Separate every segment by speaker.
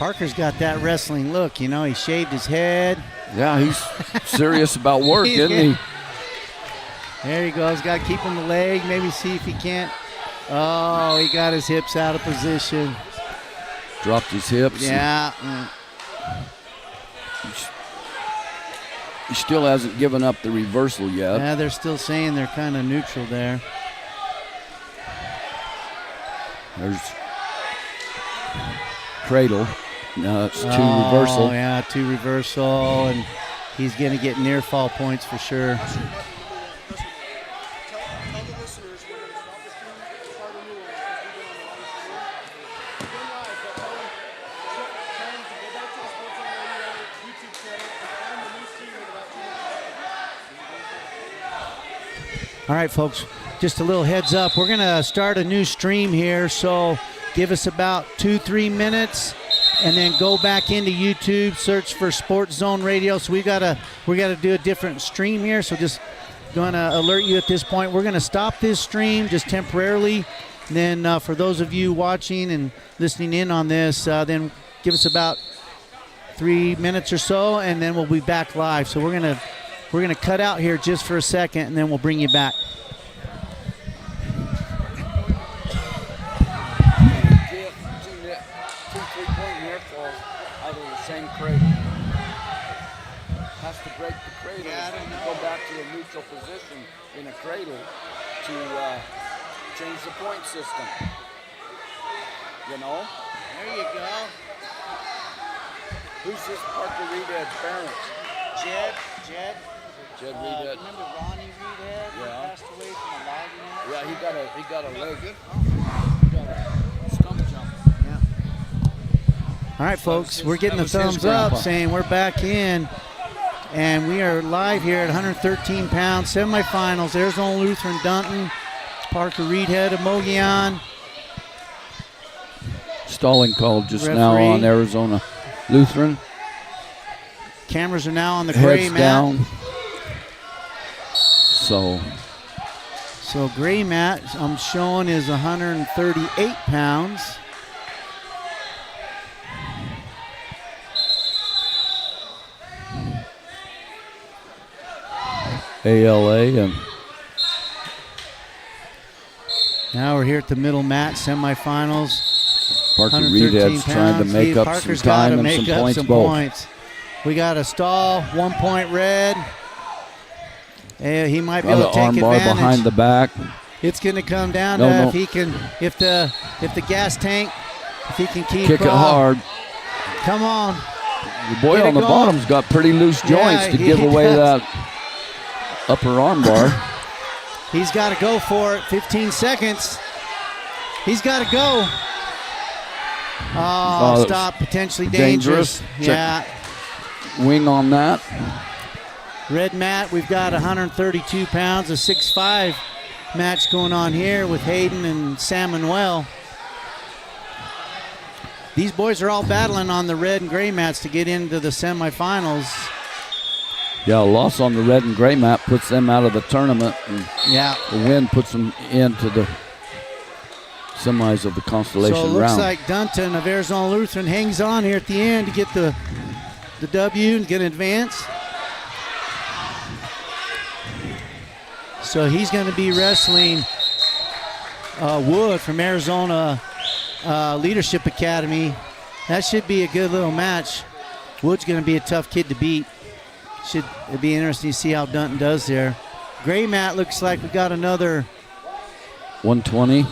Speaker 1: Parker's got that wrestling look, you know. He shaved his head.
Speaker 2: Yeah, he's serious about work, isn't he?
Speaker 1: There he goes. Got to keep him the leg. Maybe see if he can't. Oh, he got his hips out of position.
Speaker 2: Dropped his hips.
Speaker 1: Yeah.
Speaker 2: He still hasn't given up the reversal yet.
Speaker 1: Yeah, they're still saying they're kind of neutral there.
Speaker 2: There's cradle. No, it's two reversal.
Speaker 1: Oh, yeah, two reversal, and he's going to get near fall points for sure. All right, folks, just a little heads up. We're going to start a new stream here, so give us about 2-3 minutes and then go back into YouTube, search for Sports Zone Radio. So we got to do a different stream here, so just going to alert you at this point. We're going to stop this stream just temporarily. And then for those of you watching and listening in on this, then give us about 3 minutes or so, and then we'll be back live. So we're going to cut out here just for a second, and then we'll bring you back.
Speaker 2: Has to break the cradle. Go back to a neutral position in a cradle to change the point system. You know?
Speaker 1: There you go.
Speaker 2: Who's this Parker Reedhead's parents?
Speaker 1: Jed
Speaker 2: Reedhead.
Speaker 1: Remember Ronnie Reedhead?
Speaker 2: Yeah.
Speaker 1: He passed away from a logging accident.
Speaker 2: Yeah, he got a leg. He got a stump jump.
Speaker 1: All right, folks, we're getting the thumbs up saying we're back in, and we are live here at 113 pounds, semifinals, Arizona Lutheran Dunton, Parker Reedhead of Mogollon.
Speaker 2: Stalling called just
Speaker 1: Referee.
Speaker 2: now on Arizona Lutheran.
Speaker 1: Cameras are now on the gray
Speaker 2: Heads
Speaker 1: mat.
Speaker 2: down.
Speaker 1: So gray mat I'm showing is 138 pounds.
Speaker 2: ALA and
Speaker 1: now we're here at the middle mat, semifinals.
Speaker 2: Parker Reedhead's trying to make up
Speaker 1: Parker's
Speaker 2: some time
Speaker 1: gotta
Speaker 2: and
Speaker 1: make
Speaker 2: some
Speaker 1: up some
Speaker 2: both.
Speaker 1: points. We got a stall, 1 point red. He might be able to take
Speaker 2: armbar
Speaker 1: advantage.
Speaker 2: behind the back.
Speaker 1: It's going to come down to if he can, if the gas tank, if he can keep
Speaker 2: kick it hard.
Speaker 1: Come on.
Speaker 2: The boy on the bottom's got pretty loose joints to give away that upper armbar.
Speaker 1: He's got to go for it. 15 seconds. He's got to go. Oh, stop. Potentially dangerous. Yeah.
Speaker 2: Wing on that.
Speaker 1: Red mat, we've got 132 pounds, a 6'5" match going on here with Hayden and Samuel. These boys are all battling on the red and gray mats to get into the semifinals.
Speaker 2: Yeah, a loss on the red and gray mat puts them out of the tournament. And the win puts them into the semis of the Consolation round.
Speaker 1: So it looks like Dunton of Arizona Lutheran hangs on here at the end to get the W and get an advance. So he's going to be wrestling Wood from Arizona Leadership Academy. That should be a good little match. Wood's going to be a tough kid to beat. It'd be interesting to see how Dunton does there. Gray mat looks like we got another
Speaker 2: 120.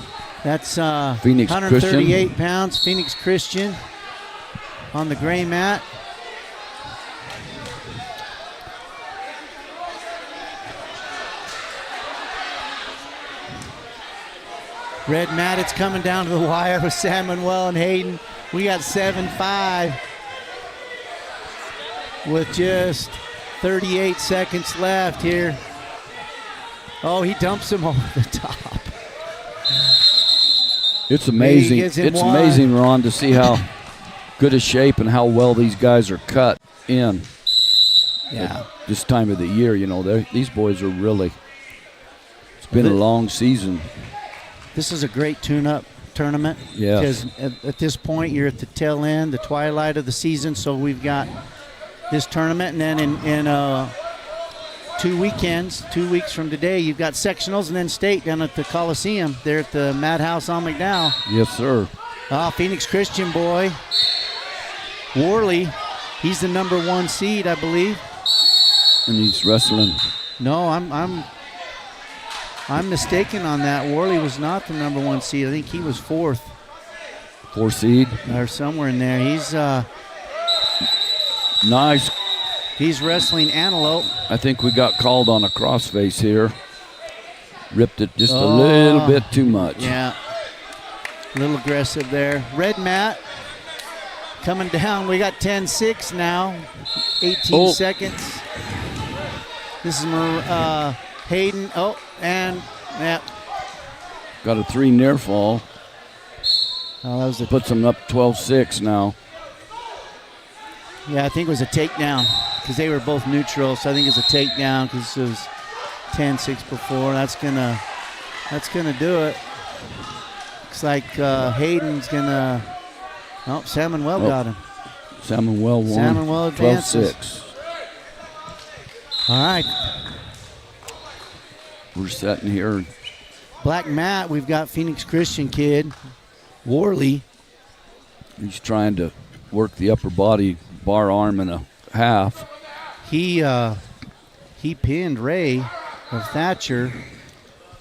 Speaker 1: That's
Speaker 2: Phoenix
Speaker 1: 138
Speaker 2: Christian.
Speaker 1: pounds. Phoenix Christian on the gray mat. Red mat, it's coming down to the wire with Samuel and Hayden. We got 7-5 with just 38 seconds left here. Oh, he dumps him over the top.
Speaker 2: It's amazing. It's amazing, Ron, to see how good a shape and how well these guys are cut in.
Speaker 1: Yeah.
Speaker 2: At this time of the year, you know, these boys are really, it's been a long season.
Speaker 1: This is a great tune-up tournament.
Speaker 3: Yeah.
Speaker 1: Because at this point, you're at the tail end, the twilight of the season. So we've got this tournament, and then in 2 weekends, 2 weeks from today, you've got sectionals and then state down at the Coliseum. There at the Madhouse on McDowell.
Speaker 3: Yes, sir.
Speaker 1: Phoenix Christian boy, Worley. He's the number 1 seed, I believe.
Speaker 3: And he's wrestling.
Speaker 1: No, I'm mistaken on that. Worley was not the number 1 seed. I think he was 4th.
Speaker 3: 4 seed.
Speaker 1: Or somewhere in there. He's
Speaker 3: Nice.
Speaker 1: he's wrestling Antelope.
Speaker 3: I think we got called on a crossface here. Ripped it just a little bit too much.
Speaker 1: Yeah. A little aggressive there. Red mat coming down. We got 10-6 now. 18 seconds. This is Hayden. Oh, and yeah.
Speaker 3: Got a 3 near fall.
Speaker 1: Oh, that was
Speaker 3: Puts them up 12-6 now.
Speaker 1: Yeah, I think it was a takedown because they were both neutral. So I think it's a takedown because it was 10-6 before. That's gonna do it. Looks like Hayden's gonna. Oh, Salmonwell got him.
Speaker 3: Salmonwell won.
Speaker 1: Salmonwell advances.
Speaker 3: 12-6.
Speaker 1: All right.
Speaker 3: We're sitting here.
Speaker 1: Black mat. We've got Phoenix Christian kid, Worley.
Speaker 3: He's trying to work the upper body, bar arm and a half.
Speaker 1: He pinned Ray of Thatcher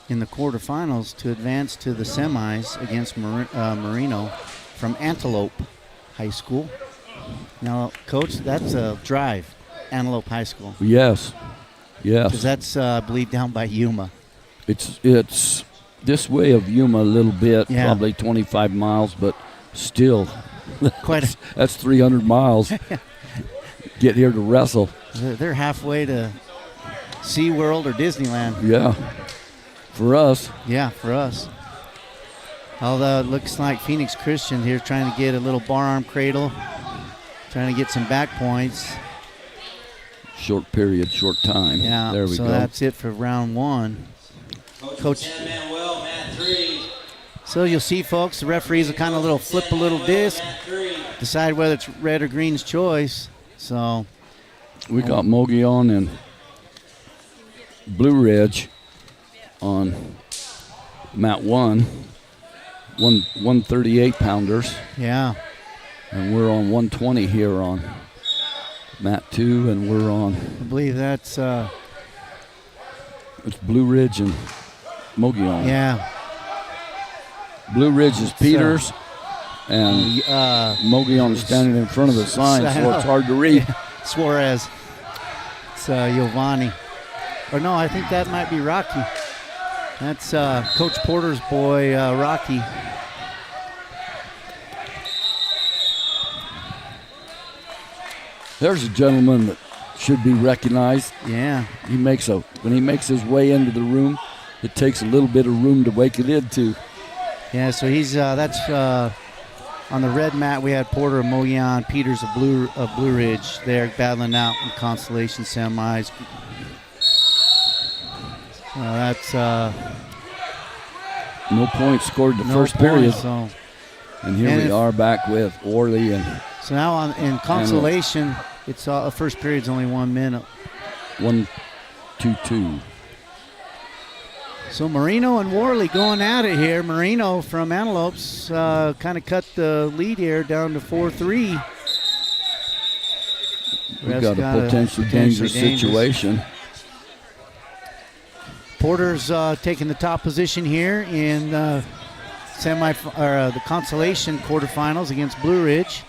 Speaker 1: in the quarterfinals to advance to the semis against Marino from Antelope High School. Now, Coach, that's a drive, Antelope High School.
Speaker 3: Yes.
Speaker 1: Because that's, I believe, down by Yuma.
Speaker 3: It's this way of Yuma a little bit, probably 25 miles, but still, that's 300 miles. Get here to wrestle.
Speaker 1: They're halfway to SeaWorld or Disneyland.
Speaker 3: Yeah, for us.
Speaker 1: Yeah, for us. Although it looks like Phoenix Christian here trying to get a little bar arm cradle, trying to get some back points.
Speaker 3: Short period, short time.
Speaker 1: Yeah,
Speaker 3: there we go.
Speaker 1: So that's it for round 1. Coach.
Speaker 4: 10-man well, mat 3.
Speaker 1: So you'll see, folks, the referees will kind of flip a little disc, decide whether it's red or green's choice. So
Speaker 3: we got Mogollon and Blue Ridge on mat 1, 138 pounders.
Speaker 1: Yeah.
Speaker 3: And we're on 120 here on mat 2, and we're on.
Speaker 1: I believe that's.
Speaker 3: It's Blue Ridge and Mogollon.
Speaker 1: Yeah.
Speaker 3: Blue Ridge is Peters, and Mogollon is standing in front of the sign, so it's hard to read.
Speaker 1: Suarez. It's Giovanni. Or no, I think that might be Rocky. That's Coach Porter's boy, Rocky.
Speaker 3: There's a gentleman that should be recognized.
Speaker 1: Yeah.
Speaker 3: When he makes his way into the room, it takes a little bit of room to wake it into.
Speaker 1: Yeah, so he's that's on the red mat. We had Porter of Mogollon, Peters of Blue Ridge. They're battling out in Consolation semis. That's
Speaker 3: no points scored the first period.
Speaker 1: So.
Speaker 3: And here we are back with Worley and.
Speaker 1: So now in Consolation, it's first period's only 1 minute.
Speaker 3: 1-2-2.
Speaker 1: So Marino and Worley going at it here. Marino from Antelopes kind of cut the lead here down to 4-3.
Speaker 3: We've got a potentially dangerous situation.
Speaker 1: Porter's taking the top position here in the Consolation quarterfinals against Blue Ridge.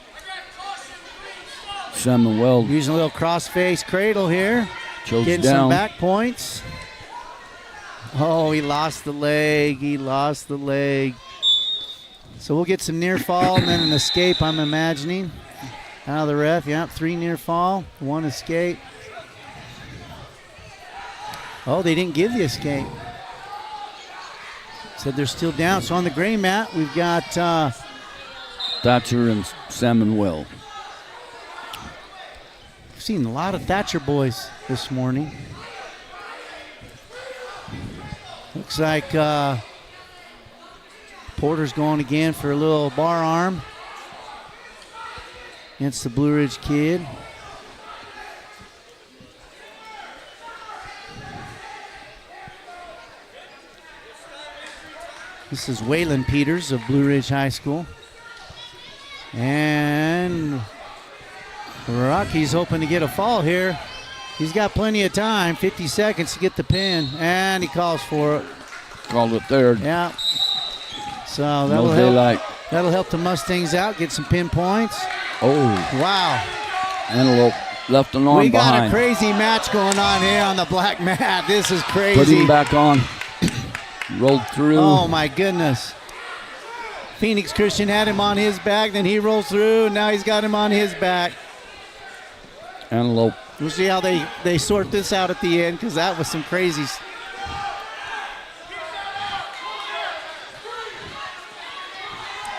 Speaker 3: Samuel
Speaker 1: using a little cross-face cradle here. Getting some back points. Oh, he lost the leg. So we'll get some near fall and then an escape, I'm imagining. Out of the ref. Yep, 3 near fall, 1 escape. Oh, they didn't give the escape. Said they're still down. So on the gray mat, we've got
Speaker 3: Thatcher and Salmonwell.
Speaker 1: I've seen a lot of Thatcher boys this morning. Looks like Porter's going again for a little bar arm against the Blue Ridge kid. This is Waylon Peters of Blue Ridge High School. And Rocky's hoping to get a fall here. He's got plenty of time, 50 seconds to get the pin, and he calls for it.
Speaker 3: Called it there.
Speaker 1: Yeah. So that'll help the Mustangs out, get some pin points.
Speaker 3: Oh.
Speaker 1: Wow.
Speaker 3: Antelope left an arm behind.
Speaker 1: We got a crazy match going on here on the black mat. This is crazy.
Speaker 3: Put him back on. Rolled through.
Speaker 1: Oh, my goodness. Phoenix Christian had him on his back, then he rolls through, and now he's got him on his back.
Speaker 3: Antelope.
Speaker 1: We'll see how they sort this out at the end, because that was some crazies.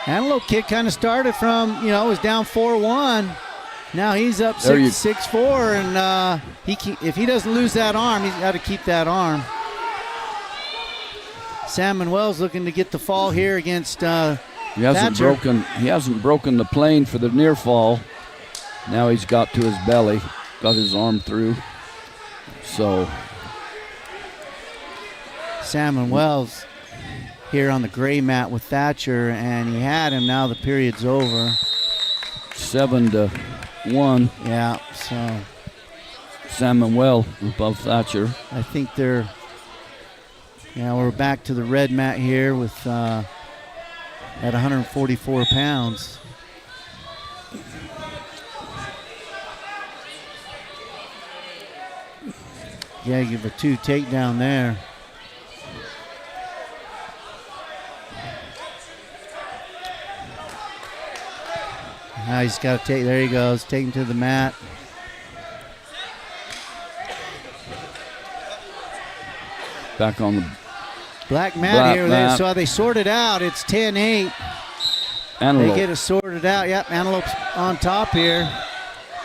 Speaker 1: Antelope kid kind of started from, was down 4-1. Now he's up 6-4, and if he doesn't lose that arm, he's got to keep that arm. Sam Manuel's looking to get the fall here against
Speaker 3: He hasn't broken the plane for the near fall. Now he's got to his belly, got his arm through. So
Speaker 1: Sam Manuel's here on the gray mat with Thatcher, and he had him. Now the period's over.
Speaker 3: 7-1.
Speaker 1: Yeah, so
Speaker 3: Sam Manuel above Thatcher.
Speaker 1: I think we're back to the red mat here with at 144 pounds. Yeah, give a 2 takedown there. Now he's got to take, there he goes, take him to the mat.
Speaker 3: Back on the
Speaker 1: black mat here. So they sort it out. It's 10-8.
Speaker 3: Antelope.
Speaker 1: They get it sorted out. Yep, Antelope's on top here.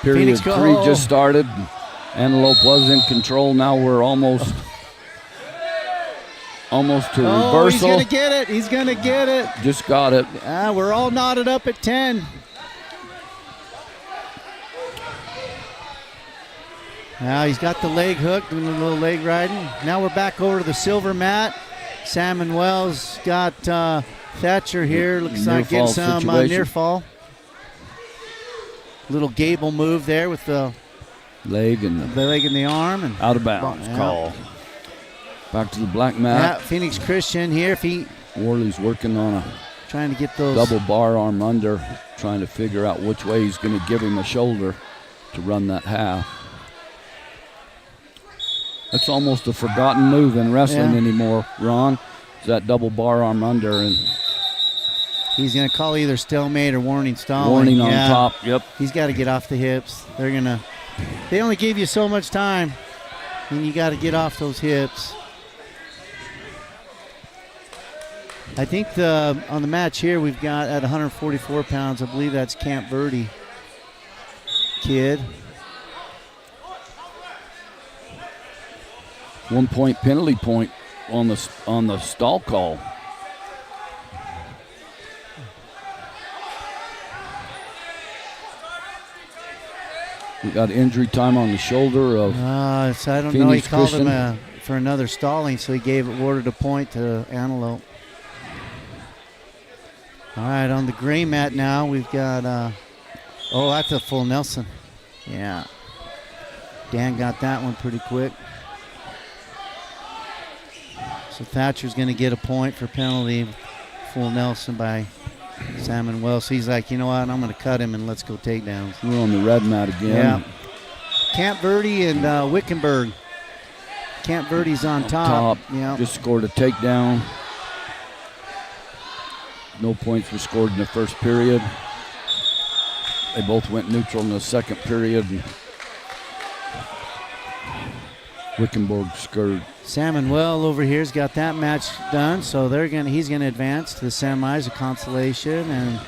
Speaker 3: Period 3 just started. Antelope was in control. Now we're almost to reversal.
Speaker 1: He's going to get it. He's going to get it.
Speaker 3: Just got it.
Speaker 1: We're all knotted up at 10. Now he's got the leg hook, doing a little leg riding. Now we're back over to the silver mat. Sam Manuel's got Thatcher here. Looks like getting some near fall. Little Gable move there with the
Speaker 3: leg and
Speaker 1: the arm. And
Speaker 3: out of bounds call. Back to the black mat.
Speaker 1: Yeah, Phoenix Christian here.
Speaker 3: Worley's working on
Speaker 1: trying to get those
Speaker 3: double bar arm under, trying to figure out which way he's going to give him a shoulder to run that half. That's almost a forgotten move in wrestling anymore, Ron. It's that double bar arm under, and
Speaker 1: he's going to call either stalemate or warning stalling.
Speaker 3: Warning on top, yep.
Speaker 1: He's got to get off the hips. They only give you so much time, and you got to get off those hips. I think on the match here we've got at 144 pounds, I believe that's Camp Verde kid.
Speaker 3: 1 point penalty point on the stall call. We got injury time on the shoulder of
Speaker 1: so I don't know. He called him for another stalling, so he awarded a point to Antelope. All right, on the gray mat now we've got. That's a full Nelson. Yeah, Dan got that one pretty quick. So Thatcher's going to get a point for penalty, full Nelson by Sam Manuel. So he's like, you know what, I'm going to cut him and let's go takedowns.
Speaker 3: We're on the red mat again.
Speaker 1: Yeah. Camp Verde and Wickenburg. Camp Verde's on top. Yeah.
Speaker 3: Just scored a takedown. No points were scored in the first period. They both went neutral in the second period. Wickenburg scored.
Speaker 1: Sam Manuel over here's got that match done, so he's gonna advance to the semis of Consolation, and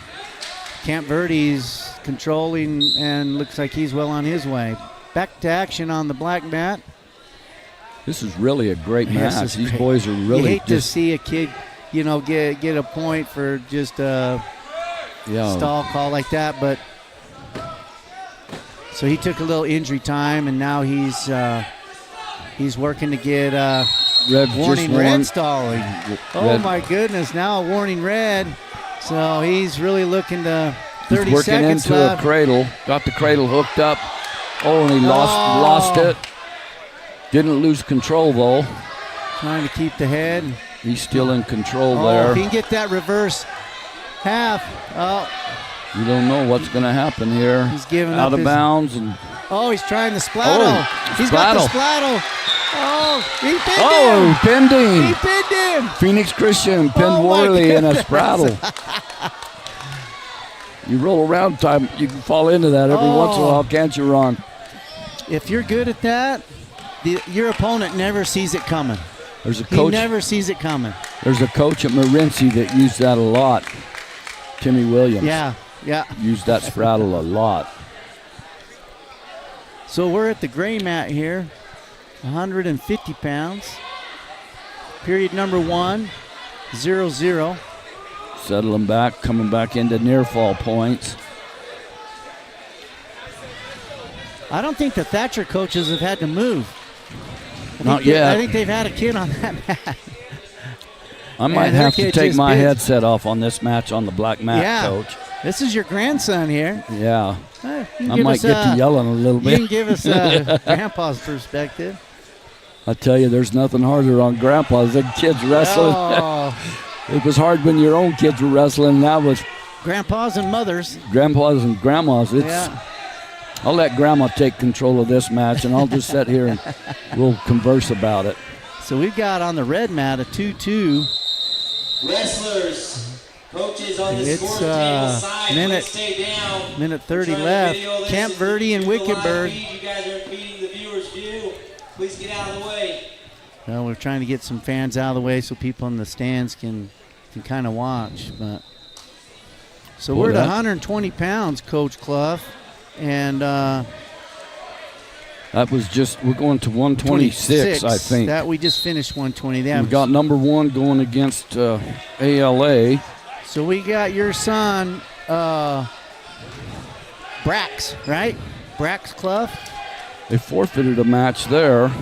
Speaker 1: Camp Verde's controlling and looks like he's well on his way. Back to action on the black mat.
Speaker 3: This is really a great match. These boys are really.
Speaker 1: You hate to see a kid get a point for just a stall call like that. But so he took a little injury time, and now he's working to get warning red stalling. Oh my goodness! Now a warning red. So he's really looking to 30
Speaker 3: he's working
Speaker 1: seconds
Speaker 3: into
Speaker 1: left.
Speaker 3: a cradle. Got the cradle hooked up. Oh, and he lost it. Didn't lose control though.
Speaker 1: Trying to keep the head.
Speaker 3: He's still in control there.
Speaker 1: If he can get that reverse half. Oh.
Speaker 3: You don't know what's going to happen here.
Speaker 1: He's giving
Speaker 3: out
Speaker 1: up
Speaker 3: of bounds. And
Speaker 1: he's trying the spladdle. He's got the spladdle. Oh, he pinned him.
Speaker 3: Pinned him.
Speaker 1: He pinned him.
Speaker 3: Phoenix Christian pinned Worley in a spraddle. You roll around time, you can fall into that every once in a while, can't you, Ron?
Speaker 1: If you're good at that, your opponent never sees it coming.
Speaker 3: There's a coach.
Speaker 1: He never sees it coming.
Speaker 3: There's a coach at Morenci that used that a lot. Timmy Williams.
Speaker 1: Yeah.
Speaker 3: Used that spraddle a lot.
Speaker 1: So we're at the gray mat here, 150 pounds. Period number 1, 0-0.
Speaker 3: Settling back, coming back into near fall points.
Speaker 1: I don't think the Thatcher coaches have had to move.
Speaker 3: Not yet.
Speaker 1: I think they've had a kid on that mat.
Speaker 3: I might have to take my headset off on this match on the black mat, Coach.
Speaker 1: This is your grandson here.
Speaker 3: Yeah. I might get to yelling a little bit.
Speaker 1: You can give us Grandpa's perspective.
Speaker 3: I tell you, there's nothing harder on Grandpa's than kids wrestling.
Speaker 1: Oh.
Speaker 3: It was hard when your own kids were wrestling. Now was
Speaker 1: Grandpas and mothers.
Speaker 3: Grandpas and grandmas. I'll let Grandma take control of this match, and I'll just sit here and we'll converse about it.
Speaker 1: So we've got on the red mat a 2-2.
Speaker 4: Wrestlers, coaches on the score table side, stay down.
Speaker 1: Minute 30 left. Camp Verde and Wickenburg.
Speaker 4: You guys are impeding the viewer's view. Please get out of the way.
Speaker 1: Well, we're trying to get some fans out of the way so people in the stands can kind of watch. But so we're at 120 pounds, Coach Clough, and
Speaker 3: that was we're going to 126, I think.
Speaker 1: That we just finished 120.
Speaker 3: We got number 1 going against ALA.
Speaker 1: So we got your son, Brax, right? Brax Clough.
Speaker 3: They forfeited a match there.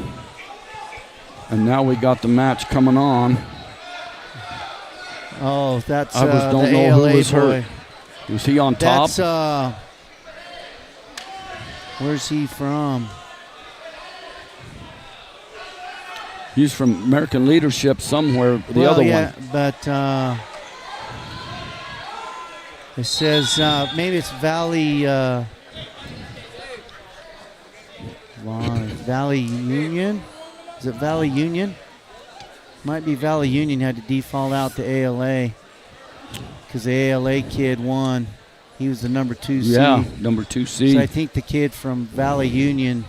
Speaker 3: And now we got the match coming on.
Speaker 1: Oh, that's
Speaker 3: I don't
Speaker 1: the
Speaker 3: know
Speaker 1: ALA
Speaker 3: who was
Speaker 1: boy.
Speaker 3: hurt. Was he on top?
Speaker 1: That's where's he from?
Speaker 3: He's from American Leadership somewhere. The other one.
Speaker 1: But it says maybe it's Valley Valley Union. Is it Valley Union? Might be Valley Union had to default out to ALA because the ALA kid won. He was the number 2 seed.
Speaker 3: Yeah, number 2 seed.
Speaker 1: So I think the kid from Valley Union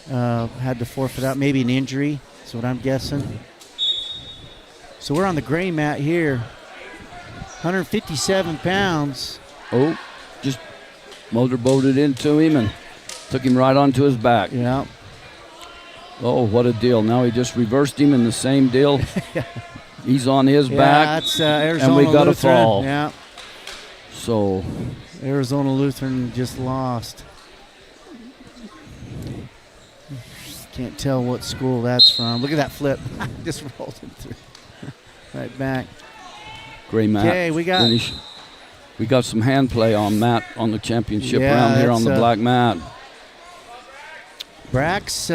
Speaker 1: had to forfeit out. Maybe an injury. That's what I'm guessing. So we're on the gray mat here. 157 pounds.
Speaker 3: Oh, just motorboated into him and took him right onto his back.
Speaker 1: Yeah.
Speaker 3: Oh, what a deal. Now he just reversed him in the same deal. He's on his back.
Speaker 1: That's Arizona
Speaker 3: and we got
Speaker 1: Lutheran.
Speaker 3: a fall.
Speaker 1: Yeah.
Speaker 3: So
Speaker 1: Arizona Lutheran just lost. Can't tell what school that's from. Look at that flip. Just rolled him through. Right back.
Speaker 3: Gray mat.
Speaker 1: Okay, we
Speaker 3: got some hand play on the championship round here on the black mat.
Speaker 1: Brax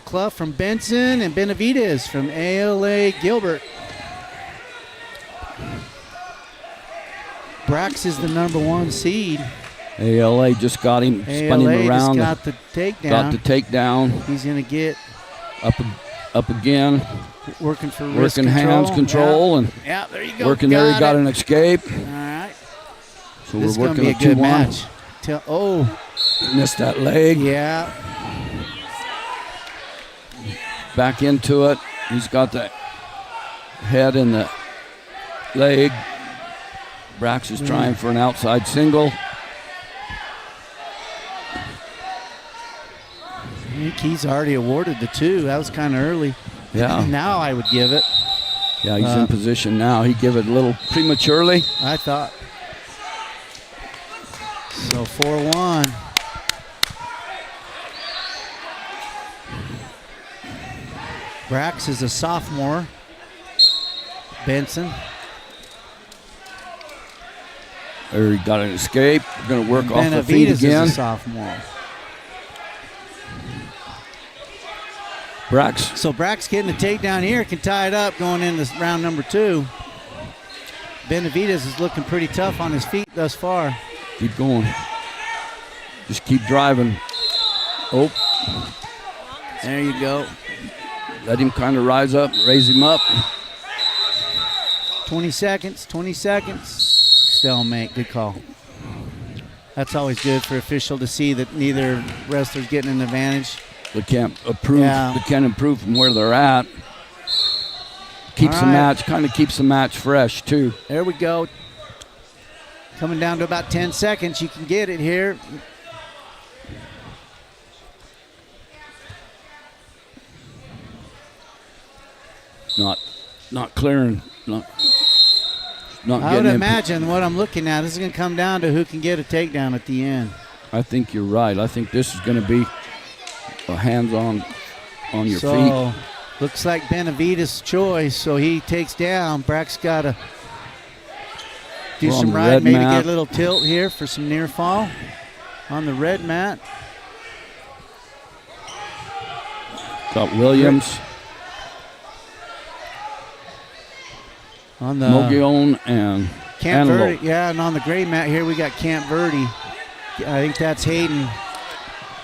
Speaker 1: Clough from Benson and Benavides from ALA Gilbert. Brax is the number 1 seed.
Speaker 3: ALA just got him, spun him around.
Speaker 1: Just got the takedown.
Speaker 3: Got the takedown.
Speaker 1: He's going to get
Speaker 3: up again.
Speaker 1: Working for wrist control.
Speaker 3: Hands control. And
Speaker 1: there you go.
Speaker 3: Working there, he got an escape.
Speaker 1: All right.
Speaker 3: So
Speaker 1: this
Speaker 3: we're working
Speaker 1: be a good match.
Speaker 3: Missed that leg.
Speaker 1: Yeah.
Speaker 3: Back into it. He's got the head and the leg. Brax is trying for an outside single.
Speaker 1: I think he's already awarded the 2. That was kind of early.
Speaker 3: Yeah.
Speaker 1: Now I would give it.
Speaker 3: Yeah, he's in position now. He gave it a little prematurely.
Speaker 1: I thought. So 4-1. Brax is a sophomore. Benson.
Speaker 3: There he got an escape. We're going to work off the feet
Speaker 1: Benavides
Speaker 3: again.
Speaker 1: is a sophomore.
Speaker 3: Brax.
Speaker 1: So Brax getting a takedown here, can tie it up going into round number 2. Benavides is looking pretty tough on his feet thus far.
Speaker 3: Keep going. Just keep driving. Oh.
Speaker 1: There you go.
Speaker 3: Let him kind of rise up, raise him up.
Speaker 1: 20 seconds, 20 seconds. Stalemate, good call. That's always good for official to see that neither wrestler's getting an advantage.
Speaker 3: They can't improve.
Speaker 1: Yeah.
Speaker 3: They can't improve from where they're at. Keeps the match, kind of keeps the match fresh too.
Speaker 1: There we go. Coming down to about 10 seconds. You can get it here.
Speaker 3: Not clearing. Not
Speaker 1: I would
Speaker 3: getting
Speaker 1: imagine what I'm looking at, this is going to come down to who can get a takedown at the end.
Speaker 3: I think you're right. I think this is going to be a hands-on on your
Speaker 1: So,
Speaker 3: feet.
Speaker 1: looks like Benavides' choice, so he takes down. Brack's got to do
Speaker 3: We're on
Speaker 1: some
Speaker 3: the
Speaker 1: ride,
Speaker 3: red
Speaker 1: maybe
Speaker 3: mat.
Speaker 1: get a little tilt here for some near fall on the red mat.
Speaker 3: Got Williams,
Speaker 1: On the
Speaker 3: Mogollon, and
Speaker 1: Camp
Speaker 3: Antelope.
Speaker 1: Verde, yeah, and on the gray mat here we got Camp Verde. I think that's Hayden.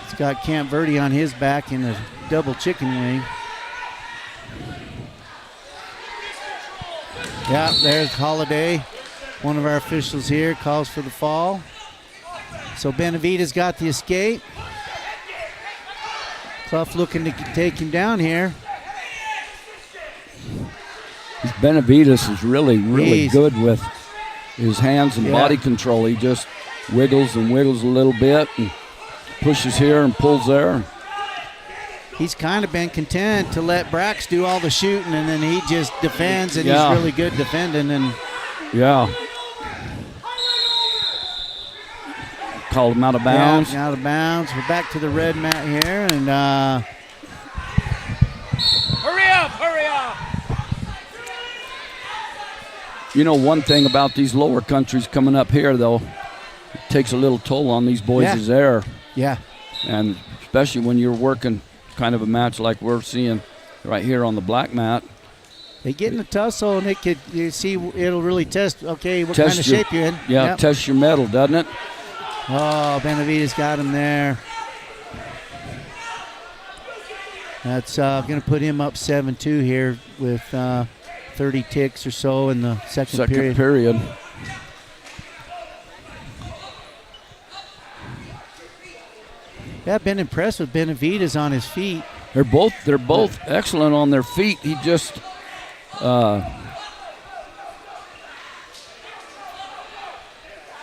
Speaker 1: He's got Camp Verde on his back in a double chicken wing. Yeah, there's Holiday. One of our officials here calls for the fall. So Benavides got the escape. Clough looking to take him down here.
Speaker 3: Benavides is really good with his hands and body control. He just wiggles and wiggles a little bit and pushes here and pulls there.
Speaker 1: He's kind of been content to let Brax do all the shooting, and then he just defends, and he's really good defending. And
Speaker 3: called him out of bounds.
Speaker 1: Yeah, out of bounds. We're back to the red mat here, and
Speaker 4: Hurry up!
Speaker 3: You know, one thing about these lower countries coming up here, though, it takes a little toll on these boys' air.
Speaker 1: Yeah.
Speaker 3: And especially when you're working kind of a match like we're seeing right here on the black mat.
Speaker 1: They get in a tussle, and you see it'll really test, okay, what kind of shape you're in.
Speaker 3: Yeah, test your metal, doesn't it?
Speaker 1: Oh, Benavides got him there. That's going to put him up 7-2 here with 30 ticks or so in the second period. Yeah, I've been impressed with Benavides on his feet.
Speaker 3: They're both excellent on their feet. He just
Speaker 1: like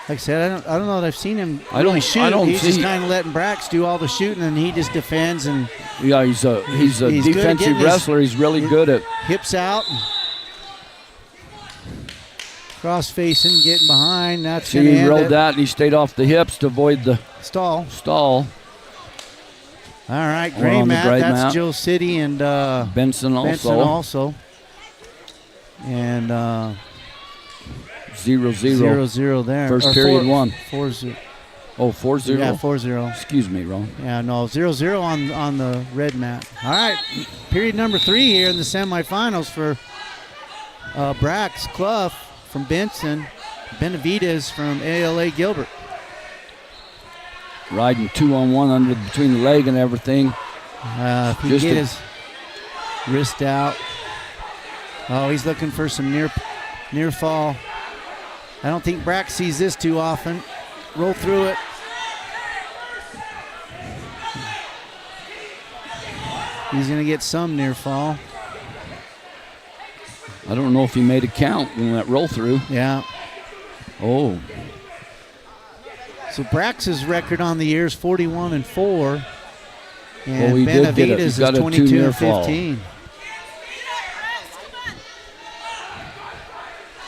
Speaker 1: I said, I don't know that I've seen him
Speaker 3: I
Speaker 1: really
Speaker 3: don't-
Speaker 1: shoot.
Speaker 3: I don't
Speaker 1: He's
Speaker 3: see-
Speaker 1: just kind of letting Brax do all the shooting, and he just defends and
Speaker 3: yeah, he's a
Speaker 1: he's good at
Speaker 3: defensive
Speaker 1: getting his
Speaker 3: wrestler. He's really good at
Speaker 1: hips out. Cross facing, getting behind. That's going to
Speaker 3: he
Speaker 1: end
Speaker 3: rolled
Speaker 1: it.
Speaker 3: that and he stayed off the hips to avoid the
Speaker 1: Stall.
Speaker 3: stall.
Speaker 1: All right,
Speaker 3: We're
Speaker 1: gray
Speaker 3: on the
Speaker 1: mat.
Speaker 3: gray
Speaker 1: That's
Speaker 3: mat.
Speaker 1: Joe City and
Speaker 3: Benson also.
Speaker 1: And
Speaker 3: 0-0.
Speaker 1: 0-0 there.
Speaker 3: First
Speaker 1: Or
Speaker 3: period
Speaker 1: 4-0.
Speaker 3: one.
Speaker 1: 4-0.
Speaker 3: Oh, 4-0?
Speaker 1: Yeah, 4-0.
Speaker 3: Excuse me, Ron.
Speaker 1: Yeah, no, 0-0 on the red mat. All right, period number 3 here in the semifinals for Brax, Clough from Benson, Benavides from ALA Gilbert.
Speaker 3: Riding 2-on-1 under between the leg and everything.
Speaker 1: If he can get his wrist out. Oh, he's looking for some near fall. I don't think Brax sees this too often. Roll through it. He's going to get some near fall.
Speaker 3: I don't know if he made a count in that roll through.
Speaker 1: Yeah.
Speaker 3: Oh.
Speaker 1: So Brax's record on the year is 41-4. And
Speaker 3: Well, he did get it.
Speaker 1: Benavides
Speaker 3: He's got
Speaker 1: is
Speaker 3: a 2 near
Speaker 1: 22-15.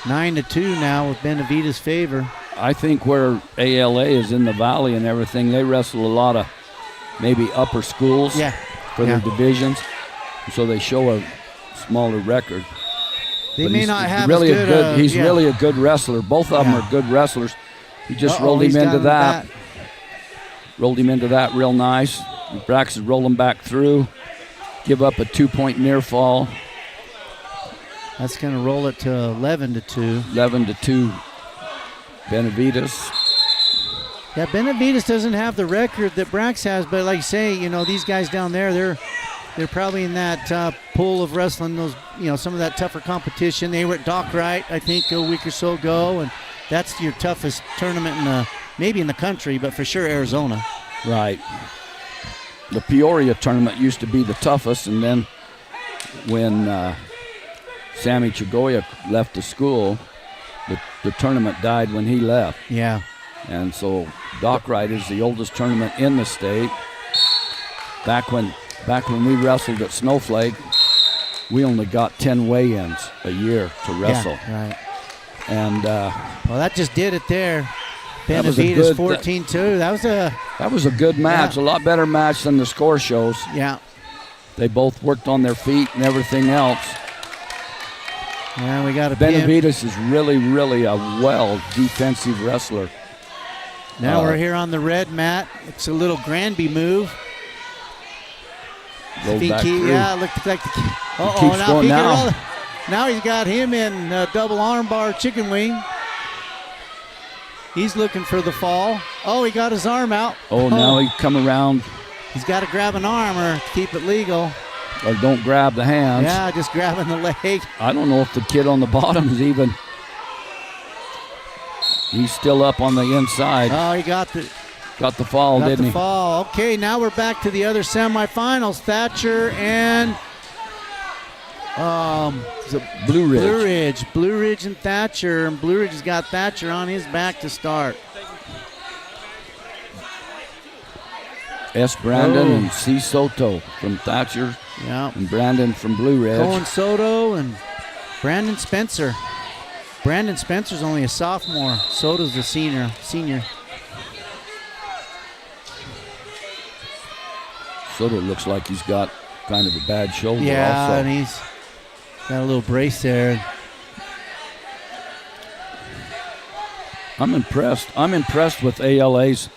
Speaker 1: 9-2 now with Benavides' favor.
Speaker 3: I think where ALA is in the valley and everything, they wrestle a lot of maybe upper schools for their divisions, so they show a smaller record.
Speaker 1: They
Speaker 3: but
Speaker 1: may not have
Speaker 3: really
Speaker 1: as good
Speaker 3: he's really a good wrestler. Both of them are good wrestlers. He just rolled him into that. Rolled him into that real nice. Braxton roll him back through. Give up a 2-point near fall.
Speaker 1: That's going to roll it to 11-2.
Speaker 3: 11-2. Benavides.
Speaker 1: Yeah, Benavides doesn't have the record that Brax has, but like you say, you know, these guys down there, they're probably in that pool of wrestling those, you know, some of that tougher competition. They were at Dockwright, I think, a week or so ago, and that's your toughest tournament maybe in the country, but for sure Arizona.
Speaker 3: Right. The Peoria tournament used to be the toughest, and then when Sammy Chagoya left the school, the tournament died when he left.
Speaker 1: Yeah.
Speaker 3: And so Dockwright is the oldest tournament in the state. Back when we wrestled at Snowflake, we only got 10 weigh-ins a year to wrestle.
Speaker 1: Yeah, right.
Speaker 3: And
Speaker 1: well, that just did it there. Benavides 14-2.
Speaker 3: That was a good match, a lot better match than the score shows.
Speaker 1: Yeah.
Speaker 3: They both worked on their feet and everything else.
Speaker 1: Yeah, we got a
Speaker 3: Benavides is really, really a defensive wrestler.
Speaker 1: Now we're here on the red mat. It's a little Granby move.
Speaker 3: Goes back through.
Speaker 1: Yeah, it looked like now he's got him in double armbar chicken wing. He's looking for the fall. Oh, he got his arm out.
Speaker 3: Now he come around.
Speaker 1: He's got to grab an arm or keep it legal.
Speaker 3: Or don't grab the hands.
Speaker 1: Yeah, just grabbing the leg.
Speaker 3: I don't know if the kid on the bottom is even. He's still up on the inside.
Speaker 1: Oh, he got the
Speaker 3: fall, didn't he?
Speaker 1: Fall. Okay, now we're back to the other semifinals. Thatcher and
Speaker 3: Blue Ridge.
Speaker 1: Blue Ridge and Thatcher. And Blue Ridge has got Thatcher on his back to start.
Speaker 3: S. Brandon and C. Soto from Thatcher.
Speaker 1: Yeah.
Speaker 3: And Brandon from Blue Ridge.
Speaker 1: Cohen Soto and Brandon Spencer. Brandon Spencer's only a sophomore. Soto's a senior.
Speaker 3: Soto looks like he's got kind of a bad shoulder also.
Speaker 1: Yeah, and he's got a little brace there.
Speaker 3: I'm impressed. I'm impressed with ALA's.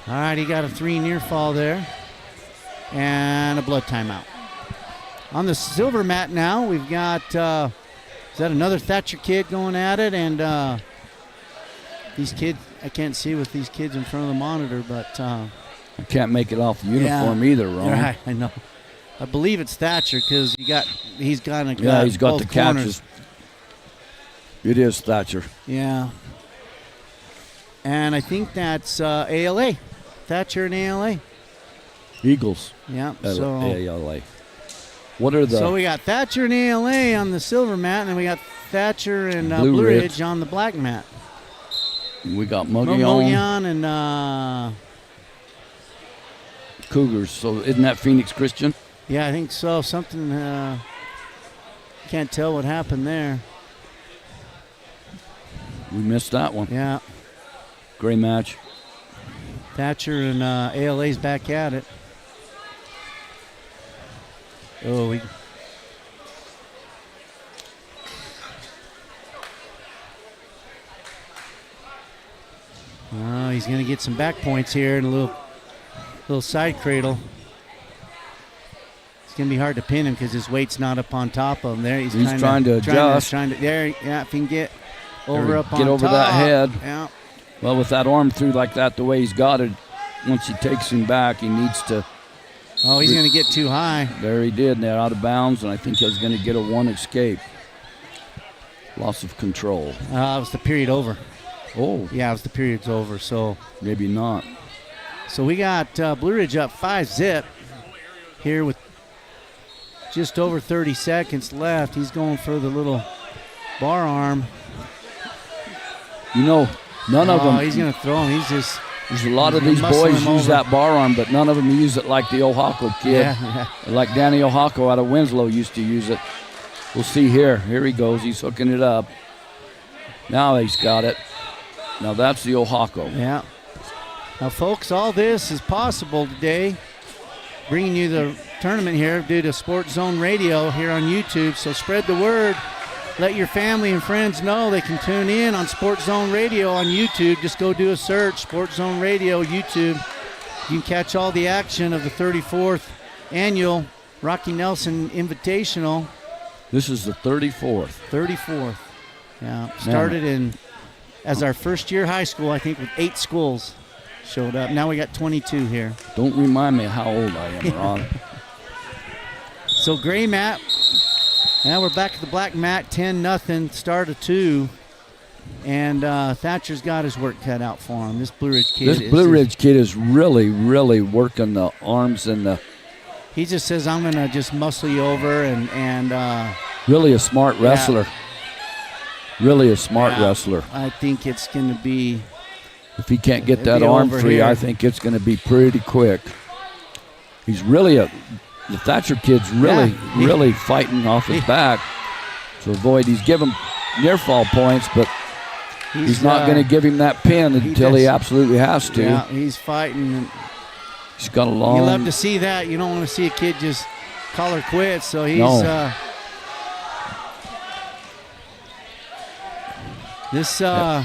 Speaker 1: All right, he got a 3 near fall there. And a blood timeout. On the silver mat now, we've got, is that another Thatcher kid going at it? And these kids, I can't see with these kids in front of the monitor, but.
Speaker 3: I can't make it off the uniform either, Ron.
Speaker 1: Right, I know. I believe it's Thatcher because he's got
Speaker 3: he's got
Speaker 1: both
Speaker 3: the
Speaker 1: corners.
Speaker 3: catches. It is Thatcher.
Speaker 1: Yeah. And I think that's ALA. Thatcher and ALA.
Speaker 3: Eagles.
Speaker 1: Yeah.
Speaker 3: So ALA. What are the?
Speaker 1: So we got Thatcher and ALA on the silver mat, and then we got Thatcher and Blue Ridge on the black mat.
Speaker 3: We got Mogollon
Speaker 1: and
Speaker 3: Cougars. So isn't that Phoenix Christian?
Speaker 1: Yeah, I think so. Something. Can't tell what happened there.
Speaker 3: We missed that one.
Speaker 1: Yeah.
Speaker 3: Great match.
Speaker 1: Thatcher and ALA's back at it. Oh, he's going to get some back points here and a little side cradle. It's going to be hard to pin him because his weight's not up on top of him. There, he's
Speaker 3: trying to adjust.
Speaker 1: There, yeah, if he can get over up on top.
Speaker 3: Get over that head.
Speaker 1: Yeah.
Speaker 3: Well, with that arm through like that, the way he's got it, once he takes him back, he needs to.
Speaker 1: Oh, he's going to get too high.
Speaker 3: There he did. They're out of bounds, and I think he was going to get a 1 escape. Loss of control.
Speaker 1: It was the period over.
Speaker 3: Oh.
Speaker 1: Yeah, it was the period's over, so.
Speaker 3: Maybe not.
Speaker 1: So we got Blue Ridge up 5-zip here with just over 30 seconds left. He's going for the little bar arm.
Speaker 3: You know, None of them.
Speaker 1: He's going to throw him.
Speaker 3: There's a lot of these boys use that bar arm, but none of them use it like the Ohako kid.
Speaker 1: Yeah.
Speaker 3: Like Danny Ohako out of Winslow used to use it. We'll see here. Here he goes. He's hooking it up. Now he's got it. Now that's the Ohako.
Speaker 1: Yeah. Now, folks, all this is possible today. Bringing you the tournament here due to Sports Zone Radio here on YouTube. So spread the word. Let your family and friends know they can tune in on Sports Zone Radio on YouTube. Just go do a search, Sports Zone Radio, YouTube. You can catch all the action of the 34th annual Rocky Nelson Invitational.
Speaker 3: This is the 34th.
Speaker 1: 34th. Yeah. Started as our first year high school, I think, with 8 schools showed up. Now we got 22 here.
Speaker 3: Don't remind me how old I am, Ron.
Speaker 1: So gray mat. Now we're back to the black mat, 10-0, start of 2. And Thatcher's got his work cut out for him. This Blue Ridge kid
Speaker 3: is really, really working the arms and the...
Speaker 1: He just says, I'm going to just muscle you over and
Speaker 3: really a smart wrestler. Really a smart wrestler.
Speaker 1: I think it's going to be...
Speaker 3: If he can't get that arm free, I think it's going to be pretty quick. He's really the Thatcher kid's really fighting off his back to avoid. He's given near fall points, but he's not going to give him that pin until he absolutely has to.
Speaker 1: Yeah, he's fighting.
Speaker 3: He's got a long...
Speaker 1: You love to see that. You don't want to see a kid just call her quits. So he's...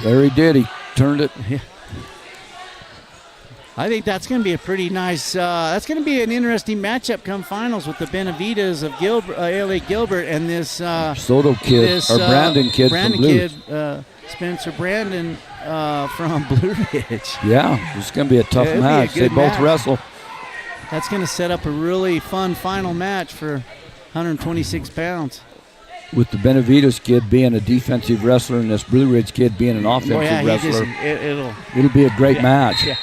Speaker 3: there he did. He turned it.
Speaker 1: Yeah. I think that's going to be a pretty nice. That's going to be an interesting matchup come finals with the Benavides of ALA Gilbert and this
Speaker 3: Soto kid or Brandon kid from Blue.
Speaker 1: Spencer Brandon from Blue Ridge.
Speaker 3: Yeah, it's going to be a tough match. They both wrestle.
Speaker 1: That's going to set up a really fun final match for 126 pounds.
Speaker 3: With the Benavides kid being a defensive wrestler and this Blue Ridge kid being an offensive wrestler, it'll be a great match.
Speaker 1: Yeah.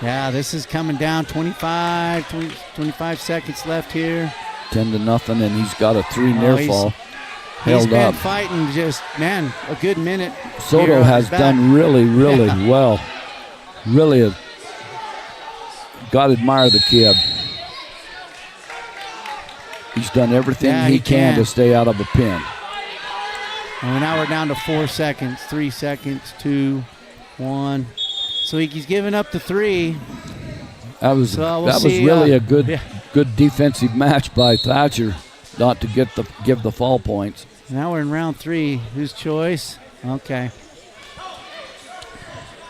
Speaker 1: Yeah, this is coming down 25 seconds left here.
Speaker 3: 10-0, and he's got a 3 near fall.
Speaker 1: He's been fighting a good minute.
Speaker 3: Soto has done really well. Really, got to admire the kid. He's done everything he can to stay out of a pin.
Speaker 1: And now we're down to 4 seconds, 3 seconds, 2, 1. So he's giving up the 3.
Speaker 3: That was really a good defensive match by Thatcher, not to give the fall points.
Speaker 1: Now we're in round 3. Whose choice? Okay.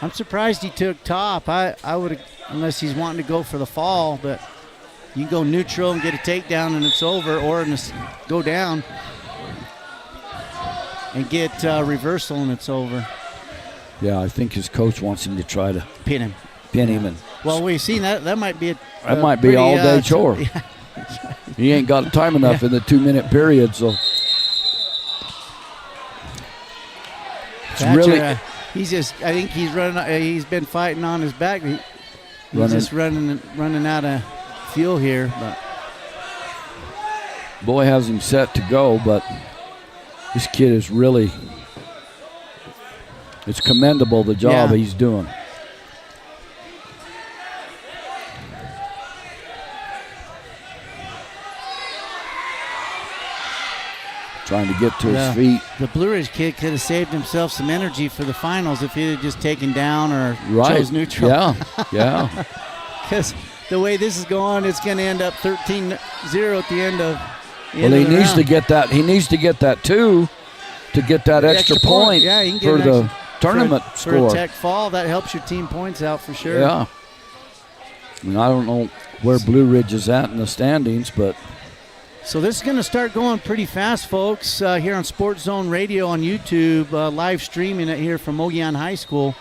Speaker 1: I'm surprised he took top. I would, unless he's wanting to go for the fall, but you can go neutral and get a takedown and it's over, or go down and get reversal and it's over.
Speaker 3: Yeah, I think his coach wants him to try to
Speaker 1: pin him.
Speaker 3: And
Speaker 1: well, we've seen that might be
Speaker 3: that might be all day chore. He ain't got time enough in the 2-minute period, so it's
Speaker 1: Thatcher, I think he's running. He's been fighting on his back. He's just running out of fuel here. But
Speaker 3: boy has him set to go, but this kid is really. It's commendable the job he's doing. Trying to get to his feet.
Speaker 1: The Blue Ridge kid could have saved himself some energy for the finals if he had just taken down or chose neutral.
Speaker 3: Yeah.
Speaker 1: Because the way this is going, it's going to end up 13-0 at the end of.
Speaker 3: He needs to get that. He needs to get that too, to get that extra point for the tournament score.
Speaker 1: For a tech fall, that helps your team points out for sure.
Speaker 3: Yeah. I mean, I don't know where Blue Ridge is at in the standings, but.
Speaker 1: So this is going to start going pretty fast, folks, here on Sports Zone Radio on YouTube, live streaming it here from Mogollon High School.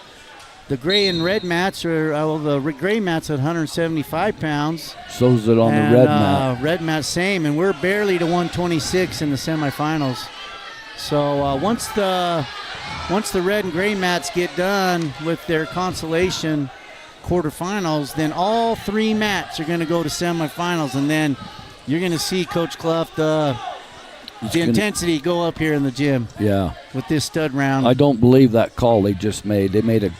Speaker 1: The gray and red mats are, the gray mat's at 175 pounds.
Speaker 3: So is it on the red mat.
Speaker 1: Red mat, same, and we're barely to 126 in the semifinals. So once the red and gray mats get done with their Consolation quarterfinals, then all 3 mats are going to go to semifinals, and then You're going to see Coach Clough the intensity go up here in the gym.
Speaker 3: Yeah.
Speaker 1: With this stud round.
Speaker 3: I don't believe that call they just made. They made a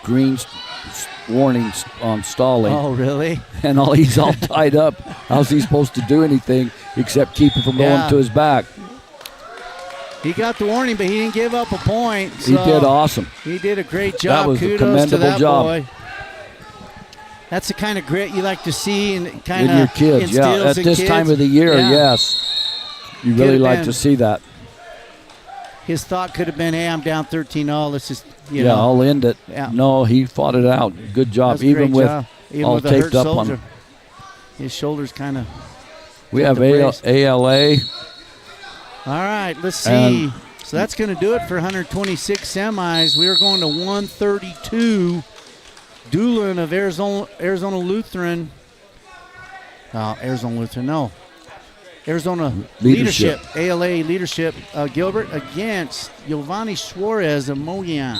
Speaker 3: green warning on stalling.
Speaker 1: Oh, really?
Speaker 3: And he's all tied up. How's he supposed to do anything except keep him from going to his back?
Speaker 1: He got the warning, but he didn't give up a point. So
Speaker 3: he did awesome.
Speaker 1: He did a great job.
Speaker 3: That was
Speaker 1: Kudos
Speaker 3: a commendable
Speaker 1: to that
Speaker 3: job.
Speaker 1: boy. That's the kind of grit you like to see and kind
Speaker 3: in
Speaker 1: of
Speaker 3: your kids. Yeah, at this time of the year, yes. You really like to see that.
Speaker 1: His thought could have been, hey, I'm down 13-0. Let's just, you know.
Speaker 3: I'll end it.
Speaker 1: Yeah.
Speaker 3: No, he fought it out. Good job.
Speaker 1: Even with
Speaker 3: all
Speaker 1: with
Speaker 3: taped up on him.
Speaker 1: His shoulders kind of.
Speaker 3: We have ALA.
Speaker 1: All right, let's see. So that's going to do it for 126 semis. We are going to 132. Doolin of Arizona Lutheran. Arizona Leadership. ALA Leadership. Gilbert against Giovanni Suarez of Mogollon.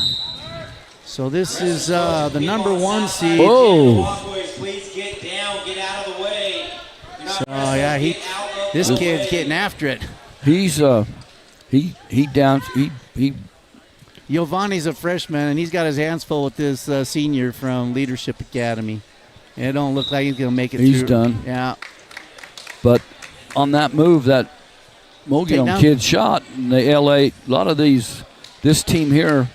Speaker 1: So this is the number 1 seed.
Speaker 3: Whoa.
Speaker 4: Please get down, get out of the way.
Speaker 1: So yeah, this kid's getting after it.
Speaker 3: He's
Speaker 1: Giovanni's a freshman, and he's got his hands full with this senior from Leadership Academy. And it don't look like he's going to make it through.
Speaker 3: He's done.
Speaker 1: Yeah.
Speaker 3: But on that move, that Mogollon kid shot, and the LA, a lot of this team here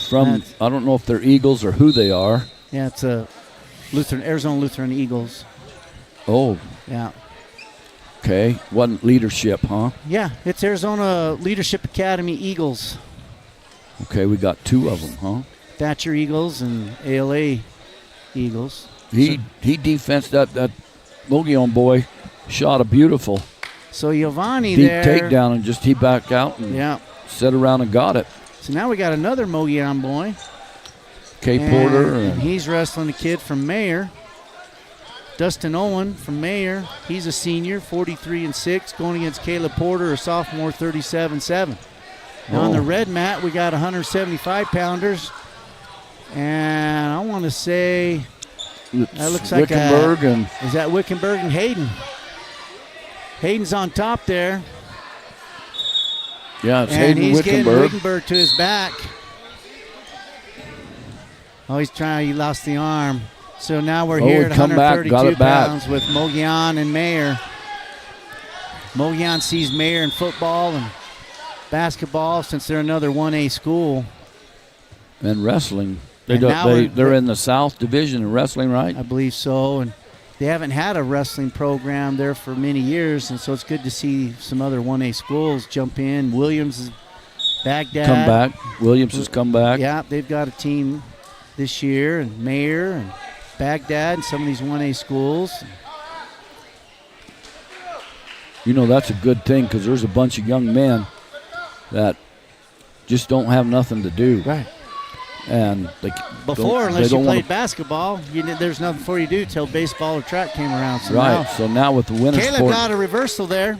Speaker 3: from, I don't know if they're Eagles or who they are.
Speaker 1: Yeah, it's a Arizona Lutheran Eagles.
Speaker 3: Oh.
Speaker 1: Yeah.
Speaker 3: Okay. Wasn't Leadership, huh?
Speaker 1: Yeah, it's Arizona Leadership Academy Eagles.
Speaker 3: Okay, we got 2 of them, huh?
Speaker 1: Thatcher Eagles and ALA Eagles.
Speaker 3: He defensed that Mogollon boy, shot a beautiful.
Speaker 1: So Giovanni
Speaker 3: deep
Speaker 1: there.
Speaker 3: takedown and just he backed out and set around and got it.
Speaker 1: So now we got another Mogollon boy.
Speaker 3: Porter.
Speaker 1: And he's wrestling a kid from Mayer. Dustin Owen from Mayer. He's a senior, 43-6, going against Caleb Porter, a sophomore, 37-7. Now on the red mat, we got 175-pounders. And I want to say that looks like
Speaker 3: Wickenberg
Speaker 1: is that Wickenberg and Hayden? Hayden's on top there.
Speaker 3: Yeah, it's
Speaker 1: and
Speaker 3: Hayden
Speaker 1: he's
Speaker 3: Wickenberg.
Speaker 1: getting Wickenberg to his back. Oh, he lost the arm. So now we're here at 132 pounds with Mogollon and Mayer. Mogollon sees Mayer in football and basketball since they're another 1A school.
Speaker 3: And wrestling. They're in the South Division in wrestling, right?
Speaker 1: I believe so. And they haven't had a wrestling program there for many years, and so it's good to see some other 1A schools jump in. Williams is Baghdad.
Speaker 3: Come back. Williams has come back.
Speaker 1: Yeah, they've got a team this year, and Mayer and Baghdad and some of these 1A schools.
Speaker 3: You know, that's a good thing because there's a bunch of young men that just don't have nothing to do.
Speaker 1: Right.
Speaker 3: And
Speaker 1: unless you played basketball, there's nothing for you to do till baseball or track came around. So
Speaker 3: so now with the winter
Speaker 1: Caleb
Speaker 3: sport.
Speaker 1: got a reversal there.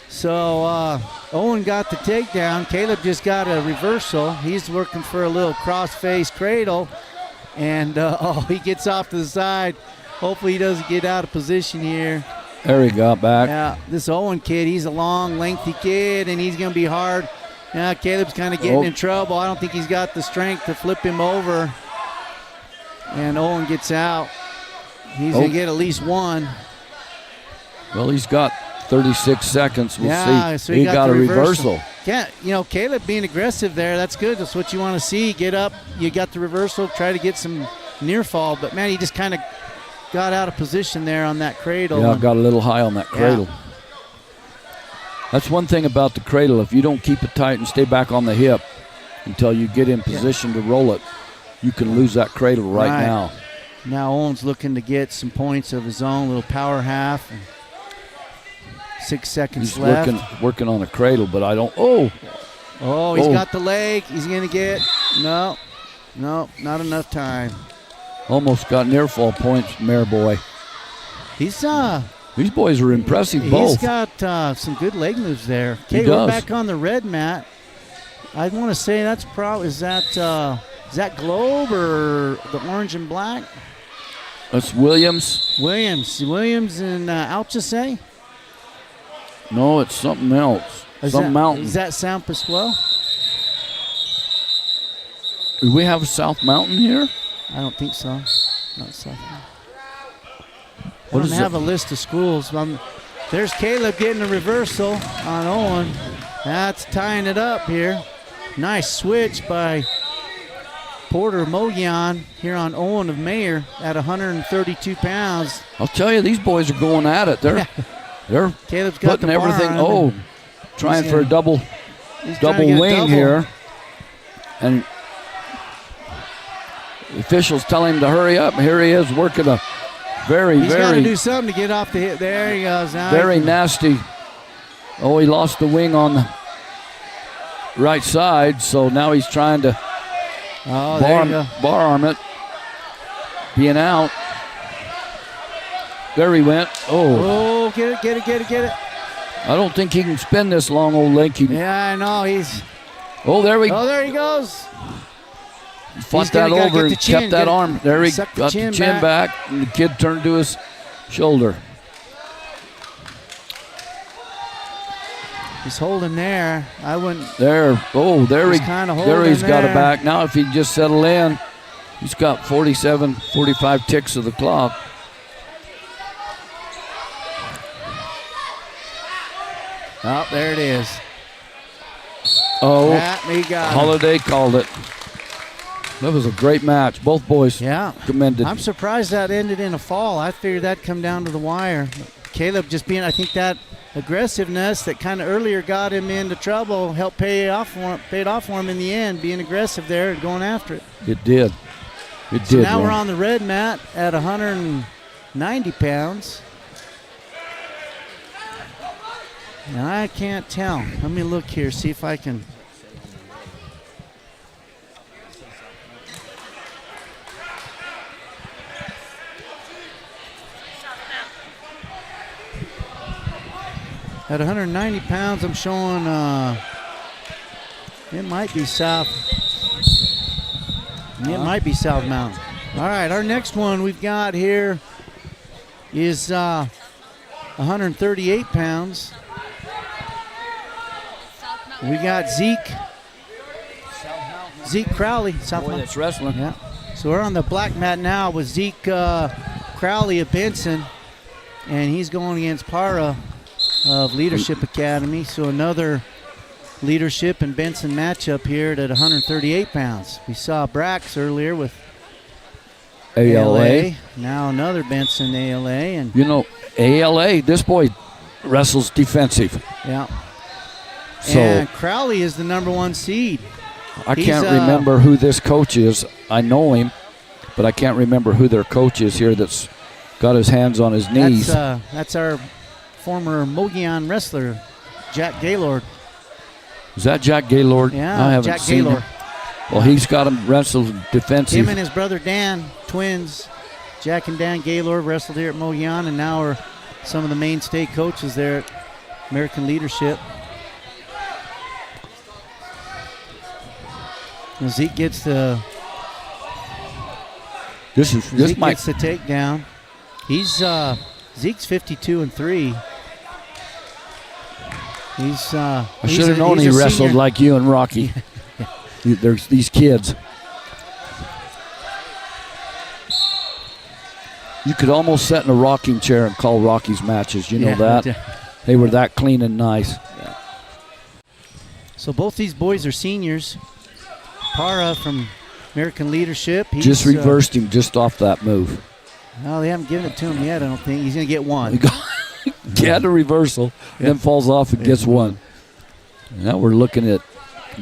Speaker 1: So Owen got the takedown. Caleb just got a reversal. He's working for a little cross-face cradle. And, he gets off to the side. Hopefully he doesn't get out of position here.
Speaker 3: There he got back.
Speaker 1: Yeah, this Owen kid, he's a long, lengthy kid, and he's going to be hard. Yeah, Caleb's kind of getting in trouble. I don't think he's got the strength to flip him over. And Owen gets out. He's going to get at least one.
Speaker 3: Well, he's got 36 seconds. We'll see.
Speaker 1: So he
Speaker 3: got a reversal.
Speaker 1: Yeah, Caleb being aggressive there, that's good. That's what you want to see. Get up, you got the reversal, try to get some near fall. But, man, he just kind of got out of position there on that cradle.
Speaker 3: Yeah, got a little high on that cradle. Yeah. That's one thing about the cradle. If you don't keep it tight and stay back on the hip until you get in position to roll it, you can lose that cradle right now.
Speaker 1: Now Owen's looking to get some points of his own, little power half. 6 seconds left.
Speaker 3: He's working on a cradle, but I don't.
Speaker 1: He's got the leg. He's going to get. No, not enough time.
Speaker 3: Almost got near fall points, Mare Boy. These boys are impressive both.
Speaker 1: He's got some good leg moves there. Okay, we're back on the red mat. I want to say that's probably, is that Globe or the orange and black?
Speaker 3: That's Williams.
Speaker 1: Williams and Alchese?
Speaker 3: No, it's something else. Mountain.
Speaker 1: Is that San Pasquale?
Speaker 3: Do we have South Mountain here?
Speaker 1: I don't think so. Not South Mountain.
Speaker 3: What
Speaker 1: I
Speaker 3: is
Speaker 1: don't have
Speaker 3: it?
Speaker 1: a list of schools. There's Caleb getting a reversal on Owen. That's tying it up here. Nice switch by Porter Mogollon here on Owen of Mayer at 132 pounds.
Speaker 3: I'll tell you, these boys are going at it. They're
Speaker 1: Caleb's got
Speaker 3: putting
Speaker 1: the bar
Speaker 3: everything.
Speaker 1: on him.
Speaker 3: Trying for a double
Speaker 1: He's trying to get a
Speaker 3: wing
Speaker 1: double.
Speaker 3: here, and the officials tell him to hurry up. Here he is working a
Speaker 1: He's got to
Speaker 3: very,
Speaker 1: do something to get off the hit. There he goes. Now
Speaker 3: very nasty. Oh, he lost the wing on the right side, so now he's trying to
Speaker 1: there you go.
Speaker 3: bar arm it. Being out. There he went.
Speaker 1: Oh, get it.
Speaker 3: I don't think he can spin this long, old Link.
Speaker 1: Yeah, I know.
Speaker 3: There
Speaker 1: He goes.
Speaker 3: he fought
Speaker 1: he's gonna
Speaker 3: that
Speaker 1: gotta
Speaker 3: over
Speaker 1: get
Speaker 3: and
Speaker 1: the chin,
Speaker 3: kept that arm. There he
Speaker 1: suck the
Speaker 3: got the
Speaker 1: chin
Speaker 3: chin back, and the kid turned to his shoulder.
Speaker 1: He's holding there. I wouldn't.
Speaker 3: There
Speaker 1: He's
Speaker 3: he
Speaker 1: kinda
Speaker 3: there he's
Speaker 1: holding
Speaker 3: got it
Speaker 1: there.
Speaker 3: back. Now if he just settle in, he's got 45 ticks of the clock.
Speaker 1: Oh, there it is.
Speaker 3: Oh,
Speaker 1: He got him.
Speaker 3: Holiday called it. That was a great match. Both boys commended.
Speaker 1: I'm surprised that ended in a fall. I figured that'd come down to the wire. Caleb just being, I think that aggressiveness that kind of earlier got him into trouble helped paid off for him in the end, being aggressive there and going after it.
Speaker 3: It did.
Speaker 1: So now
Speaker 3: Ron.
Speaker 1: we're on the red mat at 190 pounds. And I can't tell. Let me look here, see if I can. At 190 pounds, I'm showing it might be South. It might be South Mountain. All right, our next one we've got here is 138 pounds. We got Zeke Crowley. South
Speaker 3: Boy,
Speaker 1: Mountain.
Speaker 3: that's wrestling.
Speaker 1: Yeah. So we're on the black mat now with Zeke Crowley of Benson, and he's going against Para of Leadership Academy. So another Leadership and Benson matchup here at 138 pounds. We saw Brax earlier with ALA. Now another Benson ALA. And
Speaker 3: You know, ALA, this boy wrestles defensive.
Speaker 1: yeah.
Speaker 3: So
Speaker 1: And Crowley is the number one seed.
Speaker 3: I
Speaker 1: he's,
Speaker 3: can't remember who this coach is. I know him, but I can't remember who their coach is here that's got his hands on his knees.
Speaker 1: That's our former Mogollon wrestler, Jack Gaylord.
Speaker 3: Is that Jack Gaylord?
Speaker 1: Yeah,
Speaker 3: I haven't
Speaker 1: Jack
Speaker 3: seen
Speaker 1: Gaylord.
Speaker 3: him. Well, he's got him wrestled defensive.
Speaker 1: Him and his brother Dan, twins. Jack and Dan Gaylord wrestled here at Mogollon, and now are some of the mainstay coaches there at American Leadership. And Zeke gets the
Speaker 3: This
Speaker 1: Zeke
Speaker 3: might
Speaker 1: gets the takedown. He's Zeke's 52-3.
Speaker 3: I should have known he wrestled like you and Rocky. There's these kids. You could almost sit in a rocking chair and call Rocky's matches. You know that? They were that clean and nice.
Speaker 1: So both these boys are seniors. Para from American Leadership. He's
Speaker 3: Just reversed him just off that move.
Speaker 1: Well, they haven't given it to him yet, I don't think. He's going to get one.
Speaker 3: He had a reversal, then falls off and gets one. Now we're looking at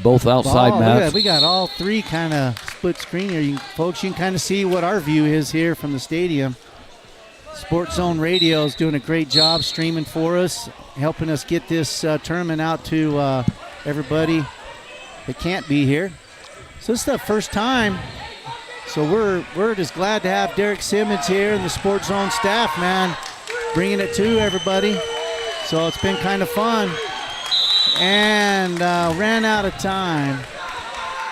Speaker 3: both outside mats.
Speaker 1: We got all three kind of split screen here. Folks, you can kind of see what our view is here from the stadium. Sports Zone Radio is doing a great job streaming for us, helping us get this tournament out to everybody that can't be here. So this is the first time. So we're just glad to have Derek Simmons here and the Sports Zone staff, man, bringing it to everybody. So it's been kind of fun. And ran out of time.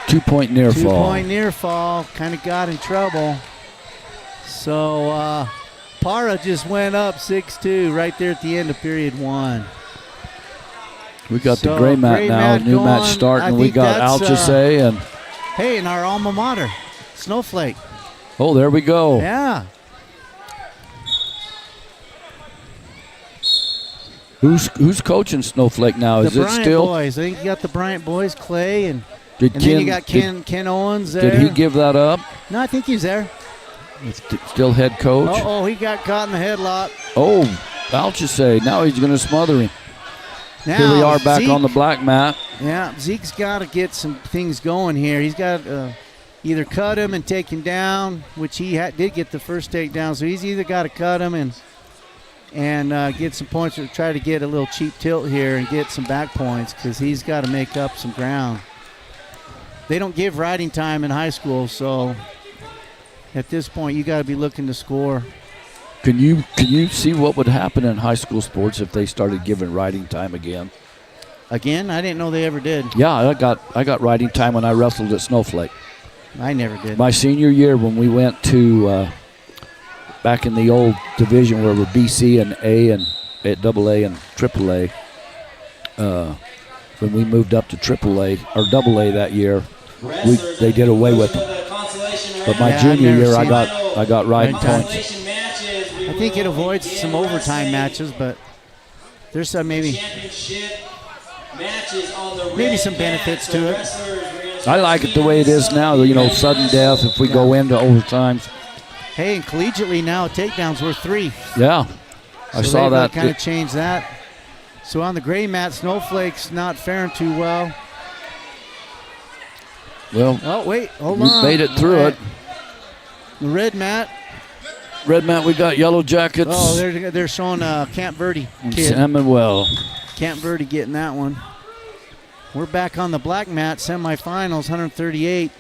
Speaker 3: 2 point near fall.
Speaker 1: 2 point near fall. Kind of got in trouble. So Para just went up 6-2 right there at the end of period 1.
Speaker 3: We got
Speaker 1: So,
Speaker 3: the gray mat
Speaker 1: gray
Speaker 3: now.
Speaker 1: mat
Speaker 3: New match
Speaker 1: going.
Speaker 3: starting.
Speaker 1: I
Speaker 3: We
Speaker 1: think
Speaker 3: got
Speaker 1: that's,
Speaker 3: Alchese and
Speaker 1: Hey, in our alma mater, Snowflake.
Speaker 3: oh, there we go.
Speaker 1: Yeah.
Speaker 3: Who's coaching Snowflake now?
Speaker 1: The
Speaker 3: Is it
Speaker 1: Bryant
Speaker 3: still?
Speaker 1: boys. I think you got the Bryant boys, Clay, and
Speaker 3: Did
Speaker 1: then you got Ken Owens there.
Speaker 3: Did he give that up?
Speaker 1: No, I think he's there.
Speaker 3: Still head coach?
Speaker 1: Oh, he got caught in the headlock.
Speaker 3: Oh, Alchese. Now he's going to smother him.
Speaker 1: Now,
Speaker 3: Here we are back
Speaker 1: Zeke,
Speaker 3: on the black mat.
Speaker 1: Yeah, Zeke's got to get some things going here. He's got to either cut him and take him down, which he did get the first takedown. So he's either got to cut him and get some points or try to get a little cheap tilt here and get some back points because he's got to make up some ground. They don't give riding time in high school, so at this point you got to be looking to score.
Speaker 3: Can you see what would happen in high school sports if they started giving riding time again?
Speaker 1: Again, I didn't know they ever did.
Speaker 3: Yeah, I got riding time when I wrestled at Snowflake.
Speaker 1: I never did.
Speaker 3: My senior year when we went to back in the old division where we're BC and A and AA and AAA. When we moved up to AAA or AA that year, they did away with them. But my junior year, I got riding points.
Speaker 1: I think it avoids some overtime matches, but there's some maybe some benefits to it.
Speaker 3: I like it the way it is now. You know, sudden death if we go into overtimes.
Speaker 1: Hey, and collegiately now takedowns were 3.
Speaker 3: Yeah, I saw that.
Speaker 1: Kind of changed that. So on the gray mat, Snowflake's not faring too well.
Speaker 3: Well,
Speaker 1: oh wait, hold
Speaker 3: we
Speaker 1: on.
Speaker 3: made it through it.
Speaker 1: The red mat.
Speaker 3: Red mat, we got Yellow Jackets.
Speaker 1: Oh, they're showing Camp Verde kid.
Speaker 3: Samuel.
Speaker 1: Camp Verde getting that one. We're back on the black mat, semifinals, 138.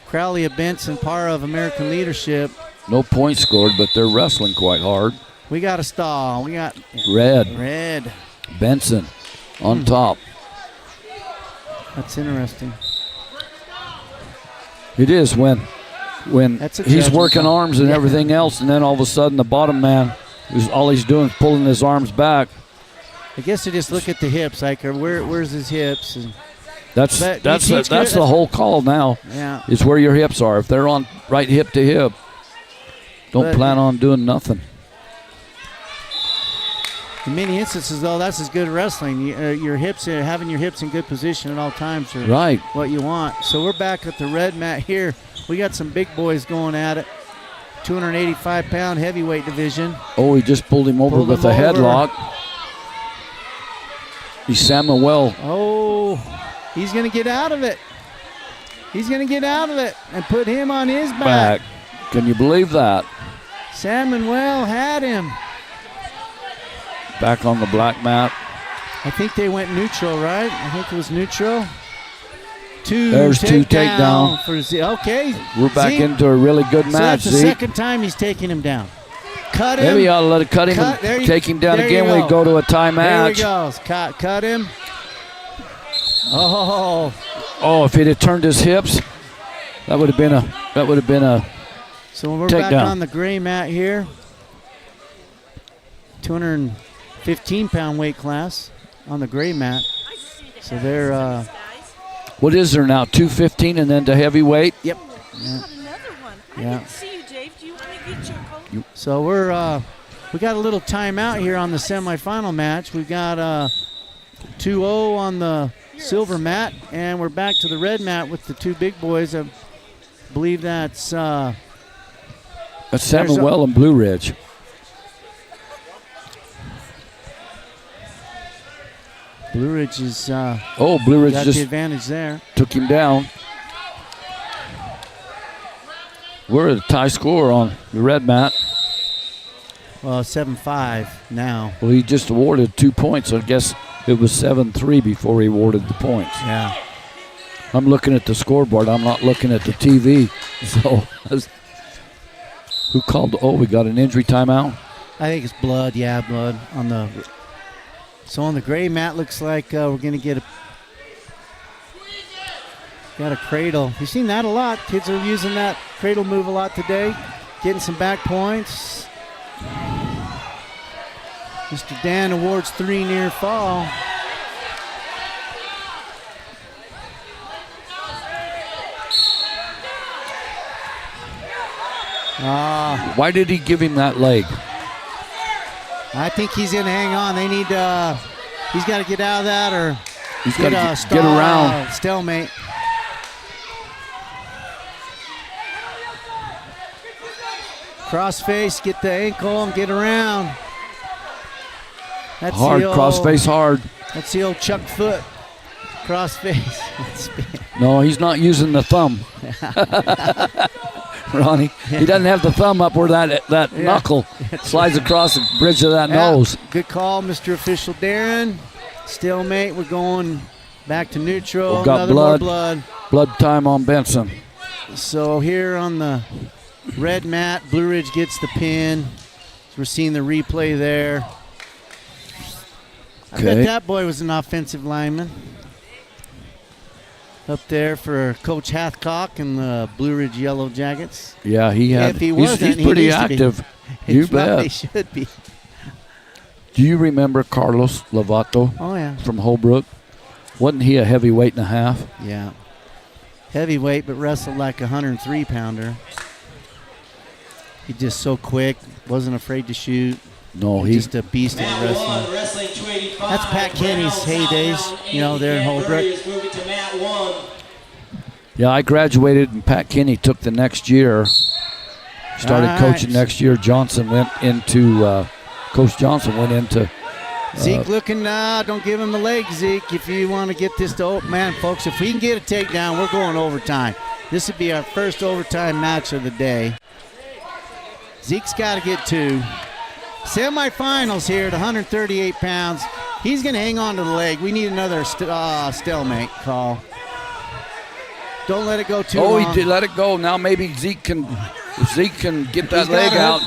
Speaker 1: Crowley of Benson, Para of American Leadership.
Speaker 3: No points scored, but they're wrestling quite hard.
Speaker 1: We got a stall. We got
Speaker 3: Red. Benson on top.
Speaker 1: That's interesting.
Speaker 3: It is when he's working arms and everything else, and then all of a sudden the bottom man, all he's doing is pulling his arms back.
Speaker 1: I guess they just look at the hips, like where's his hips? And
Speaker 3: that's the whole call now.
Speaker 1: Yeah,
Speaker 3: is where your hips are. If they're on right hip to hip, don't plan on doing nothing.
Speaker 1: In many instances, though, that's as good as wrestling. Your hips, having your hips in good position at all times, are
Speaker 3: right.
Speaker 1: What you want. So we're back at the red mat here. We got some big boys going at it. 285-pound heavyweight division.
Speaker 3: Oh, he just pulled him over with a headlock. He's Samuel.
Speaker 1: Oh, he's going to get out of it. He's going to get out of it and put him on his back.
Speaker 3: Can you believe that?
Speaker 1: Samuel had him.
Speaker 3: Back on the black mat.
Speaker 1: I think they went neutral, right? I think it was neutral.
Speaker 3: There's two takedown.
Speaker 1: Okay.
Speaker 3: We're back into a really good match.
Speaker 1: So that's the second time he's taking him down. Cut him.
Speaker 3: Maybe you ought to let it cut him and take him down again. We go to a tie match.
Speaker 1: There he goes. Cut him.
Speaker 3: Oh, if he'd have turned his hips, that would have been a
Speaker 1: So we're
Speaker 3: takedown.
Speaker 1: back on the gray mat here. 215-pound weight class on the gray mat. So they're
Speaker 3: what is there now? 215 and then to heavyweight?
Speaker 1: Yep.
Speaker 5: Yeah. Another one. I didn't see you, Dave. Do you want to get your coat?
Speaker 1: So we got a little timeout here on the semifinal match. We've got 2-0 on the silver mat, and we're back to the red mat with the two big boys. I believe that's
Speaker 3: Samuel and Blue Ridge.
Speaker 1: Blue Ridge is
Speaker 3: Blue Ridge
Speaker 1: got
Speaker 3: just
Speaker 1: the advantage there.
Speaker 3: Took him down. We're at a tie score on the red mat.
Speaker 1: Well, 7-5 now.
Speaker 3: Well, he just awarded 2 points. I guess it was 7-3 before he awarded the points.
Speaker 1: Yeah.
Speaker 3: I'm looking at the scoreboard. I'm not looking at the TV. So, who called? We got an injury timeout.
Speaker 1: I think it's blood. Yeah, blood on the. So on the gray mat, looks like we're going to get got a cradle. You've seen that a lot. Kids are using that cradle move a lot today. getting some back points. Mr. Dan awards 3 near fall.
Speaker 3: Why did he give him that leg?
Speaker 1: I think he's going to hang on. They need he's got to get out of that or
Speaker 3: He's got to get around.
Speaker 1: Stalemate. Cross face, get the ankle and get around. That's
Speaker 3: Hard, cross face hard.
Speaker 1: That's the old Chuck foot. Cross face.
Speaker 3: No, he's not using the thumb. Ronnie, he doesn't have the thumb up where that knuckle slides across the bridge of that nose.
Speaker 1: Good call, Mr. Official Darren. Stalemate, we're going back to neutral.
Speaker 3: We've got
Speaker 1: Another more blood.
Speaker 3: Blood time on Benson.
Speaker 1: So here on the red mat, Blue Ridge gets the pin. So we're seeing the replay there. I bet that boy was an offensive lineman. Up there for Coach Hathcock and the Blue Ridge Yellow Jackets.
Speaker 3: Yeah, he had.
Speaker 1: If he wasn't,
Speaker 3: he's pretty active. You bet.
Speaker 1: He should be.
Speaker 3: Do you remember Carlos Lovato?
Speaker 1: Oh, yeah.
Speaker 3: From Holbrook? Wasn't he a heavyweight and a half?
Speaker 1: Yeah. Heavyweight, but wrestled like a 103-pounder. He's just so quick, wasn't afraid to shoot.
Speaker 3: No,
Speaker 1: he's just a beast in wrestling. That's Pat Kenny's heydays, you know, there in Holbrook.
Speaker 3: Yeah, I graduated and Pat Kenny took the next year. Started coaching next year. Coach Johnson went into.
Speaker 1: Zeke looking, don't give him the leg, Zeke. If you want to get this to, man, folks, if we can get a takedown, we're going overtime. This would be our first overtime match of the day. Zeke's got to get 2. Semifinals here at 138 pounds. He's going to hang on to the leg. We need another stalemate call. Don't let it go too long.
Speaker 3: He did let it go. Now maybe Zeke can get that leg out.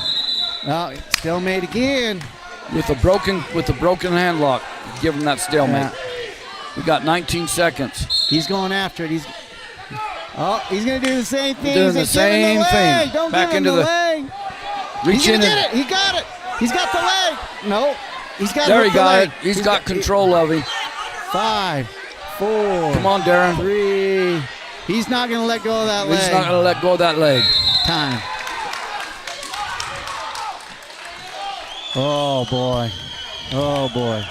Speaker 1: Stalemate again.
Speaker 3: With a broken hand lock. Give him that stalemate. Yeah. We got 19 seconds.
Speaker 1: He's going after it. He's going to do the same thing.
Speaker 3: Doing the same thing.
Speaker 1: Don't
Speaker 3: back
Speaker 1: give him
Speaker 3: into
Speaker 1: the leg.
Speaker 3: Reach in.
Speaker 1: He got it. He's got the leg. No. He's got
Speaker 3: there he got
Speaker 1: leg.
Speaker 3: it. He's got control of him.
Speaker 1: 5, 4.
Speaker 3: Come on, Darren.
Speaker 1: 3. He's not going to let go of that leg.
Speaker 3: He's not going to let go of that leg.
Speaker 1: Time. Oh, boy. Oh, boy.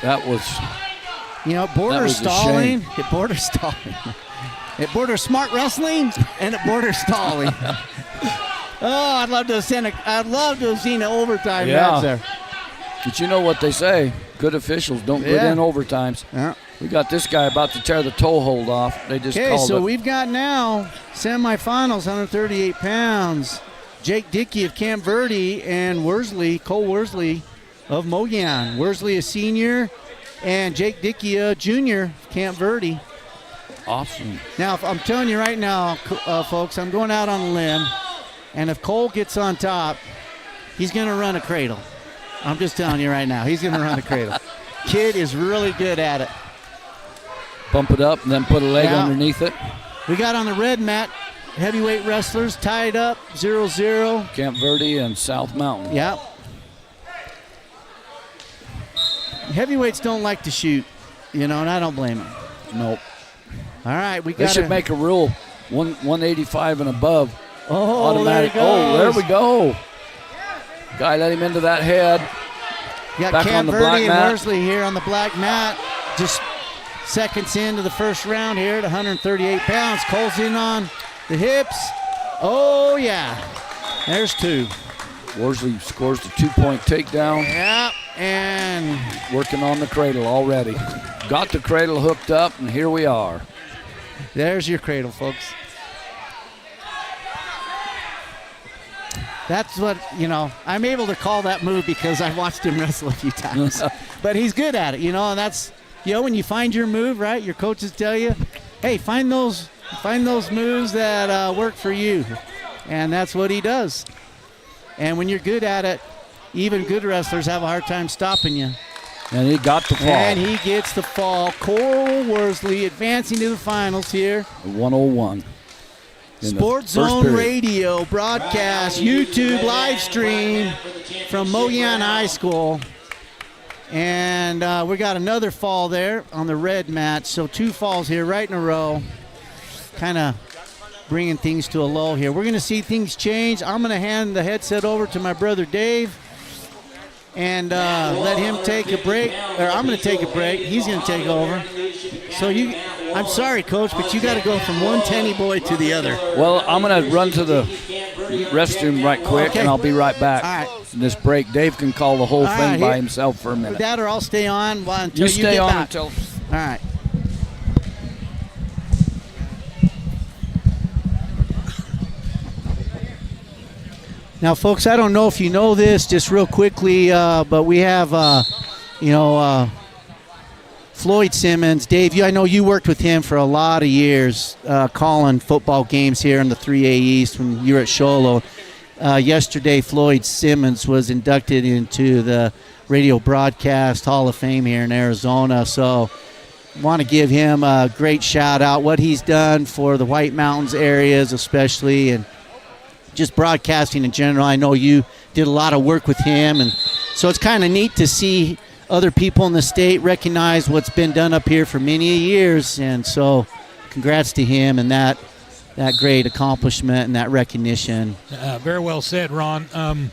Speaker 3: That was...
Speaker 1: border stalling. It borders stalling. It borders smart wrestling, and it borders stalling. I'd love to have seen an overtime match there.
Speaker 3: But you know what they say. Good officials don't put in overtimes. Yeah. We got this guy about to tear the toe hold off. They just called it.
Speaker 1: Okay, so we've got now semifinals, 138 pounds. Jake Dickey of Camp Verde and Cole Worsley of Mogollon. Worsley a senior and Jake Dickey a junior of Camp Verde.
Speaker 3: Awesome.
Speaker 1: Now, I'm telling you right now, folks, I'm going out on a limb, and if Cole gets on top, he's going to run a cradle. I'm just telling you right now, he's going to run a cradle. Kid is really good at it.
Speaker 3: Bump it up and then put a leg underneath it.
Speaker 1: We got on the red mat, heavyweight wrestlers tied up, 0-0.
Speaker 3: Camp Verde and South Mountain.
Speaker 1: Yeah. Heavyweights don't like to shoot, and I don't blame them.
Speaker 3: Nope.
Speaker 1: All right,
Speaker 3: They should make a rule, 185 and above.
Speaker 1: Oh,
Speaker 3: automatic. There we go. Guy let him into that head.
Speaker 1: You got
Speaker 3: back
Speaker 1: Camp
Speaker 3: on the
Speaker 1: Verde
Speaker 3: black
Speaker 1: and
Speaker 3: mat.
Speaker 1: Worsley here on the black mat. Just seconds into the first round here at 138 pounds. Cole's in on the hips. Oh, yeah. There's 2.
Speaker 3: Worsley scores the 2-point takedown.
Speaker 1: Yeah, and
Speaker 3: working on the cradle already. Got the cradle hooked up, and here we are.
Speaker 1: There's your cradle, folks. That's what, I'm able to call that move because I watched him wrestle a few times. But he's good at it, and that's, when you find your move, right, your coaches tell you, hey, find those moves that work for you. And that's what he does. And when you're good at it, even good wrestlers have a hard time stopping you.
Speaker 3: And he got the fall.
Speaker 1: And he gets the fall. Coral Worsley advancing to the finals here.
Speaker 3: 101.
Speaker 1: Sports Zone Radio broadcast, YouTube live stream from Mogollon High School. And we got another fall there on the red mat. So 2 falls here right in a row. Kind of bringing things to a lull here. We're going to see things change. I'm going to hand the headset over to my brother Dave and let him take a break. Or I'm going to take a break. He's going to take over. So I'm sorry, Coach, but you got to go from one tenny boy to the other.
Speaker 3: Well, I'm going to run to the restroom right quick, and I'll be right back.
Speaker 1: All right.
Speaker 3: This break, Dave can call the whole thing by himself for a minute.
Speaker 1: That or I'll stay on until
Speaker 3: you stay
Speaker 1: get
Speaker 3: on
Speaker 1: back.
Speaker 3: until.
Speaker 1: All right. Now, folks, I don't know if you know this, just real quickly, but we have, Floyd Simmons. Dave, I know you worked with him for a lot of years, calling football games here in the 3A East when you were at Sholo. Yesterday, Floyd Simmons was inducted into the Radio Broadcast Hall of Fame here in Arizona. So want to give him a great shout out, what he's done for the White Mountains areas especially, and just broadcasting in general. I know you did a lot of work with him, and so it's kind of neat to see other people in the state recognize what's been done up here for many years. And so congrats to him and that great accomplishment and that recognition.
Speaker 6: Very well said, Ron.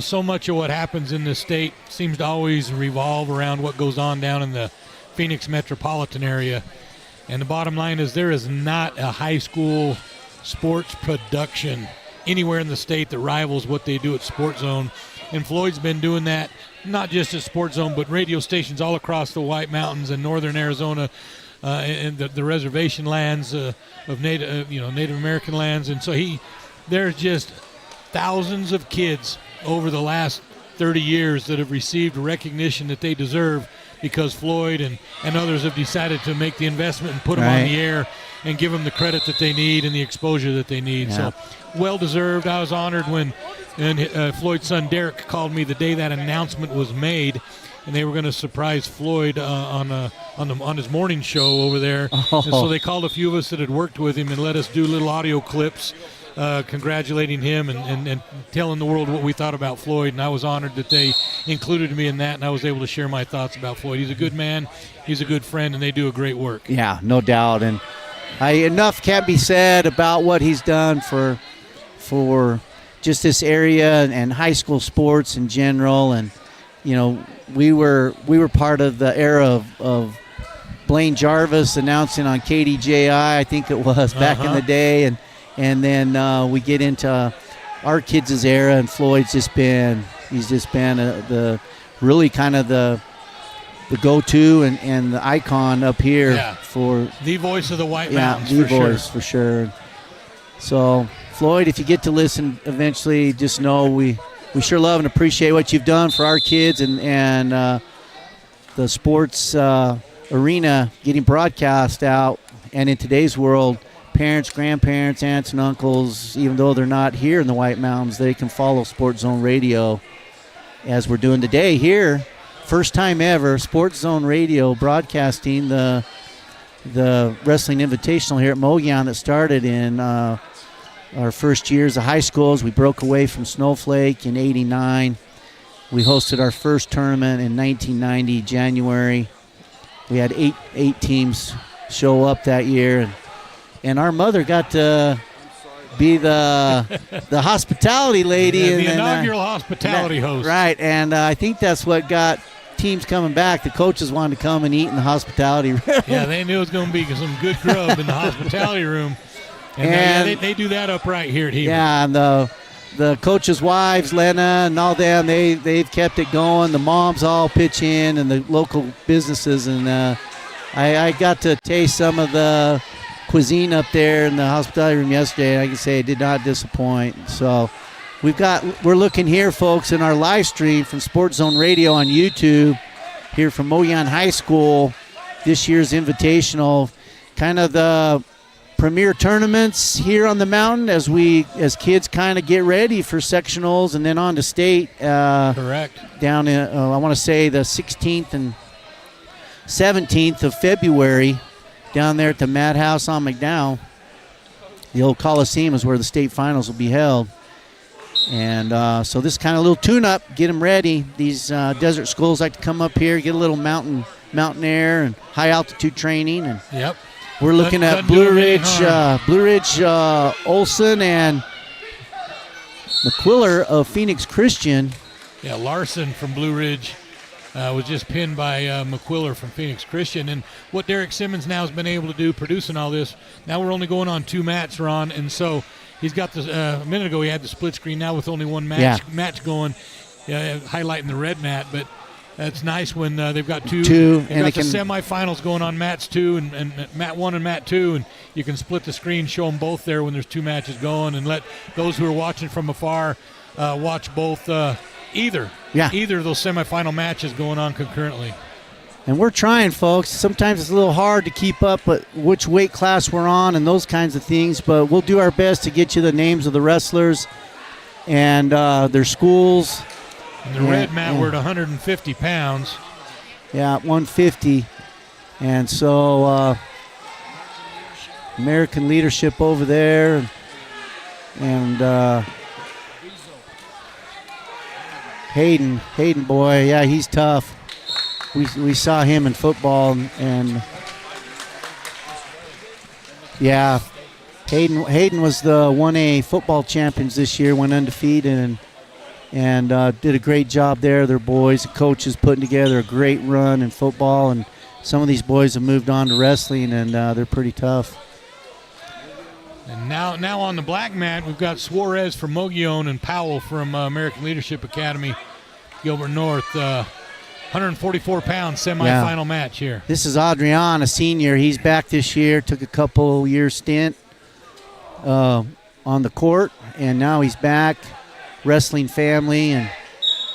Speaker 6: So much of what happens in the state seems to always revolve around what goes on down in the Phoenix metropolitan area. And the bottom line is there is not a high school sports production anywhere in the state that rivals what they do at Sports Zone. And Floyd's been doing that not just at Sports Zone, but radio stations all across the White Mountains and northern Arizona, and the reservation lands of Native American lands. And so there's just thousands of kids over the last 30 years that have received recognition that they deserve because Floyd and others have decided to make the investment and put them on the air and give them the credit that they need and the exposure that they need.
Speaker 1: Yeah.
Speaker 6: So well-deserved. I was honored when Floyd's son Derek called me the day that announcement was made, and they were going to surprise Floyd on his morning show over there. And so they called a few of us that had worked with him and let us do little audio clips congratulating him and telling the world what we thought about Floyd. And I was honored that they included me in that, and I was able to share my thoughts about Floyd. He's a good man, he's a good friend, and they do a great work.
Speaker 1: Yeah, no doubt. And enough can't be said about what he's done for just this area and high school sports in general. And we were part of the era of Blaine Jarvis announcing on KDJI, I think it was back in the day, and then we get into our kids' era, and Floyd's just been the really kind of the go-to and the icon up here for
Speaker 6: the voice of the White Mountains.
Speaker 1: The voice for sure. So Floyd, if you get to listen eventually, just know we sure love and appreciate what you've done for our kids and the sports arena getting broadcast out. And in today's world, parents, grandparents, aunts, and uncles, even though they're not here in the White Mountains, they can follow Sports Zone Radio as we're doing today here. First time ever, Sports Zone Radio broadcasting the Wrestling Invitational here at Mogollon that started in our first years of high school as we broke away from Snowflake in '89. We hosted our first tournament in 1990, January. We had eight teams show up that year, and our mother got to be the hospitality lady.
Speaker 6: The inaugural hospitality host.
Speaker 1: Right, and I think that's what got teams coming back. The coaches wanted to come and eat in the hospitality room.
Speaker 6: Yeah, they knew it was going to be some good grub in the hospitality room. And they do that up right here at Heber. Yeah,
Speaker 1: and the coaches' wives, Lena and all them, they've kept it going. The moms all pitch in and the local businesses. And I got to taste some of the cuisine up there in the hospitality room yesterday, and I can say it did not disappoint. So we're looking here, folks, in our live stream from Sports Zone Radio on YouTube here from Mogollon High School, this year's Invitational, kind of the premier tournaments here on the mountain as kids kind of get ready for sectionals and then on to state.
Speaker 6: Correct.
Speaker 1: Down in, I want to say the 16th and 17th of February down there at the Madhouse on McDowell. The old Coliseum is where the state finals will be held. And so this kind of little tune-up, get them ready. These desert schools like to come up here, get a little mountain air and high-altitude training. And
Speaker 6: yep.
Speaker 1: We're looking at Blue Ridge, Olson, and McQuiller of Phoenix Christian.
Speaker 6: Yeah, Larson from Blue Ridge was just pinned by McQuiller from Phoenix Christian. And what Derek Simmons now has been able to do, producing all this, now we're only going on 2 mats, Ron, and so he's got this. A minute ago he had the split screen. Now with only 1 match going, highlighting the red mat, but. It's nice when they've got two and got the semifinals going on mats 2 and mat 1 and mat 2, and you can split the screen, show them both there when there's 2 matches going, and let those who are watching from afar watch both either of those semifinal matches going on concurrently.
Speaker 1: And we're trying, folks. Sometimes it's a little hard to keep up with which weight class we're on and those kinds of things, but we'll do our best to get you the names of the wrestlers and their schools.
Speaker 6: And the red mat, we're at 150 pounds.
Speaker 1: Yeah, 150. And so American leadership over there. And Hayden boy, yeah, he's tough. We saw him in football. And yeah, Hayden was the 1A football champions this year, went undefeated, and did a great job there. Their boys, the coaches putting together a great run in football, and some of these boys have moved on to wrestling, and they're pretty tough.
Speaker 6: And now on the black mat, we've got Suarez from Mogollon and Powell from American Leadership Academy, Gilbert North. 144-pound semifinal match here. This
Speaker 1: is Adrian, a senior. He's back this year, took a couple years stint on the court, and now he's back. Wrestling family,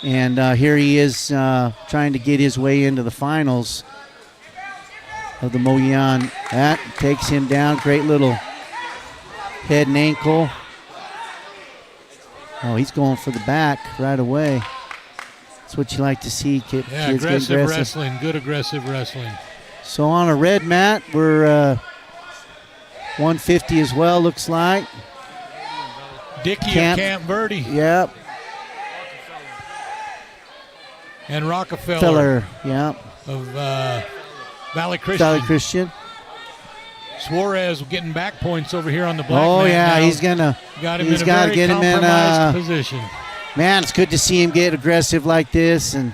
Speaker 1: and here he is trying to get his way into the finals of the Mogollon. That takes him down. Great little head and ankle. Oh, he's going for the back right away. That's what you like to see. Kids
Speaker 6: aggressive wrestling, good aggressive wrestling.
Speaker 1: So on a red mat, we're 150 as well, looks like.
Speaker 6: Dickey of Camp Verde.
Speaker 1: Yep.
Speaker 6: And Rockefeller.
Speaker 1: Yep.
Speaker 6: Of Valley Christian. Suarez getting back points over here on the black mat.
Speaker 1: Oh, yeah,
Speaker 6: now.
Speaker 1: he's got to
Speaker 6: get him in a position.
Speaker 1: Man, it's good to see him get aggressive like this and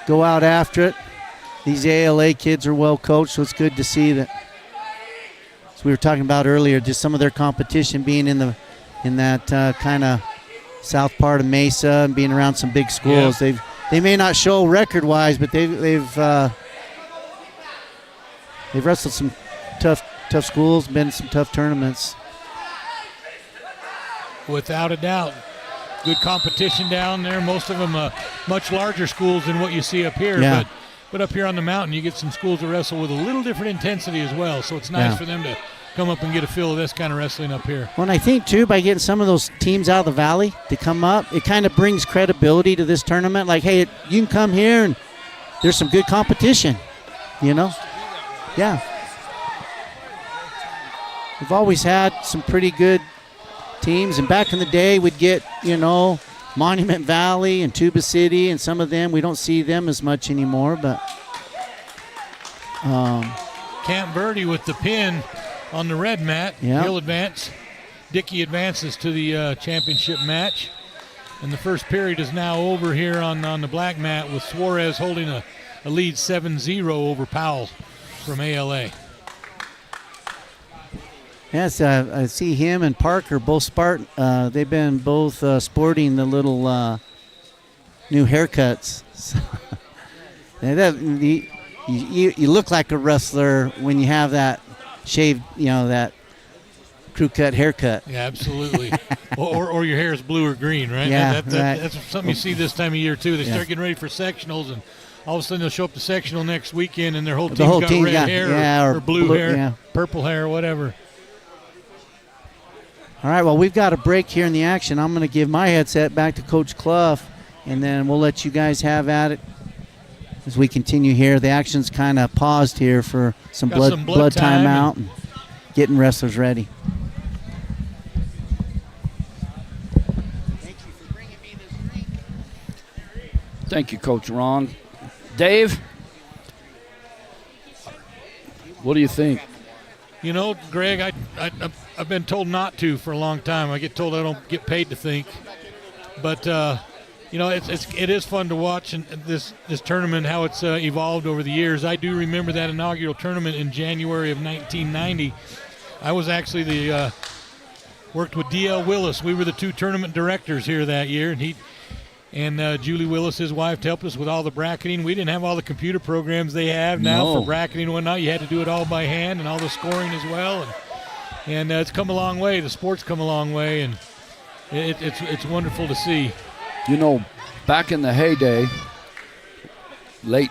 Speaker 1: go out after it. These ALA kids are well coached, so it's good to see that. As we were talking about earlier, just some of their competition being in that kind of south part of Mesa and being around some big schools.
Speaker 6: Yep.
Speaker 1: They may not show record-wise, but they've wrestled some tough schools, been in some tough tournaments.
Speaker 6: Without a doubt. Good competition down there. Most of them much larger schools than what you see up here.
Speaker 1: Yeah.
Speaker 6: But up here on the mountain, you get some schools that wrestle with a little different intensity as well. So it's nice for them to come up and get a feel of this kind of wrestling up here.
Speaker 1: Well, and I think, too, by getting some of those teams out of the valley to come up, it kind of brings credibility to this tournament. Like, hey, you can come here and there's some good competition, you know? Yeah. We've always had some pretty good teams, and back in the day we'd get, Monument Valley and Tuba City and some of them. We don't see them as much anymore, but
Speaker 6: Camp Verde with the pin on the red mat.
Speaker 1: Yep.
Speaker 6: He'll advance. Dickey advances to the championship match. And the first period is now over here on the black mat with Suarez holding a lead 7-0 over Powell from ALA.
Speaker 1: Yes, I see him and Parker both they've been both sporting the little new haircuts. You look like a wrestler when you have that shaved, that crew cut haircut.
Speaker 6: Yeah, absolutely. or your hair is blue or green, right?
Speaker 1: Yeah,
Speaker 6: that's something you see this time of year too. They start getting ready for sectionals, and all of a sudden they'll show up to sectional next weekend, and their whole team's got red hair or blue hair, purple hair, whatever.
Speaker 1: All right, well, we've got a break here in the action. I'm going to give my headset back to Coach Clough, and then we'll let you guys have at it as we continue here. The action's kind of paused here for some blood time out and getting wrestlers ready. Thank you for bringing me this drink.
Speaker 3: Thank you, Coach Ron. Dave, what do you think?
Speaker 6: You know, Greg, I've been told not to for a long time. I get told I don't get paid to think. But, you know, it is fun to watch this tournament, how it's evolved over the years. I do remember that inaugural tournament in January of 1990. I was actually worked with D.L. Willis. We were the 2 tournament directors here that year, and Julie Willis, his wife, helped us with all the bracketing. We didn't have all the computer programs they have now for bracketing and whatnot. You had to do it all by hand and all the scoring as well. And it's come a long way. The sport's come a long way, and it's wonderful to see.
Speaker 3: You know, back in the heyday, late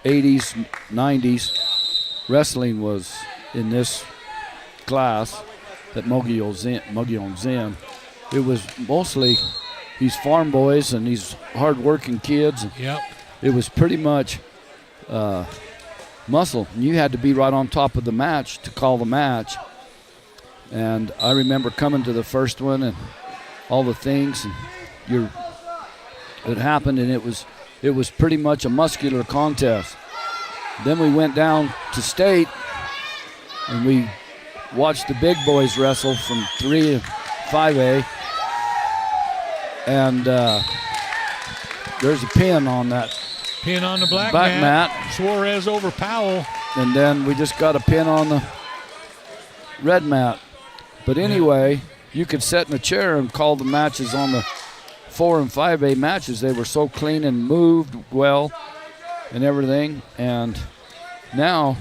Speaker 3: 80s, 90s, wrestling was in this class that Mogollon's in. It was mostly these farm boys and these hard-working kids.
Speaker 6: Yep.
Speaker 3: It was pretty much muscle. And you had to be right on top of the match to call the match. And I remember coming to the first one and all the things, and it happened, and it was pretty much a muscular contest. Then we went down to state, and we watched the big boys wrestle from 3 and 5A. And there's a pin on that.
Speaker 6: Pin on the black
Speaker 3: mat.
Speaker 6: Suarez over Powell.
Speaker 3: And then we just got a pin on the red mat. But anyway, you could sit in a chair and call the matches on the 4 and 5A matches. They were so clean and moved well and everything. And now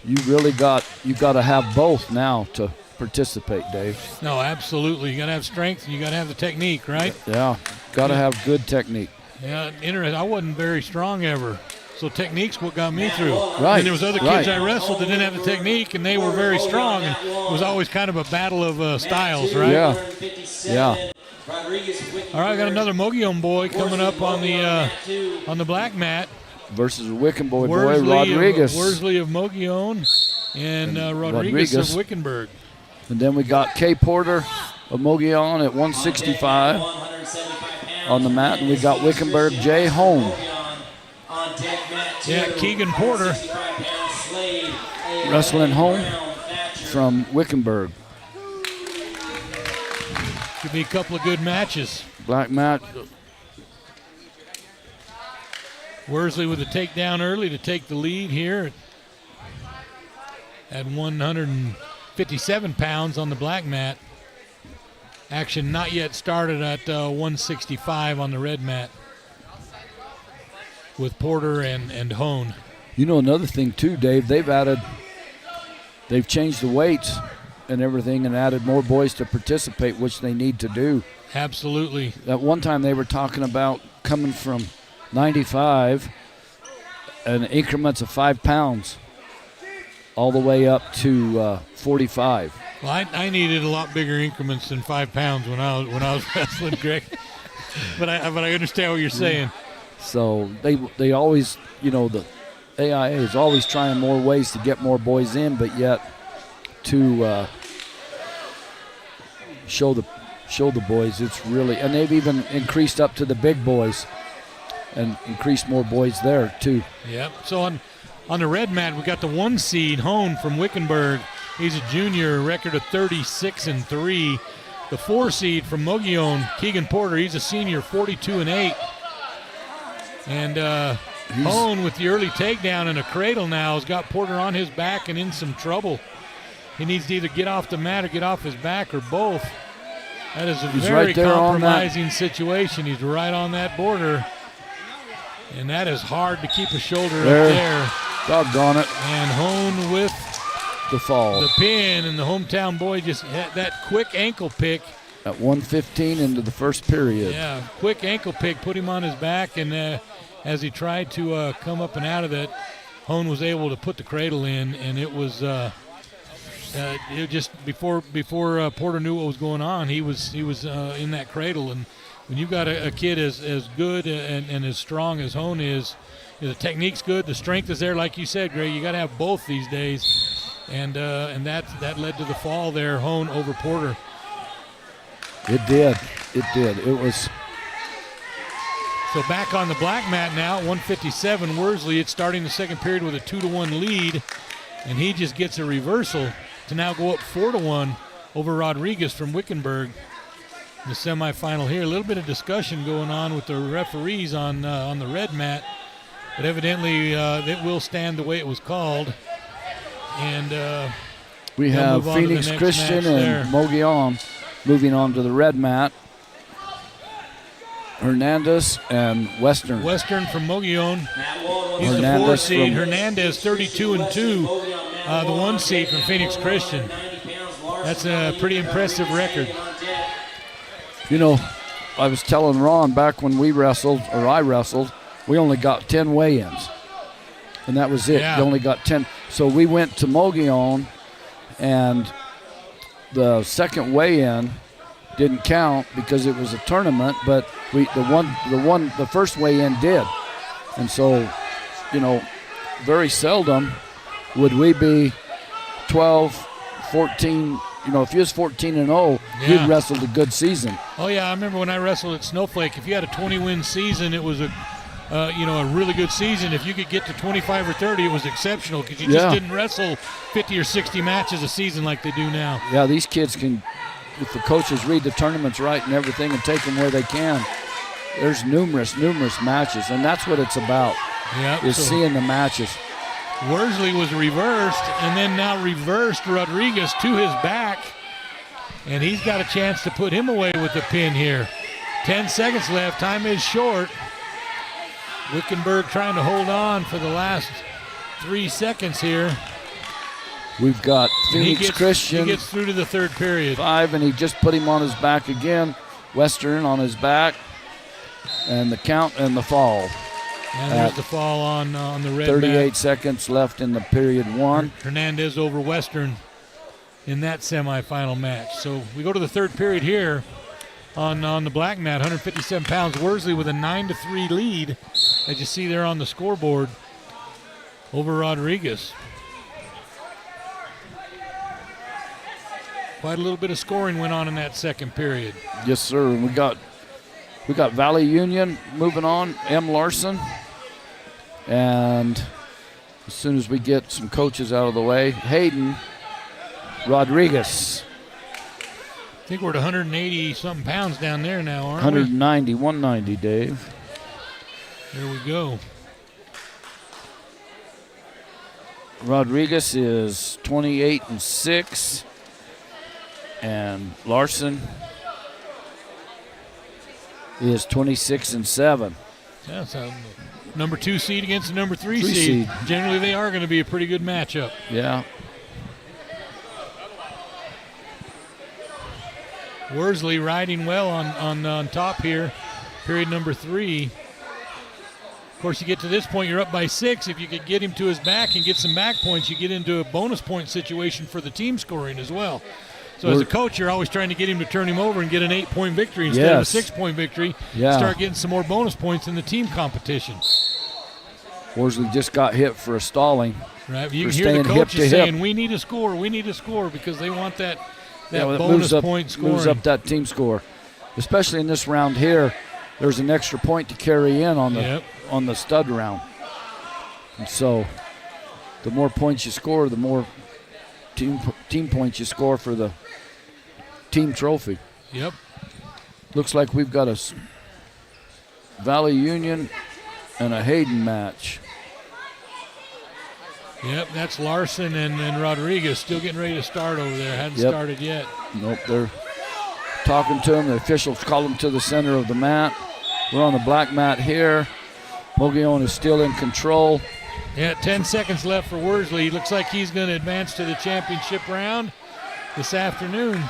Speaker 3: you got to have both now to participate, Dave.
Speaker 6: No, absolutely. You got to have strength and you got to have the technique, right?
Speaker 3: Yeah, got to have good technique.
Speaker 6: Yeah, interesting. I wasn't very strong ever. So technique's what got me through.
Speaker 3: Right.
Speaker 6: And there was other kids I wrestled that didn't have the technique, and they were very strong. And it was always kind of a battle of styles, right?
Speaker 3: Yeah.
Speaker 6: All right, got another Mogollon boy coming up on the black mat.
Speaker 3: Versus a Wickenburg boy, Rodriguez.
Speaker 6: Worsley of Mogollon and Rodriguez of Wickenburg.
Speaker 3: And then we got Kay Porter of Mogollon at 165 on the mat. And we got Wickenburg Jay Home.
Speaker 6: Yeah, Keegan Porter.
Speaker 3: Wrestling home from Wickenburg.
Speaker 6: Could be a couple of good matches.
Speaker 3: Black mat.
Speaker 6: Worsley with a takedown early to take the lead here at 157 pounds on the black mat. Action not yet started at 165 on the red mat with Porter and Hone.
Speaker 3: You know, another thing too, Dave, they've changed the weights and everything and added more boys to participate, which they need to do.
Speaker 6: Absolutely.
Speaker 3: At one time they were talking about coming from 95 and increments of 5 pounds all the way up to 45.
Speaker 6: Well, I needed a lot bigger increments than 5 pounds when I was wrestling, Greg. but I understand what you're saying.
Speaker 3: So they always, you know, the AIA is always trying more ways to get more boys in, but yet to show the boys it's really, and they've even increased up to the big boys and increased more boys there too.
Speaker 6: Yep. So on the red mat, we got the 1 seed Hone from Wickenburg. He's a junior, record of 36-3. The 4 seed from Mogollon, Keegan Porter. He's a senior, 42-8. And Hone with the early takedown and a cradle now has got Porter on his back and in some trouble. He needs to either get off the mat or get off his back or both. That is a very compromising situation. He's right on that border. And that is hard to keep a shoulder up there.
Speaker 3: Doggone it.
Speaker 6: And Hone with
Speaker 3: the fall.
Speaker 6: The pin, and the hometown boy just had that quick ankle pick.
Speaker 3: At 1:15 into the first period.
Speaker 6: Yeah, quick ankle pick, put him on his back, and as he tried to come up and out of that, Hone was able to put the cradle in, and it was just before Porter knew what was going on, he was in that cradle. And when you've got a kid as good and as strong as Hone is, the technique's good, the strength is there, like you said, Greg. You got to have both these days, and that led to the fall there, Hone over Porter.
Speaker 3: It did. It was.
Speaker 6: So back on the black mat now, 157. Worsley, it's starting the second period with a 2-1 lead, and he just gets a reversal to now go up 4-1 over Rodriguez from Wickenburg. The semifinal here. A little bit of discussion going on with the referees on the red mat, but evidently it will stand the way it was called. And
Speaker 3: we have Phoenix Christian and Mogollon moving on to the red mat. Hernandez and Western.
Speaker 6: Western from Mogollon. He's
Speaker 3: Hernandez
Speaker 6: the 4 seed. Hernandez 32-2, the 1 seed from Phoenix Christian. That's a pretty impressive record.
Speaker 3: You know, I was telling Ron back when I wrestled, we only got 10 weigh-ins. And that was it.
Speaker 6: Yeah.
Speaker 3: You only got 10. So we went to Mogollon, and the second weigh-in didn't count because it was a tournament, but the first weigh-in did. And so, you know, very seldom would we be 12, 14. You know, if you was 14-0, you'd wrestled a good season.
Speaker 6: Oh yeah, I remember when I wrestled at Snowflake. If you had a 20-win season, it was a really good season. If you could get to 25 or 30, it was exceptional because you just didn't wrestle 50 or 60 matches a season like they do now.
Speaker 3: Yeah, these kids can, if the coaches read the tournaments right and everything and take them where they can, there's numerous matches, and that's what it's about, seeing the matches.
Speaker 6: Worsley was reversed and then now reversed Rodriguez to his back, and he's got a chance to put him away with the pin here. 10 seconds left. Time is short. Wickenburg trying to hold on for the last 3 seconds here.
Speaker 3: We've got Phoenix Christian.
Speaker 6: He gets through to the third period.
Speaker 3: 5, and he just put him on his back again. Western on his back. And the count and the fall.
Speaker 6: And there's the fall on the red
Speaker 3: 38
Speaker 6: mat.
Speaker 3: seconds left in the period 1.
Speaker 6: Hernandez over Western in that semifinal match. So we go to the third period here on the black mat, 157 pounds. Worsley with a 9-3 lead, as you see there on the scoreboard, over Rodriguez. Quite a little bit of scoring went on in that second period.
Speaker 3: Yes, sir. And we got Valley Union moving on, M. Larson. And as soon as we get some coaches out of the way, Hayden Rodriguez.
Speaker 6: I think we're at 180-something pounds down there now, aren't
Speaker 3: 190, 190, Dave.
Speaker 6: There we go.
Speaker 3: Rodriguez is 28-6. And Larson is 26-7.
Speaker 6: Yeah, so number 2 seed against the number 3 seed. Generally, they are going to be a pretty good matchup.
Speaker 3: Yeah.
Speaker 6: Worsley riding well on top here, period number 3. Of course, you get to this point, you're up by 6. If you could get him to his back and get some back points, you get into a bonus point situation for the team scoring as well. So as a coach, you're always trying to get him to turn him over and get an 8-point victory instead of a 6-point victory.
Speaker 3: Yeah.
Speaker 6: Start getting some more bonus points in the team competition.
Speaker 3: Worsley just got hit for a stalling.
Speaker 6: Right, you can hear the coaches saying, we need a score, because they want that bonus point scoring.
Speaker 3: Moves up that team score. Especially in this round here, there's an extra point to carry in on the stud round. And so the more points you score, the more team points you score for the team trophy.
Speaker 6: Yep.
Speaker 3: Looks like we've got a Valley Union and a Hayden match.
Speaker 6: Yep, that's Larson and Rodriguez still getting ready to start over there. Hadn't started yet.
Speaker 3: Nope, they're talking to him. The officials call him to the center of the mat. We're on the black mat here. Mogollon is still in control.
Speaker 6: Yeah, 10 seconds left for Worsley. Looks like he's going to advance to the championship round this afternoon.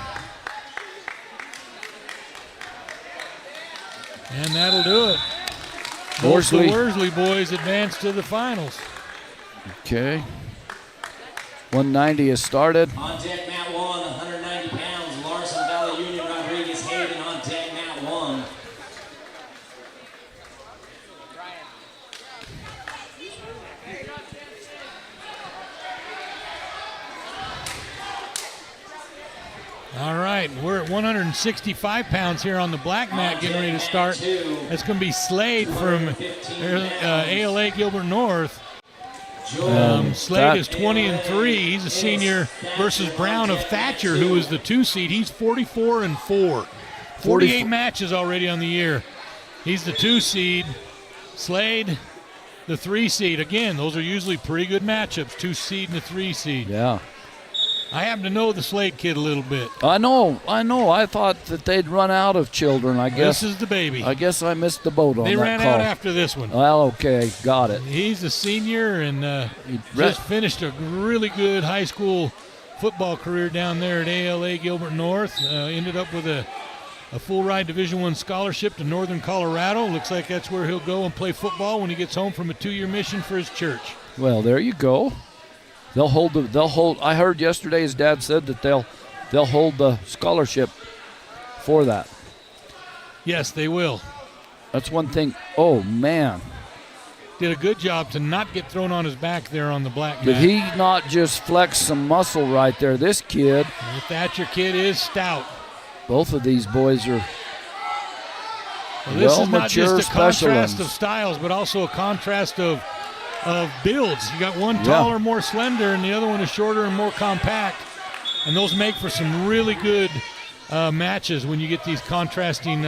Speaker 6: And that'll do it. Both the Worsley boys advance to the finals.
Speaker 3: Okay. 190 has started.
Speaker 4: On deck, mat 1, 190 pounds. Larson Valley Union Rodriguez Hayden on deck, mat 1.
Speaker 6: All right, we're at 165 pounds here on the black mat, getting ready to start. That's going to be Slade from ALA Gilbert North. Slade is 20-3. He's a senior versus Brown of Thatcher, who is the 2 seed. He's 44-4. 48 matches already on the year. He's the 2 seed. Slade, the 3 seed. Again, those are usually pretty good matchups, 2 seed and a 3 seed.
Speaker 3: Yeah.
Speaker 6: I happen to know the Slade kid a little bit.
Speaker 3: I know. I thought that they'd run out of children, I guess.
Speaker 6: This is the baby.
Speaker 3: I guess I missed the boat on that
Speaker 6: They
Speaker 3: call.
Speaker 6: ran out after this one.
Speaker 3: Well, okay, got it.
Speaker 6: He's a senior and just finished a really good high school football career down there at ALA Gilbert North. Ended up with a full ride Division I scholarship to Northern Colorado. Looks like that's where he'll go and play football when he gets home from a 2-year mission for his church.
Speaker 3: Well, there you go. They'll hold. I heard yesterday his dad said that they'll hold the scholarship for that.
Speaker 6: Yes, they will.
Speaker 3: That's one thing. Oh man,
Speaker 6: did a good job to not get thrown on his back there on the black mat.
Speaker 3: Did he not just flex some muscle right there? This kid.
Speaker 6: The Thatcher kid is stout.
Speaker 3: Both of these boys are
Speaker 6: this is not just a contrast
Speaker 3: specialists.
Speaker 6: of styles, but also a contrast of builds. You got one taller, more slender, and the other one is shorter and more compact. And those make for some really good matches when you get these contrasting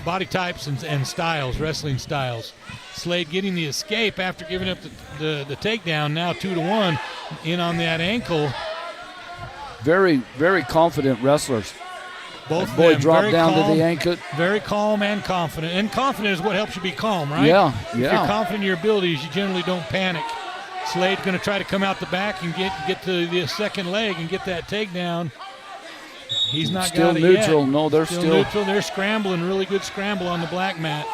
Speaker 6: body types and styles, wrestling styles. Slade getting the escape after giving up the takedown, now 2-1 in on that ankle.
Speaker 3: Very, very confident wrestlers.
Speaker 6: Both
Speaker 3: boy
Speaker 6: them
Speaker 3: dropped
Speaker 6: very
Speaker 3: down
Speaker 6: calm,
Speaker 3: to the ankle.
Speaker 6: Very calm and confident. And confident is what helps you be calm, right?
Speaker 3: Yeah,
Speaker 6: If you're confident in your abilities, you generally don't panic. Slade's going to try to come out the back and get to the second leg and get that takedown. He's not
Speaker 3: still
Speaker 6: got it
Speaker 3: neutral.
Speaker 6: yet.
Speaker 3: No, they're
Speaker 6: still
Speaker 3: still
Speaker 6: neutral. They're scrambling, really good scramble on the black mat.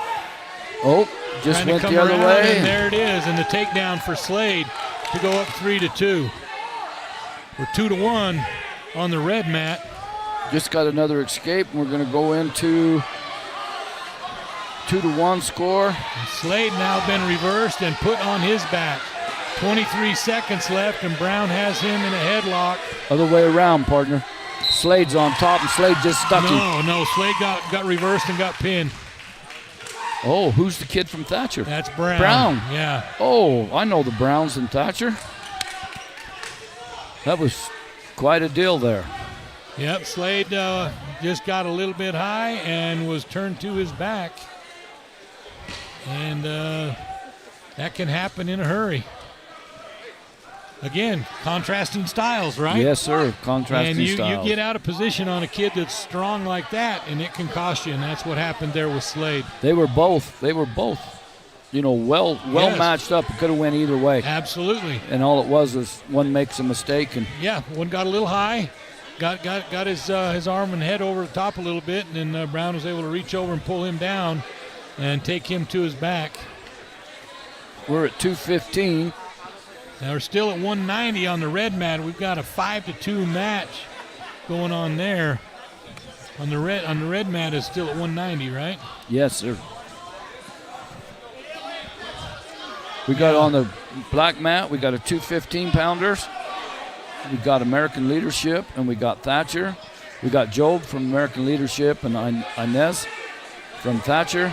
Speaker 3: Oh, just
Speaker 6: Trying
Speaker 3: went
Speaker 6: to come
Speaker 3: the other
Speaker 6: around,
Speaker 3: way.
Speaker 6: and there it is, and the takedown for Slade to go up 3-2. We're 2-1 on the red mat.
Speaker 3: Just got another escape. We're going to go into 2-1 score.
Speaker 6: And Slade now been reversed and put on his back. 23 seconds left, and Brown has him in a headlock.
Speaker 3: Other way around, partner. Slade's on top, and Slade just stuck him.
Speaker 6: No, Slade got reversed and got pinned.
Speaker 3: Oh, who's the kid from Thatcher?
Speaker 6: That's Brown.
Speaker 3: Brown.
Speaker 6: Yeah.
Speaker 3: Oh, I know the Browns and Thatcher. That was quite a deal there.
Speaker 6: Yep, Slade just got a little bit high and was turned to his back. And that can happen in a hurry. Again, contrasting styles, right?
Speaker 3: Yes, sir. Contrasting styles.
Speaker 6: And you get out of position on a kid that's strong like that, and it can cost you, and that's what happened there with Slade.
Speaker 3: They were both, well
Speaker 6: Yes.
Speaker 3: matched up. It could have went either way.
Speaker 6: Absolutely.
Speaker 3: And all it was one makes a mistake. And
Speaker 6: yeah, one got a little high, got his arm and head over the top a little bit, and then Brown was able to reach over and pull him down and take him to his back.
Speaker 3: We're at 2:15.
Speaker 6: Now we're still at 190 on the red mat. We've got a 5-2 match going on there. On the red mat is still at 190, right?
Speaker 3: Yes, sir. We got on the black mat, we got a 215 pounders. We got American Leadership, and we got Thatcher. We got Job from American Leadership and Inez from Thatcher.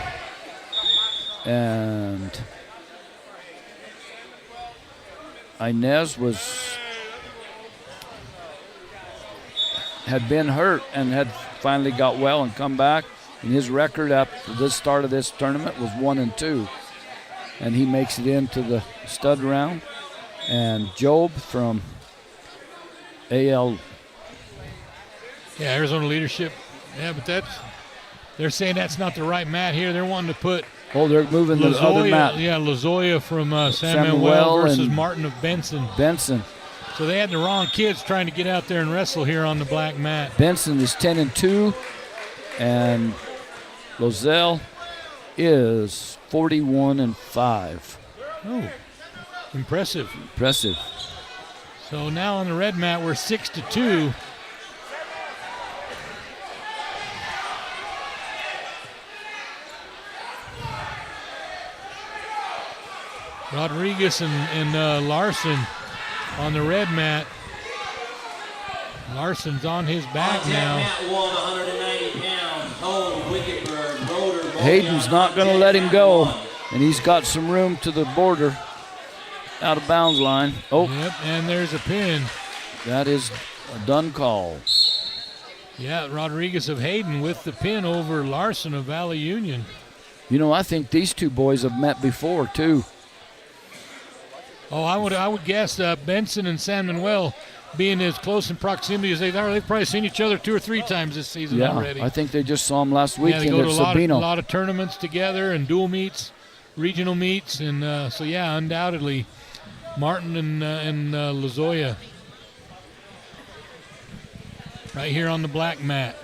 Speaker 3: And Inez had been hurt and had finally got well and come back. And his record after the start of this tournament was 1-2. And he makes it into the stud round. And Job from AL.
Speaker 6: Yeah, Arizona Leadership. Yeah, but they're saying that's not the right mat here. They're wanting to put.
Speaker 3: Oh, they're moving the other mat.
Speaker 6: Yeah, Lazoya from San
Speaker 3: Manuel
Speaker 6: Manuel versus
Speaker 3: and
Speaker 6: Martin of Benson.
Speaker 3: Benson.
Speaker 6: So they had the wrong kids trying to get out there and wrestle here on the black mat.
Speaker 3: Benson is 10-2, and Lozelle is 41-5.
Speaker 6: Oh, impressive.
Speaker 3: Impressive.
Speaker 6: So now on the red mat, we're 6-2. Rodriguez and Larson on the red mat. Larson's on his back now.
Speaker 3: Hayden's not going to let him go, and he's got some room to the border, out of bounds line. Oh,
Speaker 6: yep, and there's a pin.
Speaker 3: That is a done call.
Speaker 6: Yeah, Rodriguez of Hayden with the pin over Larson of Valley Union.
Speaker 3: You know, I think these two boys have met before too.
Speaker 6: Oh, I would guess Benson and San Manuel, being as close in proximity as they are, they've probably seen each other 2 or 3 times this season already.
Speaker 3: I think they just saw him last weekend
Speaker 6: they go to
Speaker 3: at
Speaker 6: a
Speaker 3: Sabino.
Speaker 6: lot of tournaments together and dual meets, regional meets, and so yeah, undoubtedly, Martin and Lozoya right here on the black mat.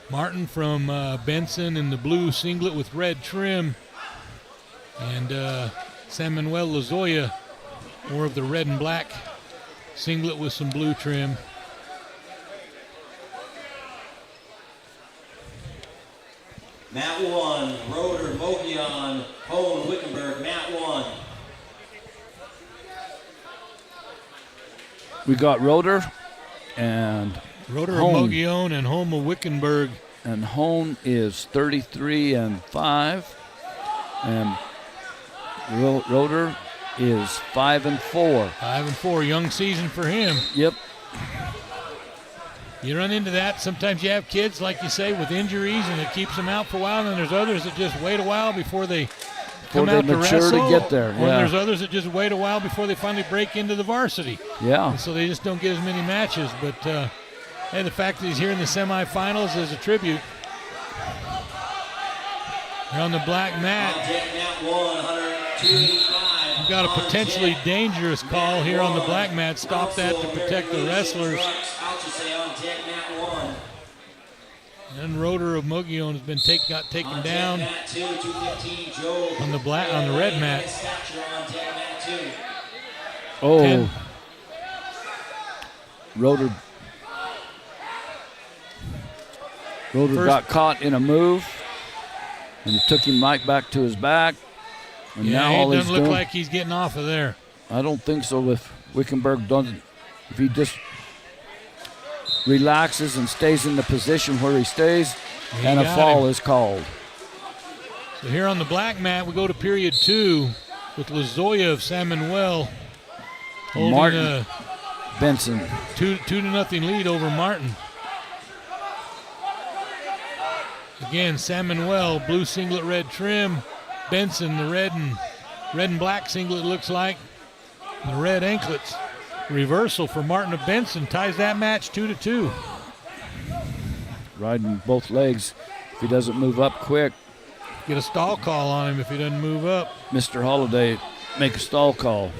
Speaker 6: Martin from Benson in the blue singlet with red trim, and San Manuel Lozoya more of the red and black singlet with some blue trim.
Speaker 4: Mat 1, Roder, Mogollon, Hone, Wickenburg, Mat 1.
Speaker 3: We got Roder and
Speaker 6: Roder of
Speaker 3: Hone.
Speaker 6: Mogollon and Home of Wickenburg.
Speaker 3: And Hone is 33-5, and Roder is 5-4.
Speaker 6: 5-4, young season for him.
Speaker 3: Yep.
Speaker 6: You run into that. Sometimes you have kids, like you say, with injuries, and it keeps them out for a while. And then there's others that just wait a while before they come out to
Speaker 3: mature
Speaker 6: wrestle.
Speaker 3: to get there.
Speaker 6: Or there's others that just wait a while before they finally break into the varsity.
Speaker 3: Yeah.
Speaker 6: And so they just don't get as many matches. But hey, the fact that he's here in the semifinals is a tribute. They're on the black mat. We've got a potentially dangerous call here on the black mat. Stop that to protect the wrestlers. And Roder of Mogollon has been got taken down on the red mat.
Speaker 3: Oh.
Speaker 6: 10.
Speaker 3: Roder got caught in a move, and it took him right back to his back. And now all
Speaker 6: he
Speaker 3: he's
Speaker 6: doesn't look
Speaker 3: doing,
Speaker 6: like he's getting off of there.
Speaker 3: I don't think so. If Wickenburg doesn't, if he just relaxes and stays in the position where he stays, and a fall is called.
Speaker 6: So here on the black mat, we go to period 2 with Lozoya of San Manuel holding
Speaker 3: Martin Benson
Speaker 6: 2-0 lead over Martin. Again, San Manuel, blue singlet, red trim. Benson, the red and black singlet looks like. The red anklets. Reversal for Martin of Benson ties that match 2-2.
Speaker 3: riding both legs. If he doesn't move up quick,
Speaker 6: get a stall call on him if he doesn't move up.
Speaker 3: Mr. Holliday make a stall call.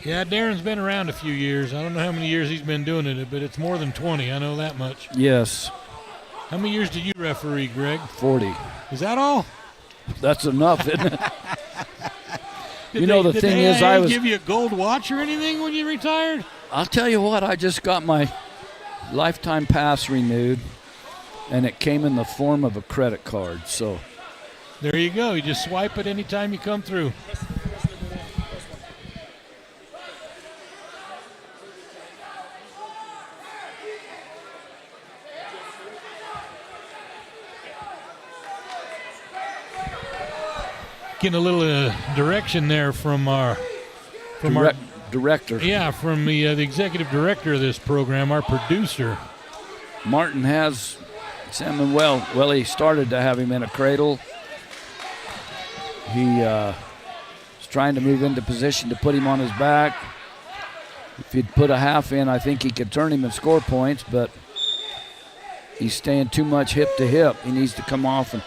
Speaker 6: Yeah, Darren's been around a few years. I don't know how many years he's been doing it, but it's more than 20. I know that much.
Speaker 3: Yes.
Speaker 6: How many years did you referee, Greg?
Speaker 3: 40.
Speaker 6: Is that all?
Speaker 3: That's enough, isn't it?
Speaker 6: Did they give you a gold watch or anything when you retired?
Speaker 3: I'll tell you what, I just got my lifetime pass renewed, and it came in the form of a credit card. So
Speaker 6: there you go. You just swipe it anytime you come through. Getting a little direction there from our
Speaker 3: director.
Speaker 6: Yeah, from the executive director of this program, our producer.
Speaker 3: Martin has San Manuel. Well, he started to have him in a cradle. He is trying to move into position to put him on his back. If he'd put a half in, I think he could turn him and score points, but he's staying too much hip to hip. He needs to come off and.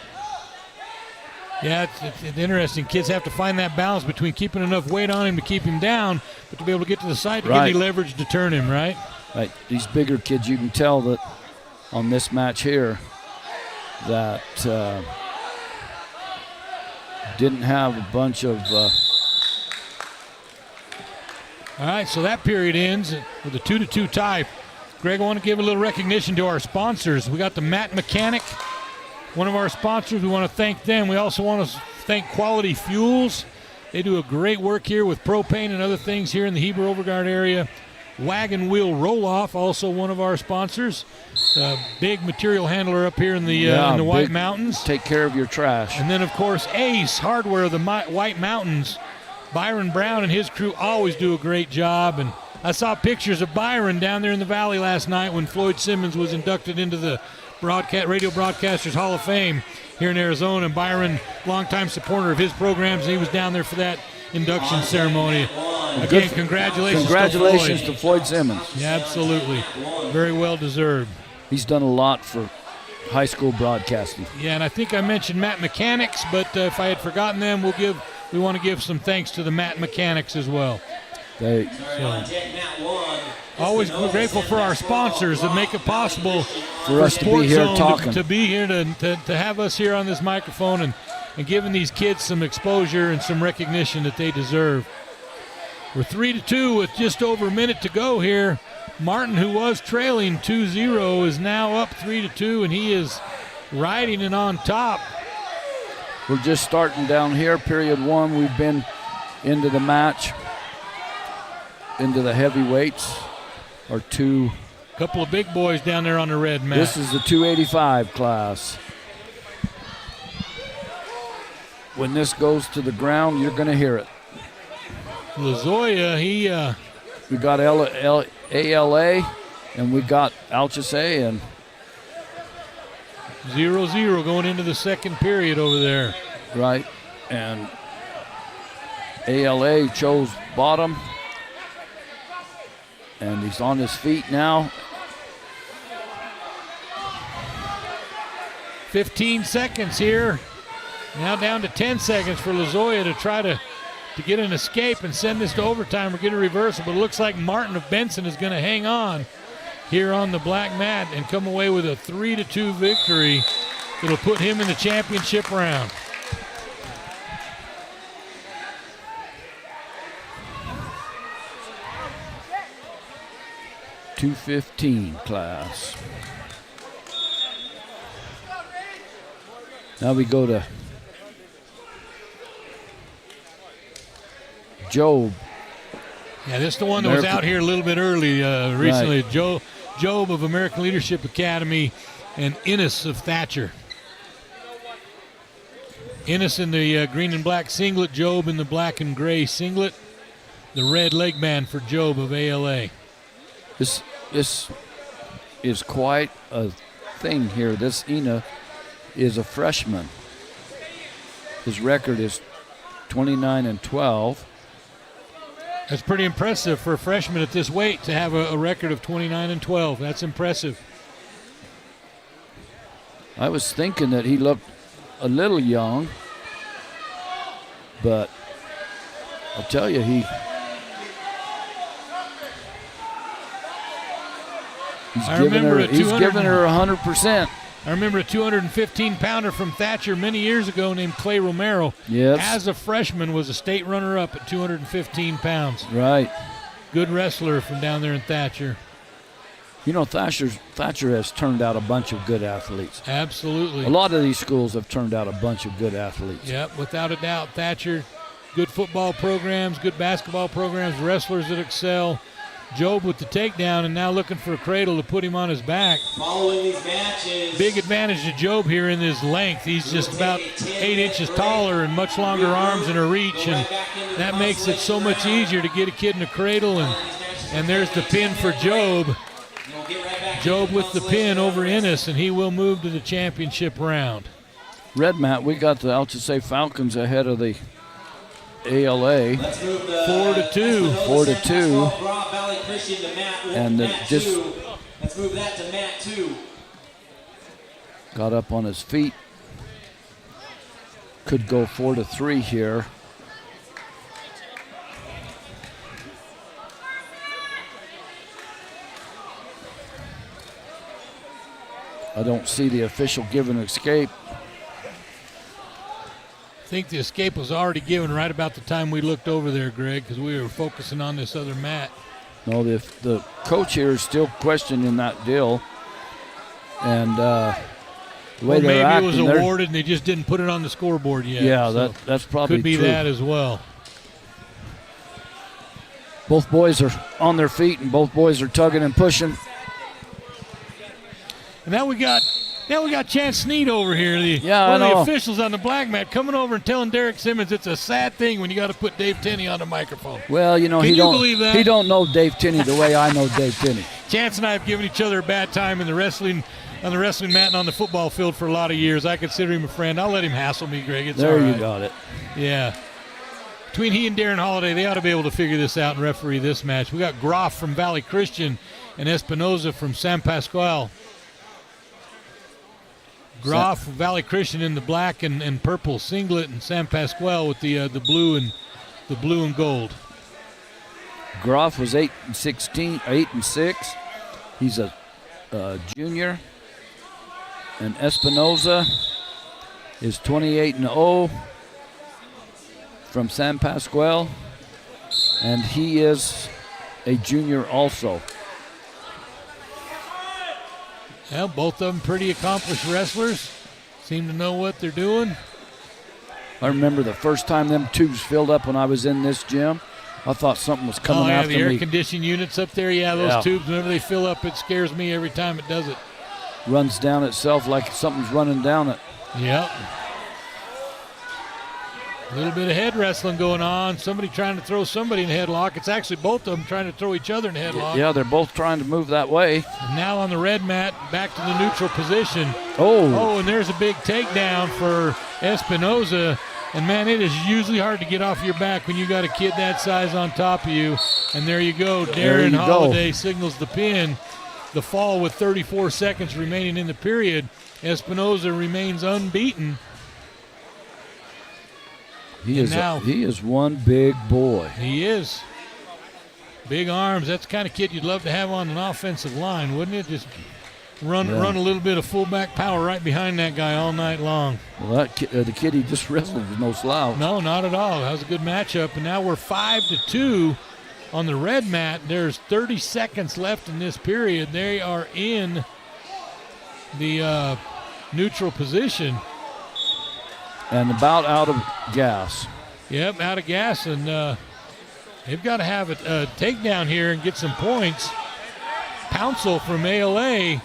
Speaker 6: Yeah, it's interesting. Kids have to find that balance between keeping enough weight on him to keep him down, but to be able to get to the side to give you leverage to turn him, right?
Speaker 3: Right. These bigger kids, you can tell that on this match here that didn't have a bunch of.
Speaker 6: All right, so that period ends with a 2-2 tie. Greg, I want to give a little recognition to our sponsors. We got the Mat Mechanic, one of our sponsors. We want to thank them. We also want to thank Quality Fuels. They do a great work here with propane and other things here in the Heber Overgaard area. Wagon Wheel Roll-Off, also one of our sponsors. Big material handler up here in the White Mountains.
Speaker 3: Take care of your trash.
Speaker 6: And then, of course, Ace Hardware of the White Mountains. Byron Brown and his crew always do a great job. And I saw pictures of Byron down there in the valley last night when Floyd Simmons was inducted into the Radio Broadcasters Hall of Fame here in Arizona. And Byron, longtime supporter of his programs, and he was down there for that induction ceremony. Again, congratulations
Speaker 3: to Floyd Simmons.
Speaker 6: Yeah, absolutely. Very well deserved.
Speaker 3: He's done a lot for high school broadcasting.
Speaker 6: Yeah, and I think I mentioned Mat Mechanics, but if I had forgotten them, we want to give some thanks to the Mat Mechanics as well. Always grateful for our sponsors that make it possible
Speaker 3: for us to be here talking.
Speaker 6: To be here to have us here on this microphone and giving these kids some exposure and some recognition that they deserve. We're 3-2 with just over a minute to go here. Martin, who was trailing 2-0, is now up 3-2, and he is riding it on top.
Speaker 3: We're just starting down here, period one. We've been into the match, into the heavyweights, or two.
Speaker 6: Couple of big boys down there on the red mat.
Speaker 3: This is the 285 class. When this goes to the ground, you're going to hear it.
Speaker 6: Lozoya,
Speaker 3: we got ALA, and we got Alchese, and
Speaker 6: 0-0 going into the second period over there.
Speaker 3: Right, and ALA chose bottom, and he's on his feet now.
Speaker 6: 15 seconds here. Now down to 10 seconds for Lozoya to try to get an escape and send this to overtime or get a reversal. But it looks like Martin of Benson is going to hang on here on the black mat and come away with a 3-2 victory. It'll put him in the championship round.
Speaker 3: .215 class. Now we go to Job.
Speaker 6: Yeah, this is the one that was out here a little bit early recently. Right. Job of American Leadership Academy and Innes of Thatcher. Innes in the green and black singlet, Job in the black and gray singlet. The red leg band for Job of ALA.
Speaker 3: This is quite a thing here. This Ina is a freshman. His record is 29-12.
Speaker 6: That's pretty impressive for a freshman at this weight to have a record of 29-12. That's impressive.
Speaker 3: I was thinking that he looked a little young, but I'll tell you, he's giving her 100%.
Speaker 6: I remember a 215-pounder from Thatcher many years ago named Clay Romero.
Speaker 3: Yes.
Speaker 6: As a freshman was a state runner-up at 215 pounds.
Speaker 3: Right.
Speaker 6: Good wrestler from down there in Thatcher.
Speaker 3: You know, Thatcher has turned out a bunch of good athletes.
Speaker 6: Absolutely.
Speaker 3: A lot of these schools have turned out a bunch of good athletes.
Speaker 6: Yep, without a doubt. Thatcher, good football programs, good basketball programs, wrestlers that excel. Job with the takedown and now looking for a cradle to put him on his back.
Speaker 4: Following these matches,
Speaker 6: big advantage to Job here in his length. He's just about 8 inches taller and much longer arms and a reach, and that makes it so much easier to get a kid in a cradle. And there's the pin for Job. Job with the pin over Innes, and he will move to the championship round.
Speaker 3: Red mat, we got the Alchese Falcons ahead of the ALA.
Speaker 6: 4-2.
Speaker 3: 4-2. And just
Speaker 4: let's move that to mat 2.
Speaker 3: Got up on his feet. Could go 4-3 here. I don't see the official giving escape.
Speaker 6: think the escape was already given right about the time we looked over there, Greg, because we were focusing on this other mat.
Speaker 3: No, the coach here is still questioning that deal. And the way
Speaker 6: Maybe
Speaker 3: they're acting,
Speaker 6: it was awarded and they just didn't put it on the scoreboard yet.
Speaker 3: Yeah,
Speaker 6: so
Speaker 3: that's probably
Speaker 6: could be
Speaker 3: true.
Speaker 6: that as well.
Speaker 3: Both boys are on their feet, and both boys are tugging and pushing.
Speaker 6: And now we got Chance Sneed over here,
Speaker 3: I
Speaker 6: one of
Speaker 3: know.
Speaker 6: the officials on the black mat, coming over and telling Derek Simmons it's a sad thing when you got to put Dave Tenney on the microphone.
Speaker 3: Well,
Speaker 6: Can you believe that?
Speaker 3: He don't know Dave Tenney the way I know Dave Tenney.
Speaker 6: Chance and I have given each other a bad time on the wrestling mat and on the football field for a lot of years. I consider him a friend. I'll let him hassle me, Greg. It's
Speaker 3: There
Speaker 6: all
Speaker 3: you
Speaker 6: right.
Speaker 3: got it.
Speaker 6: Yeah. Between he and Darren Holiday, they ought to be able to figure this out and referee this match. We got Groff from Valley Christian and Espinoza from San Pascual. Groff, Valley Christian in the black and purple singlet, and San Pascual with the blue and gold.
Speaker 3: Groff was 8-6. He's a junior, and Espinoza is 28-0 from San Pascual, and he is a junior also.
Speaker 6: Well, both of them pretty accomplished wrestlers. Seem to know what they're doing.
Speaker 3: I remember the first time them tubes filled up when I was in this gym. I thought something was coming after
Speaker 6: the air
Speaker 3: me.
Speaker 6: conditioning units up there. Yeah, those tubes, whenever they fill up, it scares me every time it does it.
Speaker 3: Runs down itself like something's running down it.
Speaker 6: Yep. A little bit of head wrestling going on. Somebody trying to throw somebody in a headlock. It's actually both of them trying to throw each other in a headlock.
Speaker 3: Yeah, they're both trying to move that way.
Speaker 6: And now on the red mat, back to the neutral position.
Speaker 3: Oh,
Speaker 6: and there's a big takedown for Espinoza. And, man, it is usually hard to get off your back when you got a kid that size on top of you. And there you go. Darren Holiday signals the pin. The fall with 34 seconds remaining in the period. Espinoza remains unbeaten.
Speaker 3: He is one big boy.
Speaker 6: He is. Big arms. That's the kind of kid you'd love to have on an offensive line, wouldn't it? Just run a little bit of fullback power right behind that guy all night long.
Speaker 3: Well, the kid he just wrestled was no slouch.
Speaker 6: No, not at all. That was a good matchup. And now we're 5-2 on the red mat. There's 30 seconds left in this period. They are in the neutral position.
Speaker 3: And about out of gas.
Speaker 6: Yep, out of gas. And they've got to have a takedown here and get some points. Pouncil from ALA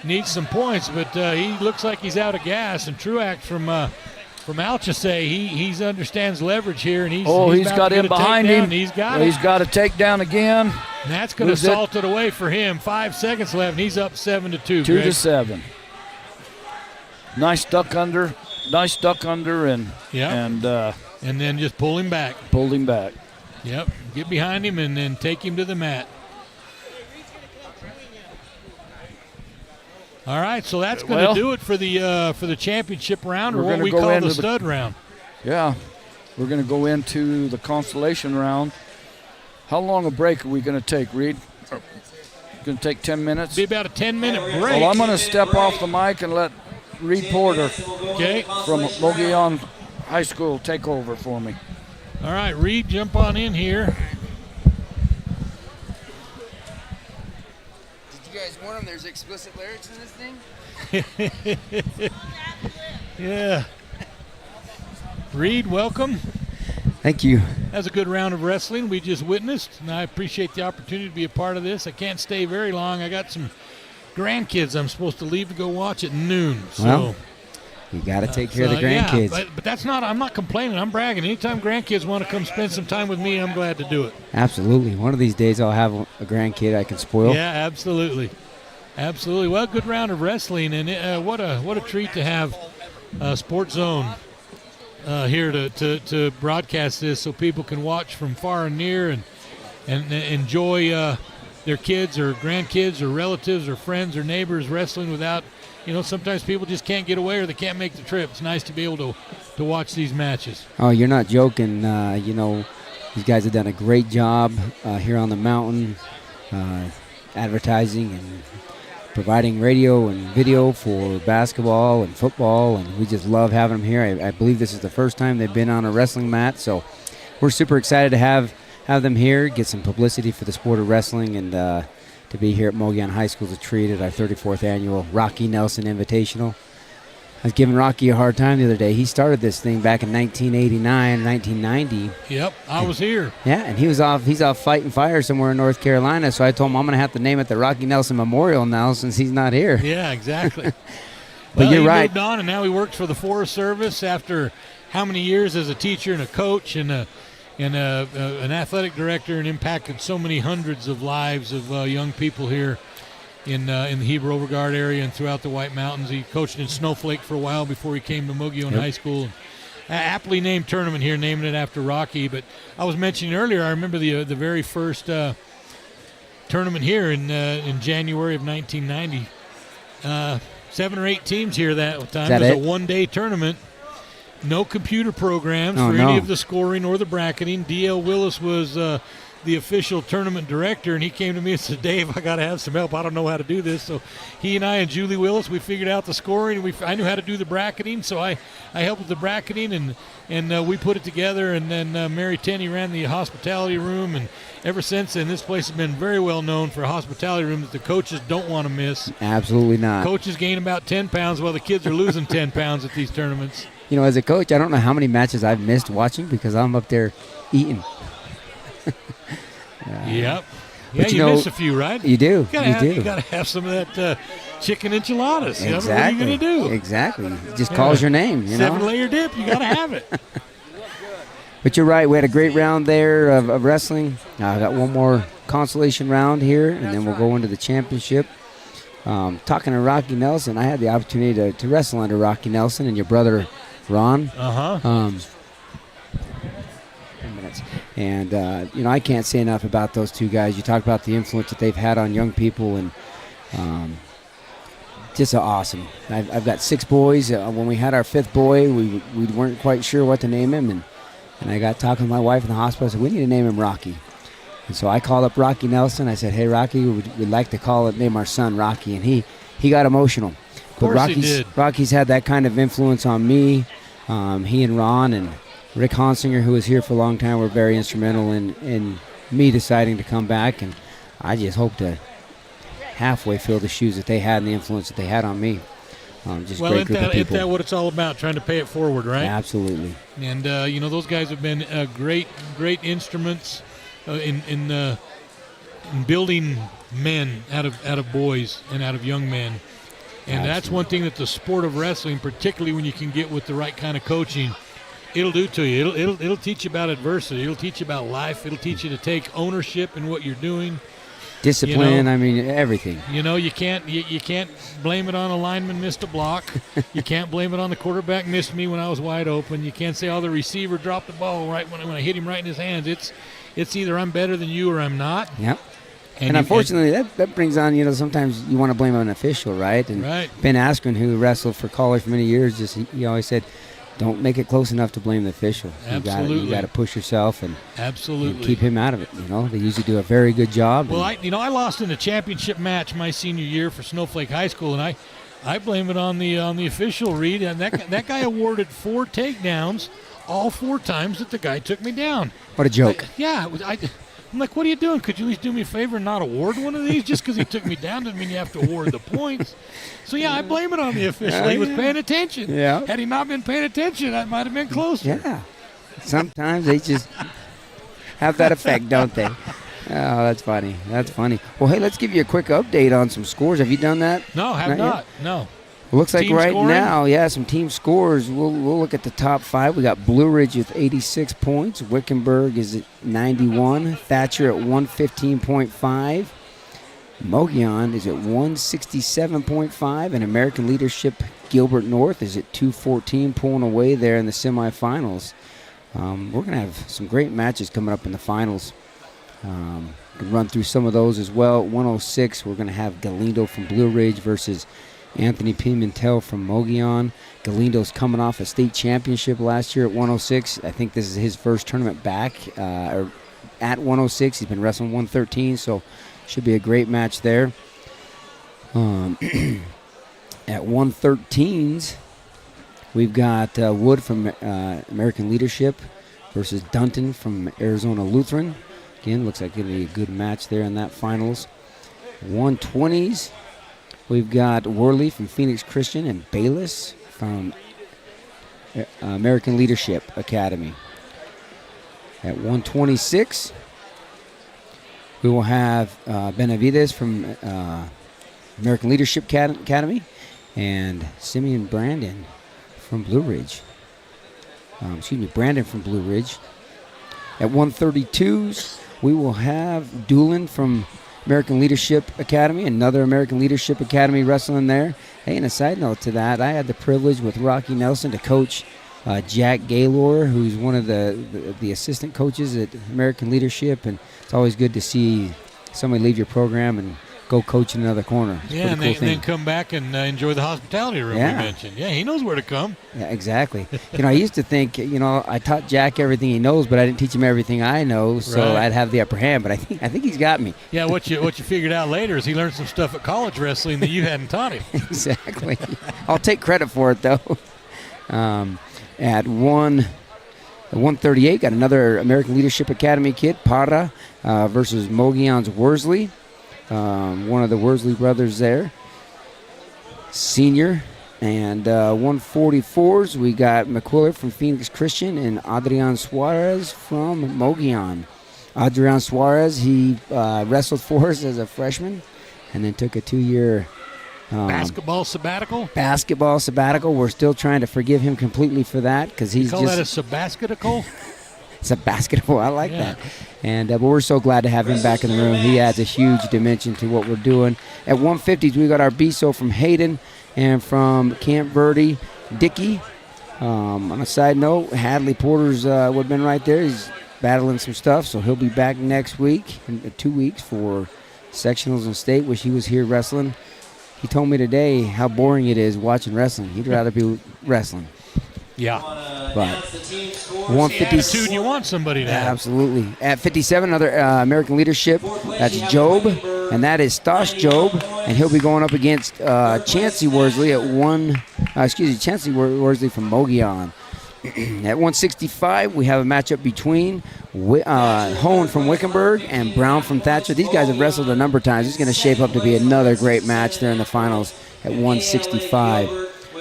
Speaker 6: needs some points, but he looks like he's out of gas. And Truax from Alchese, he understands leverage here, and he's
Speaker 3: got him behind him.
Speaker 6: He's got
Speaker 3: a takedown again.
Speaker 6: And that's going to salt it away for him. 5 seconds left, and he's up 7-2.
Speaker 3: 2-7. Nice duck under, and
Speaker 6: then just pull him back.
Speaker 3: Pulled him back.
Speaker 6: Yep, get behind him and then take him to the mat. All right, so that's going to do it for the championship round, or what we call the stud round.
Speaker 3: Yeah, we're going to go into the Consolation round. How long a break are we going to take, Reed? Going to take 10 minutes?
Speaker 6: Be about a 10-minute break.
Speaker 3: Well, I'm going to step off the mic and let Reed Porter from Mogollon High School take over for me.
Speaker 6: All right, Reed, jump on in here.
Speaker 7: Did you guys warn them there's explicit lyrics in this thing?
Speaker 6: Yeah. Reed, welcome.
Speaker 8: Thank you.
Speaker 6: That was a good round of wrestling we just witnessed, and I appreciate the opportunity to be a part of this. I can't stay very long. I got some grandkids I'm supposed to leave to go watch at noon.
Speaker 8: Well, you got to take care of the grandkids.
Speaker 6: Yeah, but that's not. I'm not complaining. I'm bragging. Anytime grandkids want to come spend some time with me, I'm glad to do it.
Speaker 8: Absolutely. One of these days I'll have a grandkid I can spoil.
Speaker 6: Yeah, absolutely, absolutely. Well, good round of wrestling, and what a treat to have Sports Zone here to broadcast this, so people can watch from far and near and enjoy their kids or grandkids or relatives or friends or neighbors wrestling without. Sometimes people just can't get away or they can't make the trip. It's nice to be able to watch these matches.
Speaker 8: Oh, you're not joking. These guys have done a great job here on the mountain, advertising and providing radio and video for basketball and football, and we just love having them here. I believe this is the first time they've been on a wrestling mat, so we're super excited to have them here, get some publicity for the sport of wrestling, and to be here at Mogollon High School to treat at our 34th annual Rocky Nelson Invitational. I was giving Rocky a hard time the other day. He started this thing back in 1989, 1990.
Speaker 6: Yep, I was here.
Speaker 8: Yeah, and he's off fighting fire somewhere in North Carolina, so I told him I'm going to have to name it the Rocky Nelson Memorial now since he's not here.
Speaker 6: Yeah, exactly.
Speaker 8: But you're right.
Speaker 6: He moved on, and now he works for the Forest Service after how many years as a teacher and a coach and an athletic director, and impacted so many hundreds of lives of young people here in the Heber Overgaard area and throughout the White Mountains. He coached in Snowflake for a while before he came to Mogollon High School. Aptly named tournament here, naming it after Rocky. But I was mentioning earlier, I remember the very first tournament here in January of 1990. 7 or 8 teams here that time. It was a one-day tournament. No computer programs for any of the scoring or the bracketing. D.L. Willis was the official tournament director, and he came to me and said, Dave, I got to have some help. I don't know how to do this. So he and I and Julie Willis, we figured out the scoring. I knew how to do the bracketing, so I helped with the bracketing, and we put it together. And then Mary Tenney ran the hospitality room, and ever since then, this place has been very well known for a hospitality room that the coaches don't want to miss.
Speaker 8: Absolutely not.
Speaker 6: Coaches gain about 10 pounds while the kids are losing 10 pounds at these tournaments.
Speaker 8: You know, as a coach, I don't know how many matches I've missed watching because I'm up there eating.
Speaker 6: Yep. Yeah, you miss a few, right?
Speaker 8: You do.
Speaker 6: You got to have some of that chicken enchiladas.
Speaker 8: Exactly.
Speaker 6: What are you going to do?
Speaker 8: Exactly. It just calls your name.
Speaker 6: 7-layer dip. You got to have it.
Speaker 8: But you're right. We had a great round there of wrestling. I got one more consolation round here, and then we'll go into the championship. Talking to Rocky Nelson, I had the opportunity to wrestle under Rocky Nelson and your brother, Ron. And, I can't say enough about those two guys. You talk about the influence that they've had on young people, and just awesome. I've got 6 boys. When we had our 5th boy, we weren't quite sure what to name him, and I got talking to my wife in the hospital. I said, we need to name him Rocky. And so I called up Rocky Nelson. I said, hey, Rocky, we'd like to name our son Rocky. And he got emotional.
Speaker 6: But
Speaker 8: Rocky's had that kind of influence on me. He and Ron and Rick Honsinger, who was here for a long time, were very instrumental in me deciding to come back. And I just hope to halfway fill the shoes that they had and the influence that they had on me. Just great group of people.
Speaker 6: Isn't that what it's all about, trying to pay it forward, right?
Speaker 8: Absolutely.
Speaker 6: And, those guys have been great instruments in building men out of boys and out of young men. And that's one thing that the sport of wrestling, particularly when you can get with the right kind of coaching, it'll do to you. It'll teach you about adversity. It'll teach you about life. It'll teach you to take ownership in what you're doing.
Speaker 8: Discipline, everything.
Speaker 6: You can't blame it on a lineman missed a block. You can't blame it on the quarterback missed me when I was wide open. You can't say, the receiver dropped the ball right when I hit him right in his hands. It's either I'm better than you or I'm not.
Speaker 8: Yep. And unfortunately, that brings on, sometimes you want to blame an official, right? And Ben Askren, who wrestled for college for many years, he always said, don't make it close enough to blame the official.
Speaker 6: Absolutely.
Speaker 8: You got to push yourself and
Speaker 6: absolutely
Speaker 8: keep him out of it. They usually do a very good job.
Speaker 6: Well, I lost in a championship match my senior year for Snowflake High School, and I blame it on the official, Reed. And that guy awarded 4 takedowns all 4 times that the guy took me down.
Speaker 8: What a joke.
Speaker 6: I'm like, what are you doing? Could you at least do me a favor and not award one of these? Just because he took me down doesn't mean you have to award the points. So, I blame it on the official. He was paying attention.
Speaker 8: Yeah.
Speaker 6: Had he not been paying attention, that might have been closer.
Speaker 8: Yeah. Sometimes they just have that effect, don't they? Oh, that's funny. That's funny. Well, hey, let's give you a quick update on some scores. Have you done that?
Speaker 6: No, have not. No.
Speaker 8: Looks like
Speaker 6: team
Speaker 8: right
Speaker 6: scoring?
Speaker 8: now, some team scores. We'll look at the top 5. We got Blue Ridge with 86 points. Wickenburg is at 91. Thatcher at 115.5. Mogollon is at 167.5. And American Leadership Gilbert North is at 214, pulling away there in the semifinals. We're going to have some great matches coming up in the finals. Can run through some of those as well. At 106, we're going to have Galindo from Blue Ridge versus Anthony Pimentel from Mogollon. Galindo's coming off a state championship last year at 106. I think this is his first tournament back or at 106. He's been wrestling 113, so should be a great match there. At 113s, we've got Wood from American Leadership versus Dunton from Arizona Lutheran. Again, looks like it'll be a good match there in that finals. 120s, we've got Worley from Phoenix Christian and Bayless from American Leadership Academy. At 126, we will have Benavides from American Leadership Academy and Simeon Brandon from Blue Ridge. Brandon from Blue Ridge. At 132s, we will have Doolin from American Leadership Academy, another American Leadership Academy wrestling there. Hey, and a side note to that, I had the privilege with Rocky Nelson to coach Jack Gaylor, who's one of the assistant coaches at American Leadership, and it's always good to see somebody leave your program and go coach in another corner. It's
Speaker 6: and then come back and enjoy the hospitality room we mentioned. Yeah, he knows where to come.
Speaker 8: Yeah, exactly. I used to think, I taught Jack everything he knows, but I didn't teach him everything I know, so I'd have the upper hand. But I think he's got me.
Speaker 6: Yeah, what you figured out later is he learned some stuff at college wrestling that you hadn't taught him.
Speaker 8: Exactly. I'll take credit for it, though. At 138, got another American Leadership Academy kid, Parra versus Mogollon's Worsley. One of the Worsley brothers there. Senior. And 144s, we got McQuillar from Phoenix Christian and Adrian Suarez from Mogollon. Adrian Suarez, he wrestled for us as a freshman and then took a 2-year
Speaker 6: basketball sabbatical?
Speaker 8: Basketball sabbatical. We're still trying to forgive him completely for that because he's
Speaker 6: call that a sabbatical?
Speaker 8: It's a basketball. I like that. And but we're so glad to have him back in the room. He adds a huge dimension to what we're doing. At 150s, we got our Biso from Hayden and from Camp Verde, Dickey. On a side note, Hadley Porter's would have been right there. He's battling some stuff, so he'll be back next week, in 2 weeks, for sectionals in state. Wish he was here wrestling. He told me today how boring it is watching wrestling. He'd rather be wrestling.
Speaker 6: Yeah.
Speaker 8: But 150.
Speaker 6: You want somebody to have.
Speaker 8: Absolutely. At 57, another American Leadership. That's Job, and that is Stosh Job, and he'll be going up against Chancey Worsley at Chancey Worsley from Mogollon. At 165, we have a matchup between Hone from Wickenburg and Brown from Thatcher. These guys have wrestled a number of times. It's going to shape up to be another great match there in the finals at 165.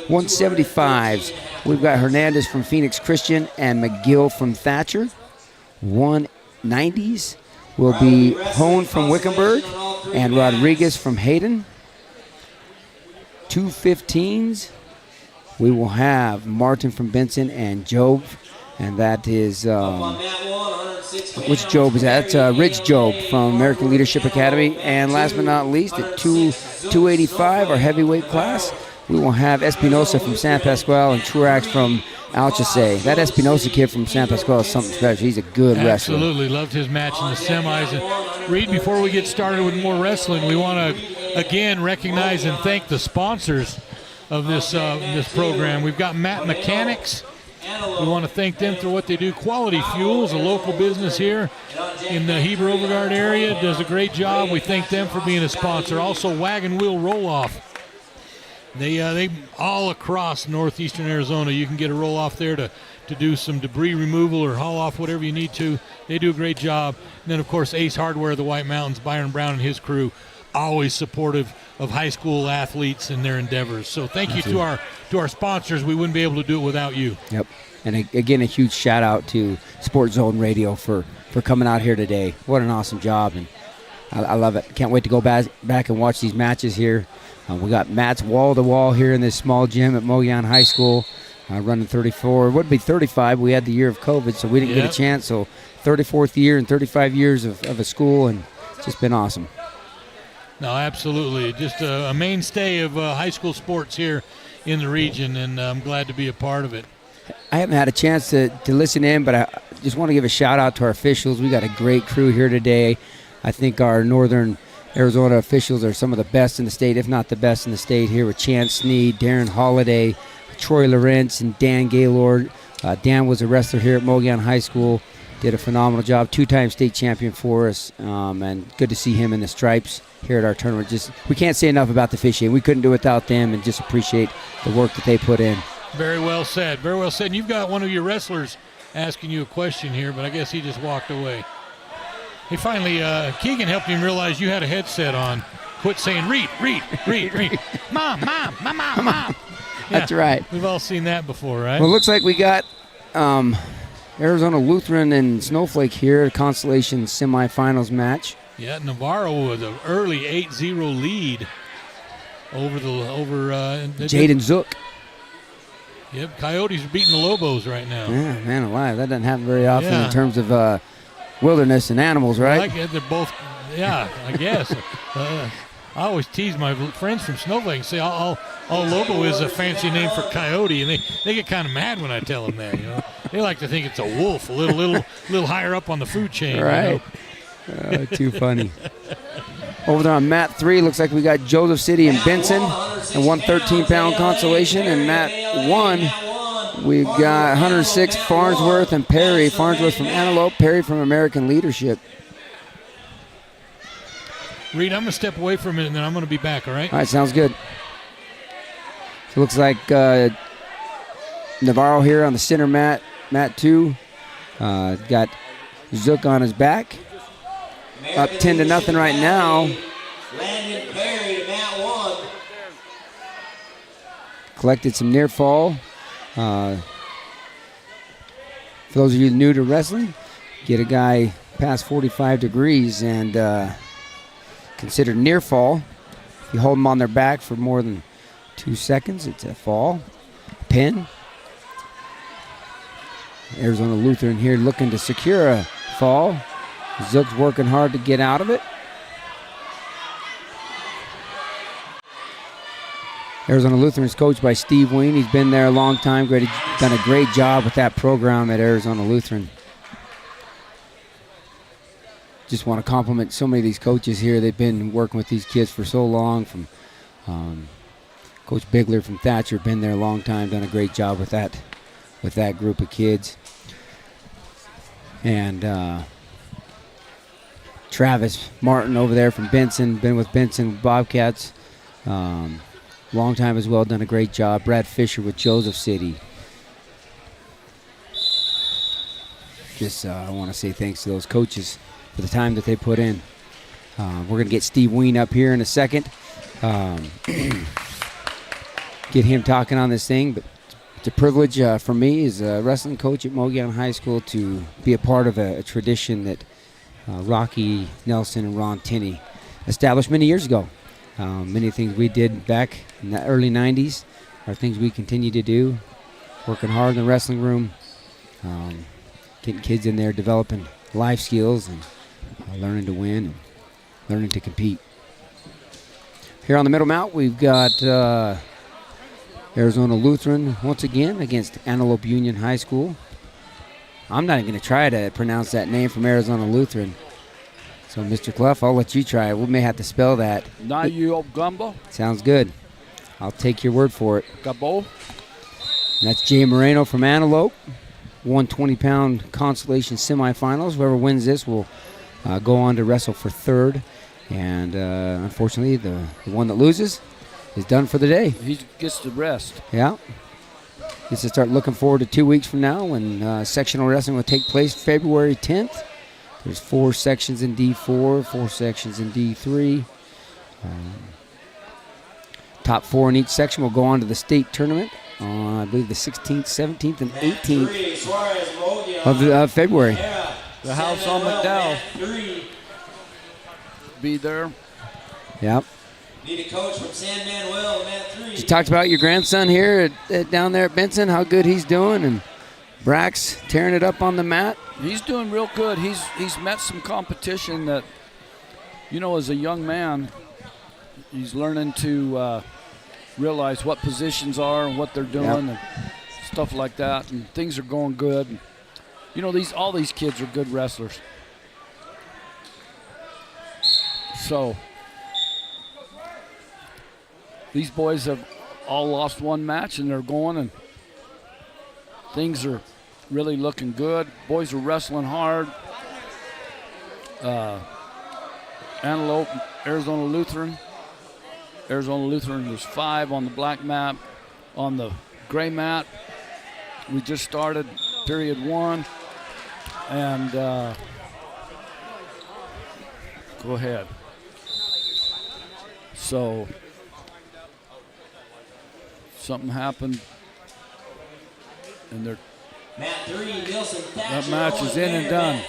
Speaker 8: 175s, we've got Hernandez from Phoenix Christian and McGill from Thatcher. 190s will be Hone from Wickenburg and Rodriguez from Hayden. 215s, we will have Martin from Benson and Job, and that is which Job is that? That's Ridge Job from American Leadership Academy. And last but not least, at 285, our heavyweight class, we will have Espinosa from San Pasqual and Truax from Alchese. That Espinosa kid from San Pasqual is something special. He's a good wrestler.
Speaker 6: Absolutely. Loved his match in the semis. And Reed, before we get started with more wrestling, we want to again recognize and thank the sponsors of this program. We've got Matt Mechanics. We want to thank them for what they do. Quality Fuels, a local business here in the Heber Overgaard area, does a great job. We thank them for being a sponsor. Also, Wagon Wheel Roll-Off. They all across northeastern Arizona, you can get a roll-off there to do some debris removal or haul off whatever you need to. They do a great job. And then, of course, Ace Hardware of the White Mountains, Byron Brown and his crew, always supportive of high school athletes and their endeavors. So thank you to our sponsors. We wouldn't be able to do it without you.
Speaker 8: Yep. And again, a huge shout out to Sports Zone Radio for coming out here today. What an awesome job, and I love it. Can't wait to go back and watch these matches here. We got Matt's wall to wall here in this small gym at Mogollon High School, running 34. It would be 35. We had the year of COVID, so we didn't get a chance. So 34th year and 35 years of a school, and it's just been awesome.
Speaker 6: No, absolutely. Just a mainstay of high school sports here in the region, and I'm glad to be a part of it.
Speaker 8: I haven't had a chance to listen in, but I just want to give a shout-out to our officials. We got a great crew here today. I think our northern Arizona officials are some of the best in the state, if not the best in the state here, with Chance Sneed, Darren Holliday, Troy Lawrence, and Dan Gaylord. Dan was a wrestler here at Mogollon High School, did a phenomenal job, 2-time state champion for us, and good to see him in the stripes. here at our tournament. Just we can't say enough about the officiating. We couldn't do it without them, and just appreciate the work that they put in.
Speaker 6: Very well said. Very well said. And you've got one of your wrestlers asking you a question here, but I guess he just walked away. He finally, Keegan helped him realize you had a headset on. Quit saying, read. Mom. Yeah,
Speaker 8: That's right.
Speaker 6: We've all seen that before, right?
Speaker 8: Well, it looks like we got Arizona Lutheran and Snowflake here at Consolation semifinals match.
Speaker 6: Yeah, Navarro with an early 8-0 lead over
Speaker 8: Jaden Zook.
Speaker 6: Yep, Coyotes are beating the Lobos right now.
Speaker 8: Yeah, man alive. That doesn't happen very often in terms of wilderness and animals, right?
Speaker 6: They're both, yeah, I guess. I always tease my friends from Snowflake and say all Lobo is a fancy name for coyote, and they get kind of mad when I tell them that. You know, they like to think it's a wolf, a little higher up on the food chain.
Speaker 8: Right. You know? Too funny. Over there on mat 3, looks like we got Joseph City and Benson, and 113-pound Consolation. And mat 1, we've got 106 Farnsworth and Perry. Farnsworth from Antelope, Perry from American Leadership.
Speaker 6: Reed, I'm going to step away for a minute, and then I'm going to be back, all right?
Speaker 8: All right, sounds good. So it looks like Navarro here on the center mat 2. Got Zook on his back. Up 10-0 right now.
Speaker 4: Landon Perry to mat 1.
Speaker 8: Collected some near fall. For those of you new to wrestling, get a guy past 45 degrees and considered near fall. If you hold them on their back for more than 2 seconds, it's a fall. Pin. Arizona Lutheran here looking to secure a fall. Zook's working hard to get out of it. Arizona Lutheran is coached by Steve Ween. He's been there a long time. Done a great job with that program at Arizona Lutheran. Just want to compliment so many of these coaches here. They've been working with these kids for so long. From Coach Bigler from Thatcher, been there a long time, done a great job with that group of kids. And Travis Martin over there from Benson, been with Benson Bobcats. Long time as well, done a great job. Brad Fisher with Joseph City. Just I want to say thanks to those coaches for the time that they put in. We're going to get Steve Ween up here in a second. Get him talking on this thing, but it's a privilege for me as a wrestling coach at Mogollon High School to be a part of a tradition that Rocky Nelson and Ron Tinney established many years ago. Many things we did back in the early 90s are things we continue to do. Working hard in the wrestling room, getting kids in there, developing life skills and learning to win and learning to compete. Here on the middle mount, we've got Arizona Lutheran once again against Antelope Union High School. I'm not even going to try to pronounce that name from Arizona Lutheran. So, Mr. Clough, I'll let you try it. We may have to spell that.
Speaker 3: Gumbo.
Speaker 8: Sounds good. I'll take your word for it.
Speaker 3: Gabo.
Speaker 8: And that's Jay Moreno from Antelope. 120-pound Consolation semifinals. Whoever wins this will go on to wrestle for third. And unfortunately, the one that loses is done for the day.
Speaker 3: He gets to rest.
Speaker 8: Yeah. Gets to start looking forward to 2 weeks from now when sectional wrestling will take place February 10th. There's 4 sections in D4, 4 sections in D3. Top 4 in each section will go on to the state tournament on, I believe, the 16th, 17th, and 18th of February.
Speaker 3: The house on McDowell. Be there.
Speaker 8: Yep.
Speaker 4: Need a coach from San Manuel, mat 3.
Speaker 8: You talked about your grandson here down there at Benson, how good he's doing, and Brax tearing it up on the mat.
Speaker 3: He's doing real good. He's met some competition that, as a young man, he's learning to realize what positions are and what they're doing and stuff like that. And things are going good. And, all these kids are good wrestlers. So these boys have all lost one match and they're going, and things are really looking good. Boys are wrestling hard. Antelope Arizona Lutheran. Arizona Lutheran, there's 5 on the black mat. On the gray mat, we just started period 1. And go ahead. So something happened, and they're
Speaker 4: Mat 3, Nielsen Thatcher.
Speaker 3: that match is in and done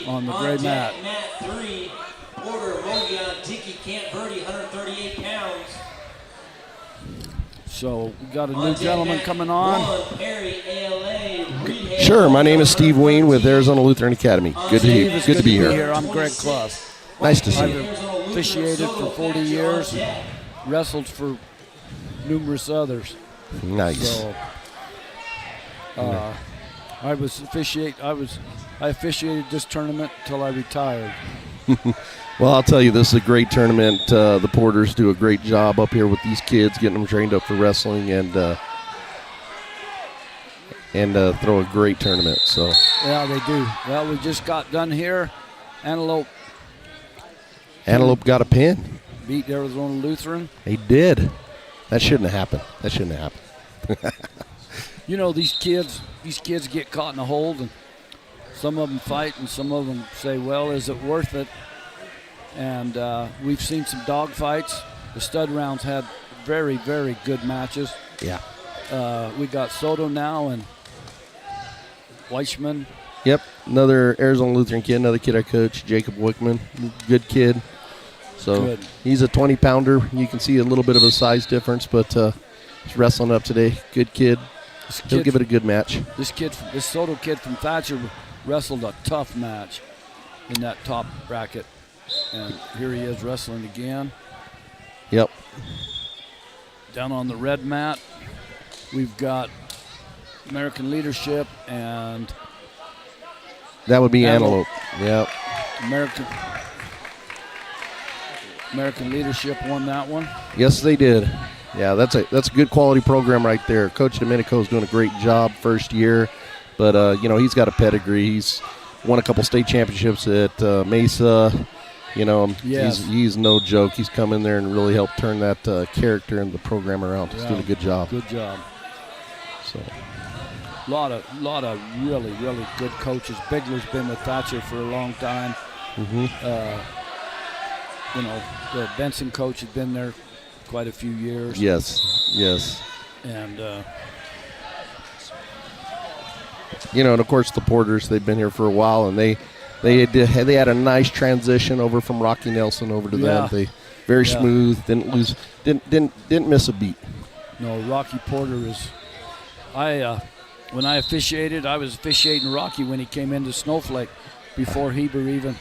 Speaker 3: on the gray mat.
Speaker 4: Mat 3, Porter, Mogollon, Tiki, Camp Verde, 138 pounds.
Speaker 3: So we got a new gentleman coming on.
Speaker 4: Perry, ALA, Reed,
Speaker 9: Sure, my name is Steve Ween with Arizona Lutheran Academy. Good
Speaker 3: Steve,
Speaker 9: to be here.
Speaker 3: I'm Greg Clough.
Speaker 9: Nice to see you.
Speaker 3: I've officiated for 40 years, wrestled for numerous others.
Speaker 9: Nice.
Speaker 3: So I officiated this tournament until I retired.
Speaker 9: Well, I'll tell you, this is a great tournament. The Porters do a great job up here with these kids, getting them trained up for wrestling, and throw a great tournament. So
Speaker 3: Yeah, they do. Well, we just got done here. Antelope
Speaker 9: got a pin.
Speaker 3: beat Arizona Lutheran.
Speaker 9: He did. That shouldn't have happened.
Speaker 3: You know, these kids get caught in a hold, and some of them fight, and some of them say, well, is it worth it? And we've seen some dog fights. The stud rounds had very, very good matches.
Speaker 9: Yeah.
Speaker 3: We got Soto now and Weichman.
Speaker 9: Yep, another Arizona Lutheran kid, another kid I coach, Jacob Wickman, good kid. So
Speaker 3: Good.
Speaker 9: he's a 20-pounder. You can see a little bit of a size difference, but he's wrestling up today. Good kid. He'll give it a good match.
Speaker 3: This Soto kid from Thatcher wrestled a tough match in that top bracket. And here he is wrestling again.
Speaker 9: Yep.
Speaker 3: Down on the red mat, we've got American Leadership and
Speaker 9: That would be Antelope. Yep.
Speaker 3: American Leadership won that one.
Speaker 9: Yes, they did. Yeah, that's a good quality program right there. Coach Domenico is doing a great job first year, but he's got a pedigree. He's won a couple state championships at Mesa.
Speaker 3: Yes.
Speaker 9: He's no joke. He's come in there and really helped turn that character and the program around. He's doing a good job.
Speaker 3: Good job.
Speaker 9: So,
Speaker 3: A lot of really, really good coaches. Bigler's been with Thatcher for a long time. The Benson coach has been there quite a few years.
Speaker 9: yes.
Speaker 3: And
Speaker 9: and of course the Porters, they've been here for a while, and they had a nice transition over from Rocky Nelson over to them. They very smooth, didn't miss a beat.
Speaker 3: No, Rocky Porter is. When I officiated, I was officiating Rocky when he came into Snowflake before Heber even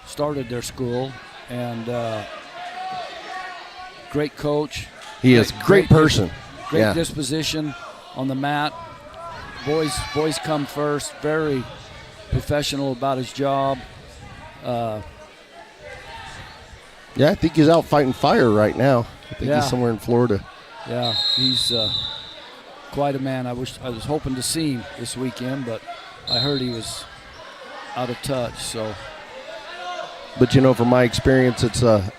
Speaker 3: started their school, and great coach.
Speaker 9: He is great person.
Speaker 3: Great disposition on the mat. Boys come first. Very professional about his job.
Speaker 9: I think he's out fighting fire right now. I think he's somewhere in Florida.
Speaker 3: Yeah, he's quite a man. I was hoping to see him this weekend, but I heard he was out of touch. So,
Speaker 9: but from my experience, it's a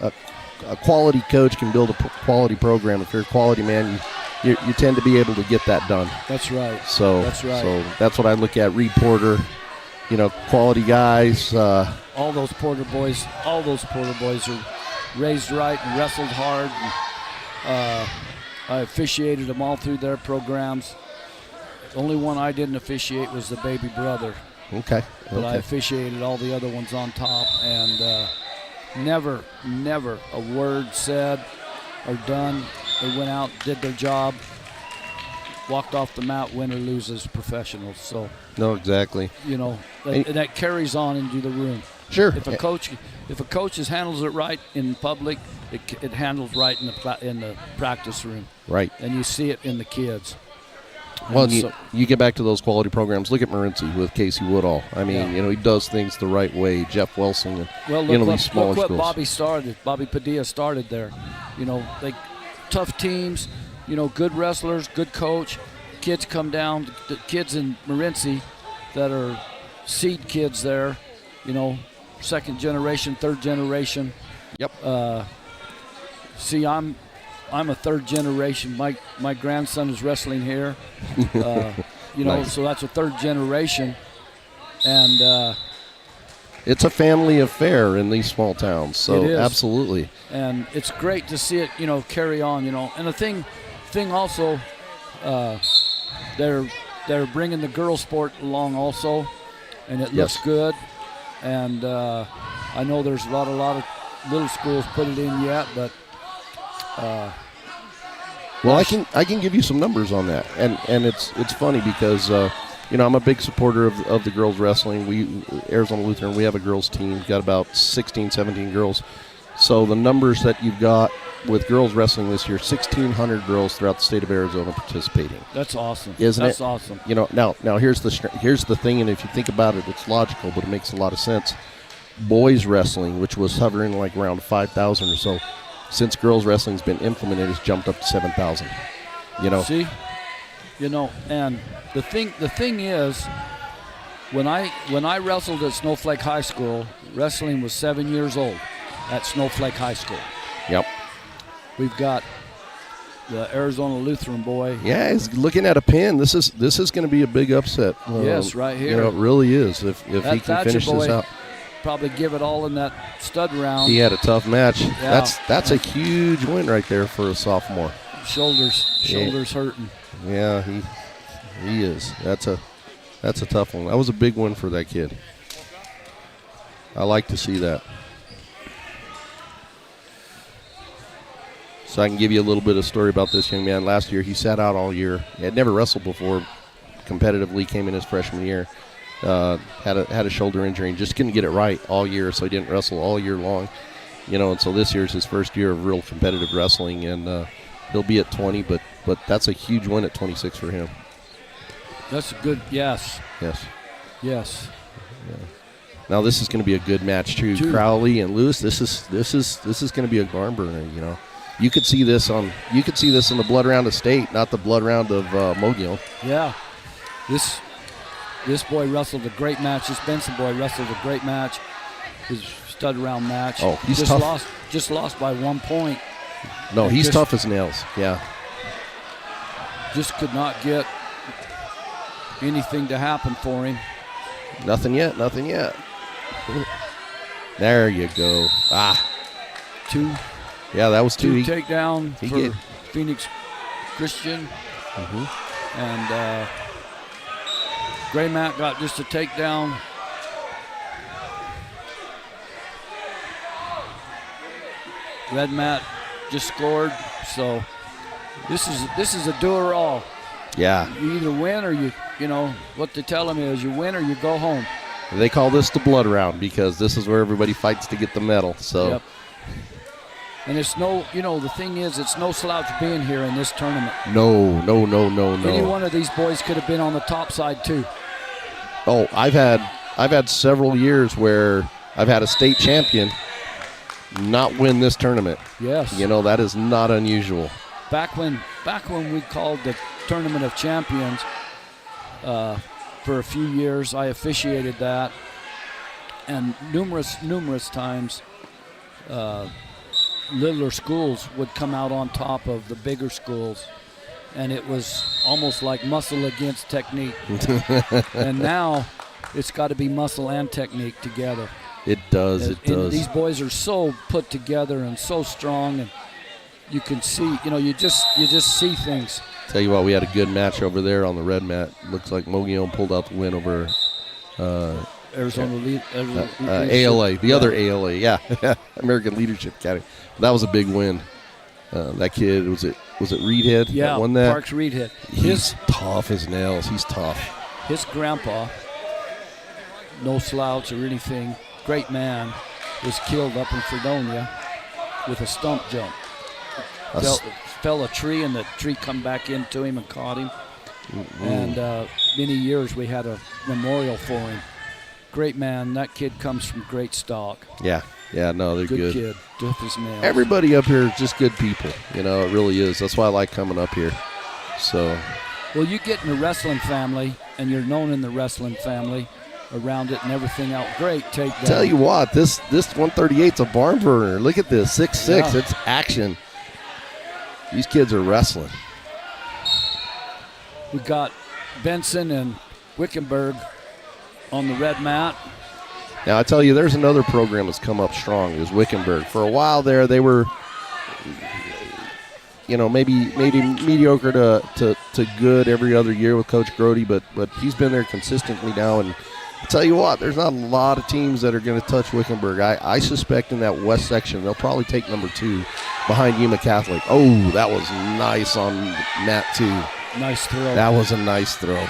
Speaker 9: quality coach can build a quality program. If you're a quality man, you tend to be able to get that done.
Speaker 3: That's right.
Speaker 9: So
Speaker 3: that's right.
Speaker 9: So that's what I look at. Reed Porter, quality guys.
Speaker 3: All those Porter boys are raised right and wrestled hard. And, I officiated them all through their programs. The only one I didn't officiate was the baby brother.
Speaker 9: Okay.
Speaker 3: But I officiated all the other ones on top, and never a word said or done. They went out, did their job, walked off the mat, win or lose as professionals. So
Speaker 9: no, exactly.
Speaker 3: That carries on into the room.
Speaker 9: Sure.
Speaker 3: If a coach handles it right in public, it handles right in the practice room.
Speaker 9: Right. And
Speaker 3: you see it in the kids.
Speaker 9: Well, you get back to those quality programs. Look at Morenci with Casey Woodall. I mean, he does things the right way. Jeff Wilson and these smaller
Speaker 3: look what
Speaker 9: schools.
Speaker 3: Bobby Padilla started there. Tough teams. Good wrestlers, good coach. Kids come down. The kids in Morenci that are seed kids there. Second generation, third generation.
Speaker 9: Yep.
Speaker 3: See, I'm a third generation. My grandson is wrestling here.
Speaker 9: Nice.
Speaker 3: So that's a third generation. And
Speaker 9: it's a family affair in these small towns. So
Speaker 3: it is.
Speaker 9: absolutely.
Speaker 3: And it's great to see it, carry on, And the thing also, they're bringing the girls sport along also, and it looks good. And I know there's a lot of little schools put it in yet, but
Speaker 9: well, I can give you some numbers on that, and it's funny because I'm a big supporter of the girls wrestling. Arizona Lutheran, we have a girls team, got about 16, 17 girls. So the numbers that you've got with girls wrestling this year, 1,600 girls throughout the state of Arizona participating.
Speaker 3: That's awesome.
Speaker 9: Isn't it?
Speaker 3: That's awesome.
Speaker 9: Now here's the thing, and if you think about it, it's logical, but it makes a lot of sense. Boys wrestling, which was hovering like around 5,000 or so, since girls wrestling's been implemented, has jumped up to 7,000.
Speaker 3: See, and the thing is, when I wrestled at Snowflake High School, wrestling was 7 years old at Snowflake High School.
Speaker 9: Yep.
Speaker 3: We've got the Arizona Lutheran boy.
Speaker 9: Yeah, he's looking at a pin. This is going to be a big upset.
Speaker 3: Yes, right here.
Speaker 9: It really is. If he can
Speaker 3: Thatcher
Speaker 9: finish this out,
Speaker 3: probably give it all in that stud round.
Speaker 9: He had a tough match.
Speaker 3: Yeah.
Speaker 9: That's a huge win right there for a sophomore.
Speaker 3: Shoulders hurting.
Speaker 9: Yeah, he is. That's a tough one. That was a big win for that kid. I like to see that. So I can give you a little bit of story about this young man. Last year, he sat out all year. He had never wrestled before competitively, came in his freshman year. Had a shoulder injury and just couldn't get it right all year, so he didn't wrestle all year long. And so this year's his first year of real competitive wrestling, and he'll be at 20, but that's a huge win at 26 for him.
Speaker 3: That's a good, yes.
Speaker 9: Yes.
Speaker 3: Yes.
Speaker 9: Yeah. Now this is going to be a good match too. Crowley and Lewis. This is going to be a barn burner. You could see this in the blood round of state, not the blood round of Mogollon.
Speaker 3: Yeah. This boy wrestled a great match. This Benson boy wrestled a great match. His stud round match.
Speaker 9: Oh, he's tough.
Speaker 3: Just lost by 1 point.
Speaker 9: No, he's tough as nails. Yeah.
Speaker 3: Just could not get anything to happen for him.
Speaker 9: Nothing yet. There you go.
Speaker 3: Two.
Speaker 9: Yeah, that was two.
Speaker 3: Takedown for Phoenix Christian.
Speaker 9: Mm-hmm.
Speaker 3: And Gray Matt got just a takedown. Red Matt just scored. So this is a do or all.
Speaker 9: Yeah.
Speaker 3: You either win or what they tell them is you win or you go home.
Speaker 9: They call this the blood round because this is where everybody fights to get the medal. So.
Speaker 3: Yep. And it's the thing is, it's no slouch being here in this tournament.
Speaker 9: No.
Speaker 3: Any one of these boys could have been on the top side too.
Speaker 9: Oh, I've had several years where I've had a state champion not win this tournament.
Speaker 3: Yes.
Speaker 9: That is not unusual.
Speaker 3: Back when we called the Tournament of Champions, for a few years, I officiated that, and numerous times, littler schools would come out on top of the bigger schools, and it was almost like muscle against technique. And now it's got to be muscle and technique together.
Speaker 9: It does.
Speaker 3: And these boys are so put together and so strong, and you can see, you just see things.
Speaker 9: Tell you what, we had a good match over there on the red mat. Looks like Mogollon pulled out the win over
Speaker 3: Arizona
Speaker 9: ALA, the other ALA, yeah, American Leadership Academy. That was a big win. That kid, was it Reedhead that won that?
Speaker 3: Parks Reedhead.
Speaker 9: He's tough as nails. He's tough.
Speaker 3: His grandpa, no slouch or anything, great man, was killed up in Fredonia with a stump jump. Fell a tree, and the tree come back into him and caught him.
Speaker 9: Mm-hmm.
Speaker 3: And many years we had a memorial for him. Great man. That kid comes from great stock.
Speaker 9: Yeah, no, they're good.
Speaker 3: Good kid. Tough as nails.
Speaker 9: Everybody up here is just good people. It really is. That's why I like coming up here. So.
Speaker 3: Well, you get in the wrestling family, and you're known in the wrestling family, around it and everything out. Great takedown.
Speaker 9: Tell you what, this 138's a barn burner. Look at this, 6'6".
Speaker 3: Yeah.
Speaker 9: It's action. These kids are wrestling.
Speaker 3: We got Benson and Wickenburg on the red mat.
Speaker 9: Now, I tell you, there's another program that's come up strong, is Wickenburg. For a while there, they were, maybe mediocre to good every other year with Coach Grody, but he's been there consistently now. And I tell you what, there's not a lot of teams that are going to touch Wickenburg. I suspect in that west section, they'll probably take number 2 behind Yuma Catholic. Oh, that was nice on mat 2.
Speaker 3: Nice throw.
Speaker 9: That was a nice throw.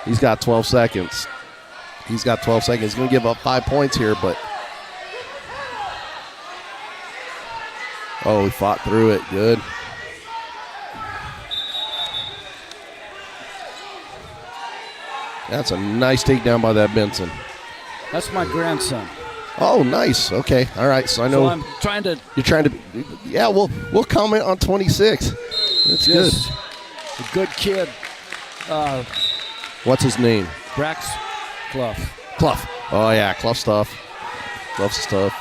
Speaker 9: He's got 12 seconds. He's going to give up 5 points here, but he fought through it. Good. That's a nice takedown by that Benson.
Speaker 3: That's my grandson.
Speaker 9: Oh, nice. Okay. All right. So I know.
Speaker 3: So I'm trying to.
Speaker 9: You're trying to. Yeah. We'll comment on 26. That's good.
Speaker 3: A good kid.
Speaker 9: What's his name?
Speaker 3: Brax Clough.
Speaker 9: Clough. Oh yeah, Clough stuff. Clough stuff.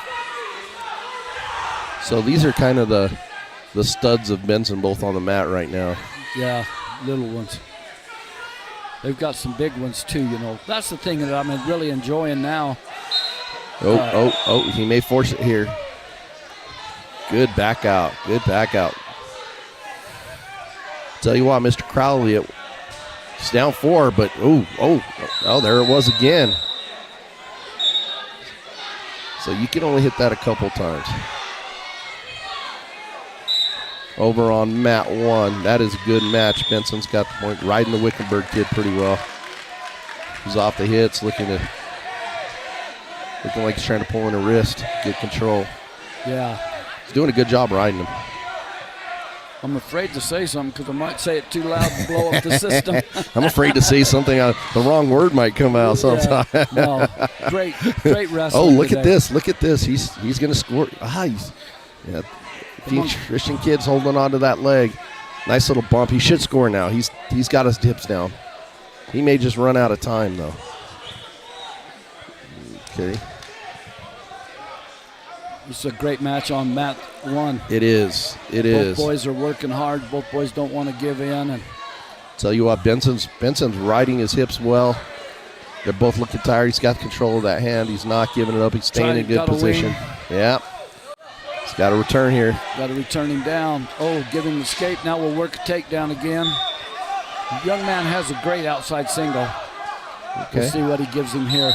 Speaker 9: So these are kind of the studs of Benson, both on the mat right now.
Speaker 3: Yeah, little ones. They've got some big ones too. That's the thing that I'm really enjoying now.
Speaker 9: He may force it here. Good back out. Tell you what, Mr. Crowley, it's down 4, but there it was again. So you can only hit that a couple times. Over on mat 1, that is a good match. Benson's got the point, riding the Wickenburg kid pretty well. He's off the hits, looking like he's trying to pull in a wrist, get control.
Speaker 3: Yeah.
Speaker 9: He's doing a good job riding him.
Speaker 3: I'm afraid to say something because I might say it too loud and blow up the system.
Speaker 9: I'm afraid to say something. The wrong word might come out sometime.
Speaker 3: No, great wrestling.
Speaker 9: Oh, look
Speaker 3: today.
Speaker 9: at this! Look at this! He's going to score. He's Christian kid's holding on to that leg. Nice little bump. He should score now. He's got his hips down. He may just run out of time though. Okay.
Speaker 3: It's a great match on mat 1.
Speaker 9: It is.
Speaker 3: Both boys are working hard. Both boys don't want to give in. And
Speaker 9: tell you what, Benson's riding his hips well. They're both looking tired. He's got control of that hand. He's not giving it up. He's staying in good position. Yeah. He's got to return here.
Speaker 3: Got to return him down. Oh, give him the escape. Now we'll work a takedown again. The young man has a great outside single.
Speaker 9: Okay.
Speaker 3: We'll see what he gives him here.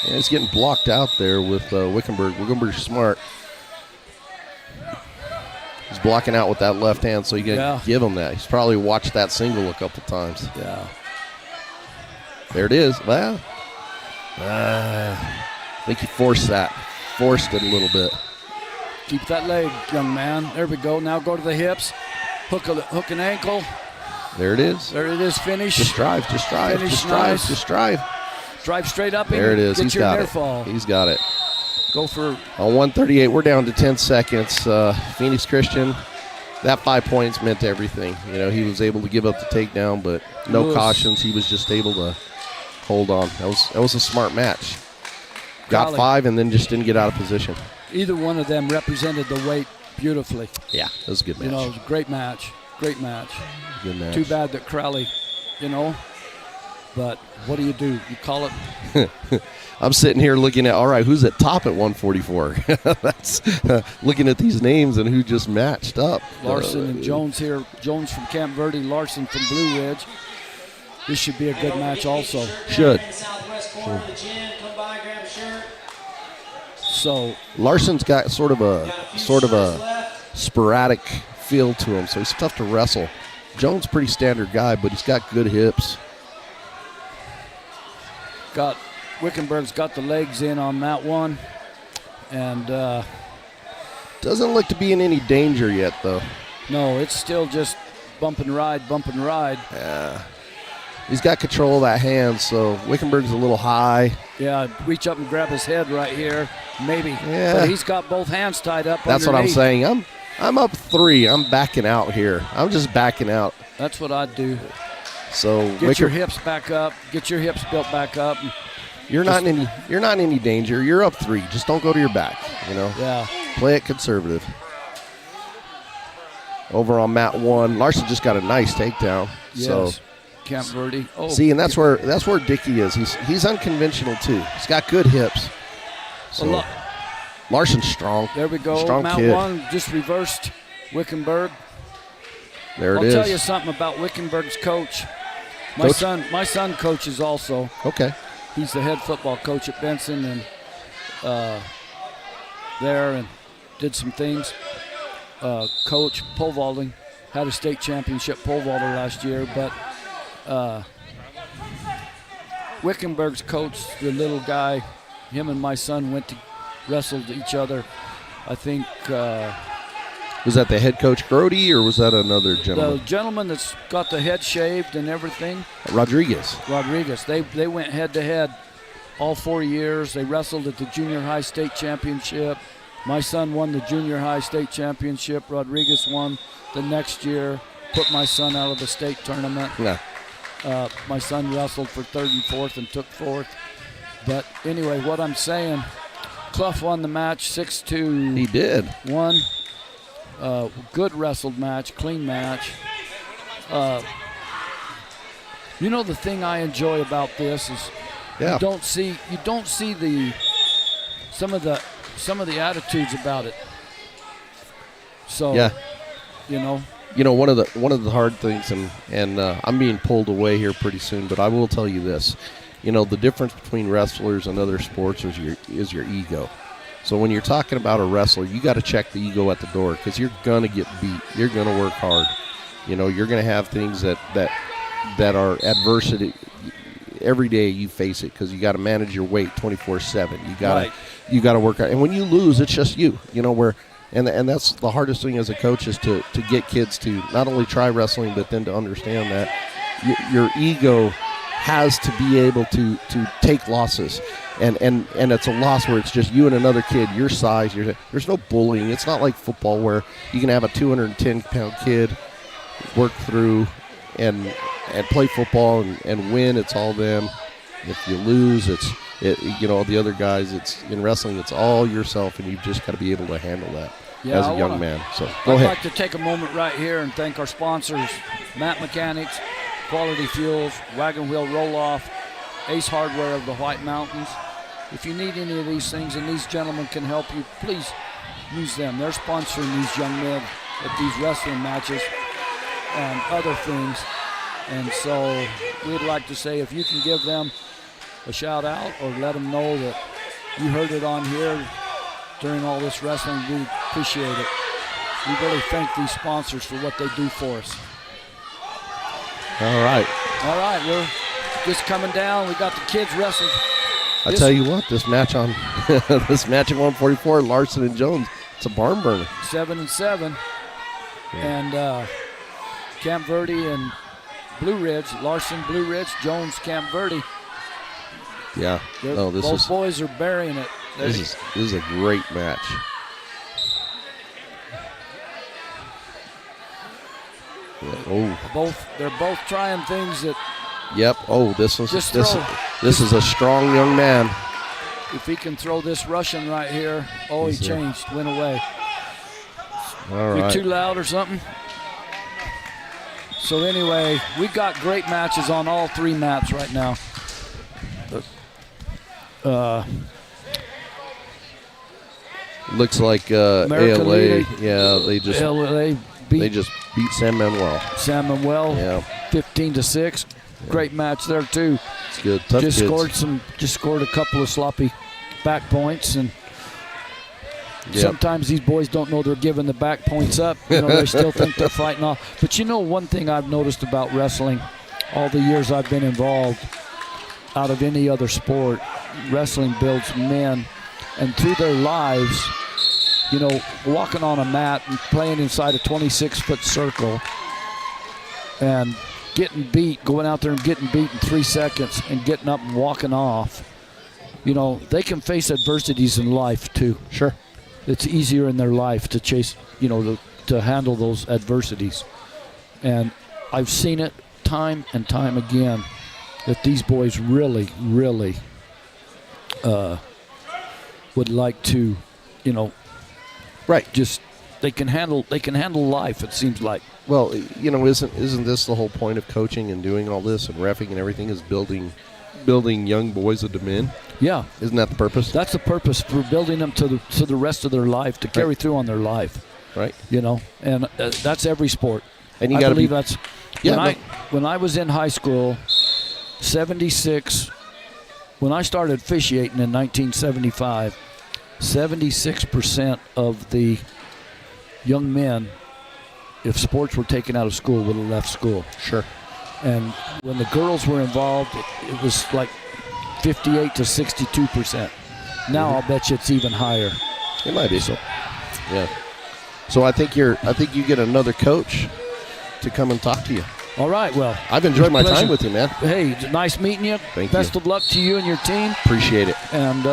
Speaker 9: Yeah, he's getting blocked out there with Wickenburg. Wickenburg's smart. He's blocking out with that left hand, so you got to give him that. He's probably watched that single a couple times.
Speaker 3: Yeah.
Speaker 9: There it is. Well, I think he forced that. Forced it a little bit.
Speaker 3: Keep that leg, young man. There we go. Now go to the hips. Hook an ankle.
Speaker 9: There it is.
Speaker 3: There it is. Finish.
Speaker 9: Just drive.
Speaker 3: Finish
Speaker 9: Just
Speaker 3: nice.
Speaker 9: drive. Just drive.
Speaker 3: Drive straight up.
Speaker 9: There it is.
Speaker 3: Get
Speaker 9: He's
Speaker 3: your
Speaker 9: got
Speaker 3: near
Speaker 9: it.
Speaker 3: fall.
Speaker 9: He's got it.
Speaker 3: Go for.
Speaker 9: On 138, we're down to 10 seconds. Phoenix Christian, that 5 points meant everything. He was able to give up the takedown, but no cautions. He was just able to hold on. That was a smart match. Got 5 and then just didn't get out of position.
Speaker 3: Either one of them represented the weight beautifully.
Speaker 9: Yeah, it was a good match.
Speaker 3: It was a great match. Great match.
Speaker 9: Good match.
Speaker 3: Too bad that Crowley, but what do? You call it.
Speaker 9: I'm sitting here looking at, all right, who's at top at 144? That's looking at these names and who just matched up.
Speaker 3: Larson and Jones here. Jones from Camp Verde, Larson from Blue Ridge. This should be a good match also.
Speaker 9: Should.
Speaker 3: So
Speaker 9: Larson's got sort of a sporadic feel to him, so he's tough to wrestle. Jones pretty standard guy, but he's got good hips.
Speaker 3: Wickenburg's got the legs in on mat 1, and
Speaker 9: doesn't look to be in any danger yet, though.
Speaker 3: No, it's still just bump and ride.
Speaker 9: Yeah. He's got control of that hand, so Wickenburg's a little high.
Speaker 3: Yeah, reach up and grab his head right here, maybe.
Speaker 9: Yeah.
Speaker 3: But he's got both hands tied up.
Speaker 9: That's what I'm saying. I'm up 3. I'm backing out here. I'm just backing out.
Speaker 3: That's what I'd do.
Speaker 9: So
Speaker 3: Get your hips back up. Get your hips built back up.
Speaker 9: You're not in any danger. You're up 3. Just don't go to your back.
Speaker 3: Yeah.
Speaker 9: Play it conservative. Over on mat 1, Larson just got a nice takedown.
Speaker 3: Yes.
Speaker 9: So
Speaker 3: Camp Verde. Oh.
Speaker 9: see, and that's where Dickey is. He's unconventional too. He's got good hips. So Larson's strong.
Speaker 3: There we go.
Speaker 9: Strong
Speaker 3: Mat
Speaker 9: kid.
Speaker 3: 1 just reversed Wickenburg.
Speaker 9: There
Speaker 3: I'll
Speaker 9: it is.
Speaker 3: tell you something about Wickenburg's coach. My son coaches also.
Speaker 9: Okay.
Speaker 3: He's the head football coach at Benson and there and did some things. Coach pole vaulting, had a state championship pole vaulter last year, but Wickenburg's coach, the little guy, him and my son went to wrestled each other. I think
Speaker 9: was that the head coach Grody or was that another gentleman?
Speaker 3: the gentleman that's got the head shaved and everything.
Speaker 9: Rodriguez.
Speaker 3: They went head to head all 4 years. They wrestled at the junior high state championship. My son won the junior high state championship. Rodriguez won the next year. Put my son out of the state tournament.
Speaker 9: Yeah.
Speaker 3: My son wrestled for 3rd and 4th and took 4th. But anyway, what I'm saying, Clough won the match 6-2.
Speaker 9: He did.
Speaker 3: 1. Good wrestled match, clean match. The thing I enjoy about this is you don't see some of the attitudes about it. So
Speaker 9: yeah.
Speaker 3: One
Speaker 9: of the hard things, and I'm being pulled away here pretty soon, but I will tell you this. The difference between wrestlers and other sports is your ego. So when you're talking about a wrestler, you got to check the ego at the door because you're gonna get beat. You're gonna work hard. You're gonna have things that are adversity. Every day you face it because you got to manage your weight 24/7. You got to work out, and when you lose, it's just you. And that's the hardest thing as a coach is to get kids to not only try wrestling but then to understand that your ego has to be able to take losses, and it's a loss where it's just you and another kid your size. There's no bullying. It's not like football where you can have a 210-pound kid work through and play football and win. It's all them. If you lose, the other guys. It's in wrestling. It's all yourself, and you've just got to be able to handle that as a young man. So go ahead.
Speaker 3: I'd like to take a moment right here and thank our sponsors: Matt Mechanics, Quality Fuels, Wagon Wheel Roll-Off, Ace Hardware of the White Mountains. If you need any of these things and these gentlemen can help you, please use them. They're sponsoring these young men at these wrestling matches and other things. And so we'd like to say if you can give them a shout out or let them know that you heard it on here during all this wrestling, we appreciate it. We really thank these sponsors for what they do for us.
Speaker 9: All right,
Speaker 3: we're just coming down. We got the kids wrestling.
Speaker 9: I tell you what, this match at 144, Larson and Jones, it's a barn burner.
Speaker 3: 7-7, and Camp Verde and Blue Ridge, Larson, Blue Ridge, Jones, Camp Verde.
Speaker 9: Yeah.
Speaker 3: Both boys are burying it.
Speaker 9: This is a great match. Yeah. Oh.
Speaker 3: They're both trying things that.
Speaker 9: Yep. Oh, this is a strong young man.
Speaker 3: If he can throw this Russian right here, he changed, went away.
Speaker 9: All right.
Speaker 3: You too loud or something? So anyway, we got great matches on all 3 maps right now.
Speaker 9: Looks like ALA. Yeah, they just beat San Manuel.
Speaker 3: Yeah. 15-6. Great match there too.
Speaker 9: It's good. Tough kids.
Speaker 3: Just scored a couple of sloppy back points, and sometimes these boys don't know they're giving the back points up. They still think they're fighting off. But one thing I've noticed about wrestling, all the years I've been involved, out of any other sport, wrestling builds men, and through their lives, walking on a mat and playing inside a 26-foot circle and getting beat, going out there and getting beat in 3 seconds and getting up and walking off. They can face adversities in life too.
Speaker 9: Sure.
Speaker 3: It's easier in their life to chase, to handle those adversities. And I've seen it time and time again that these boys really, really would like to,
Speaker 9: Right.
Speaker 3: just they can handle life. It seems like.
Speaker 9: Well, isn't this the whole point of coaching and doing all this and reffing and everything is building young boys into men?
Speaker 3: Yeah.
Speaker 9: Isn't that the purpose?
Speaker 3: That's the purpose, for building them to the rest of their life, to carry through on their life.
Speaker 9: Right.
Speaker 3: And that's every sport.
Speaker 9: And you
Speaker 3: I
Speaker 9: got to
Speaker 3: believe
Speaker 9: be.
Speaker 3: that's
Speaker 9: Yeah.
Speaker 3: when I was in high school, 76. When I started officiating in 1975, 76% of the young men, if sports were taken out of school, would have left school.
Speaker 9: Sure.
Speaker 3: And when the girls were involved, it was like 58 to 62%. Now I'll bet you it's even higher.
Speaker 9: It might be so. Yeah. So I think you get another coach to come and talk to you.
Speaker 3: All right, well.
Speaker 9: I've enjoyed my
Speaker 3: pleasure.
Speaker 9: time with you, man.
Speaker 3: Hey, nice meeting you.
Speaker 9: Thank
Speaker 3: Best
Speaker 9: you.
Speaker 3: of luck to you and your team.
Speaker 9: Appreciate it.
Speaker 3: And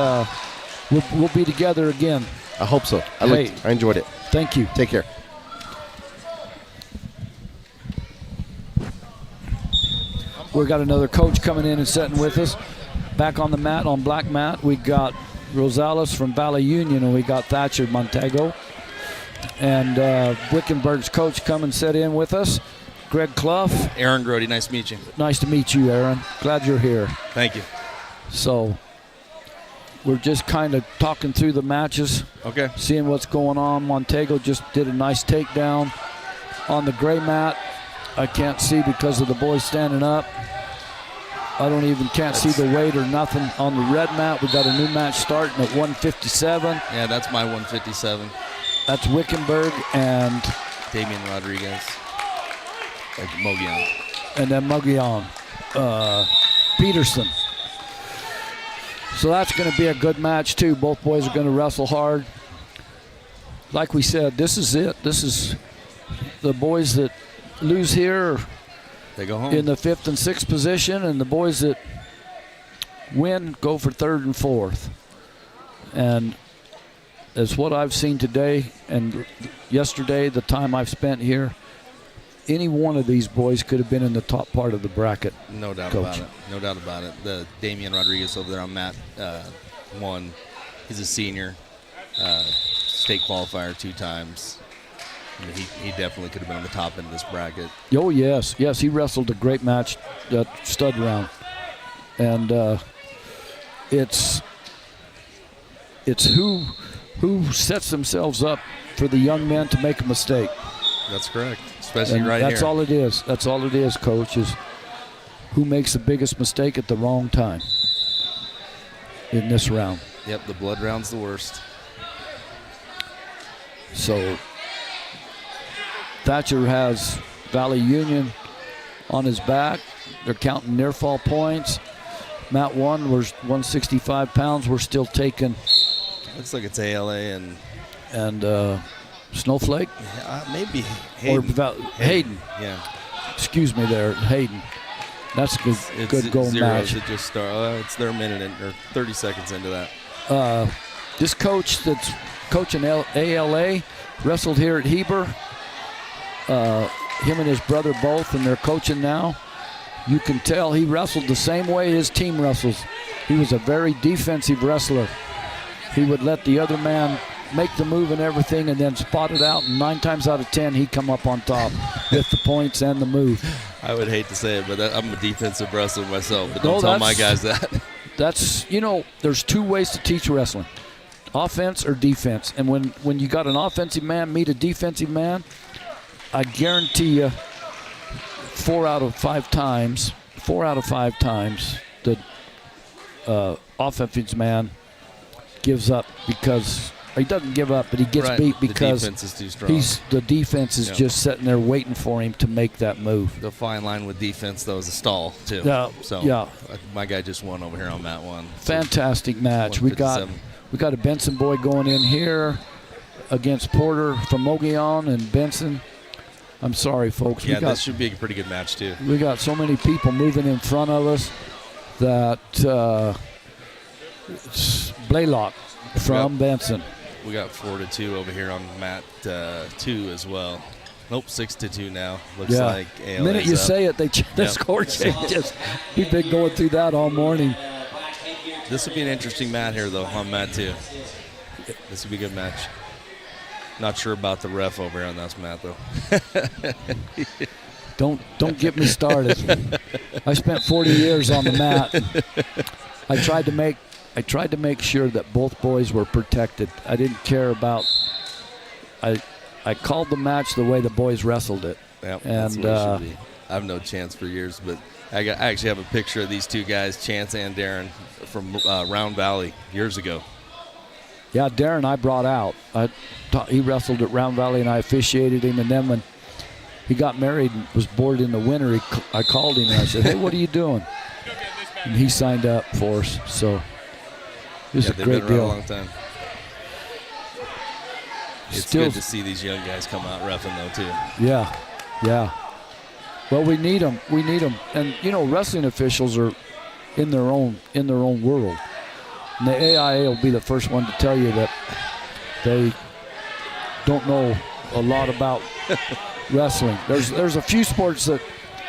Speaker 3: we'll be together again.
Speaker 9: I hope so.
Speaker 3: Hey.
Speaker 9: I enjoyed it.
Speaker 3: Thank you.
Speaker 9: Take care.
Speaker 3: We've got another coach coming in and sitting with us. Back on the mat, on black mat, we got Rosales from Valley Union, and we got Thatcher Montego. And Wickenburg's coach come and sit in with us, Greg Clough.
Speaker 10: Aaron Grody, nice to meet you.
Speaker 3: Nice to meet you, Aaron. Glad you're here.
Speaker 10: Thank you.
Speaker 3: So we're just kind of talking through the matches.
Speaker 10: Okay.
Speaker 3: Seeing what's going on. Montego just did a nice takedown on the gray mat. I can't see because of the boys standing up. I can't see the weight or nothing. On the red mat, we got a new match starting at 157.
Speaker 10: Yeah, that's my 157.
Speaker 3: That's Wickenburg and
Speaker 10: Damian Rodriguez. Mogollon.
Speaker 3: And then Mogollon. Peterson. So that's going to be a good match, too. Both boys are going to wrestle hard. Like we said, this is it. This is the boys that lose here,
Speaker 10: they go home
Speaker 3: in the 5th and 6th position, and the boys that win go for 3rd and 4th. And as what I've seen today and yesterday, the time I've spent here, any one of these boys could have been in the top part of the bracket.
Speaker 10: No doubt
Speaker 3: Coach.
Speaker 10: about it. No doubt about it. The Damian Rodriguez over there on mat one. He's a senior, state qualifier 2 times. I mean, he definitely could have been on the top end of this bracket.
Speaker 3: Oh, yes. Yes, he wrestled a great match, that stud round. And it's who sets themselves up for the young men to make a mistake.
Speaker 10: That's correct, especially
Speaker 3: And
Speaker 10: right
Speaker 3: that's
Speaker 10: here.
Speaker 3: all it is. That's all it is, Coach, is who makes the biggest mistake at the wrong time in this round.
Speaker 10: Yep, the blood round's the worst.
Speaker 3: So Thatcher has Valley Union on his back. They're counting near fall points. Mat 1 was 165 pounds. We're still taking.
Speaker 10: Looks like it's ALA
Speaker 3: and Snowflake.
Speaker 10: Maybe
Speaker 3: Hayden. Or Hayden.
Speaker 10: Yeah.
Speaker 3: Excuse me there, Hayden. That's a good goal match.
Speaker 10: It just it's their minute or 30 seconds into that.
Speaker 3: This coach that's coaching ALA wrestled here at Heber. Him and his brother both, and they're coaching now. You can tell he wrestled the same way his team wrestles. He was a very defensive wrestler. He would let the other man make the move and everything and then spot it out, and 9 times out of 10 he'd come up on top with the points and the move.
Speaker 10: I would hate to say it, but I'm a defensive wrestler myself, but don't tell my guys that.
Speaker 3: That's, there's 2 ways to teach wrestling, offense or defense. And when you got an offensive man meet a defensive man, I guarantee you 4 out of 5 times, the offensive man gives up because he doesn't give up, but he gets beat because
Speaker 10: the defense is too strong.
Speaker 3: The defense is just sitting there waiting for him to make that move.
Speaker 10: The fine line with defense, though, is a stall, too. My guy just won over here on that one.
Speaker 3: Fantastic match. We got a Benson boy going in here against Porter from Mogollon and Benson. I'm sorry, folks.
Speaker 10: Yeah, this should be a pretty good match, too.
Speaker 3: We got so many people moving in front of us that it's Blaylock from Benson.
Speaker 10: We got 4-2 over here on mat 2 as well. Nope, 6-2 now. Looks
Speaker 3: Yeah.
Speaker 10: like
Speaker 3: The minute you
Speaker 10: up.
Speaker 3: say it, the
Speaker 10: Yep.
Speaker 3: score changes. We've been going through that all morning.
Speaker 10: This would be an interesting match here, though, on mat 2. This would be a good match. Not sure about the ref over here on this mat, though.
Speaker 3: Don't get me started. I spent 40 years on the mat. I tried to make sure that both boys were protected. I didn't care about. I called the match the way the boys wrestled it.
Speaker 10: Yep, that's what it should be. I have no chance for years, but I actually have a picture of these two guys, Chance and Darren, from Round Valley years ago.
Speaker 3: Yeah, Darren I brought out. He wrestled at Round Valley, and I officiated him. And then when he got married and was bored in the winter, I called him and I said, "Hey, what are you doing?" And he signed up for us. So it was a great
Speaker 10: been around
Speaker 3: deal.
Speaker 10: a long time. It's
Speaker 3: Still,
Speaker 10: good to see these young guys come out reffing, though, too.
Speaker 3: Yeah, yeah. Well, we need them. We need them. And you know, wrestling officials are in their own world. And the AIA will be the first one to tell you that they don't know a lot about wrestling. There's a few sports that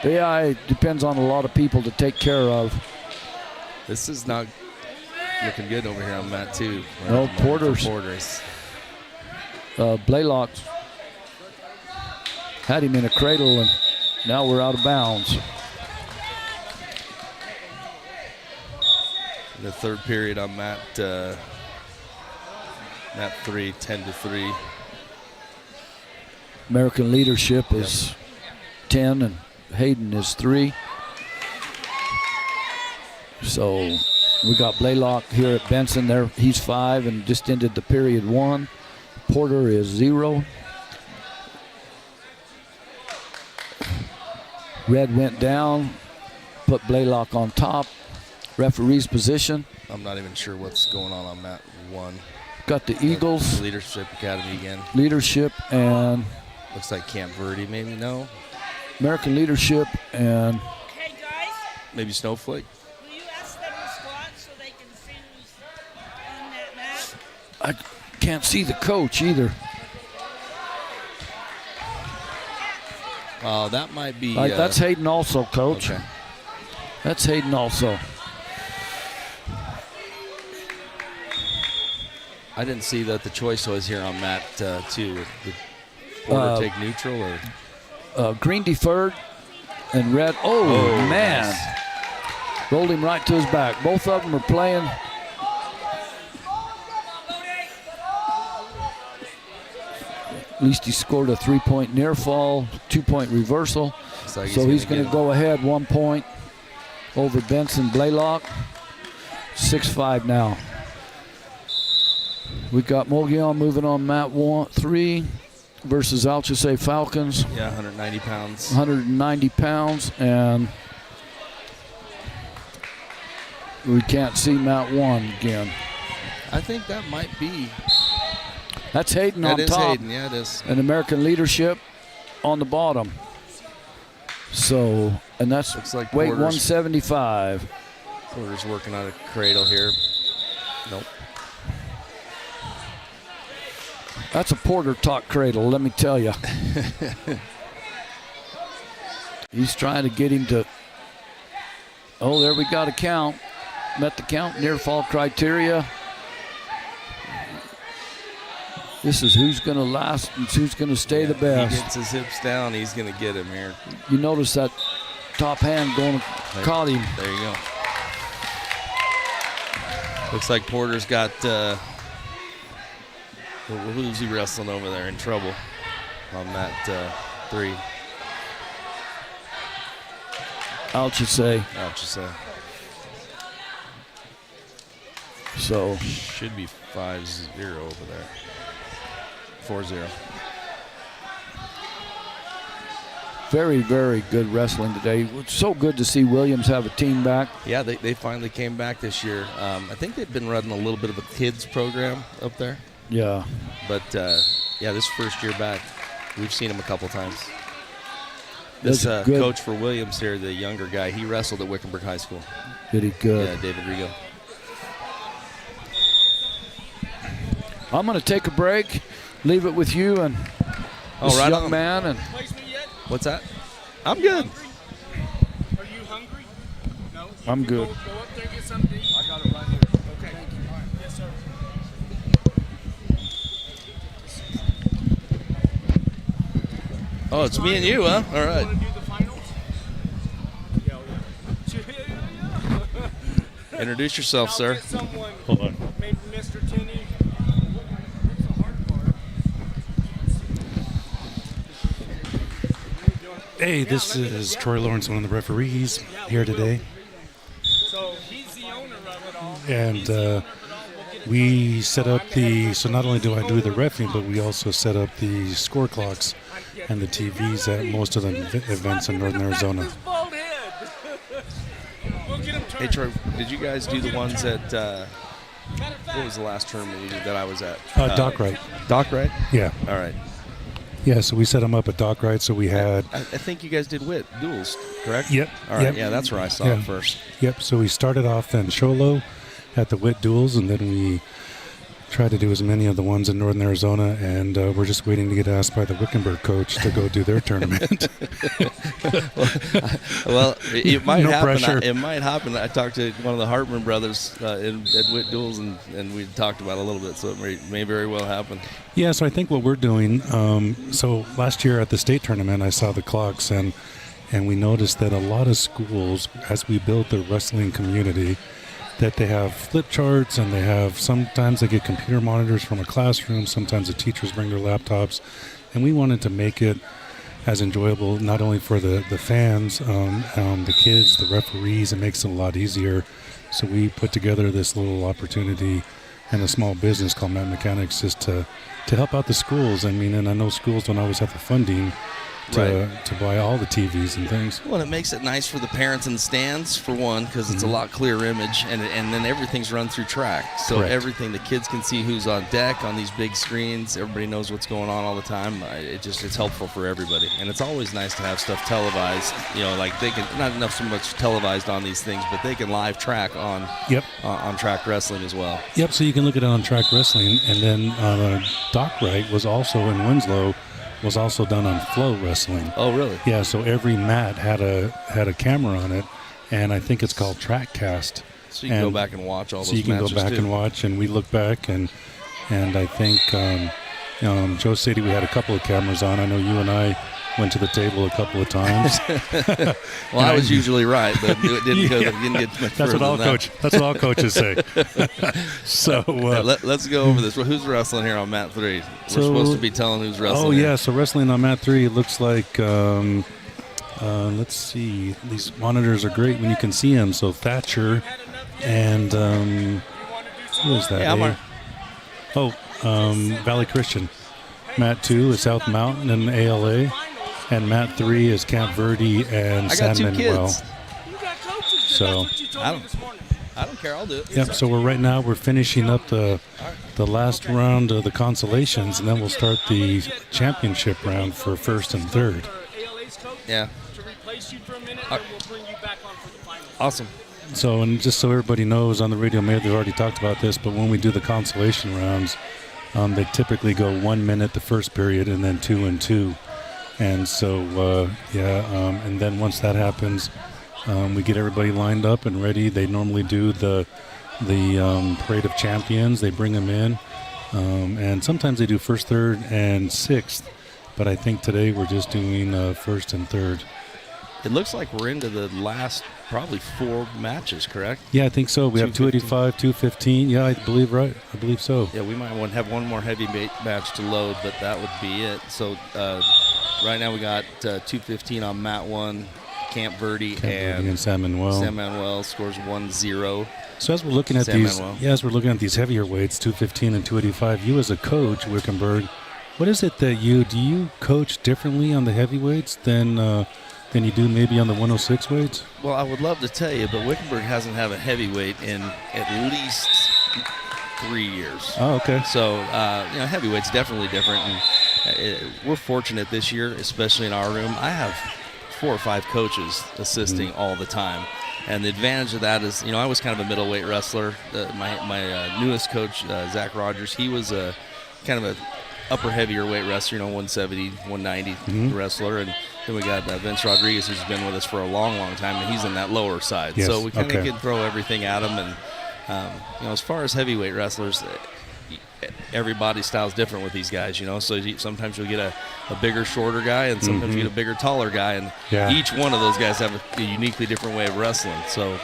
Speaker 3: the AIA depends on a lot of people to take care of.
Speaker 10: This is not looking good over here on mat 2.
Speaker 3: No, Porter's. Blaylock had him in a cradle, and now we're out of bounds.
Speaker 10: In the third period on mat 3, 10-3.
Speaker 3: American leadership is 10, and Hayden is 3. So we got Blaylock here at Benson. There, he's 5 and just ended the period 1. Porter is 0. Red went down, put Blaylock on top. Referee's position.
Speaker 10: I'm not even sure what's going on mat 1.
Speaker 3: Got the Eagles.
Speaker 10: The Leadership Academy again.
Speaker 3: Leadership and
Speaker 10: looks like Camp Verde, maybe. No.
Speaker 3: American Leadership and
Speaker 5: Okay, guys,
Speaker 10: maybe Snowflake.
Speaker 5: will you ask them to squat so they can see who's on that mat?
Speaker 3: I can't see the coach either.
Speaker 10: Oh, that might be.
Speaker 3: That's Hayden also, coach.
Speaker 10: Okay.
Speaker 3: That's Hayden also.
Speaker 10: I didn't see that the choice was here on mat 2. Did Porter take neutral or?
Speaker 3: Green deferred and red. Oh, man.
Speaker 10: Nice.
Speaker 3: Rolled him right to his back. Both of them are playing. At least he scored a 3-point near fall, 2-point reversal.
Speaker 10: Like
Speaker 3: so he's going to go ahead 1 point over Benson Blaylock. 6-5 now. We got Mogollon moving on mat 3 versus Alchese Falcons.
Speaker 10: Yeah, 190 pounds.
Speaker 3: 190 pounds, and we can't see mat 1 again.
Speaker 10: I think that might be.
Speaker 3: That's Hayden on
Speaker 10: That is
Speaker 3: top.
Speaker 10: Hayden, yeah, it is.
Speaker 3: And American Leadership on the bottom. So, and that's
Speaker 10: looks like
Speaker 3: weight
Speaker 10: Porter's-
Speaker 3: 175.
Speaker 10: Porter's working on a cradle here. Nope.
Speaker 3: That's a Porter talk cradle, let me tell you. He's trying to get him to. Oh, there we got a count. Met the count, near fall criteria. This is who's going to last and who's going to stay the best.
Speaker 10: He gets his hips down, he's going to get him here.
Speaker 3: You notice that top hand going caught him.
Speaker 10: There you go. Looks like Porter's got. Who's he wrestling over there in trouble on mat 3?
Speaker 3: Alchese. So
Speaker 10: should be 5-0 over there. 4-0.
Speaker 3: very, very good wrestling today. It's so good to see Williams have a team back.
Speaker 10: Yeah, they finally came back this year. I think they've been running a little bit of a kids program up there.
Speaker 3: Yeah.
Speaker 10: But, yeah, this first year back, we've seen him a couple times. This coach for Williams here, the younger guy, he wrestled at Wickenburg High School.
Speaker 3: Did he good?
Speaker 10: Yeah, David Rigo.
Speaker 3: I'm going to take a break, leave it with you, and
Speaker 10: Oh, right
Speaker 3: young
Speaker 10: on.
Speaker 3: man. And
Speaker 5: Placement yet?
Speaker 10: What's that? I'm good.
Speaker 5: Are you hungry? No.
Speaker 3: I'm good.
Speaker 5: Go up there and get something to eat. I got it right here. Okay. Thank you. All right. Yes, sir.
Speaker 10: Oh, it's me and you, huh? All right.
Speaker 5: Want to do the finals? Yeah.
Speaker 10: Introduce yourself,
Speaker 5: I'll
Speaker 10: sir.
Speaker 5: get someone,
Speaker 6: Hold on.
Speaker 5: maybe Mr. Tenney. Here's the hard part.
Speaker 11: Hey, this is Troy Lawrence, one of the referees here today.
Speaker 5: So he's the owner of it all.
Speaker 11: And we set up so not only do I do the reffing, but we also set up the score clocks and the TVs at most of the events in Northern Arizona.
Speaker 10: Hey, Troy, did you guys do the ones at, what was the last tournament that I was at?
Speaker 11: Dockwright.
Speaker 10: Dockwright?
Speaker 11: Yeah.
Speaker 10: All right.
Speaker 11: Yeah, so we set them up at Dockwright, so we had...
Speaker 10: I think you guys did WIT duels, correct?
Speaker 11: Yep.
Speaker 10: All right,
Speaker 11: Yep.
Speaker 10: yeah, that's where I saw it first.
Speaker 11: Yep, so we started off in Sholo at the WIT duels, and then we tried to do as many of the ones in Northern Arizona, and we're just waiting to get asked by the Wickenburg coach to go do their tournament.
Speaker 10: Well, it might
Speaker 11: No
Speaker 10: happen.
Speaker 11: pressure.
Speaker 10: It might happen. I talked to one of the Hartman brothers at WIT duels, and we talked about it a little bit, so it may very well happen.
Speaker 11: Yeah, so I think what we're doing, so last year at the state tournament, I saw the clocks, and we noticed that a lot of schools, as we build the wrestling community, that they have flip charts, and sometimes they get computer monitors from a classroom, sometimes the teachers bring their laptops, and we wanted to make it as enjoyable not only for the fans, the kids, the referees. It makes it a lot easier. So we put together this little opportunity and a small business called Matt Mechanics just to help out the schools. I mean, and I know schools don't always have the funding to buy all the TVs and things.
Speaker 10: Well, it makes it nice for the parents in the stands, for one, because it's a lot clearer image, and then everything's run through track. So
Speaker 11: Correct.
Speaker 10: everything, the kids can see who's on deck on these big screens. Everybody knows what's going on all the time. It's helpful for everybody. And it's always nice to have stuff televised. You know, like they can, not enough so much televised on these things, but they can live track on track wrestling as well.
Speaker 11: Yep, so you can look at it on track wrestling. And then Dockwright was also in Winslow, was also done on flow wrestling.
Speaker 10: Oh, really?
Speaker 11: Yeah, so every mat had a camera on it, and I think it's called TrackCast.
Speaker 10: So you can go back and watch all those matches.
Speaker 11: So you can go back and watch, and we look back, and I think Joe City, we had a couple of cameras on. I know you and I went to the table a couple of times.
Speaker 10: Well, I was usually right, but it didn't get much
Speaker 11: That's
Speaker 10: further
Speaker 11: what
Speaker 10: than that.
Speaker 11: That's what all coaches say. So
Speaker 10: let's go over this. Well, who's wrestling here on mat 3? We're supposed to be telling who's wrestling.
Speaker 11: Oh,
Speaker 10: here.
Speaker 11: yeah. So wrestling on mat 3, it looks like, let's see. These monitors are great when you can see them. So Thatcher and who is that?
Speaker 10: Yeah,
Speaker 11: Valley Christian. Mat 2 is South Mountain and ALA. And mat 3 is Camp Verde and San Manuel. So
Speaker 10: I don't care. I'll do it.
Speaker 11: yep. So we're finishing up the last round of the consolations, and then we'll start the championship round for first and third.
Speaker 10: Yeah.
Speaker 5: To replace you for a minute, and we'll bring you back on for the finals.
Speaker 10: Awesome.
Speaker 11: So, and just so everybody knows on the radio, maybe they've already talked about this, but when we do the consolation rounds, they typically go 1 minute the first period and then 2 and 2. And so, and then once that happens, we get everybody lined up and ready. They normally do the parade of champions. They bring them in, and sometimes they do first, third, and sixth. But I think today we're just doing first and third.
Speaker 10: It looks like we're into the last probably 4 matches, correct?
Speaker 11: Yeah, I think so. We have 285, 215. Yeah, I believe so.
Speaker 10: Yeah, we might want to have one more heavyweight match to load, but that would be it. So right now we got 215 on mat 1, Camp Verde and
Speaker 11: San Manuel.
Speaker 10: San Manuel scores 1-0.
Speaker 11: So as we're looking at these heavier weights, 215 and 285, you as a coach, Wickenburg, what is it that do you coach differently on the heavyweights than you do maybe on the 106 weights?
Speaker 10: Well, I would love to tell you, but Wickenburg hasn't had a heavyweight in at least 3 years.
Speaker 11: Oh, okay.
Speaker 10: So, heavyweight's definitely different. And we're fortunate this year, especially in our room. I have 4 or 5 coaches assisting all the time. And the advantage of that is, I was kind of a middleweight wrestler. My newest coach, Zach Rogers, he was a kind of a upper heavier weight wrestler, 170, 190 wrestler, and then we got Vince Rodriguez, who's been with us for a long, long time, and he's in that lower side.
Speaker 11: Yes.
Speaker 10: So we kind of
Speaker 11: Okay.
Speaker 10: can throw everything at him. And as far as heavyweight wrestlers, every body style is different with these guys. So sometimes you'll get a bigger, shorter guy, and sometimes you get a bigger, taller guy, and each one of those guys have a uniquely different way of wrestling. So.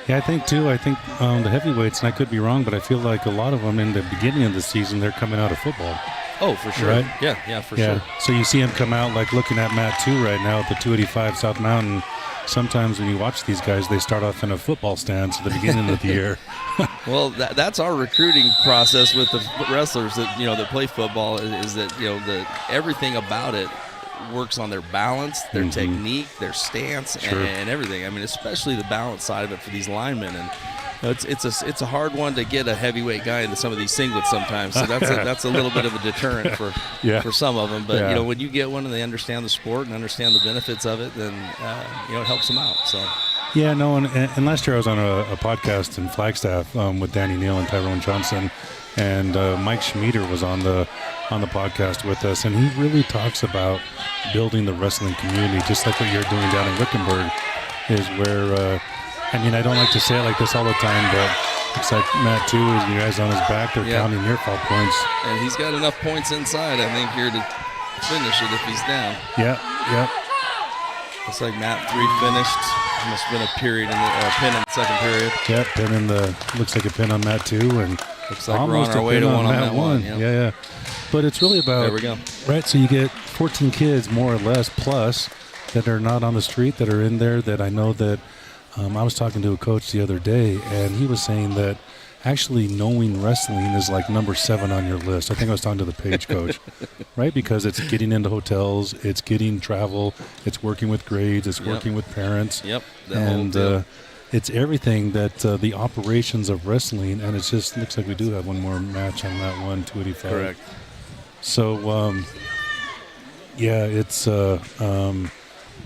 Speaker 11: Yeah, I think the heavyweights, and I could be wrong, but I feel like a lot of them in the beginning of the season, they're coming out of football.
Speaker 10: Oh, for sure.
Speaker 11: Right?
Speaker 10: Yeah, for sure.
Speaker 11: So you see him come out, like looking at Matt too right now at the 285 South Mountain. Sometimes when you watch these guys, they start off in a football stance at the beginning of the year.
Speaker 10: Well, that's our recruiting process with the wrestlers that that play football is that everything about it works on their balance, their technique, their stance, and everything. I mean, especially the balance side of it for these linemen. And it's a hard one to get a heavyweight guy into some of these singlets sometimes. So that's a little bit of a deterrent for some of them. But when you get one and they understand the sport and understand the benefits of it, then it helps them out. So.
Speaker 11: Yeah, no, and last year I was on a podcast in Flagstaff with Danny Neal and Tyrone Johnson, and Mike Schmieder was on the podcast with us, and he really talks about building the wrestling community, just like what you're doing down in Wickenburg, is where, I don't like to say it like this all the time, but it's like Matt too, is the guys on his back, they're counting near fall points.
Speaker 10: And he's got enough points inside, I think, here to finish it if he's down.
Speaker 11: Yeah.
Speaker 10: Looks like Matt 3 finished. Must have been a period in the pin in the second period.
Speaker 11: Yeah, pin in looks like a pin on Matt too, and
Speaker 10: looks like
Speaker 11: almost
Speaker 10: we're on our way to one on Matt 1.
Speaker 11: Yeah. But it's really about,
Speaker 10: there we go.
Speaker 11: Right, so you get 14 kids more or less plus that are not on the street, that are in there, that I know that I was talking to a coach the other day, and he was saying that actually knowing wrestling is like number 7 on your list. I think I was talking to the Page coach, right? Because it's getting into hotels, it's getting travel, it's working with grades, it's working with parents.
Speaker 10: Yep.
Speaker 11: And it's everything that the operations of wrestling, and it just looks like we do have one more match on that one, 285.
Speaker 10: Correct.
Speaker 11: So,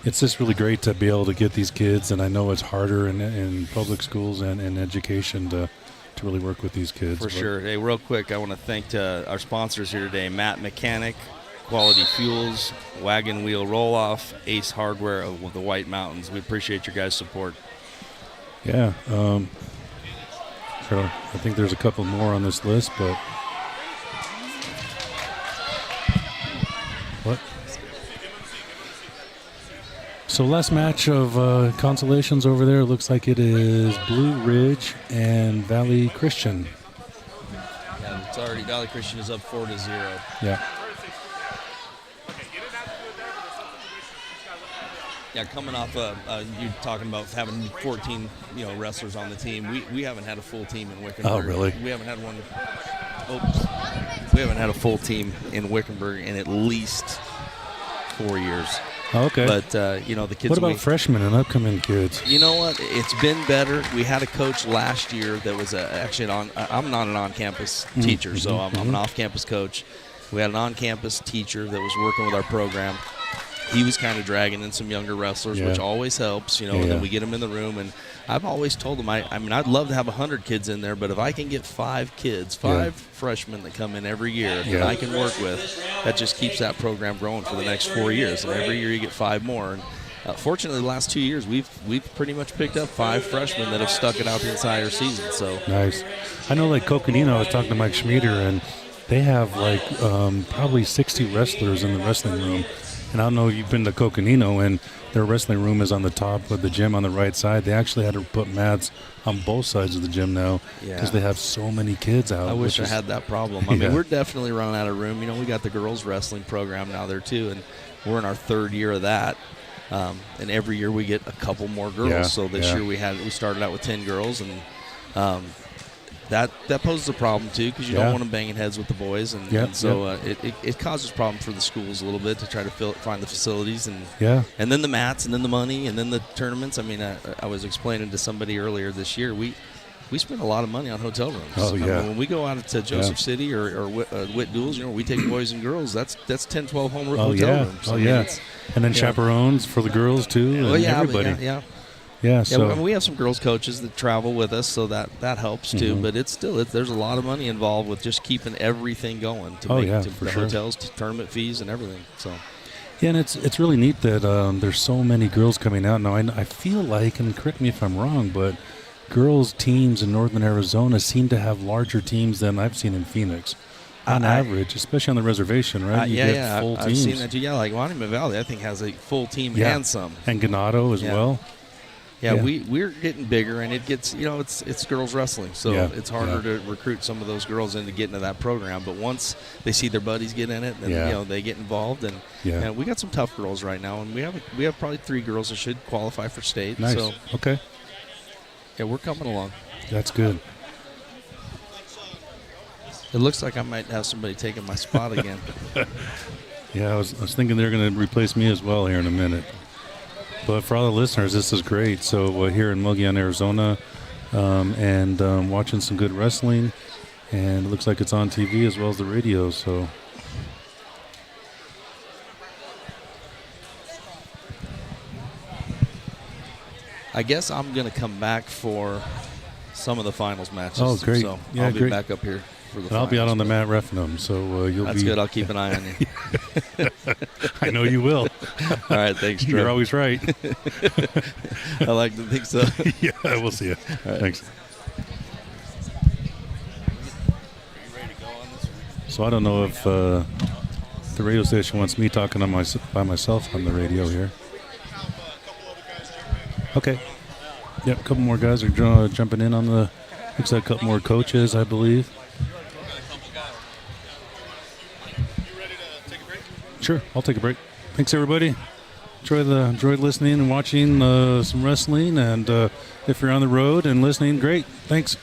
Speaker 11: it's just really great to be able to get these kids, and I know it's harder in public schools and in education to really work with these kids.
Speaker 10: For sure. Hey, real quick, I want to thank our sponsors here today, Matt Mechanic, Quality Fuels, Wagon Wheel Roll-Off, Ace Hardware of the White Mountains. We appreciate your guys' support.
Speaker 11: Yeah. So I think there's a couple more on this list, but what? So last match of Consolations over there, looks like it is Blue Ridge and Valley Christian.
Speaker 10: Yeah, it's already, Valley Christian is up 4-0.
Speaker 11: Yeah.
Speaker 10: Yeah, coming off you talking about having 14 wrestlers on the team. We haven't had a full team in Wickenburg.
Speaker 11: Oh, really?
Speaker 10: We haven't had one. We haven't had a full team in Wickenburg in at least 4 years.
Speaker 11: Oh, okay.
Speaker 10: But the kids.
Speaker 11: What about freshmen and upcoming kids?
Speaker 10: You know what? It's been better. We had a coach last year that was actually I'm not an on-campus teacher, so I'm an off-campus coach. We had an on-campus teacher that was working with our program. He was kind of dragging in some younger wrestlers, which always helps, and then we get them in the room. And I've always told them, I'd love to have 100 kids in there, but if I can get 5 kids, 5 freshmen that come in every year that I can work with, that just keeps that program growing for the next 4 years. And every year you get 5 more. And fortunately, the last 2 years, we've pretty much picked up 5 freshmen that have stuck it out the entire season. So
Speaker 11: nice. I know, like Coconino, I was talking to Mike Schmieder, and they have like probably 60 wrestlers in the wrestling room. And I don't know if you've been to Coconino, and their wrestling room is on the top of the gym on the right side. They actually had to put mats on both sides of the gym now because they have so many kids out.
Speaker 10: I wish I had that problem. I mean, we're definitely running out of room. We got the girls wrestling program now there too, and we're in our 3rd year of that. And every year we get a couple more girls. So this year we started out with 10 girls, and that poses a problem too, because you don't want them banging heads with the boys, and so it causes problems for the schools a little bit to try to find the facilities, and then the mats, and then the money, and then the tournaments. I mean, I was explaining to somebody earlier this year, we spend a lot of money on hotel rooms.
Speaker 11: Oh, yeah.
Speaker 10: I mean, when we go out to Joseph City or Witt Duels, we take boys and girls. That's 10, 12 hotel rooms.
Speaker 11: And then chaperones for the girls too, and everybody. Yeah, so
Speaker 10: and we have some girls coaches that travel with us, so that helps too. But it's still there's a lot of money involved with just keeping everything going to the hotels, to tournament fees, and everything. So.
Speaker 11: Yeah, and it's really neat that there's so many girls coming out now. I feel like, and correct me if I'm wrong, but girls teams in Northern Arizona seem to have larger teams than I've seen in Phoenix. On average, especially on the reservation, right? Full teams.
Speaker 10: I've seen that too. Yeah, like Monument Valley, I think has a full team and some.
Speaker 11: And Ganado as well.
Speaker 10: Yeah, we're getting bigger, and it gets, it's girls wrestling, so it's harder to recruit some of those girls into getting to that program. But once they see their buddies get in it, then they get involved, and we got some tough girls right now, and we have probably 3 girls that should qualify for state.
Speaker 11: Nice.
Speaker 10: So,
Speaker 11: okay.
Speaker 10: Yeah, we're coming along.
Speaker 11: That's good.
Speaker 10: It looks like I might have somebody taking my spot again.
Speaker 11: Yeah, I was thinking they're going to replace me as well here in a minute. But for all the listeners, this is great. So here in Mogollon, Arizona, and watching some good wrestling, and it looks like it's on TV as well as the radio. So
Speaker 10: I guess I'm going to come back for some of the finals matches.
Speaker 11: Oh, great.
Speaker 10: So
Speaker 11: Yeah,
Speaker 10: I'll be
Speaker 11: great.
Speaker 10: back up here for the
Speaker 11: I'll
Speaker 10: finals.
Speaker 11: be out on the mat reffing them, so you'll
Speaker 10: That's
Speaker 11: be...
Speaker 10: good. I'll keep an eye on you.
Speaker 11: I know you will.
Speaker 10: All right, thanks, Drew.
Speaker 11: You're always right.
Speaker 10: I like to think so.
Speaker 11: Yeah, we'll see you.
Speaker 10: Right.
Speaker 11: Thanks. So I don't know if the radio station wants me talking on by myself on the radio here. Okay. Yep, a couple more guys are jumping in on the... Looks like a couple more coaches, I believe. Sure, I'll take a break. Thanks, everybody. Enjoyed listening and watching some wrestling. And if you're on the road and listening, great. Thanks.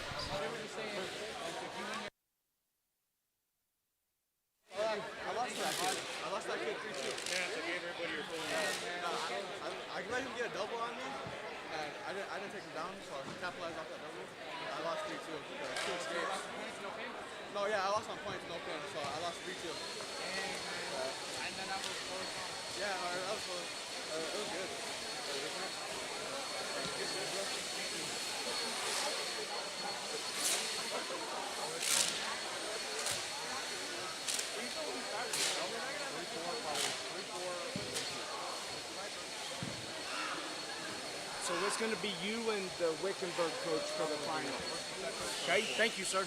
Speaker 12: So it's going to be you and the Wickenburg coach for the final. Okay, thank you, sir.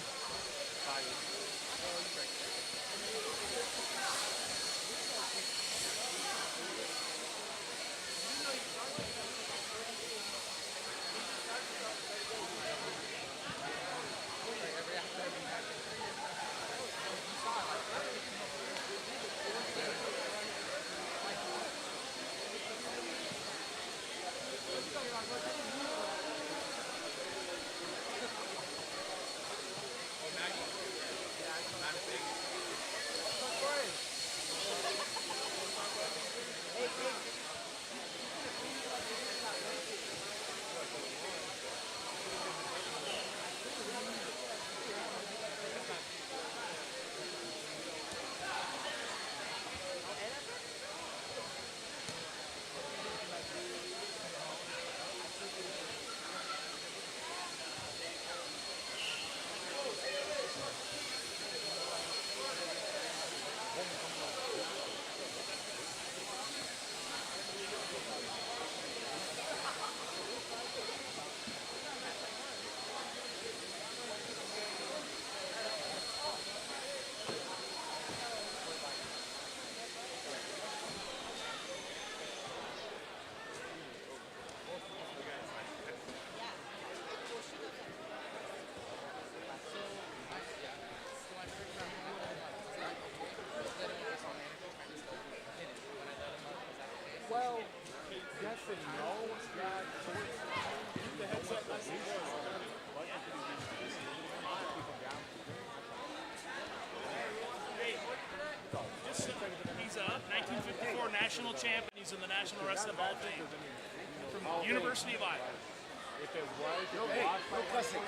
Speaker 12: Well, yes and no.
Speaker 13: He's a 1954 national champ, and he's in the National Wrestling Hall of Fame from University of Iowa.
Speaker 12: If it was, no cussing.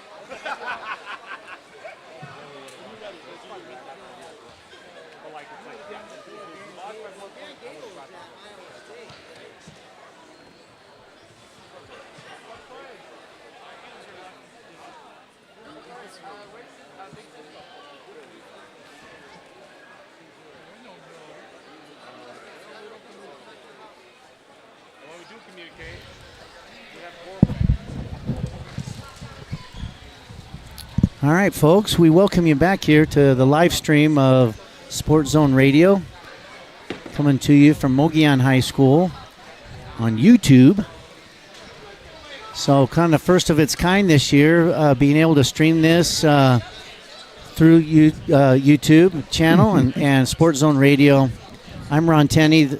Speaker 1: All right, folks, we welcome you back here to the live stream of Sports Zone Radio, coming to you from Mogollon High School on YouTube. So kind of first of its kind this year, being able to stream this through YouTube channel and Sports Zone Radio. I'm Ron Tenney,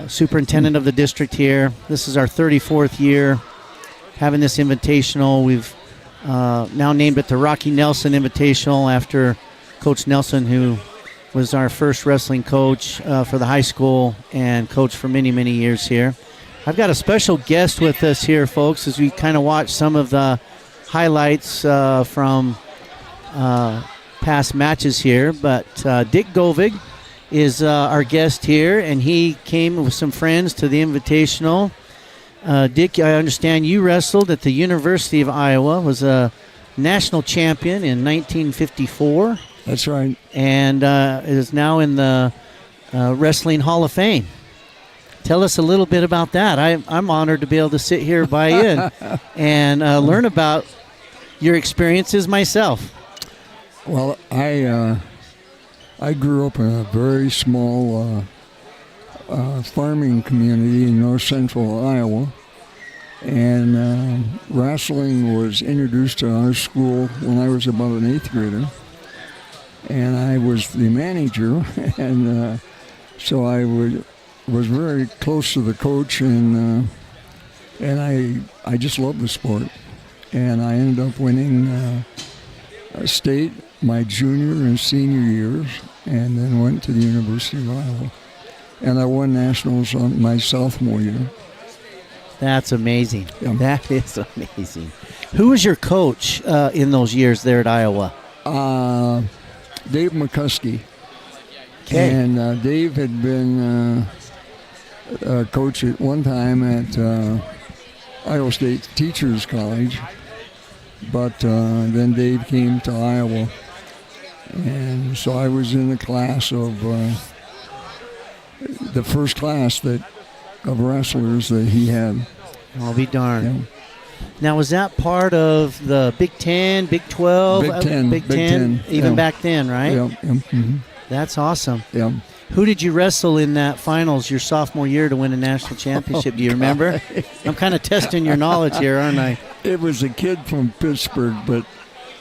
Speaker 1: superintendent of the district here. This is our 34th year having this invitational. We've now named it the Rocky Nelson Invitational after Coach Nelson, who was our first wrestling coach for the high school and coach for many, many years here. I've got a special guest with us here, folks, as we kind of watch some of the highlights from past matches here. But Dick Govig is our guest here, and he came with some friends to the Invitational. Dick, I understand you wrestled at the University of Iowa, was a national champion in 1954.
Speaker 14: That's right.
Speaker 1: And is now in the Wrestling Hall of Fame. Tell us a little bit about that. I'm honored to be able to sit here by you and learn about your experiences myself.
Speaker 14: Well, I grew up in a very small farming community in north central Iowa, and wrestling was introduced to our school when I was about an 8th grader, and I was the manager, and so I was very close to the coach, and I just loved the sport, and I ended up winning a state my junior and senior years, and then went to the University of Iowa. And I won nationals on my sophomore year.
Speaker 1: That's amazing. Yeah. That is amazing. Who was your coach in those years there at Iowa?
Speaker 14: Dave McCuskey.
Speaker 1: Okay.
Speaker 14: And Dave had been a coach at one time at Iowa State Teachers College, but then Dave came to Iowa, and so I was in the class of the first class of wrestlers that he had.
Speaker 1: I'll be darned.
Speaker 14: Yeah.
Speaker 1: Now, was that part of the Big 10, Big 12?
Speaker 14: Big 10.
Speaker 1: Even back then, right?
Speaker 14: Yeah. Mm-hmm.
Speaker 1: That's awesome.
Speaker 14: Yeah.
Speaker 1: Who did you wrestle in that finals your sophomore year to win a national championship? Do you remember? I'm kind of testing your knowledge here, aren't I?
Speaker 14: It was a kid from Pittsburgh, but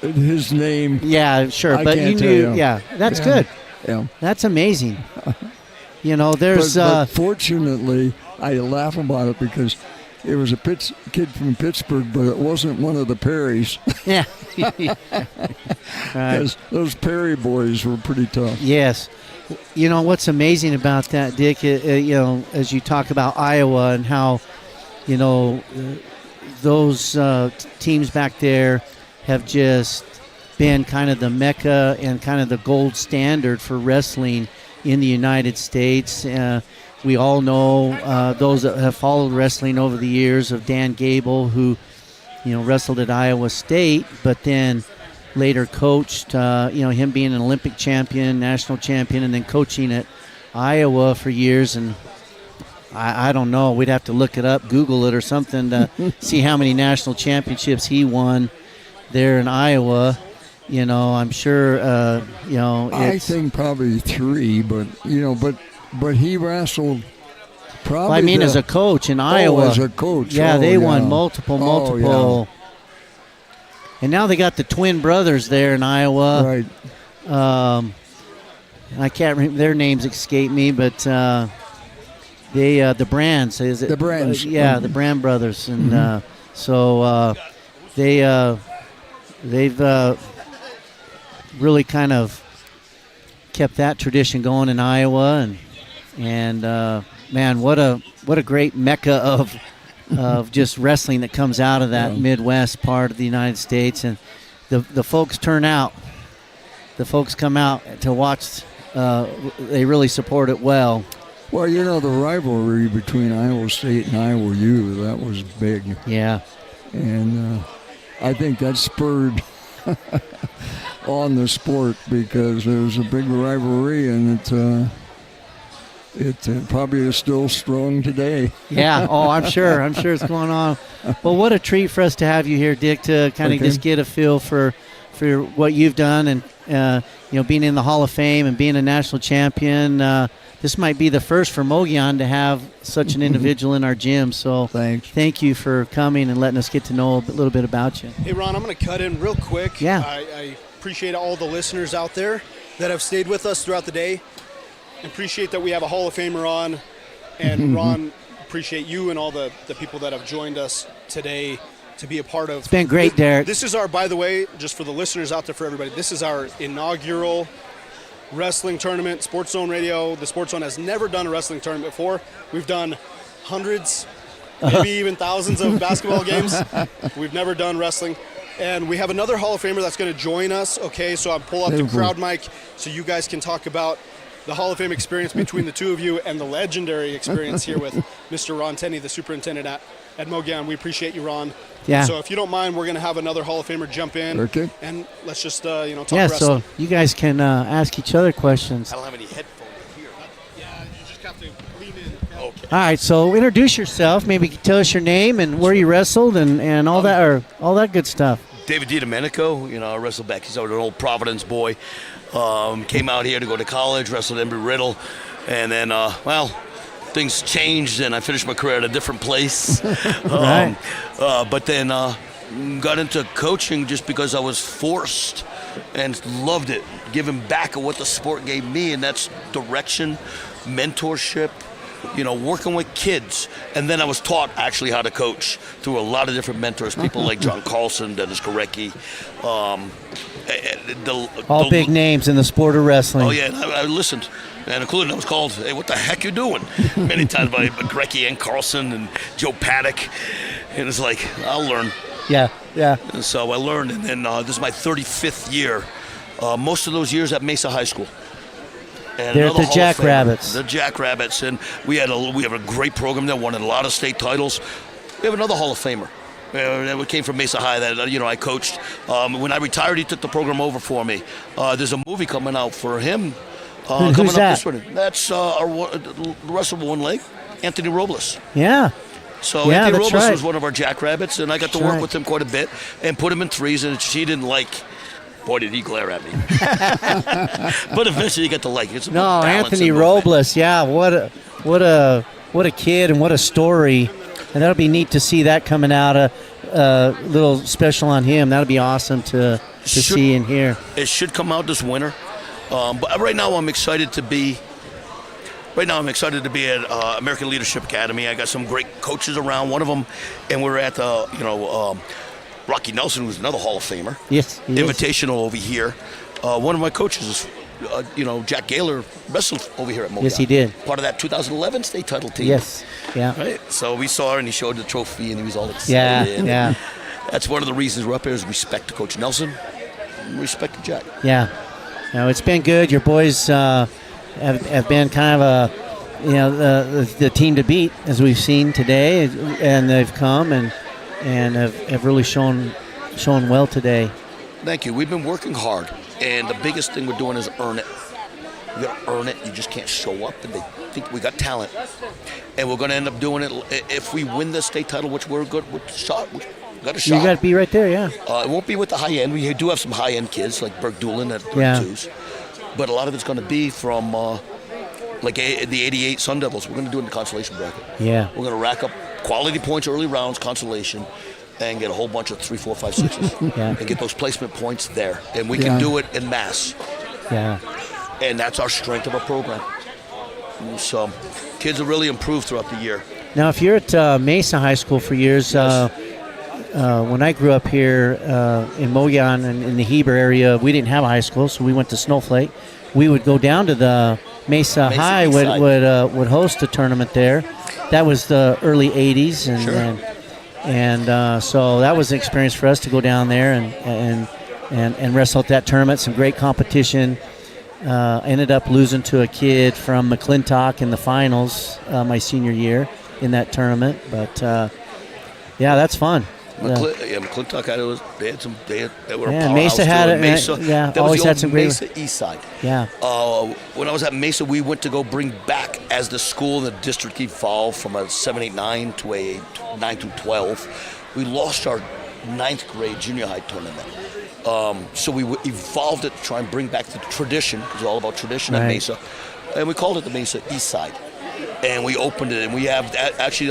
Speaker 14: his name...
Speaker 1: Yeah, sure. But you knew... Yeah, that's good.
Speaker 14: Yeah.
Speaker 1: That's amazing. You know, there's...
Speaker 14: But fortunately, I laugh about it because it was a kid from Pittsburgh, but it wasn't one of the Perrys.
Speaker 1: Yeah.
Speaker 14: Because those Perry boys were pretty tough.
Speaker 1: Yes. You know, what's amazing about that, Dick, you know, as you talk about Iowa and how, you know, those teams back there have just been kind of the mecca and kind of the gold standard for wrestling in the United States. We all know those that have followed wrestling over the years of Dan Gable, who, you know, wrestled at Iowa State, but then later coached, you know, him being an Olympic champion, national champion, and then coaching at Iowa for years. And I don't know, we'd have to look it up, Google it or something to see how many national championships he won there in Iowa. You know, I'm sure, you know.
Speaker 14: I think probably 3, but, you know, but he wrestled probably.
Speaker 1: Well, I mean, as a coach in Iowa.
Speaker 14: As a coach.
Speaker 1: Yeah, they won multiple.
Speaker 14: Yeah.
Speaker 1: And now they got the twin brothers there in Iowa.
Speaker 14: Right.
Speaker 1: I can't remember, their names escape me, but they the Brands. Is it?
Speaker 14: The Brands.
Speaker 1: Yeah, the Brand brothers. And so they've really kind of kept that tradition going in Iowa. And man, what a great mecca of just wrestling that comes out of that Midwest part of the United States. And the folks turn out. The folks come out to watch. They really support it well.
Speaker 14: Well, you know, the rivalry between Iowa State and Iowa U, that was big.
Speaker 1: Yeah.
Speaker 14: And I think that spurred on the sport because there was a big rivalry, and it probably is still strong today.
Speaker 1: Yeah. Oh, I'm sure. I'm sure it's going on. Well, what a treat for us to have you here, Dick, to kind of just get a feel for what you've done, and being in the Hall of Fame and being a national champion. This might be the first for Mogollon to have such an individual in our gym. So thank you for coming and letting us get to know a little bit about you.
Speaker 15: Hey, Ron, I'm going to cut in real quick.
Speaker 1: Yeah.
Speaker 15: I appreciate all the listeners out there that have stayed with us throughout the day. And appreciate that we have a Hall of Famer on. And Ron, appreciate you and all the people that have joined us today to be a part of.
Speaker 1: It's been great, Derek.
Speaker 15: This is our, by the way, just for the listeners out there, for everybody, this is our inaugural wrestling tournament. Sports Zone Radio, the Sports Zone has never done a wrestling tournament before. We've done hundreds, maybe even thousands of basketball games. We've never done wrestling. And we have another Hall of Famer that's going to join us. Okay, so I'll pull up the crowd mic so you guys can talk about the Hall of Fame experience between the two of you and the legendary experience here with Mr. Ron Tenney, the superintendent at Mogollon. We appreciate you, Ron.
Speaker 1: Yeah.
Speaker 15: So if you don't mind, we're going to have another Hall of Famer jump in.
Speaker 14: Okay.
Speaker 15: And let's just, talk
Speaker 1: Yeah,
Speaker 15: wrestling.
Speaker 1: so you guys can ask each other questions.
Speaker 16: I don't have any headphones here.
Speaker 15: Yeah, you just have to lean in.
Speaker 16: Okay.
Speaker 1: All right, so introduce yourself. Maybe tell us your name and where you wrestled and all that, or all that good stuff.
Speaker 16: David DiDomenico, I wrestled back. He's an old Providence boy. Came out here to go to college, wrestled Embry-Riddle, and then, things changed, and I finished my career at a different place.
Speaker 1: Right.
Speaker 16: But then got into coaching just because I was forced and loved it, giving back of what the sport gave me, and that's direction, mentorship, working with kids. And then I was taught actually how to coach through a lot of different mentors, people like John Carlson, Dennis Korecki.
Speaker 1: All big names in the sport of wrestling.
Speaker 16: Oh, yeah, and I listened. And including, I was called, hey, what the heck you doing? Many times by Korecki and Carlson and Joe Paddock. And it's like, I'll learn.
Speaker 1: Yeah.
Speaker 16: And so I learned, and then this is my 35th year. Most of those years at Mesa High School. And
Speaker 1: They're the Jackrabbits.
Speaker 16: The Jackrabbits, and we have a great program that won a lot of state titles. We have another Hall of Famer. That came from Mesa High that I coached. When I retired, he took the program over for me. There's a movie coming out for him.
Speaker 1: Who's
Speaker 16: coming
Speaker 1: that?
Speaker 16: Up this winter. That's the wrestler with one leg, Anthony Robles.
Speaker 1: Yeah.
Speaker 16: So
Speaker 1: Yeah,
Speaker 16: Anthony
Speaker 1: that's
Speaker 16: Robles
Speaker 1: right.
Speaker 16: was one of our Jackrabbits, and I got to
Speaker 1: That's
Speaker 16: work
Speaker 1: right.
Speaker 16: with him quite a bit and put him in threes, and she didn't like. Boy, did he glare at me. But eventually he got to like it. It's
Speaker 1: No,
Speaker 16: about balance
Speaker 1: Anthony
Speaker 16: and movement.
Speaker 1: Robles. Yeah, what a kid and what a story. And that'll be neat to see that coming out. A little special on him. That'll be awesome to see and hear.
Speaker 16: It should come out this winter. But right now I'm excited to be. Right now I'm excited to be at American Leadership Academy. I got some great coaches around. One of them, and we're at Rocky Nelson, who's another Hall of Famer.
Speaker 1: Yes, he is.
Speaker 16: Invitational over here. One of my coaches is, Jack Gaylor wrestled over here at Mogollon.
Speaker 1: Yes, he did.
Speaker 16: Part of that 2011 state title team.
Speaker 1: Yes. Yeah.
Speaker 16: Right. So we saw her, and he showed the trophy, and he was all excited.
Speaker 1: Yeah.
Speaker 16: That's one of the reasons we're up here is respect to Coach Nelson, and respect to Jack.
Speaker 1: Yeah. It's been good. Your boys have been kind of the team to beat, as we've seen today, and they've come and have really shown well today.
Speaker 16: Thank you. We've been working hard, and the biggest thing we're doing is earn it. You got to earn it. You just can't show up, and they think we got talent. And we're going to end up doing it if we win the state title, which we're good with. We got a shot.
Speaker 1: You got to be right there, yeah.
Speaker 16: It won't be with the high end. We do have some high end kids like Burke Doolin at 32s, but a lot of it's going to be from the 88 Sun Devils. We're going to do it in the Consolation bracket.
Speaker 1: Yeah.
Speaker 16: We're going to rack up quality points early rounds, Consolation, and get a whole bunch of 3, 4, 5, 6s,
Speaker 1: Yeah.
Speaker 16: and get those placement points there. And we can do it in mass.
Speaker 1: Yeah.
Speaker 16: And that's our strength of our program. And so kids have really improved throughout the year.
Speaker 1: Now, if you're at Mesa High School for years, when I grew up here in Mogollon and in the Heber area, we didn't have a high school, so we went to Snowflake. We would go down to the Mesa High would host a tournament there. That was the early 80s, and so that was an experience for us to go down there and wrestle at that tournament. Some great competition. Ended up losing to a kid from McClintock in the finals my senior year in that tournament. But, yeah, that's fun.
Speaker 16: McClintock had it. They were a
Speaker 1: Yeah,
Speaker 16: powerhouse
Speaker 1: Mesa
Speaker 16: too.
Speaker 1: had
Speaker 16: And
Speaker 1: it.
Speaker 16: Mesa,
Speaker 1: Yeah,
Speaker 16: that
Speaker 1: always
Speaker 16: was the
Speaker 1: had
Speaker 16: old
Speaker 1: some great.
Speaker 16: Mesa East Side.
Speaker 1: Yeah.
Speaker 16: When I was at Mesa, we went to go bring back, as the school and the district evolved from a 7-8-9 to a 9-12, we lost our 9th grade junior high tournament. So we evolved it to try and bring back the tradition, because it's all about tradition at
Speaker 1: Right.
Speaker 16: Mesa. And we called it the Mesa East Side. And we opened it, and we have actually,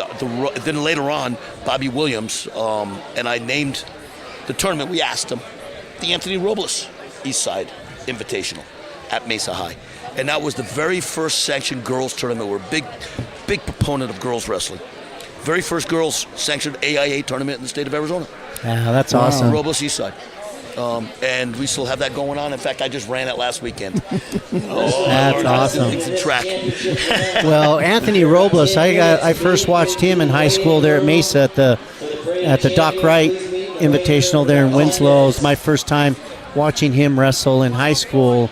Speaker 16: then later on, Bobby Williams, and I named the tournament, we asked him, the Anthony Robles East Side Invitational at Mesa High. And that was the very first sanctioned girls tournament. We're a big proponent of girls wrestling. Very first girls sanctioned AIA tournament in the state of Arizona.
Speaker 1: Yeah, that's awesome.
Speaker 16: Robles East Side. And we still have that going on. In fact, I just ran it last weekend.
Speaker 1: That's awesome.
Speaker 16: Things to track.
Speaker 1: Well, Anthony Robles, I first watched him in high school there at Mesa at the Doc Wright Invitational there in Winslow. It was my first time watching him wrestle in high school,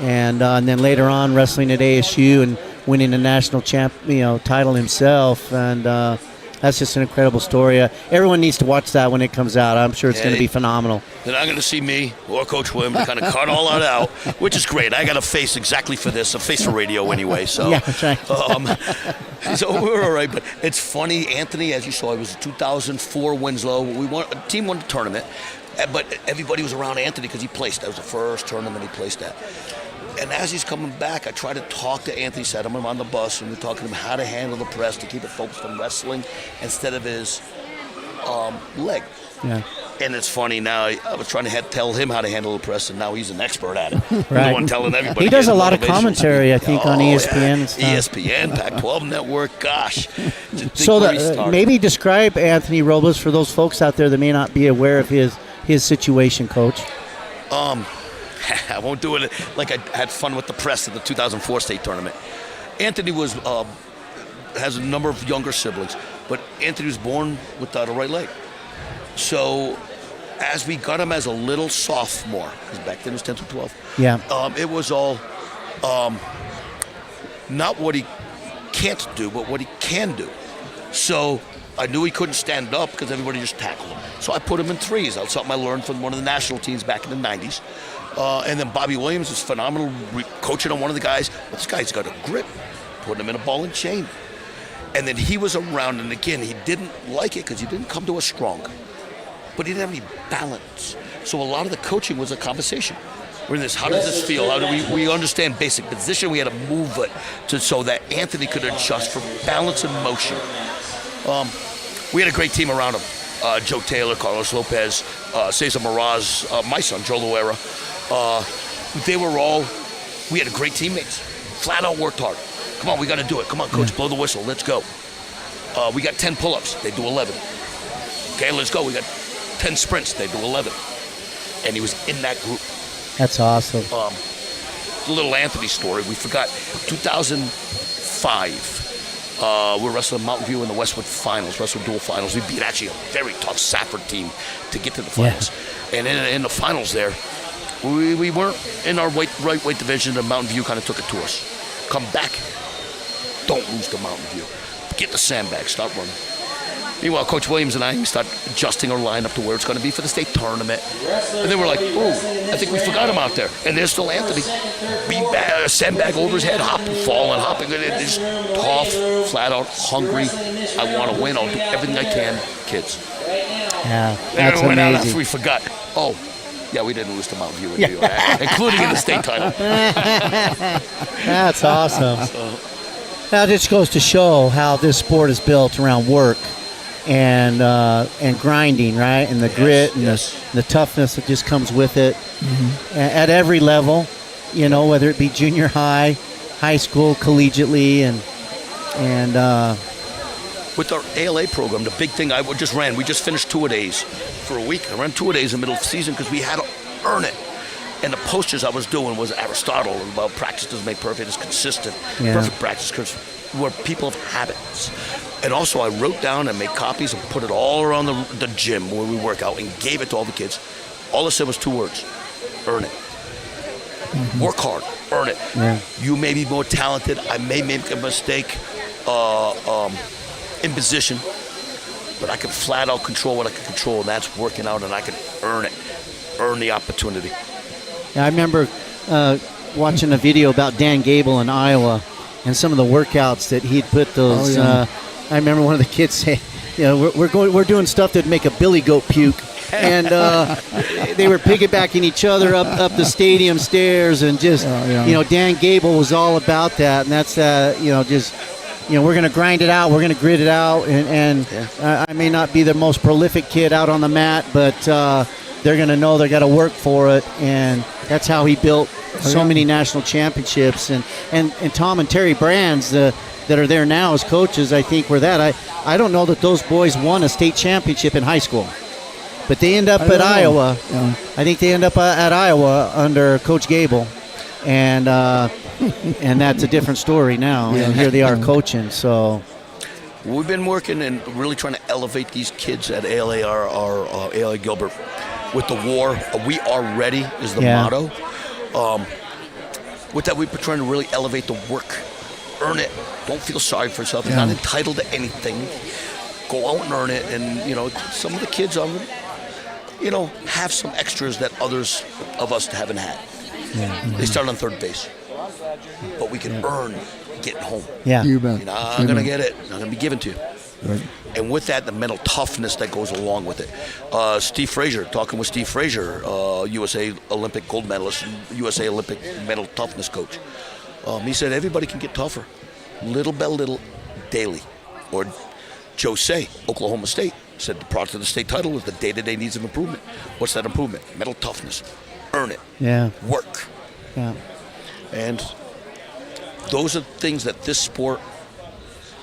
Speaker 1: and then later on wrestling at ASU and winning a national title himself. And that's just an incredible story. Everyone needs to watch that when it comes out. I'm sure it's going to be phenomenal.
Speaker 16: Then I'm going to see me or Coach Williams kind of cut all that out, which is great. I got a face exactly for this, a face for radio anyway. So,
Speaker 1: yeah, that's right.
Speaker 16: So we're all right. But it's funny, Anthony, as you saw, it was 2004 Winslow. A team won the tournament, but everybody was around Anthony because he placed. That was the first tournament he placed at. And as he's coming back, I try to talk to Anthony, sat him on the bus, and we're talking to him how to handle the press to keep it focused on wrestling instead of his leg.
Speaker 1: Yeah.
Speaker 16: And it's funny now, I was trying to tell him how to handle the press, and now he's an expert at it.
Speaker 1: Right.
Speaker 16: The one telling everybody.
Speaker 1: He does a lot of
Speaker 16: motivation.
Speaker 1: commentary, I think, on ESPN and stuff.
Speaker 16: ESPN, Pac-12 Network, gosh.
Speaker 1: So maybe describe Anthony Robles for those folks out there that may not be aware of his situation, Coach.
Speaker 16: I won't do it like I had fun with the press at the 2004 state tournament. Anthony has a number of younger siblings, but Anthony was born without a right leg. So as we got him as a little sophomore, because back then it was 10 through 12,
Speaker 1: yeah.
Speaker 16: It was all not what he can't do, but what he can do. So I knew he couldn't stand up because everybody just tackled him. So I put him in threes. That's something I learned from one of the national teams back in the 90s. And then Bobby Williams was phenomenal, coaching on one of the guys. Well, this guy's got a grip, putting him in a ball and chain. And then he was around, and again, he didn't like it because he didn't come to us strong. But he didn't have any balance. So a lot of the coaching was a conversation. We're in this, how does this feel? How do we understand basic position? We had to move it so that Anthony could adjust for balance and motion. We had a great team around him. Joe Taylor, Carlos Lopez, Cesar Moraz, my son, Joe Loera. We had great teammates. Flat out worked hard. Come on, we got to do it. Come on, coach, blow the whistle. Let's go. We got 10 pull-ups. They do 11. Okay, let's go. We got 10 sprints. They do 11. And he was in that group.
Speaker 1: That's awesome.
Speaker 16: The little Anthony story. We forgot 2005. We're wrestling Mountain View in the Westwood Finals, Westwood Dual Finals. We beat actually a very tough Safford team to get to the finals. Yeah. And in the finals there, we weren't in our right weight division, and Mountain View kind of took it to us. Come back, don't lose to Mountain View. Get the sandbag, start running. Meanwhile, Coach Williams and I start adjusting our lineup to where it's going to be for the state tournament. And then we're like, oh, I think we forgot him out there. And there's still Anthony. Sandbag over his head, hopping, falling, hopping. Just tough, flat out, hungry. I want to win. I'll do everything I can, kids.
Speaker 1: Yeah, that's
Speaker 16: and
Speaker 1: amazing.
Speaker 16: after we forgot, yeah, we didn't lose to Mountain View, including in the state title.
Speaker 1: That's awesome. That just goes to show how this sport is built around work and grinding, right? And the grit and the toughness that just comes with it at every level, whether it be junior high, high school, collegiately, and
Speaker 16: with our ALA program, the big thing we just finished two-a-days for a week. I ran two-a-days in the middle of the season because we had to earn it. And the posters I was doing was Aristotle about practice doesn't make perfect, it's consistent. Perfect practice because we're people of habits. And also I wrote down and made copies and put it all around the gym where we work out and gave it to all the kids. All I said was 2 words: earn it. Work hard, earn it.
Speaker 1: Yeah.
Speaker 16: You may be more talented. I may make a mistake in position. but I can flat out control what I can control, and that's working out, and I can earn the opportunity.
Speaker 1: Yeah, I remember watching a video about Dan Gable in Iowa and some of the workouts that he'd put those. I remember one of the kids saying, we're doing stuff that'd make a billy goat puke. And they were piggybacking each other up the stadium stairs, and just Dan Gable was all about that, and that's we're going to grind it out, we're going to grit it out, and I may not be the most prolific kid out on the mat, but they're going to know they got to work for it, and that's how he built so many national championships. And Tom and Terry Brands that are there now as coaches, I think were that. I don't know that those boys won a state championship in high school. But they end up at Iowa. Yeah. I think they end up at Iowa under Coach Gable, and that's a different story now. And here they are coaching. So
Speaker 16: we've been working and really trying to elevate these kids at ALA ALA Gilbert with the war. We are ready is the motto. With that, we've been trying to really elevate the work, earn it. Don't feel sorry for yourself. You're not entitled to anything. Go out and earn it. And some of the kids are. Have some extras that others of us haven't had. They start on third base, but we can earn getting home.
Speaker 1: Yeah,
Speaker 14: you bet.
Speaker 16: You're not going to get it. Not going to be given to you. Right. And with that, the mental toughness that goes along with it. Steve Frazier, talking with Steve Frazier, USA Olympic gold medalist, USA Olympic mental toughness coach. He said everybody can get tougher, little by little, daily. Or Joe Say, Oklahoma State, said the product of the state title was the day-to-day needs of improvement. What's that improvement? Mental toughness. Earn it.
Speaker 1: Yeah.
Speaker 16: Work.
Speaker 1: Yeah.
Speaker 16: And those are things that this sport,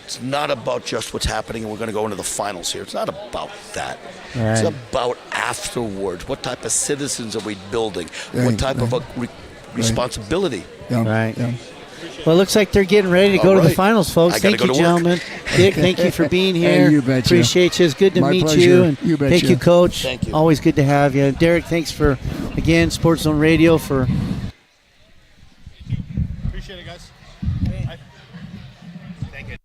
Speaker 16: it's not about just what's happening and we're going to go into the finals here. It's not about that. Right. It's about afterwards. What type of citizens are we building? Right. What type of responsibility?
Speaker 14: Yeah.
Speaker 1: Right. Yeah. Well, it looks like they're getting ready to go to the finals, folks. Thank you, gentlemen. Dick, thank you for being here.
Speaker 14: Hey, you betcha.
Speaker 1: Appreciate you. It's good to
Speaker 14: My
Speaker 1: meet
Speaker 14: pleasure.
Speaker 1: you. And
Speaker 14: You betcha.
Speaker 1: thank you, Coach.
Speaker 16: Thank you.
Speaker 1: Always good to have you. Derek, thanks for, again, Sports Zone Radio for.
Speaker 12: Appreciate it, guys. Thank you.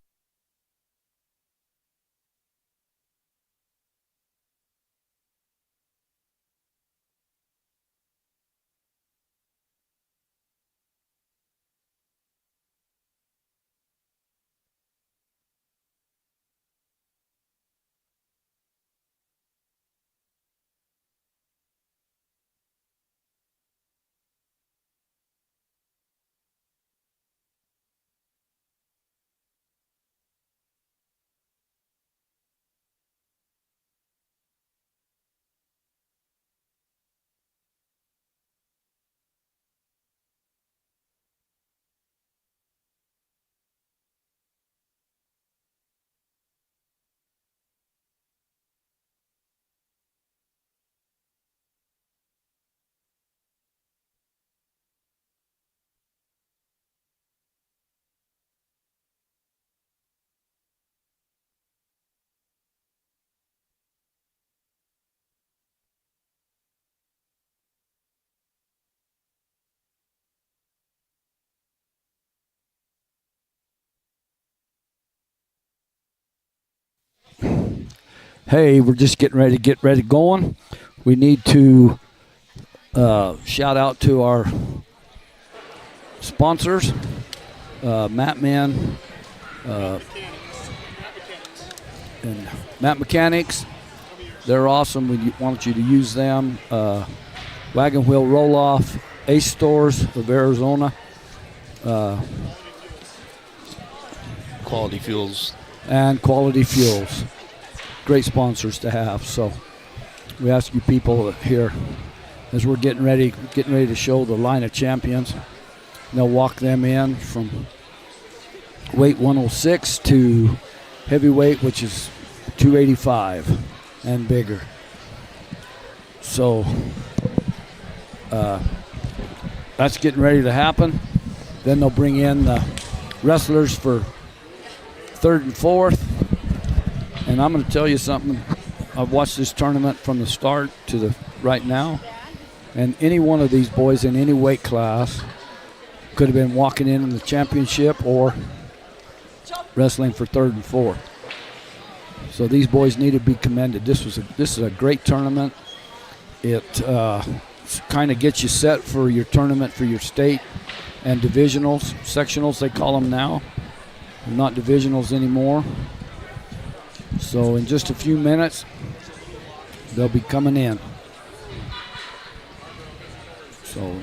Speaker 3: Hey, we're just getting ready going. We need to shout out to our sponsors, Mattman and Matt Mechanics. They're awesome. We want you to use them. Wagon Wheel Roll-Off, Ace Stores of Arizona.
Speaker 10: Quality Fuels.
Speaker 3: And Quality Fuels. Great sponsors to have. So we ask you people here, as we're getting ready to show the line of champions. They'll walk them in from weight 106 to heavyweight, which is 285 and bigger. So that's getting ready to happen. Then they'll bring in the wrestlers for third and fourth. And I'm going to tell you something. I've watched this tournament from the start to the right now. And any one of these boys in any weight class could have been walking in the championship or wrestling for third and fourth. So these boys need to be commended. This is a great tournament. It kind of gets you set for your tournament for your state and divisionals, sectionals they call them now. They're not divisionals anymore. So in just a few minutes, they'll be coming in. So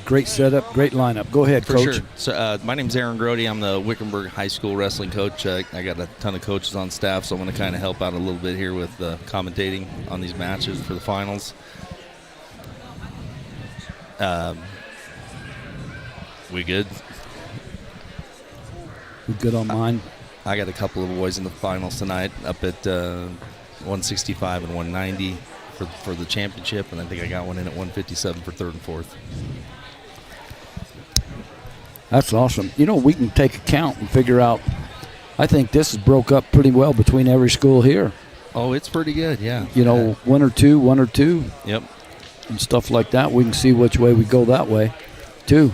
Speaker 3: great setup, great lineup. Go ahead, Coach.
Speaker 10: For sure. So, my name's Aaron Grody. I'm the Wickenburg High School wrestling coach. I got a ton of coaches on staff, so I'm going to kind of help out a little bit here with commentating on these matches for the finals. We good?
Speaker 3: We good on mine?
Speaker 10: I got a couple of boys in the finals tonight up at 165 and 190 for the championship, and I think I got one in at 157 for third and fourth.
Speaker 3: That's awesome. You know, we can take a count and figure out. I think this is broke up pretty well between every school here.
Speaker 10: Oh, it's pretty good, yeah.
Speaker 3: You know, one or two.
Speaker 10: Yep.
Speaker 3: And stuff like that. We can see which way we go that way, too.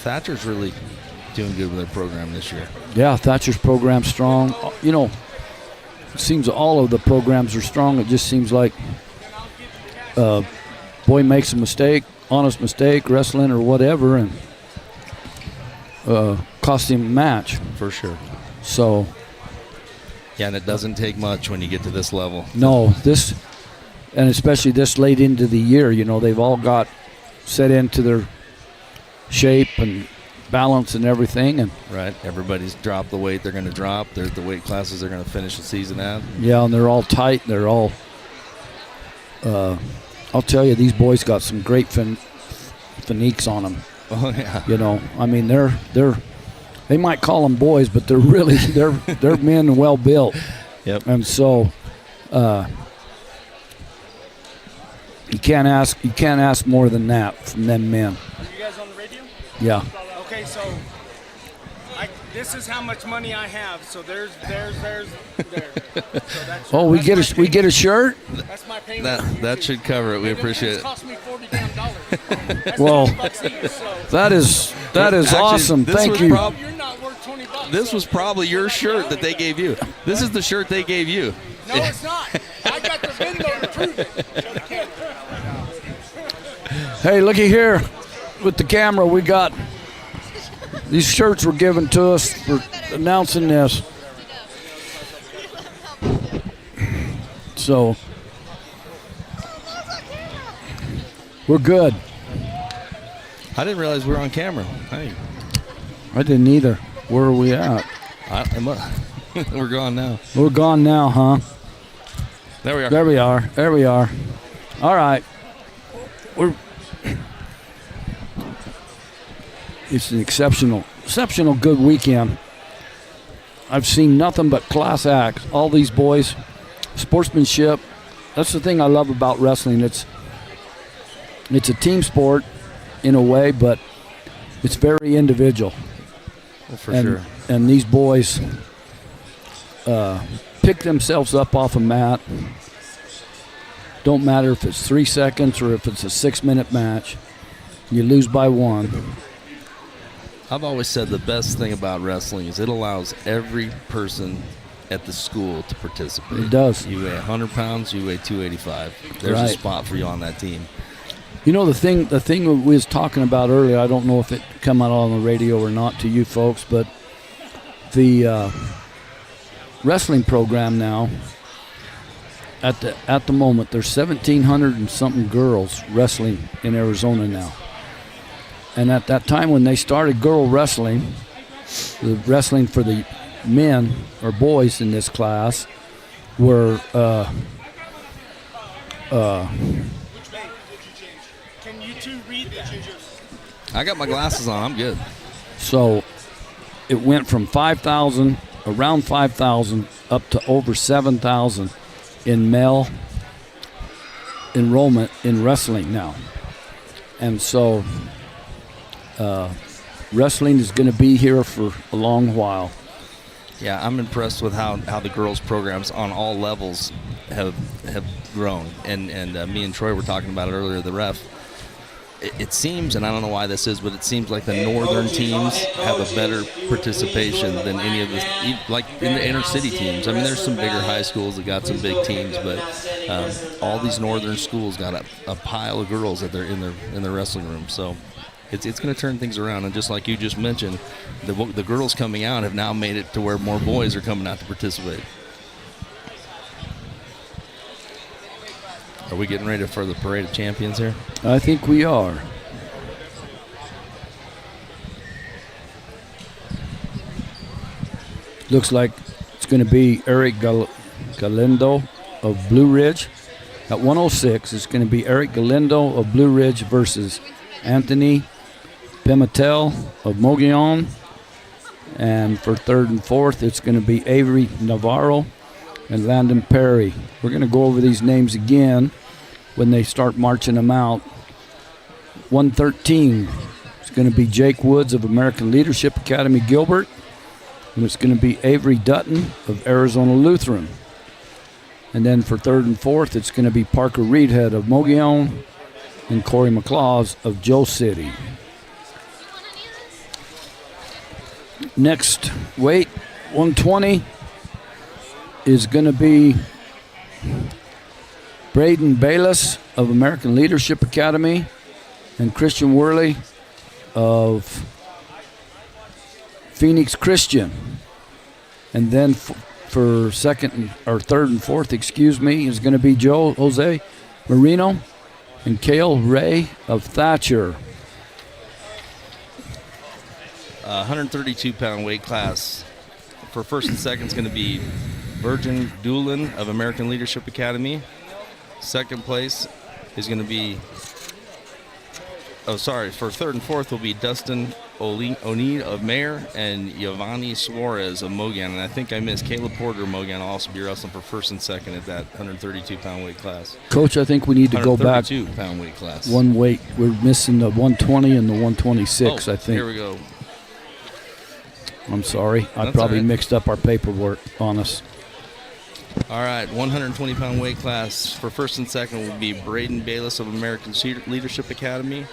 Speaker 10: Thatcher's really doing good with their program this year.
Speaker 3: Yeah, Thatcher's program's strong. You know, it seems all of the programs are strong. It just seems like boy makes a mistake, honest mistake, wrestling or whatever, and cost him a match.
Speaker 10: For sure.
Speaker 3: So.
Speaker 10: Yeah, and it doesn't take much when you get to this level.
Speaker 3: No, this, and especially this late into the year, you know, they've all got set into their shape and balance and everything. And
Speaker 10: right, everybody's dropped the weight they're going to drop. There's the weight classes they're going to finish the season at.
Speaker 3: Yeah, and they're all tight. They're all, I'll tell you, these boys got some great physiques on them.
Speaker 10: Oh, yeah.
Speaker 3: You know, I mean, they might call them boys, but they're really they're men and well built.
Speaker 10: Yep.
Speaker 3: And so you can't ask more than that from them men.
Speaker 12: Are you guys on the radio?
Speaker 3: Yeah.
Speaker 12: Okay, so this is how much money I have. So there's there. So that's
Speaker 3: Oh, we get a shirt.
Speaker 12: That's my payment.
Speaker 10: That should cover it. We appreciate it.
Speaker 12: Cost me $40 damn.
Speaker 3: Well,
Speaker 12: $10 each, so.
Speaker 3: that is
Speaker 10: Actually,
Speaker 3: awesome. Thank you.
Speaker 12: You're not worth $20.
Speaker 10: This was probably your shirt that they gave you. This is the shirt they gave you.
Speaker 12: No, it's not. I got the video to prove it.
Speaker 3: Hey, looky here with the camera. We got these shirts were given to us for announcing this. So we're good.
Speaker 10: I didn't realize we were on camera. Hey.
Speaker 3: I didn't either. Where are we at?
Speaker 10: We're gone now.
Speaker 3: We're gone now, huh?
Speaker 10: There we are.
Speaker 3: There we are. All right. It's an exceptional good weekend. I've seen nothing but class acts. All these boys, sportsmanship. That's the thing I love about wrestling. It's a team sport in a way, but it's very individual.
Speaker 10: Well, for sure.
Speaker 3: And these boys pick themselves up off a mat. Don't matter if it's 3 seconds or if it's a 6-minute match. You lose by one.
Speaker 10: I've always said the best thing about wrestling is it allows every person at the school to participate.
Speaker 3: It does.
Speaker 10: You weigh 100 pounds, you weigh 285. There's
Speaker 3: Right.
Speaker 10: a spot for you on that team.
Speaker 3: You know, the thing we was talking about earlier, I don't know if it come out on the radio or not to you folks, but the wrestling program now, at the moment, there's 1,700 and something girls wrestling in Arizona now. And at that time when they started girl wrestling, the wrestling for the men or boys in this class were
Speaker 12: Can you two read that?
Speaker 10: I got my glasses on. I'm good.
Speaker 3: So it went from 5,000, around 5,000, up to over 7,000 in male enrollment in wrestling now. And so wrestling is going to be here for a long while.
Speaker 10: Yeah, I'm impressed with how the girls' programs on all levels have grown. And me and Troy were talking about it earlier, the ref. it seems, and I don't know why this is, but it seems like the northern teams have a better participation than any of the, like in the inner city teams. I mean, there's some bigger high schools that got some big teams, but all these northern schools got a pile of girls that they're in their wrestling room. So it's going to turn things around. And just like you just mentioned, the girls coming out have now made it to where more boys are coming out to participate. Are we getting ready for the Parade of Champions here?
Speaker 3: I think we are. Looks like it's going to be Eric Galindo of Blue Ridge. At 106, it's going to be Eric Galindo of Blue Ridge versus Anthony Pimentel of Mogollon. And for third and fourth, it's going to be Avery Navarro and Landon Perry. We're going to go over these names again when they start marching them out. 113, it's going to be Jake Woods of American Leadership Academy Gilbert. And it's going to be Avery Dutton of Arizona Lutheran. And then for third and fourth, it's going to be Parker Reedhead of Mogollon and Corey McLaws of Joe City. Next weight, 120, is going to be Braden Bayless of American Leadership Academy and Christian Worley of Phoenix Christian. And then for second or third and fourth, is going to be Jose Marino and Cale Ray of Thatcher.
Speaker 10: 132-pound weight class. For first and second is going to be Virgin Doolin of American Leadership Academy. Second place is going to be, for third and fourth will be Dustin O'Neill of Mayer and Giovanni Suarez of Mogollon. And I think I missed Caleb Porter of Mogollon will also be wrestling for first and second at that 132-pound weight class.
Speaker 3: Coach, I think we need to go back
Speaker 10: 132-pound weight class.
Speaker 3: one weight. We're missing the 120 and the 126, I think.
Speaker 10: Here we go.
Speaker 3: I'm sorry. I
Speaker 10: That's
Speaker 3: probably
Speaker 10: all right.
Speaker 3: mixed up our paperwork on us.
Speaker 10: All right, 120-pound weight class. For first and second will be Braden Bayless of American Leadership Academy,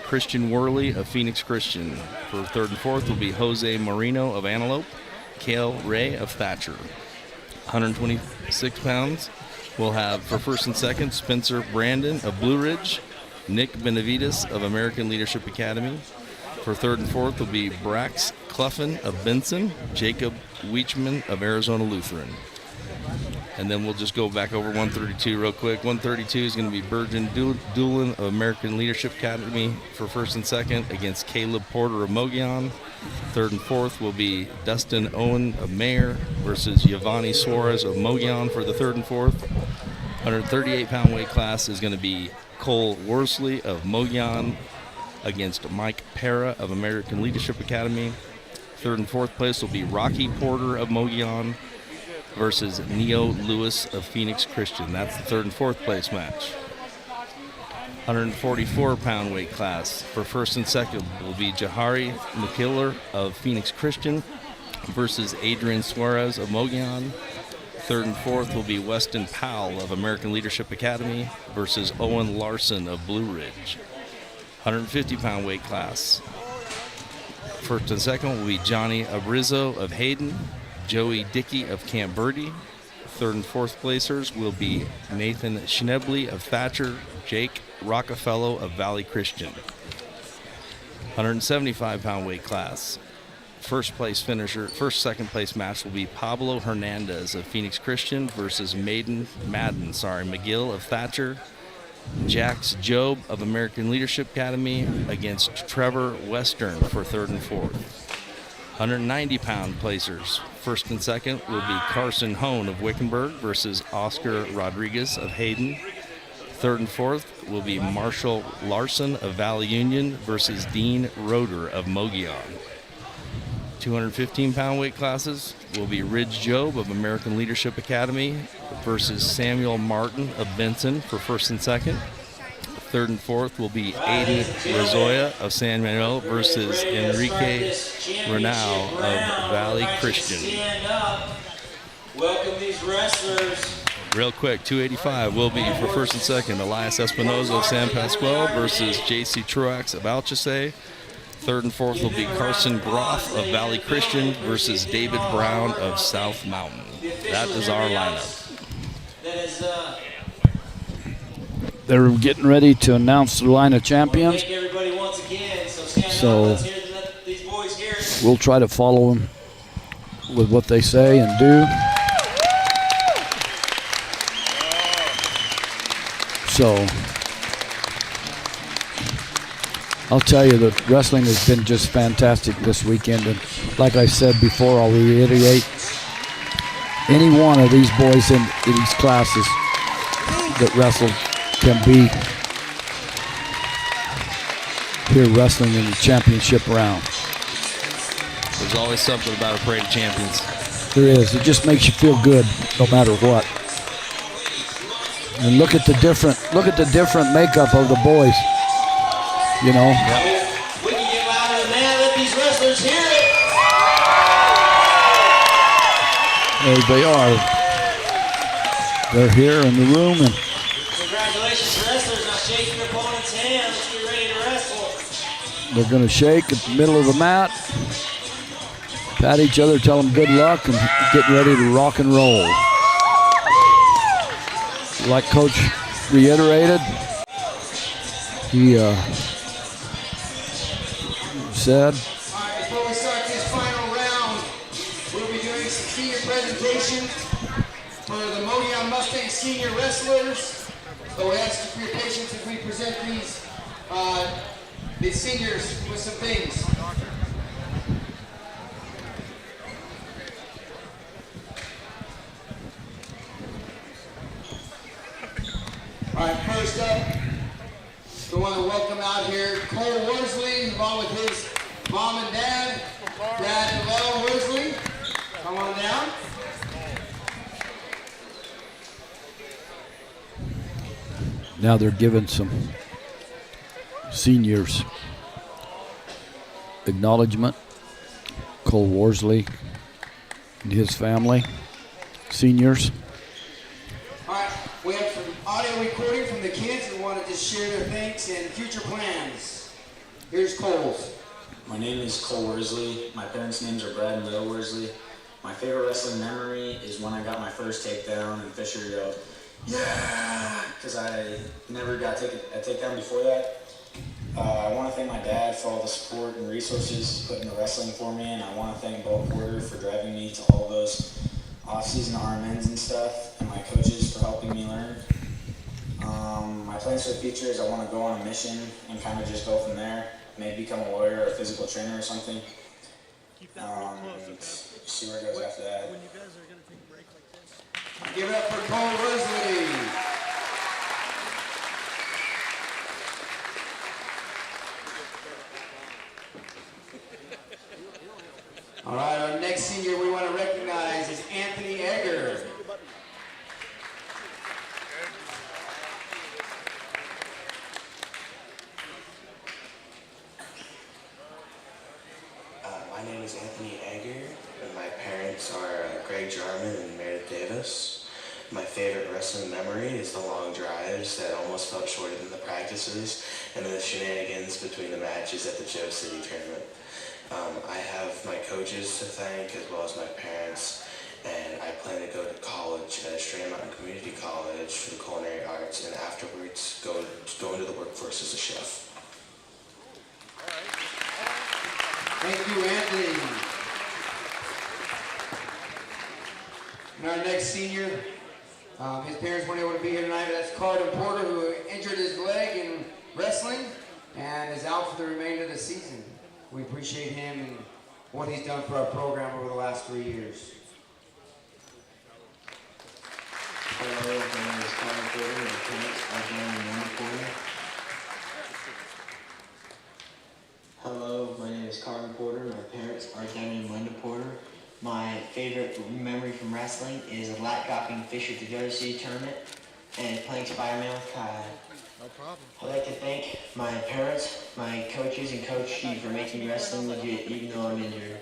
Speaker 10: Christian Worley of Phoenix Christian. For third and fourth will be Jose Marino of Antelope, Cale Ray of Thatcher. 126 pounds. We'll have for first and second Spencer Brandon of Blue Ridge, Nick Benavides of American Leadership Academy. For third and fourth will be Brax Cluffin of Benson, Jacob Weechman of Arizona Lutheran. And then we'll just go back over 132 real quick. 132 is going to be Virgin Doolin of American Leadership Academy for first and second against Caleb Porter of Mogollon. Third and fourth will be Dustin Owen of Mayer versus Giovanni Suarez of Mogollon for the third and fourth. 138-pound weight class is going to be Cole Worsley of Mogollon against Mike Pera of American Leadership Academy. Third and fourth place will be Rocky Porter of Mogollon versus Neo Lewis of Phoenix Christian. That's the third and fourth place match. 144-pound weight class. For first and second will be Jahari McKiller of Phoenix Christian versus Adrian Suarez of Mogollon. Third and fourth will be Weston Powell of American Leadership Academy versus Owen Larson of Blue Ridge. 150-pound weight class. First and second will be Johnny Abrizo of Hayden, Joey Dickey of Camp Verde. Third and fourth placers will be Nathan Schnebley of Thatcher, Jake Rockefeller of Valley Christian.
Speaker 3: 175-pound weight class. First second place match will be Pablo Hernandez of Phoenix Christian versus McGill of Thatcher. Jax Job of American Leadership Academy against Trevor Western for third and fourth. 190-pound placers. First and second will be Carson Hone of Wickenburg versus Oscar Rodriguez of Hayden. Third and fourth will be Marshall Larson of Valley Union versus Dean Roeder of Mogollon. 215-pound weight classes will be Ridge Job of American Leadership Academy versus Samuel Martin of Benson for first and second. Third and fourth will be Aiden Rozoya of San Manuel versus Enrique Renau of Valley Christian.
Speaker 4: Stand up. Welcome these wrestlers.
Speaker 17: Real quick, 285 will be for first and second. Elias Espinoza of San Pasqual versus J.C. Truax of Alchese. Third and fourth will be Carson Groff of Valley Christian versus David Brown of South Mountain. That is our lineup.
Speaker 3: They're getting ready to announce the line of champions. So we'll try to follow them with what they say and do. So I'll tell you that wrestling has been just fantastic this weekend. And like I said before, I'll reiterate, any one of these boys in these classes that wrestle can be here wrestling in the championship round.
Speaker 17: There's always something about a parade of champions.
Speaker 3: There is. It just makes you feel good no matter what. And look at the different makeup of the boys. You know.
Speaker 4: We can get louder than that. Let these wrestlers hear it.
Speaker 3: There they are. They're here in the room, and
Speaker 4: Congratulations, wrestlers. Now shake your opponent's hand. Let's get ready to wrestle.
Speaker 3: they're going to shake at the middle of the mat, pat each other, tell them good luck, and getting ready to rock and roll. Like Coach reiterated, he said,
Speaker 18: All right, before we start this final round, we'll be doing some senior presentations for the Mogollon Mustang senior wrestlers. So we ask for your patience as we present these seniors with some things. All right, first up, we want to welcome out here Cole Worsley, along with his mom and dad, Brad and Lo Worsley. Come on down.
Speaker 3: now they're giving some seniors acknowledgement. Cole Worsley and his family, seniors.
Speaker 18: All right, we have some audio recording from the kids who want to just share their thanks and future plans. Here's Cole's.
Speaker 19: My name is Cole Worsley. My parents' names are Brad and Lil Worsley. My favorite wrestling memory is when I got my first takedown and Fisher yelled, "Yeah!" because I never got a takedown before that. I want to thank my dad for all the support and resources he put into wrestling for me, and I want to thank Bo Porter for driving me to all those off-season RMNs and stuff, and my coaches for helping me learn. My plans for the future is I want to go on a mission and kind of just go from there. Maybe become a lawyer or a physical trainer or something. See where it goes after that.
Speaker 18: Give it up for Cole Worsley. All right, our next senior we want to recognize is Anthony Egger.
Speaker 20: My name is Anthony Egger, and my parents are Greg Jarman and Meredith Davis. My favorite wrestling memory is the long drives that almost fell shorter than the practices, and the shenanigans between the matches at the Joe City tournament. I have my coaches to thank as well as my parents, and I plan to go to college at Strand Mountain Community College for the culinary arts, and afterwards go into the workforce as a chef.
Speaker 18: Thank you, Anthony. And our next senior, his parents weren't able to be here tonight, but that's Carter Porter, who injured his leg in wrestling and is out for the remainder of the season. We appreciate him and what he's done for our program over the last 3 years.
Speaker 20: Hello, my name is Carter Porter, my parents are John and Mona Porter. Hello, my name is Carmen Porter. My parents are Devin and Linda Porter. My favorite memory from wrestling is a lat dropping Fisher to Joe City tournament and playing Spider-Man with Kai.
Speaker 18: No problem.
Speaker 20: I'd like to thank my parents, my coaches, and Coach Steve for making wrestling legit even though I'm injured.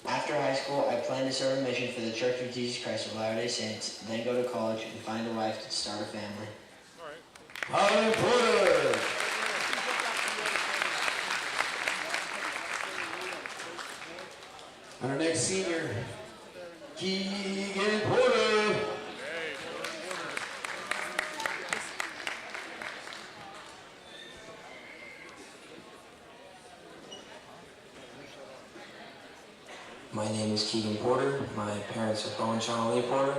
Speaker 18: After high school, I plan to serve a mission for the Church of Jesus Christ of Latter-day Saints, then go to college and find a wife to start a family.
Speaker 21: Holly Porter. And our next senior, Keegan Porter.
Speaker 22: My name is Keegan Porter. My parents are Bo and Shauna Lee Porter.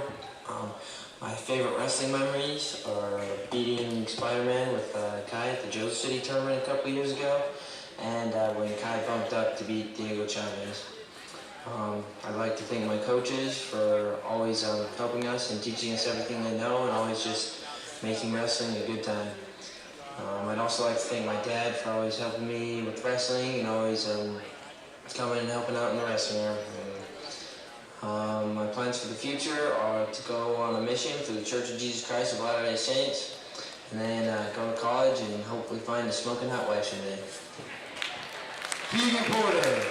Speaker 22: My favorite wrestling memories are beating Spider-Man with Kai at the Joseph City tournament a couple years ago, and when Kai bumped up to beat Diego Chavez. I'd like to thank my coaches for always helping us and teaching us everything they know, and always just making wrestling a good time. I'd also like to thank my dad for always helping me with wrestling and always coming and helping out in the wrestling room. My plans for the future are to go on a mission for the Church of Jesus Christ of Latter-day Saints, and then go to college and hopefully find a smoking hot wife someday.
Speaker 21: Keegan Porter.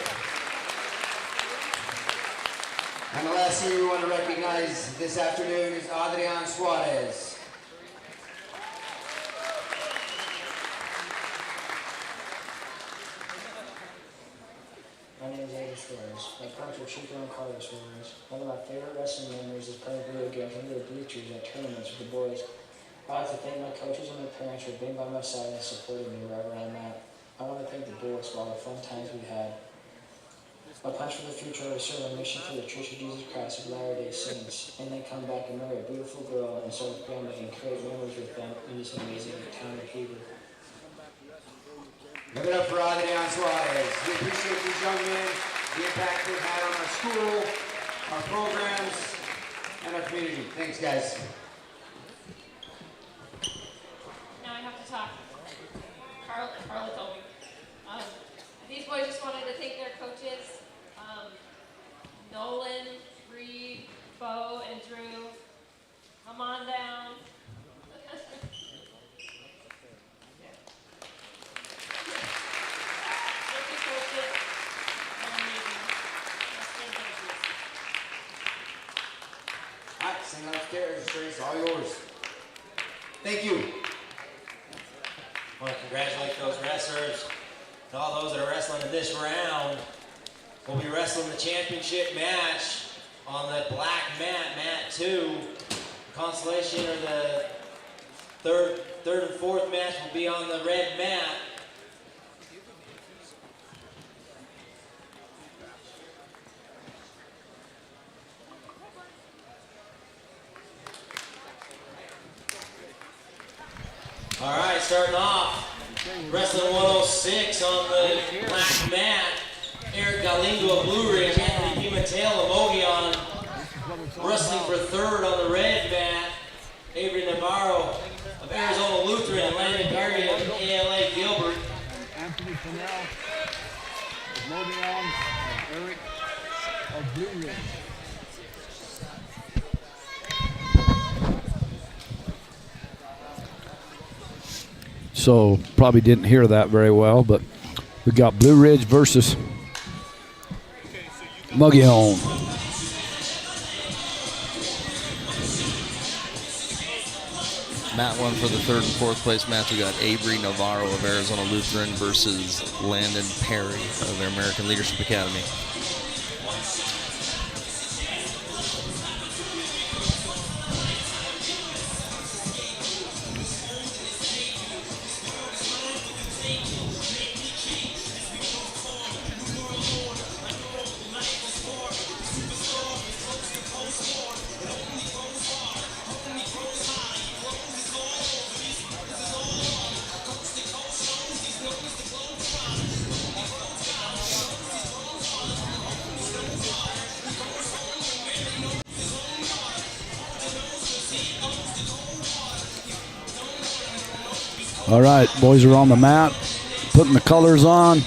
Speaker 21: And the last senior we want to recognize this afternoon is Adrian Suarez.
Speaker 23: My name is Andrew Suarez. My parents were Chico and Carlos Suarez. One of my favorite wrestling memories is playing video games under the bleachers at tournaments with the boys. I'd like to thank my coaches and my parents for being by my side and supporting me wherever I'm at. I want to thank the boys for all the fun times we had. My plans for the future are to serve a mission for the Church of Jesus Christ of Latter-day Saints, and then come back and marry a beautiful girl and start a family and create memories with them in this amazing town of Heber.
Speaker 21: Give it up for Adrian Suarez. We appreciate these young men, the impact they've had on our school, our programs, and our community. Thanks, guys.
Speaker 24: Now I have to talk. Carla told me. These boys just wanted to thank their coaches, Nolan, Reed, Bo, and Drew. Come on down.
Speaker 21: All right, sing upstairs, Trace, all yours. Thank you.
Speaker 4: I want to congratulate those wrestlers and all those that are wrestling in this round. We'll be wrestling the championship match on the black mat, mat 2. Consolation or the third and fourth match will be on the red mat. All right, starting off, wrestling 106 on the black mat. Eric Galindo of Blue Ridge, Anthony Pimentel of Mogollon. Wrestling for third on the red mat, Avery Navarro of Arizona Lutheran and Landon Perry of ALA Gilbert.
Speaker 2: Anthony Pimentel of Mogollon, Eric of Blue Ridge.
Speaker 3: So probably didn't hear that very well, but we got Blue Ridge versus Mogollon.
Speaker 10: Mat 1 for the third and fourth place match. We got Avery Navarro of Arizona Lutheran versus Landon Perry of their American Leadership Academy.
Speaker 3: All right, boys are on the mat, putting the colors on.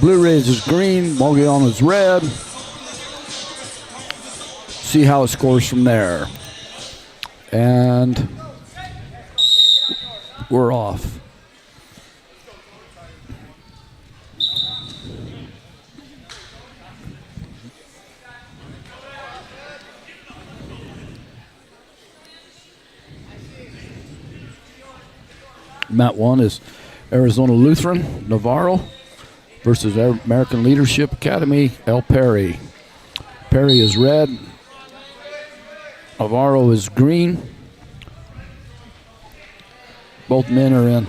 Speaker 3: Blue Ridge is green, Mogollon is red. See how it scores from there. And we're off. Mat 1 is Arizona Lutheran, Navarro versus American Leadership Academy, El Perry. Perry is red. Navarro is green. Both men are in.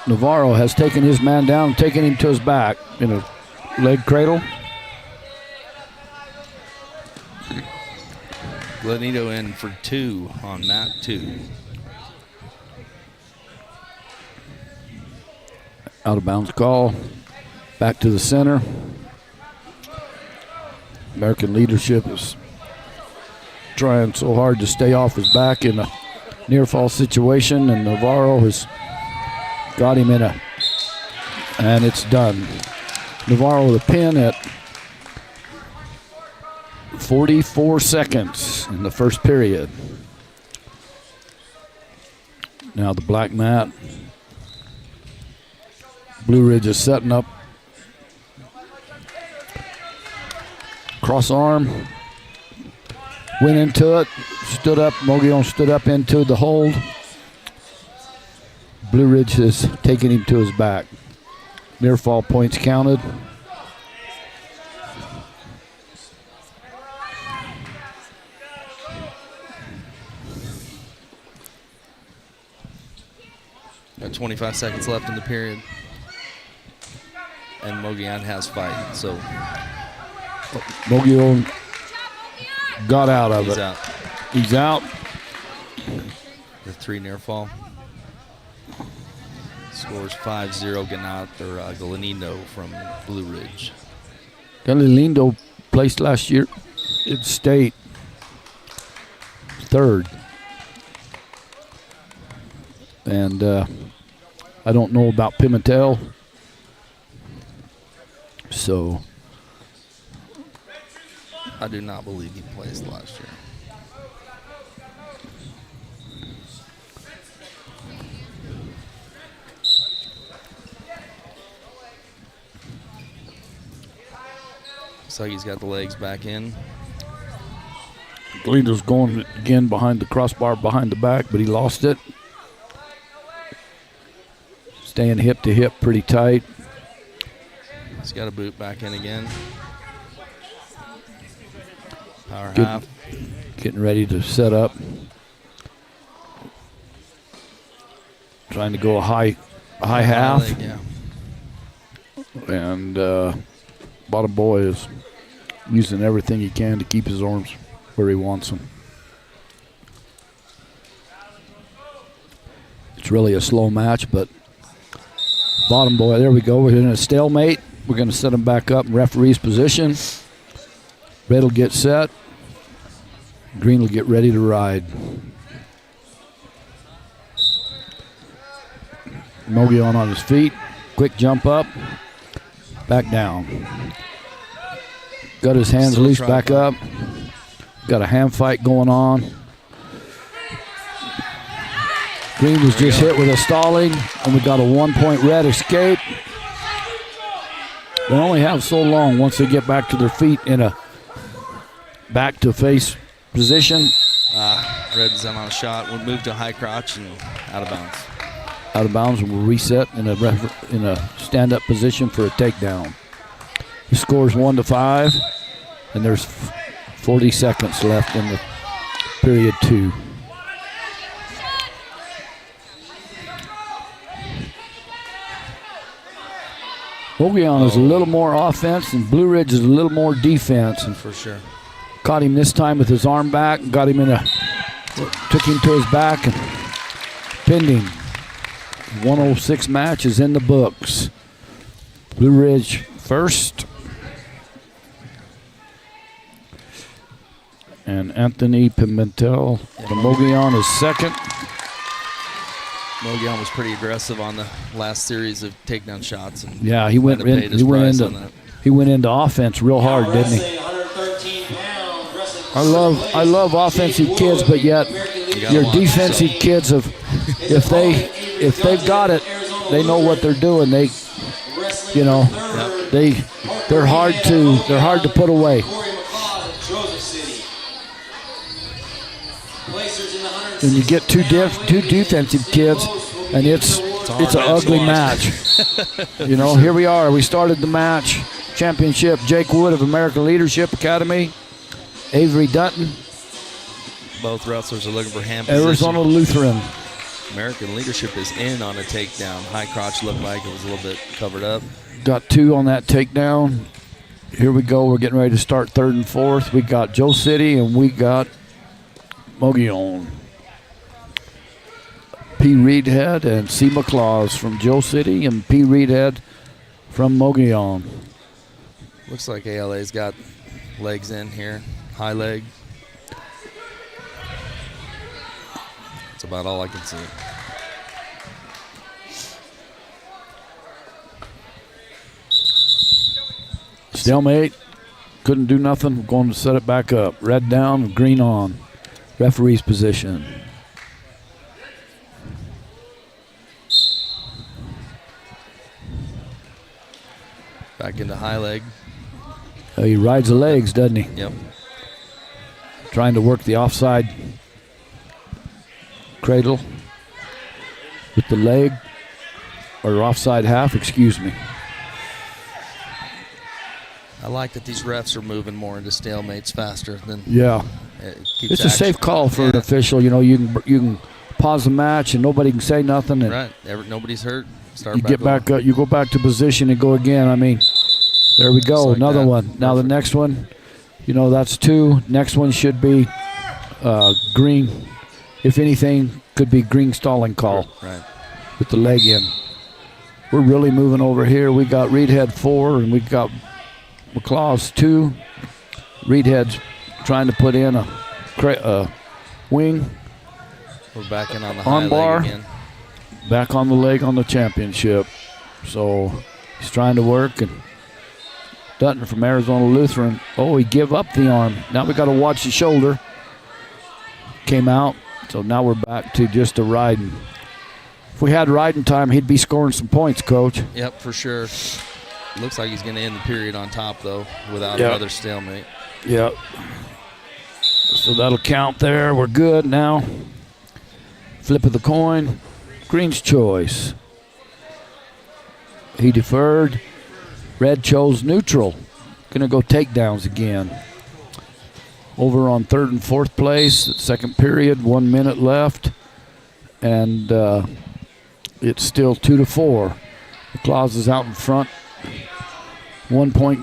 Speaker 3: Navarro has taken his man down, taken him to his back in a leg cradle.
Speaker 10: Glenito in for 2 on mat 2.
Speaker 3: Out of bounds call. Back to the center. American Leadership is trying so hard to stay off his back in a near fall situation, and Navarro has got him in a, and it's done. Navarro with a pin at 44 seconds in the first period. Now the black mat. Blue Ridge is setting up. Cross arm. Went into it. Stood up. Mogollon stood up into the hold. Blue Ridge has taken him to his back. Near fall points counted.
Speaker 10: Got 25 seconds left in the period. And Mogollon has fight, so.
Speaker 3: Mogollon got out of it.
Speaker 10: Out.
Speaker 3: He's out.
Speaker 10: The 3 near fall. Scores 5-0 Galindo from Blue Ridge.
Speaker 3: Galindo placed last year in state. 3rd. And I don't know about Pimentel. So
Speaker 10: I do not believe he placed last year. Looks like he's got the legs back in.
Speaker 3: Galindo's going again behind the crossbar, behind the back, but he lost it. Staying hip to hip pretty tight.
Speaker 10: He's got a boot back in again. Power
Speaker 3: Good,
Speaker 10: half.
Speaker 3: Getting ready to set up. Trying to go a high half.
Speaker 10: Leg, yeah.
Speaker 3: And bottom boy is using everything he can to keep his arms where he wants them. It's really a slow match, but bottom boy, there we go. We're in a stalemate. We're going to set him back up in referee's position. Red will get set. Green will get ready to ride. Mogollon on his feet. Quick jump up. Back down. Got his hands loose, back up. Got a hand fight going on. Green was just hit with a stalling, and we got a 1-point red escape. They only have so long once they get back to their feet in a back to face position.
Speaker 10: Red's on a shot. We'll move to high crotch and out of bounds.
Speaker 3: Out of bounds, and we'll reset in a stand-up position for a takedown. He scores 1-5, and there's 40 seconds left in the period 2. Mogollon is a little more offense, and Blue Ridge is a little more defense. And
Speaker 10: for sure.
Speaker 3: Caught him this time with his arm back, got him took him to his back and pinned him. 106 match is in the books. Blue Ridge first. And Anthony Pimentel from Mogollon is second.
Speaker 10: Mogollon was pretty aggressive on the last series of takedown shots. And
Speaker 3: yeah, he went into offense real hard, didn't he? I love offensive kids, but yet your defensive kids if they've got it, they know what they're doing. They're hard to put away. and you get two defensive kids, and it's an ugly match. You know, here we are. We started the match. Championship, Jake Wood of American Leadership Academy, Avery Dutton.
Speaker 10: Both wrestlers are looking for hand position.
Speaker 3: Arizona Lutheran.
Speaker 10: American Leadership is in on a takedown. High crotch looked like it was a little bit covered up.
Speaker 3: Got 2 on that takedown. Here we go. We're getting ready to start 3rd and 4th. We got Joe City and we got Mogollon. P. Reedhead and C. McClaws from Joe City and P. Reedhead from Mogollon.
Speaker 10: Looks like ALA's got legs in here. High leg. That's about all I can see.
Speaker 3: Stalemate. Couldn't do nothing. We're going to set it back up. Red down, green on. Referee's position.
Speaker 10: Back into high leg.
Speaker 3: He rides the legs, doesn't he?
Speaker 10: Yep.
Speaker 3: Trying to work the offside cradle with the leg, or offside half, excuse me.
Speaker 10: I like that these refs are moving more into stalemates faster than.
Speaker 3: Yeah.
Speaker 10: Keeps
Speaker 3: It's a safe call for an official. You know, you can pause the match and nobody can say nothing. And
Speaker 10: right. Nobody's hurt. Start
Speaker 3: you
Speaker 10: back
Speaker 3: get back up. You go back to position and go again. I mean, there we go.
Speaker 10: Like
Speaker 3: another
Speaker 10: that.
Speaker 3: one. Now the next one, you know, that's 2. Next one should be green. If anything, could be green stalling call.
Speaker 10: Right.
Speaker 3: With the leg in. We're really moving over here. We got Reedhead 4 and we got McClaws 2. Reedhead's trying to put in a wing.
Speaker 10: We're back in on the high
Speaker 3: Arm bar.
Speaker 10: leg again.
Speaker 3: Back on the leg on the championship. So he's trying to work. And Dutton from Arizona Lutheran. Oh, he give up the arm. Now we got to watch the shoulder. Came out. So now we're back to just a riding. If we had riding time, he'd be scoring some points, Coach.
Speaker 10: Yep, for sure. Looks like he's going to end the period on top, though, without
Speaker 3: Yep.
Speaker 10: another stalemate.
Speaker 3: Yep. So that'll count there. We're good now. Flip of the coin. Green's choice. He deferred. Red chose neutral. Gonna go takedowns again. Over on 3rd and 4th place. Second period. 1 minute left. And it's still 2-4. McClaws is out in front. 1 point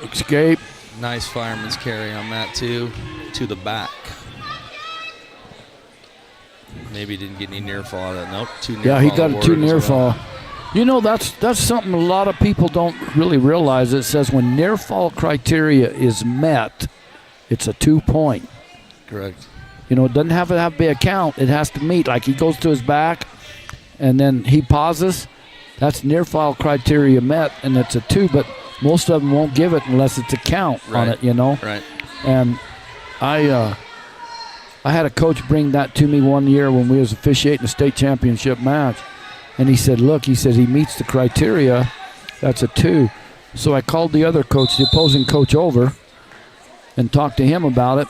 Speaker 3: escape.
Speaker 10: Nice fireman's carry on that, too, to the back. Maybe didn't get any near fall out of that. Nope, 2 near fall.
Speaker 3: Yeah, he got a 2 near
Speaker 10: well.
Speaker 3: fall. You know, that's something a lot of people don't really realize. It says when near fall criteria is met, it's a 2 point.
Speaker 10: Correct.
Speaker 3: You know, it doesn't have to be a count. It has to meet. Like he goes to his back, and then he pauses. That's near fall criteria met, and it's a 2. But most of them won't give it unless it's a count on it. You know.
Speaker 10: Right.
Speaker 3: And I had a coach bring that to me one year when we was officiating a state championship match, and he said, "Look," he said, "he meets the criteria. That's a 2." So I called the other coach, the opposing coach, over, and talked to him about it.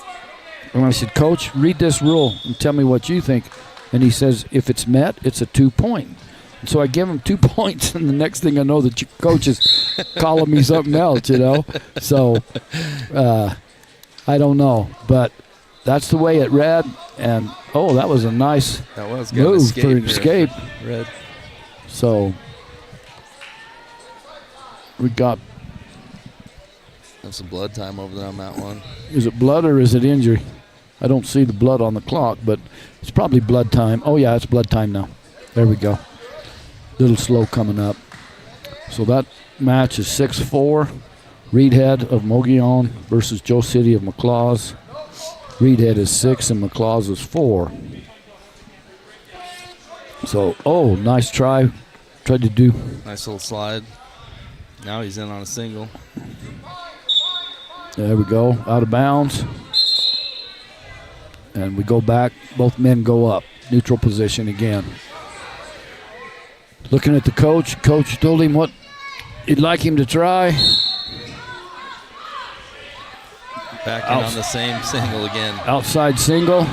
Speaker 3: And I said, "Coach, read this rule and tell me what you think." And he says, "If it's met, it's a 2 point." And so I give him 2 points, and the next thing I know, the coach is calling me something else, you know. So I don't know, but that's the way it read. And oh, that was a nice move for an escape.
Speaker 10: Red.
Speaker 3: So we got.
Speaker 10: Have some blood time over there on that one.
Speaker 3: Is it blood or is it injury? I don't see the blood on the clock, but it's probably blood time. Oh yeah, it's blood time now. There we go. Little slow coming up. So that match is 6-4. Reedhead of Mogollon versus Joe City of McClaws. Reedhead is 6 and McClaws is 4. So, oh, nice try. Tried to do.
Speaker 10: Nice little slide. Now he's in on a single.
Speaker 3: There we go. Out of bounds. And we go back. Both men go up. Neutral position again. Looking at the coach. Coach told him what he'd like him to try.
Speaker 10: Back in on the same single again.
Speaker 3: Outside single.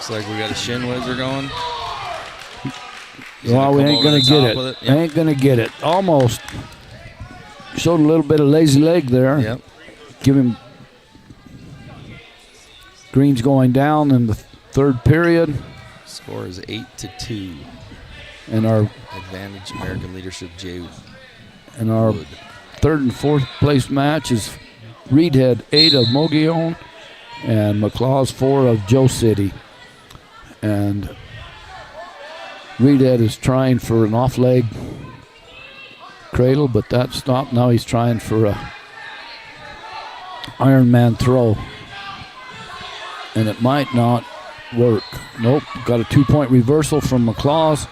Speaker 17: Looks like we got a shin whizzer going.
Speaker 3: Well, we ain't going to get it.
Speaker 17: Yep.
Speaker 3: Ain't going to get it. Almost. Showed a little bit of lazy leg there.
Speaker 17: Yep.
Speaker 3: Give him. Green's going down in the third period.
Speaker 17: Score is 8-2.
Speaker 3: And our
Speaker 17: advantage American Leadership Jay
Speaker 3: And our
Speaker 17: Wood.
Speaker 3: third and fourth place match is Reedhead 8 of Mogollon and McLaws 4 of Joe City. And Reedhead is trying for an off leg cradle, but that stopped. Now he's trying for a Ironman throw. And it might not work. Nope, got a 2-point reversal from McLaws.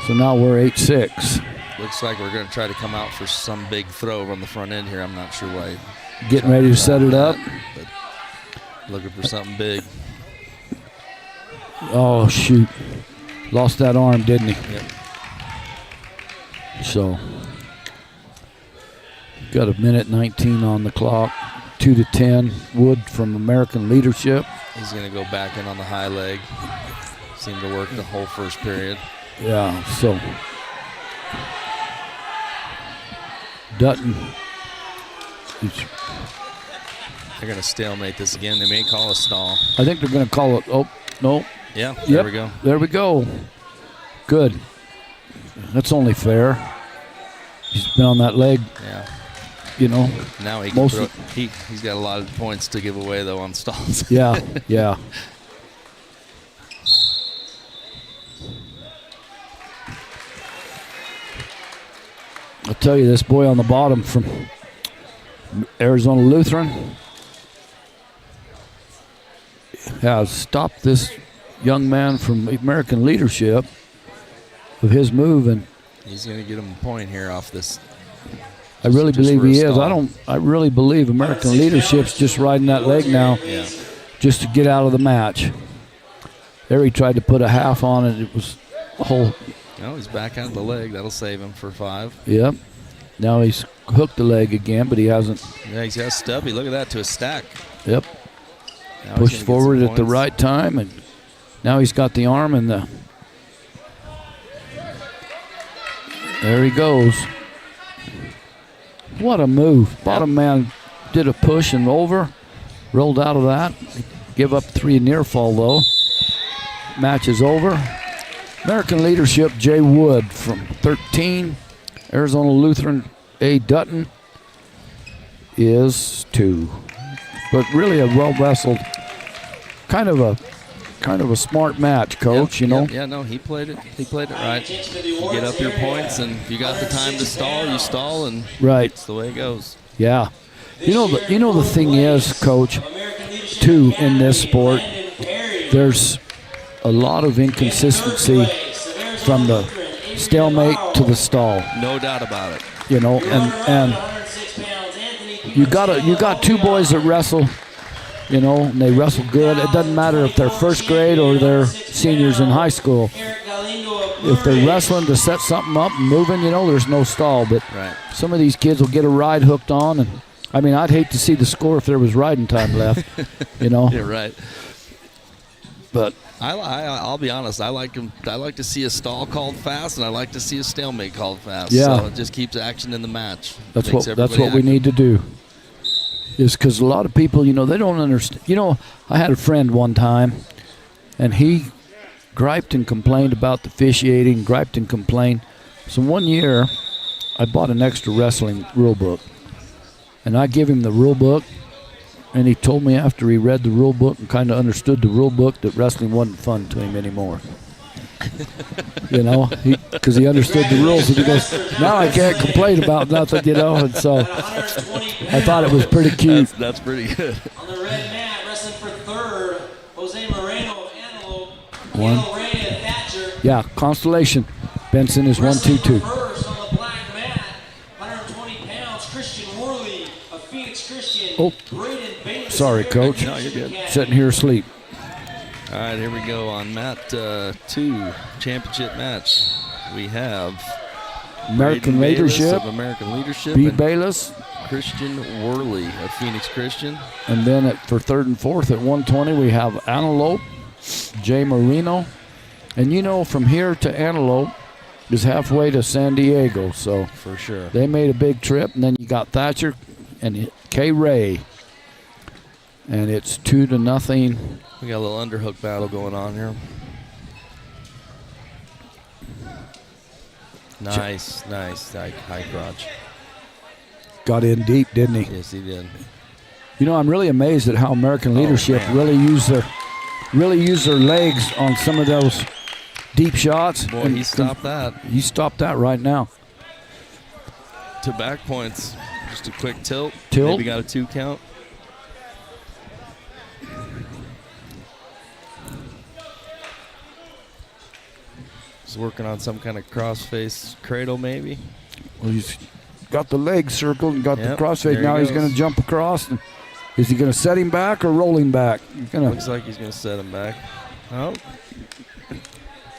Speaker 3: So now we're 8-6.
Speaker 17: Looks like we're going to try to come out for some big throw on the front end here. I'm not sure why.
Speaker 3: Getting ready to set it up.
Speaker 17: But looking for something big.
Speaker 3: Oh, shoot. Lost that arm, didn't he?
Speaker 17: Yep.
Speaker 3: So, got a minute 19 on the clock. 2-10. Wood from American Leadership.
Speaker 17: He's going to go back in on the high leg. Seemed to work the whole first period.
Speaker 3: Yeah, so Dutton.
Speaker 17: They're going to stalemate this again. They may call a stall.
Speaker 3: I think they're going to call it. Oh, no.
Speaker 17: Yeah, there we go.
Speaker 3: There we go. Good. That's only fair. He's been on that leg.
Speaker 17: Yeah.
Speaker 3: You know.
Speaker 17: Now he can throw, he's got a lot of points to give away, though, on stalls.
Speaker 3: Yeah, yeah. I'll tell you, this boy on the bottom from Arizona Lutheran has stopped this young man from American Leadership of his move, and
Speaker 17: he's going to get him a point here off this.
Speaker 3: I really believe he is. I really believe American Leadership's just riding that leg now, just to get out of the match. There he tried to put a half on it. It was a whole.
Speaker 17: No, he's back out of the leg. That'll save him for 5.
Speaker 3: Yep. Now he's hooked the leg again, but he hasn't.
Speaker 17: Yeah, he's got stubby. Look at that, to a stack.
Speaker 3: Yep.
Speaker 17: Now
Speaker 3: Pushed forward at the right time, and now he's got the arm and the. There he goes. What a move. Bottom man did a push and over. Rolled out of that. Give up 3 near fall, though. Match is over. American Leadership, Jay Wood from 13. Arizona Lutheran, A. Dutton is 2. But really a well-wrestled, kind of a smart match, Coach, you know?
Speaker 17: Yeah, no, he played it. He played it right. You get up your points, and if you got the time to stall, you stall, and that's the way it goes.
Speaker 3: Yeah. You know the thing is, Coach, too, in this sport, there's a lot of inconsistency from the stalemate to the stall.
Speaker 17: No doubt about it.
Speaker 3: You know, and you got 2 boys that wrestle, you know, and they wrestle good. It doesn't matter if they're first grade or they're seniors in high school. If they're wrestling to set something up and moving, you know, there's no stall. But some of these kids will get a ride hooked on, and I mean, I'd hate to see the score if there was riding time left, you know.
Speaker 17: You're right.
Speaker 3: But
Speaker 17: I'll be honest. I like to see a stall called fast, and I like to see a stalemate called fast.
Speaker 3: Yeah.
Speaker 17: So it just keeps action in the match.
Speaker 3: That's
Speaker 17: Makes
Speaker 3: what
Speaker 17: everybody
Speaker 3: we
Speaker 17: active.
Speaker 3: need to do. Is because a lot of people, you know, they don't understand. You know, I had a friend one time, and he griped and complained about the officiating, griped and complained. So one year, I bought an extra wrestling rule book, and I gave him the rule book, and he told me after he read the rule book and kind of understood the rule book that wrestling wasn't fun to him anymore. You know, because he understood the rules, and he goes, now I can't complain about nothing, you know. And so I thought it was pretty cute.
Speaker 17: That's pretty good.
Speaker 4: On the red mat, wrestling for third, Jose Moreno of Antelope,
Speaker 3: One.
Speaker 4: Gail Ray of Thatcher.
Speaker 3: Yeah, Consolation. Benson is 1-2-2.
Speaker 4: First on the black mat, 120 pounds, Christian Worley of Phoenix Christian.
Speaker 3: Oh, sorry, Coach.
Speaker 17: No, you're good.
Speaker 3: Sitting here asleep.
Speaker 17: All right, here we go on mat 2, championship match. We have
Speaker 3: American
Speaker 17: Braden Bayless
Speaker 3: Leadership.
Speaker 17: of American Leadership.
Speaker 3: B.
Speaker 17: and
Speaker 3: Bayless.
Speaker 17: Christian Worley of Phoenix Christian.
Speaker 3: And then for third and fourth at 120, we have Antelope Jay Marino. And you know, from here to Antelope is halfway to San Diego, so
Speaker 10: for sure
Speaker 3: they made a big trip. And then you got Thatcher and Kay Ray, and it's 2-0.
Speaker 10: We got a little underhook battle going on here. Nice high crotch.
Speaker 3: Got in deep, didn't he?
Speaker 10: Yes, he did.
Speaker 3: You know, I'm really amazed at how American leadership really use their legs on some of those deep shots.
Speaker 10: Boy, he stopped that.
Speaker 3: He stopped that right now.
Speaker 10: To back points. Just a quick tilt.
Speaker 3: Tilt.
Speaker 10: Maybe got a 2 count. He's working on some kind of cross-face cradle, maybe.
Speaker 3: Well, he's got the leg circled and got the crossface.
Speaker 10: there
Speaker 3: Now
Speaker 10: he
Speaker 3: he's
Speaker 10: goes.
Speaker 3: going to jump across. And is he going to set him back or roll him back?
Speaker 10: Looks like he's going to set him back. Oh.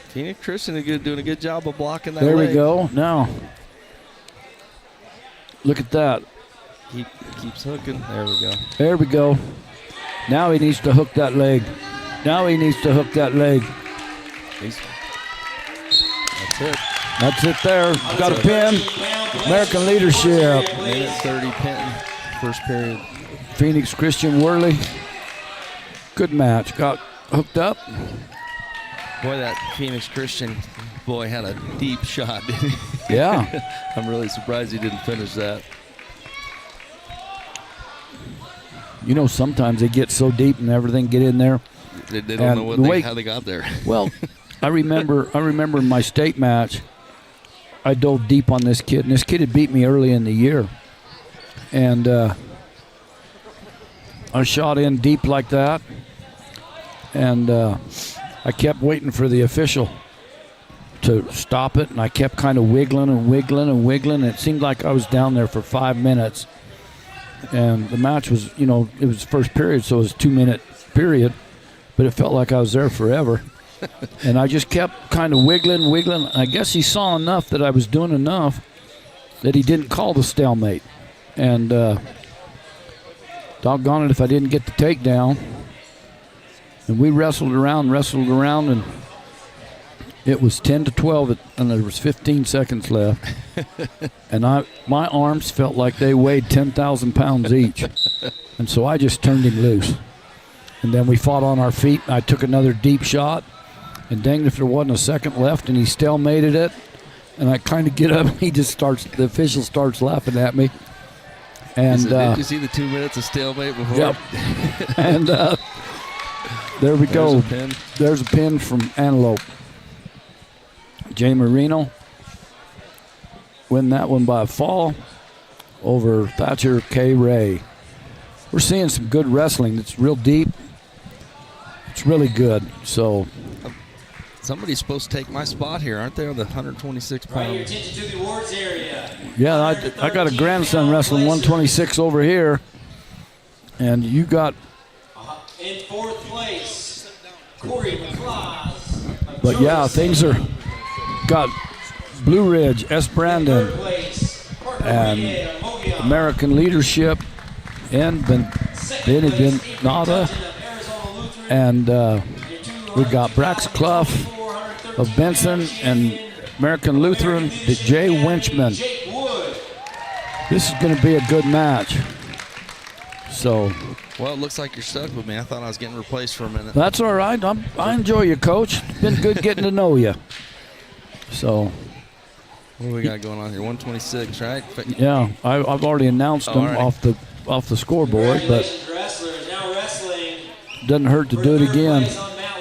Speaker 10: Phoenix Christian is doing a good job of blocking that
Speaker 3: There
Speaker 10: leg.
Speaker 3: we go. Now, look at that.
Speaker 10: He keeps hooking. There we go.
Speaker 3: There we go. Now he needs to hook that leg. Now he needs to hook that leg.
Speaker 10: That's it.
Speaker 3: That's it there. Got a pin. American leadership.
Speaker 10: Minute 30 pin. First period.
Speaker 3: Phoenix Christian Worley. Good match. Got hooked up.
Speaker 10: Boy, that Phoenix Christian boy had a deep shot, didn't he?
Speaker 3: Yeah.
Speaker 10: I'm really surprised he didn't finish that.
Speaker 3: You know, sometimes they get so deep and everything get in there.
Speaker 10: They don't know how they got there.
Speaker 3: Well, I remember in my state match, I dove deep on this kid, and this kid had beat me early in the year. And I shot in deep like that, and I kept waiting for the official to stop it, and I kept kind of wiggling and wiggling and wiggling. And it seemed like I was down there for 5 minutes. And the match was, you know, it was first period, so it was a 2-minute period, but it felt like I was there forever. And I just kept kind of wiggling. I guess he saw enough that I was doing enough that he didn't call the stalemate. And doggone it if I didn't get the takedown. And we wrestled around, and it was 10-12, and there was 15 seconds left. And my arms felt like they weighed 10,000 pounds each. And so I just turned him loose. And then we fought on our feet, and I took another deep shot. And dang if there wasn't a second left, and he stalemated it. And I kind of get up, and the official starts laughing at me. And
Speaker 10: Did you see the 2 minutes of stalemate before?
Speaker 3: Yep. And there we go.
Speaker 10: A pin.
Speaker 3: There's a pin from Antelope. Jay Marino win that one by a fall over Thatcher K. Ray. We're seeing some good wrestling. It's real deep. It's really good. So
Speaker 10: Somebody's supposed to take my spot here, aren't they, on the 126
Speaker 4: Draw your
Speaker 10: pound?
Speaker 4: attention to the awards area.
Speaker 3: yeah, I got a grandson wrestling 126 over here, and you got.
Speaker 4: In fourth place, Corey McClaws.
Speaker 3: But yeah, things are got Blue Ridge, S. Brandon, and American Leadership, and Benada, and we got Brax Clough of Benson and American Lutheran, Jay Winchman. This is going to be a good match. So.
Speaker 10: Well, it looks like you're stuck with me. I thought I was getting replaced for a minute.
Speaker 3: That's all right. I enjoy you, Coach. It's been good getting to know you. So.
Speaker 10: What do we got going on here? 126, right?
Speaker 3: Yeah, I've already announced them
Speaker 10: right.
Speaker 3: off the scoreboard, but
Speaker 4: Wrestlers now wrestling.
Speaker 3: doesn't hurt to do it again.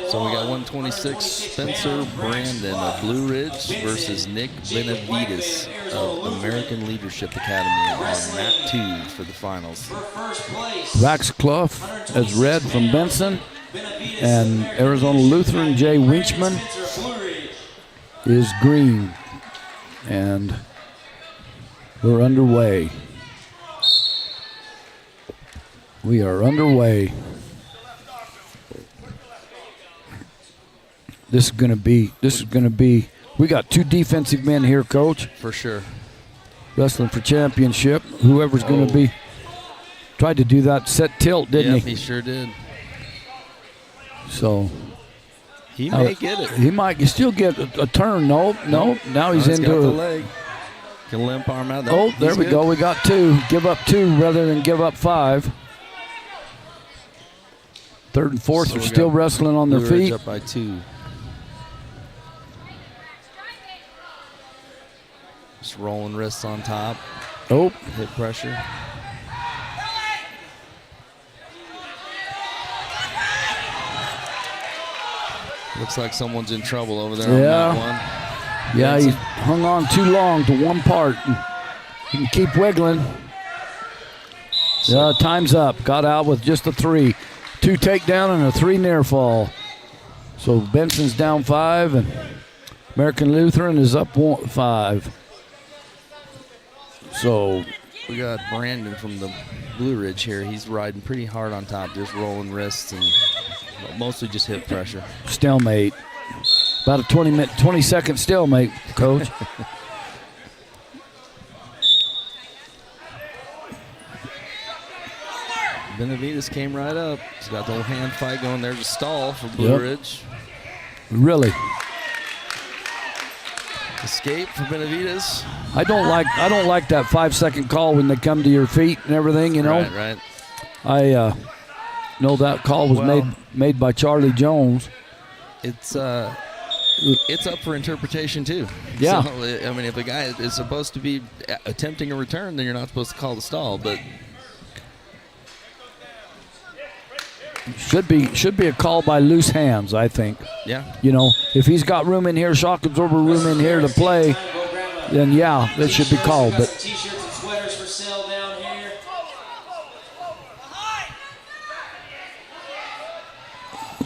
Speaker 10: So we got 126, Spencer Brandon of Blue Ridge versus Nick Benavides of American Leadership Academy on mat 2 for the finals.
Speaker 3: Brax Clough as red from Benson, and Arizona Lutheran Jay Winchman is green. And we're underway. We are underway. This is going to be, we got 2 defensive men here, Coach.
Speaker 10: For sure.
Speaker 3: Wrestling for championship. Whoever's going to be, tried to do that set tilt, didn't
Speaker 10: Yep,
Speaker 3: he?
Speaker 10: he sure did.
Speaker 3: So,
Speaker 17: He may get it.
Speaker 3: He might still get a turn. Nope. Now he's
Speaker 17: got
Speaker 3: into
Speaker 17: the
Speaker 3: a
Speaker 17: leg. Can limp arm out.
Speaker 3: Oh, there we go. We got 2. Give up 2 rather than give up 5. Third and fourth
Speaker 17: So
Speaker 3: are
Speaker 17: we
Speaker 3: still
Speaker 17: got
Speaker 3: wrestling on their
Speaker 17: Blue Ridge
Speaker 3: feet.
Speaker 17: up by 2. Just rolling wrists on top.
Speaker 3: Oh.
Speaker 17: Hip pressure. Looks like someone's in trouble over there on that one.
Speaker 3: Yeah, he hung on too long to one part. He can keep wiggling. Time's up. Got out with just a 3. 2 takedown and a 3 near fall. So Benson's down 5 and American Lutheran is up 5. So
Speaker 17: we got Brandon from the Blue Ridge here. He's riding pretty hard on top, just rolling wrists and mostly just hip pressure.
Speaker 3: Stalemate. About a 20-second stalemate, Coach.
Speaker 17: Benavides came right up. He's got the old hand fight going. There's a stall for Blue Ridge.
Speaker 3: Really?
Speaker 17: Escape for Benavides.
Speaker 3: I don't like that 5-second call when they come to your feet and everything, you know.
Speaker 17: Right.
Speaker 3: I know that call was made by Charlie Jones.
Speaker 17: It's up for interpretation too.
Speaker 3: Yeah.
Speaker 17: So, I mean, if a guy is supposed to be attempting a return, then you're not supposed to call the stall. But
Speaker 3: should be a call by loose hands, I think.
Speaker 17: Yeah.
Speaker 3: You know, if he's got room in here, shock absorber room in here to play, then yeah, that should be called. But
Speaker 4: T-shirts and sweaters for sale down here.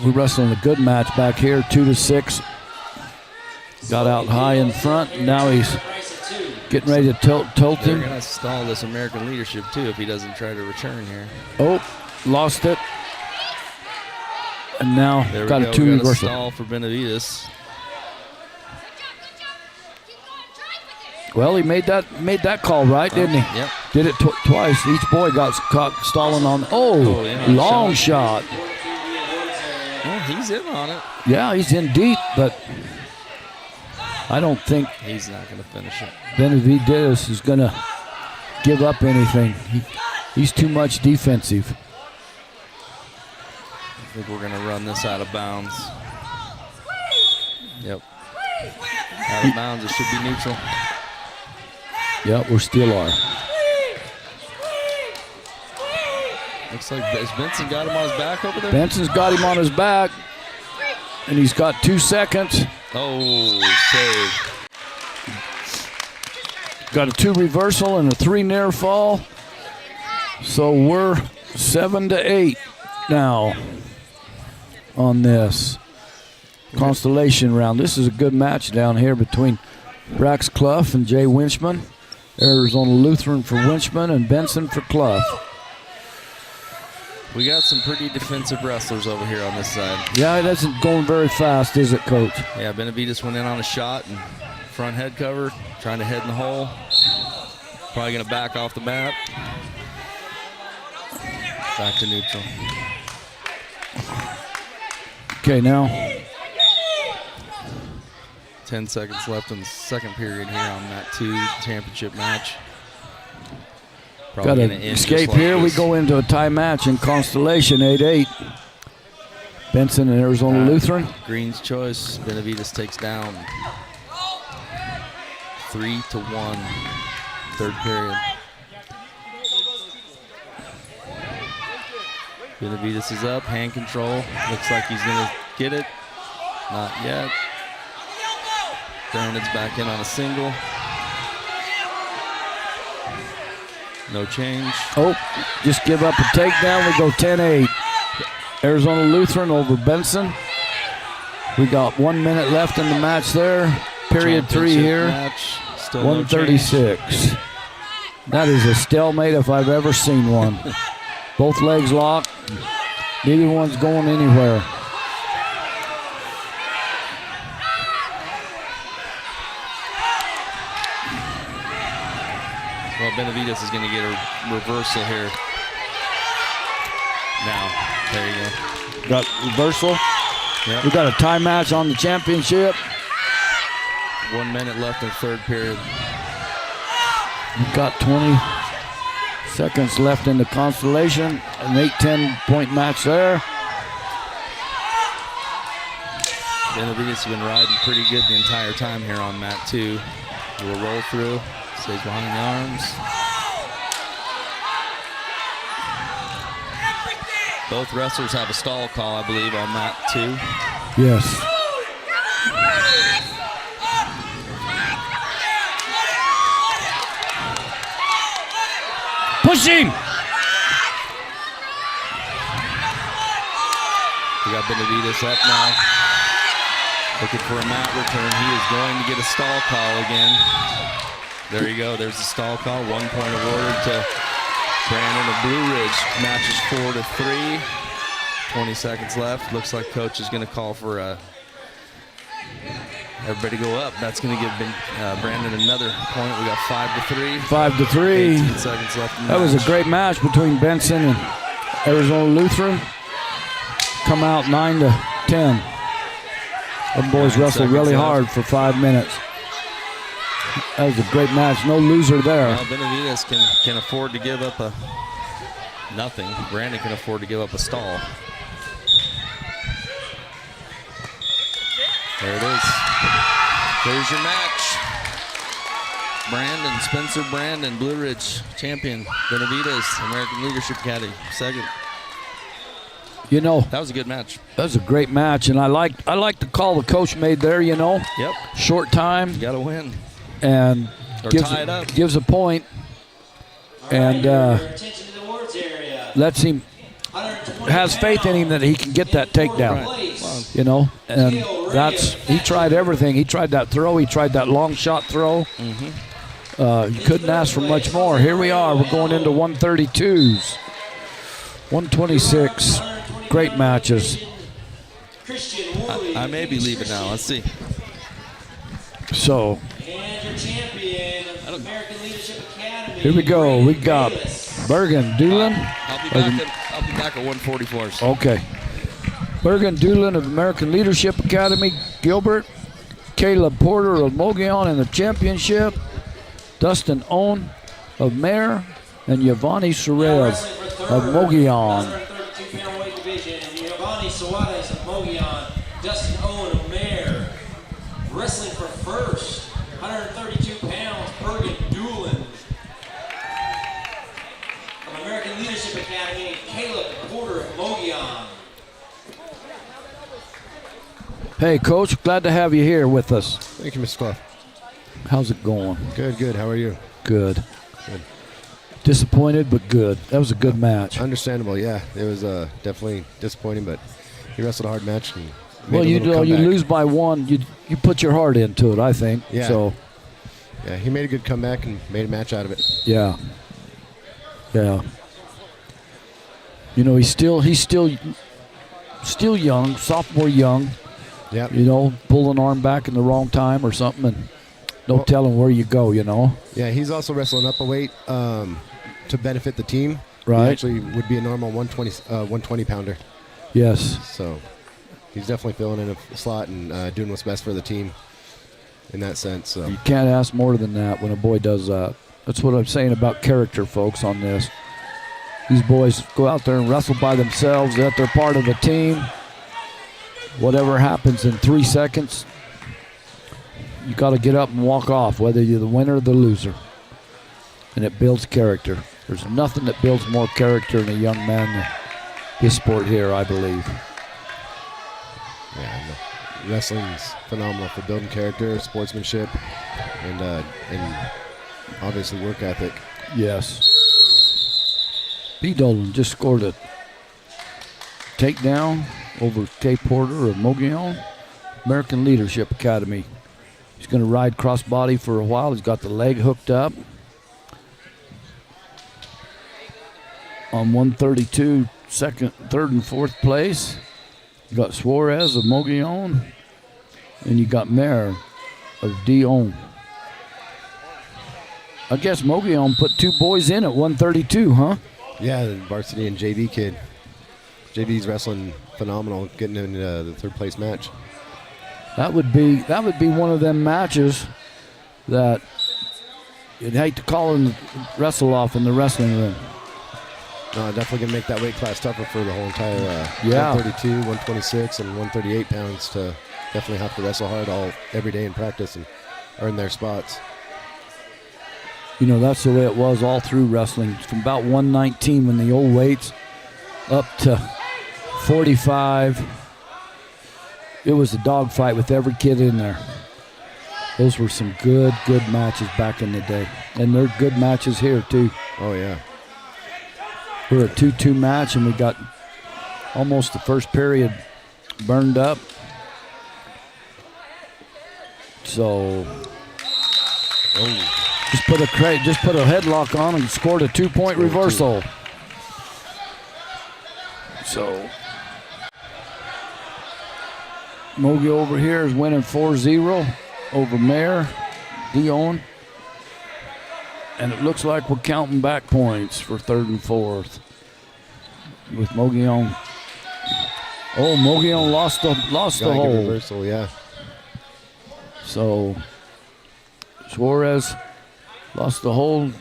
Speaker 3: we're wrestling a good match back here, 2-6. Got out high in front. Now he's getting ready to tilt
Speaker 17: they're
Speaker 3: him.
Speaker 17: going to stall this American leadership too if he doesn't try to return here.
Speaker 3: Oh, lost it. And now
Speaker 17: There we
Speaker 3: got
Speaker 17: go.
Speaker 3: a 2
Speaker 17: We got
Speaker 3: reversal.
Speaker 17: stall for Benavides.
Speaker 3: Well, he made that call right, didn't he?
Speaker 17: Yep.
Speaker 3: Did it twice. Each boy got caught stalling on. Oh,
Speaker 17: yeah,
Speaker 3: long shot.
Speaker 17: Well, he's in on it.
Speaker 3: Yeah, he's in deep, but I don't think
Speaker 17: He's not going to finish it.
Speaker 3: Benavides is going to give up anything. He's too much defensive.
Speaker 17: I think we're going to run this out of bounds. Yep. Out of bounds. It should be neutral.
Speaker 3: Yeah, we still are.
Speaker 17: Looks like has Benson got him on his back over there?
Speaker 3: Benson's got him on his back, and he's got 2 seconds.
Speaker 17: Oh, save.
Speaker 3: Got a 2 reversal and a 3 near fall. So we're 7-8 now on this Consolation round. This is a good match down here between Brax Clough and Jay Winchman. Arizona Lutheran for Winchman and Benson for Clough.
Speaker 17: We got some pretty defensive wrestlers over here on this side.
Speaker 3: Yeah, it isn't going very fast, is it, Coach?
Speaker 17: Yeah, Benavides went in on a shot and front head cover, trying to head in the hole. Probably going to back off the mat. Back to neutral.
Speaker 3: Okay, now
Speaker 17: 10 seconds left in the second period here on that 2 championship match. Probably
Speaker 3: got
Speaker 17: gonna
Speaker 3: to
Speaker 17: end just
Speaker 3: escape
Speaker 17: like
Speaker 3: here. We
Speaker 17: this.
Speaker 3: go into a tie match in Constellation, 8-8. Benson and Arizona Lutheran.
Speaker 17: Green's choice. Benavides takes down 3-1. Third period. Benavides is up. Hand control. Looks like he's going to get it. Not yet. Brandon's back in on a single. No change.
Speaker 3: Oh, just give up a takedown. We go 10-8. Arizona Lutheran over Benson. We got 1 minute left in the match there. Period 3 here.
Speaker 17: Match. Still
Speaker 3: 136. That is a stalemate if I've ever seen one. Both legs locked. Neither one's going anywhere.
Speaker 17: Well, Benavides is going to get a reversal here. Now, there you go.
Speaker 3: Got reversal.
Speaker 17: Yep.
Speaker 3: We got a tie match on the championship.
Speaker 17: 1 minute left in the third period.
Speaker 3: We've got 20 seconds left in the Consolation. An 8-10 point match there.
Speaker 17: Benavides has been riding pretty good the entire time here on mat 2. We'll roll through. Stays behind the arms. Both wrestlers have a stall call, I believe, on mat 2.
Speaker 3: Yes. Push him!
Speaker 17: We got Benavides up now. Looking for a mat return. He is going to get a stall call again. There you go. There's the stall call. 1 point awarded to Brandon of Blue Ridge. Match is 4-3. 20 seconds left. Looks like coach is going to call for everybody go up. That's going to give Brandon another point. We got 5-3.
Speaker 3: 5-3.
Speaker 17: 18 seconds left in the
Speaker 3: That was
Speaker 17: match.
Speaker 3: a great match between Benson and Arizona Lutheran. Come out 9-10. Them boys
Speaker 17: 9
Speaker 3: wrestled really
Speaker 17: seconds
Speaker 3: hard
Speaker 17: left.
Speaker 3: for 5 minutes. That was a great match. No loser there.
Speaker 17: Well, Benavides can afford to give up nothing. Brandon can afford to give up a stall. There it is. There's your match. Spencer Brandon, Blue Ridge champion. Benavides, American Leadership Academy, second.
Speaker 3: You know,
Speaker 17: that was a good match.
Speaker 3: That was a great match, and I like the call the coach made there. You know,
Speaker 17: Yep.
Speaker 3: short time.
Speaker 17: You got to win.
Speaker 3: And
Speaker 17: Or
Speaker 3: gives,
Speaker 17: tie it up.
Speaker 3: gives a point, and lets him, has faith in him that he can get that takedown.
Speaker 17: Right.
Speaker 3: You know, and he tried everything. He tried that throw. He tried that long shot throw. You couldn't ask for much more. Here we are. We're going into 132s. 126. Great matches.
Speaker 17: I may be leaving now. Let's see.
Speaker 3: So
Speaker 4: And your champion, American Leadership Academy.
Speaker 3: here we go. We got Bergen Doolin.
Speaker 17: I'll be back at 144s.
Speaker 3: Okay. Bergen Doolin of American Leadership Academy. Gilbert. Caleb Porter of Mogollon in the championship. Dustin Owen of Mare. And Yvonne Surev of Mogollon.
Speaker 4: 132-pound weight division, Giovanni Suarez of Mogollon, Dustin Owen of Mare. Wrestling for first, 132 pounds, Bergen Doolin of American Leadership Academy, and Caleb Porter of Mogollon.
Speaker 3: Hey, Coach. Glad to have you here with us.
Speaker 6: Thank you, Mr. Clough.
Speaker 3: How's it going?
Speaker 6: Good. How are you?
Speaker 3: Good.
Speaker 6: Good.
Speaker 3: Disappointed, but good. That was a good match.
Speaker 6: Understandable, yeah. It was definitely disappointing, but he wrestled a hard match. And
Speaker 3: Well, you lose by one. You put your heart into it, I think.
Speaker 6: Yeah.
Speaker 3: So.
Speaker 6: Yeah, he made a good comeback and made a match out of it.
Speaker 3: Yeah. Yeah. You know, he's still young, sophomore young.
Speaker 6: Yeah.
Speaker 3: You know, pull an arm back in the wrong time or something, and no telling where you go. You know.
Speaker 6: Yeah, he's also wrestling up a weight to benefit the team.
Speaker 3: Right.
Speaker 6: He actually would be a normal 120 pounder.
Speaker 3: Yes.
Speaker 6: So he's definitely filling in a slot and doing what's best for the team in that sense. So
Speaker 3: You can't ask more than that when a boy does that. That's what I'm saying about character, folks, on this. These boys go out there and wrestle by themselves, that they're part of a team. Whatever happens in 3 seconds, you got to get up and walk off, whether you're the winner or the loser. And it builds character. There's nothing that builds more character in a young man than this sport here, I believe.
Speaker 6: yeah, the wrestling's phenomenal for building character, sportsmanship, and obviously work ethic.
Speaker 3: Yes. B. Dolan just scored a takedown over K. Porter of Mogollon, American Leadership Academy. He's going to ride crossbody for a while. He's got the leg hooked up. On 132, second, third, and fourth place. You got Suarez of Mogollon, and you got Mayer of Dion. I guess Mogollon put two boys in at 132, huh?
Speaker 6: Yeah, the varsity and JV kid. JV's wrestling phenomenal getting in the third place match.
Speaker 3: That would be one of them matches that you'd hate to call in wrestle off in the wrestling ring.
Speaker 6: No, definitely going to make that weight class tougher for the whole entire 132, 126, and 138 pounds to definitely have to wrestle hard every day in practice and earn their spots.
Speaker 3: You know, that's the way it was all through wrestling. From about 119 when the old weights up to 45. It was a dogfight with every kid in there. Those were some good matches back in the day. And they're good matches here, too.
Speaker 6: Oh, yeah.
Speaker 3: We're a 2-2 match, and we got almost the first period burned up. So, just put a headlock on and scored a 2-point reversal. So, Mogi over here is winning 4-0 over Mayor Dion. And it looks like we're counting back points for third and fourth with Mogollon. Oh, Mogollon lost the hold.
Speaker 6: Reversal, yeah.
Speaker 3: So Suarez lost the hold.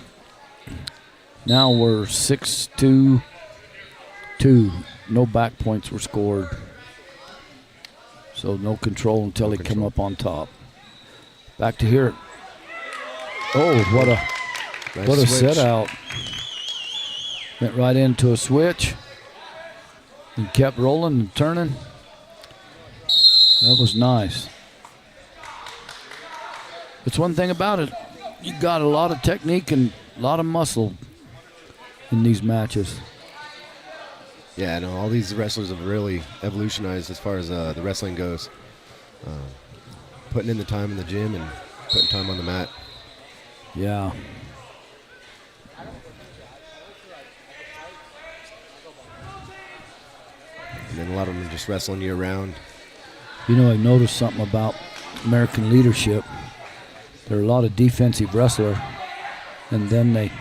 Speaker 3: Now we're 6-2. No back points were scored. So no control until he come up on top. Back to here. Oh, what a set out. Went right into a switch and kept rolling and turning. That was nice. It's one thing about it. You got a lot of technique and a lot of muscle in these matches.
Speaker 6: Yeah, no, all these wrestlers have really evolutionized as far as the wrestling goes. Putting in the time in the gym and putting time on the mat.
Speaker 3: Yeah.
Speaker 6: And then a lot of them are just wrestling year round.
Speaker 3: You know, I noticed something about American leadership. There are a lot of defensive wrestlers, and then they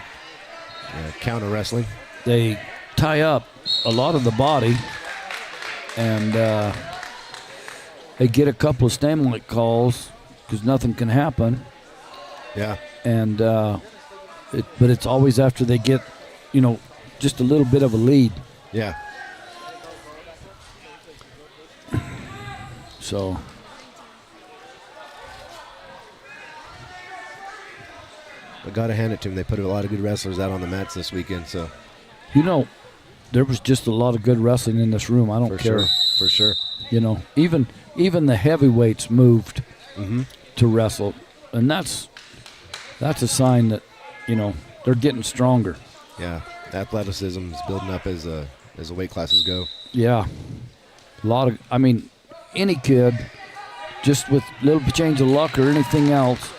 Speaker 6: counter wrestling.
Speaker 3: They tie up a lot of the body, and they get a couple of Stanley calls because nothing can happen.
Speaker 6: Yeah.
Speaker 3: And but it's always after they get, just a little bit of a lead.
Speaker 6: Yeah.
Speaker 3: So.
Speaker 6: I got to hand it to them. They put a lot of good wrestlers out on the mats this weekend. So,
Speaker 3: there was just a lot of good wrestling in this room. I don't care.
Speaker 6: For sure.
Speaker 3: Even the heavyweights moved to wrestle, and that's a sign that they're getting stronger.
Speaker 6: Yeah, athleticism is building up as the weight classes go.
Speaker 3: Yeah, any kid, just with a little change of luck or anything else,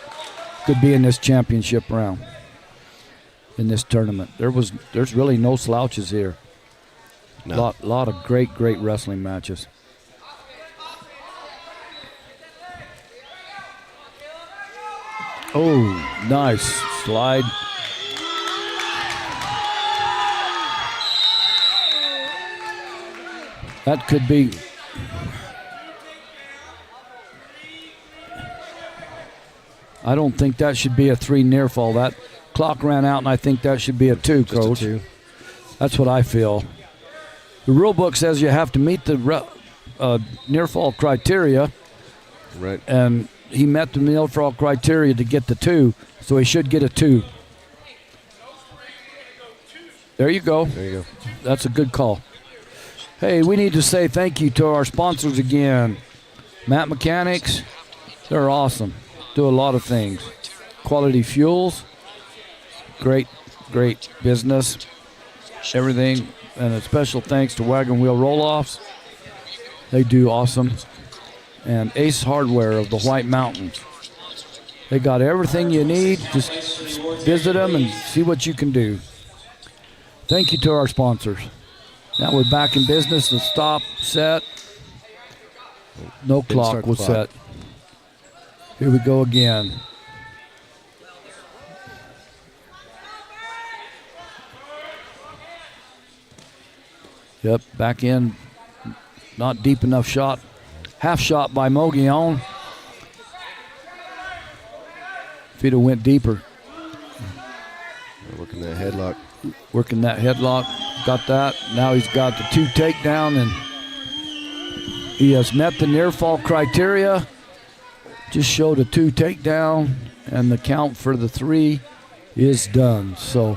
Speaker 3: could be in this championship round, in this tournament. There's really no slouches here.
Speaker 6: No.
Speaker 3: Lot of great wrestling matches. Oh, nice slide. That could be. I don't think that should be a 3 near fall. That clock ran out, and I think that should be a 2,
Speaker 6: Just
Speaker 3: Coach.
Speaker 6: a 2.
Speaker 3: That's what I feel. The rule book says you have to meet the near fall criteria.
Speaker 6: Right.
Speaker 3: And he met the near fall criteria to get the 2, so he should get a 2. There you go.
Speaker 6: There you go.
Speaker 3: That's a good call. Hey, we need to say thank you to our sponsors again. Matt Mechanics, they're awesome. Do a lot of things. Quality Fuels, great business. Everything. And a special thanks to Wagon Wheel Roll-Offs. They do awesome. And Ace Hardware of the White Mountains. They got everything you need. Just visit them and see what you can do. Thank you to our sponsors. Now we're back in business. The stop set. No clock was set. Here we go again. Yep, back in Not deep enough shot. Half shot by Mogollon. If he'd have went deeper.
Speaker 6: Working that headlock.
Speaker 3: Working that headlock. Got that. Now he's got the 2 takedown, and he has met the near fall criteria. Just showed a 2 takedown, and the count for the 3 is done. So,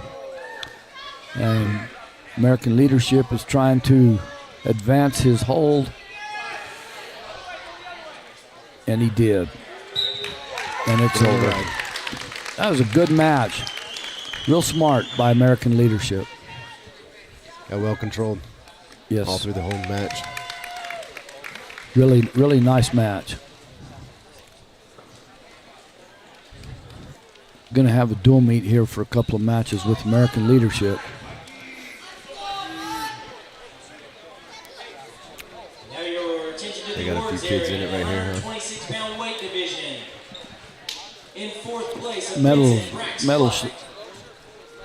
Speaker 3: and American Leadership is trying to advance his hold, and he did. And it's over. That was a good match. Real smart by American Leadership.
Speaker 6: Got well controlled.
Speaker 3: Yes.
Speaker 6: All through the whole match.
Speaker 3: Really, really nice match. Going to have a dual meet here for a couple of matches with American Leadership.
Speaker 6: They got a few kids in it right here, huh?
Speaker 4: 26-pound weight division. In 4th place,
Speaker 3: Medals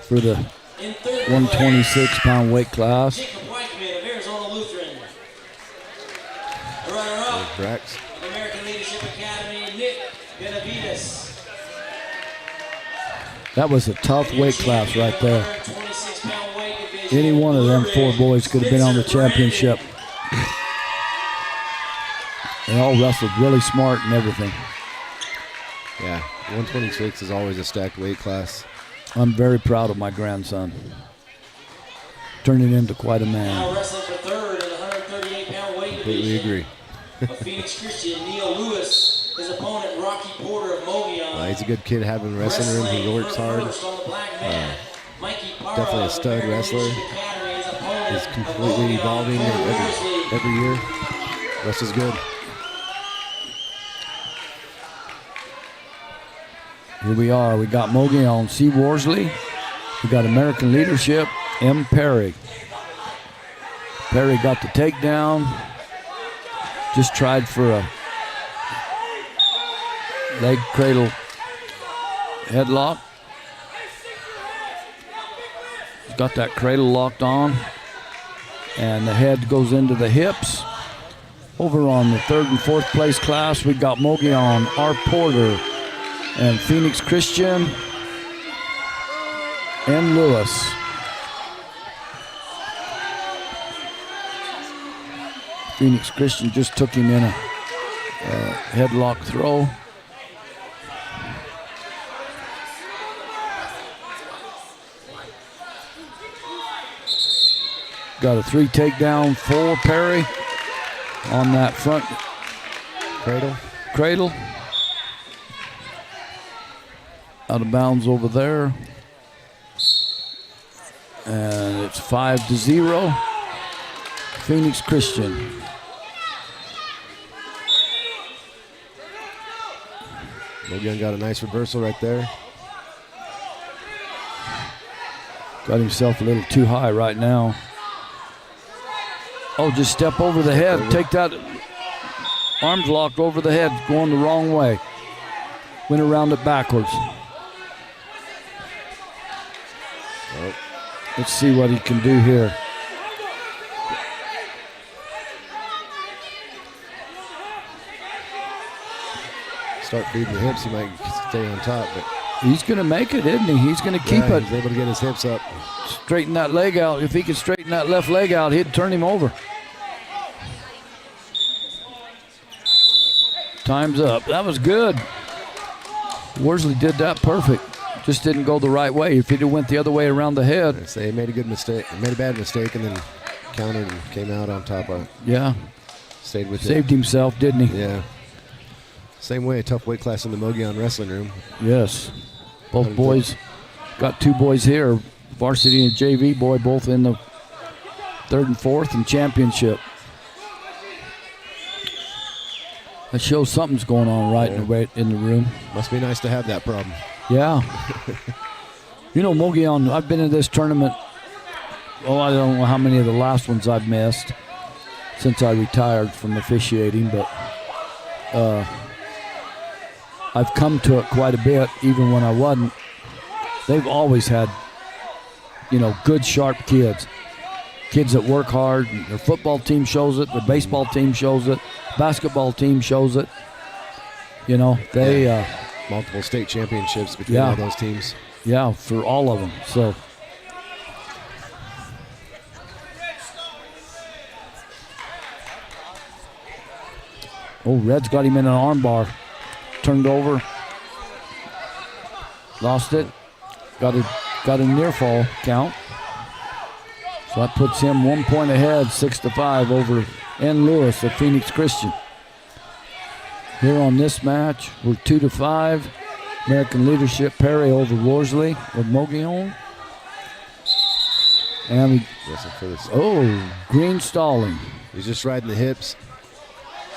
Speaker 3: for the 126-pound weight class.
Speaker 6: Brax.
Speaker 4: American Leadership Academy, Nick Benavides.
Speaker 3: That was a tough weight class right there. Any one of them 4 boys could have been on the championship. They all wrestled really smart and everything.
Speaker 6: Yeah, 126 is always a stacked weight class.
Speaker 3: I'm very proud of my grandson. Turning into quite a man.
Speaker 4: Now wrestling for 3rd in the 138-pound weight
Speaker 6: Completely
Speaker 4: division.
Speaker 6: agree.
Speaker 4: Of Phoenix Christian, Neil Lewis, his opponent Rocky Porter of Mogollon.
Speaker 6: He's a good kid having a wrestling room. He works hard. Definitely a stud wrestler. He's completely evolving every year. Wrestles good.
Speaker 3: Here we are. We got Mogollon, C. Worsley. We got American Leadership, M. Perry. Perry got the takedown. Just tried for a leg cradle headlock. He's got that cradle locked on. And the head goes into the hips. Over on the 3rd and 4th place class, we got Mogollon, R. Porter, and Phoenix Christian, and Lewis. Phoenix Christian just took him in a headlock throw. Got a 3 takedown for Perry on that front cradle. Out of bounds over there. And it's 5-0. Phoenix Christian.
Speaker 6: Mogollon got a nice reversal right there.
Speaker 3: Got himself a little too high right now. Oh, just step over the head. Take that. Arms locked over the head, going the wrong way. Went around it backwards.
Speaker 6: Oh.
Speaker 3: Let's see what he can do here.
Speaker 6: Start feeding the hips, he might stay on top, but
Speaker 3: he's going to make it, isn't he? He's going to keep it.
Speaker 6: He's able to get his hips up.
Speaker 3: Straighten that leg out. If he could straighten that left leg out, he'd turn him over. Time's up. That was good. Worsley did that perfect. Just didn't go the right way. If he'd have went the other way around the head.
Speaker 6: I'd say he made a good mistake. He made a bad mistake and then countered and came out on top of it.
Speaker 3: Yeah.
Speaker 6: Stayed with it.
Speaker 3: Saved himself, didn't he?
Speaker 6: Yeah. Same way, a tough weight class in the Mogollon wrestling room.
Speaker 3: Yes. Both boys, got 2 boys here, varsity and JV boy, both in the 3rd and 4th and championship. That shows something's going on right in the room.
Speaker 6: Must be nice to have that problem.
Speaker 3: Yeah. You know, Mogollon, I've been in this tournament, I don't know how many of the last ones I've missed since I retired from officiating, but I've come to it quite a bit, even when I wasn't. They've always had, good, sharp kids kids that work hard. Their football team shows it. Their baseball team shows it. Basketball team shows it. You know, they
Speaker 6: multiple state championships between all those teams.
Speaker 3: Yeah, for all of them. So. Oh, Red's got him in an arm bar. Turned over. Lost it. Got a near fall count. So that puts him 1 point ahead, 6-5 over N. Lewis of Phoenix Christian. Here on this match, we're 2-5. American Leadership Perry over Worsley of Mogollon. And Green stalling.
Speaker 6: He's just riding the hips.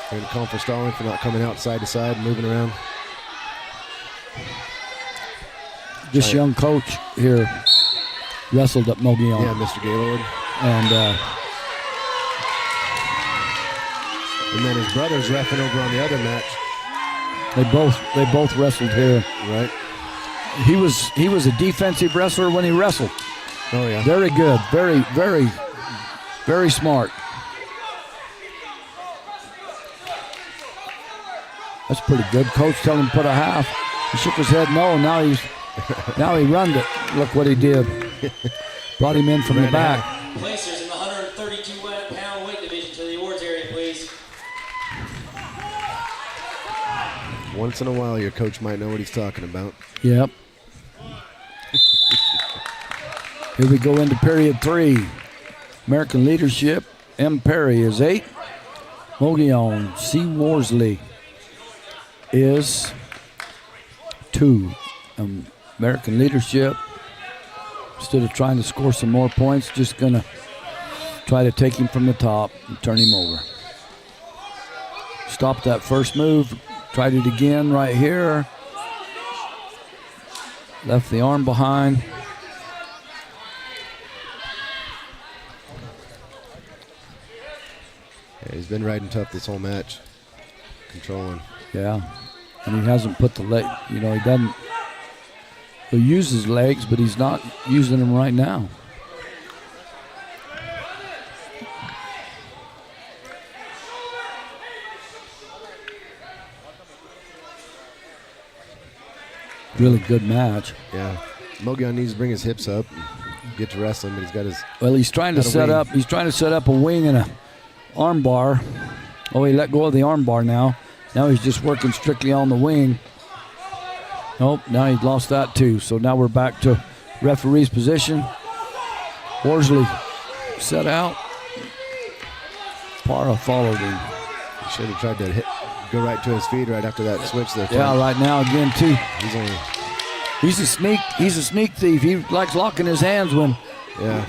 Speaker 6: They're going to call for stalling for not coming out side to side and moving around.
Speaker 3: This young coach here wrestled at Mogollon.
Speaker 6: Yeah, Mr. Gaylord. And then his brother's reffing over on the other match.
Speaker 3: They both wrestled here.
Speaker 6: Right.
Speaker 3: He was a defensive wrestler when he wrestled.
Speaker 6: Oh yeah.
Speaker 3: Very good. Very, very, very smart. That's pretty good. Coach telling him to put a half. He shook his head no. Now he runned it. Look what he did. Brought him in from the back.
Speaker 4: Placers in the 132-pound weight division to the awards area, please.
Speaker 6: Once in a while, your coach might know what he's talking about.
Speaker 3: Yep. Here we go into period 3. American Leadership, M. Perry is 8. Mogollon, C. Worsley is 2. American Leadership, instead of trying to score some more points, just going to try to take him from the top and turn him over. Stopped that first move, tried it again right here. Left the arm behind.
Speaker 6: Yeah, he's been riding tough this whole match. Controlling.
Speaker 3: Yeah, and he hasn't put the leg, he doesn't. He'll use his legs, but he's not using them right now. Really good match.
Speaker 6: Yeah. Mogollon needs to bring his hips up and get to wrestling, but he's got his.
Speaker 3: Well, he's trying to set up. He's trying to set up a wing and a arm bar. Oh, he let go of the arm bar now. Now he's just working strictly on the wing. Nope, now he's lost that too. So now we're back to referee's position. Worsley set out. Parra followed him.
Speaker 6: He should have tried to go right to his feet right after that switch there.
Speaker 3: Yeah, right now again too.
Speaker 6: He's
Speaker 3: a sneak thief. He likes locking his hands when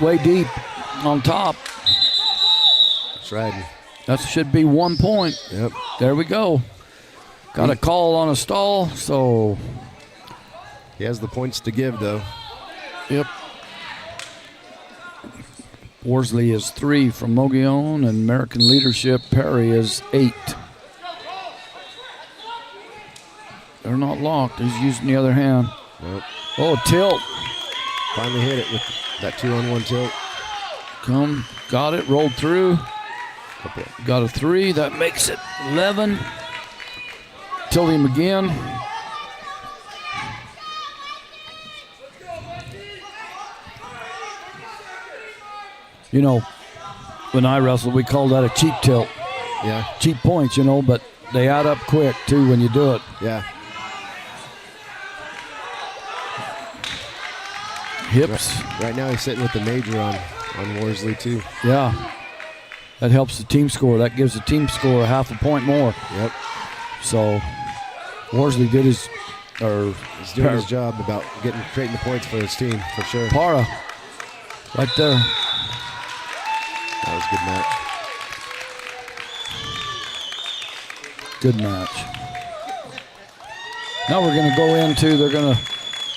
Speaker 3: way deep on top.
Speaker 6: That's right.
Speaker 3: That should be 1 point.
Speaker 6: Yep.
Speaker 3: There we go. Got a call on a stall, so.
Speaker 6: He has the points to give, though.
Speaker 3: Yep. Worsley is 3 from Mogollon, and American Leadership Perry is 8. They're not locked. He's using the other hand.
Speaker 6: Nope.
Speaker 3: Oh, tilt.
Speaker 6: Finally hit it with that 2-on-1 tilt.
Speaker 3: Got it, rolled through. Got a 3. That makes it 11. Tilt him again. When I wrestled, we call that a cheap tilt.
Speaker 6: Yeah.
Speaker 3: Cheap points, but they add up quick, too, when you do it.
Speaker 6: Yeah.
Speaker 3: Hips.
Speaker 6: Right now he's sitting with the major on Worsley, too.
Speaker 3: Yeah. That helps the team score. That gives the team score a half a point more.
Speaker 6: Yep.
Speaker 3: So Worsley did
Speaker 6: he's doing his job about creating the points for his team, for sure.
Speaker 3: Parra, right there.
Speaker 6: That was a good match.
Speaker 3: Good match. Now we're going to go into, they're going to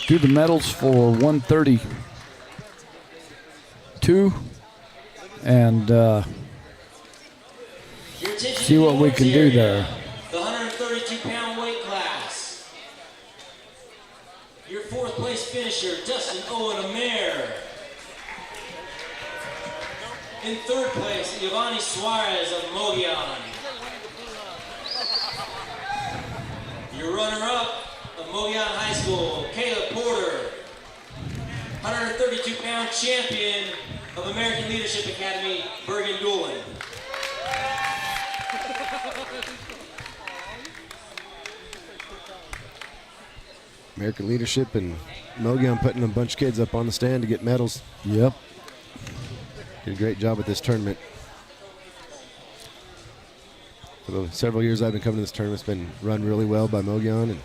Speaker 3: do the medals for 132 and see what we can do there.
Speaker 4: The 132-pound weight class. Your 4th place finisher, Dustin Owen Amer. In third place, Giovanni Suarez of Mogollon. Your runner-up of Mogollon High School, Caleb Porter, 132-pound champion of American Leadership Academy, Bergen-Dulin.
Speaker 6: American Leadership and Mogollon putting a bunch of kids up on the stand to get medals.
Speaker 3: Yep.
Speaker 6: Did a great job at this tournament. For the several years I've been coming to this tournament, it's been run really well by Mogollon and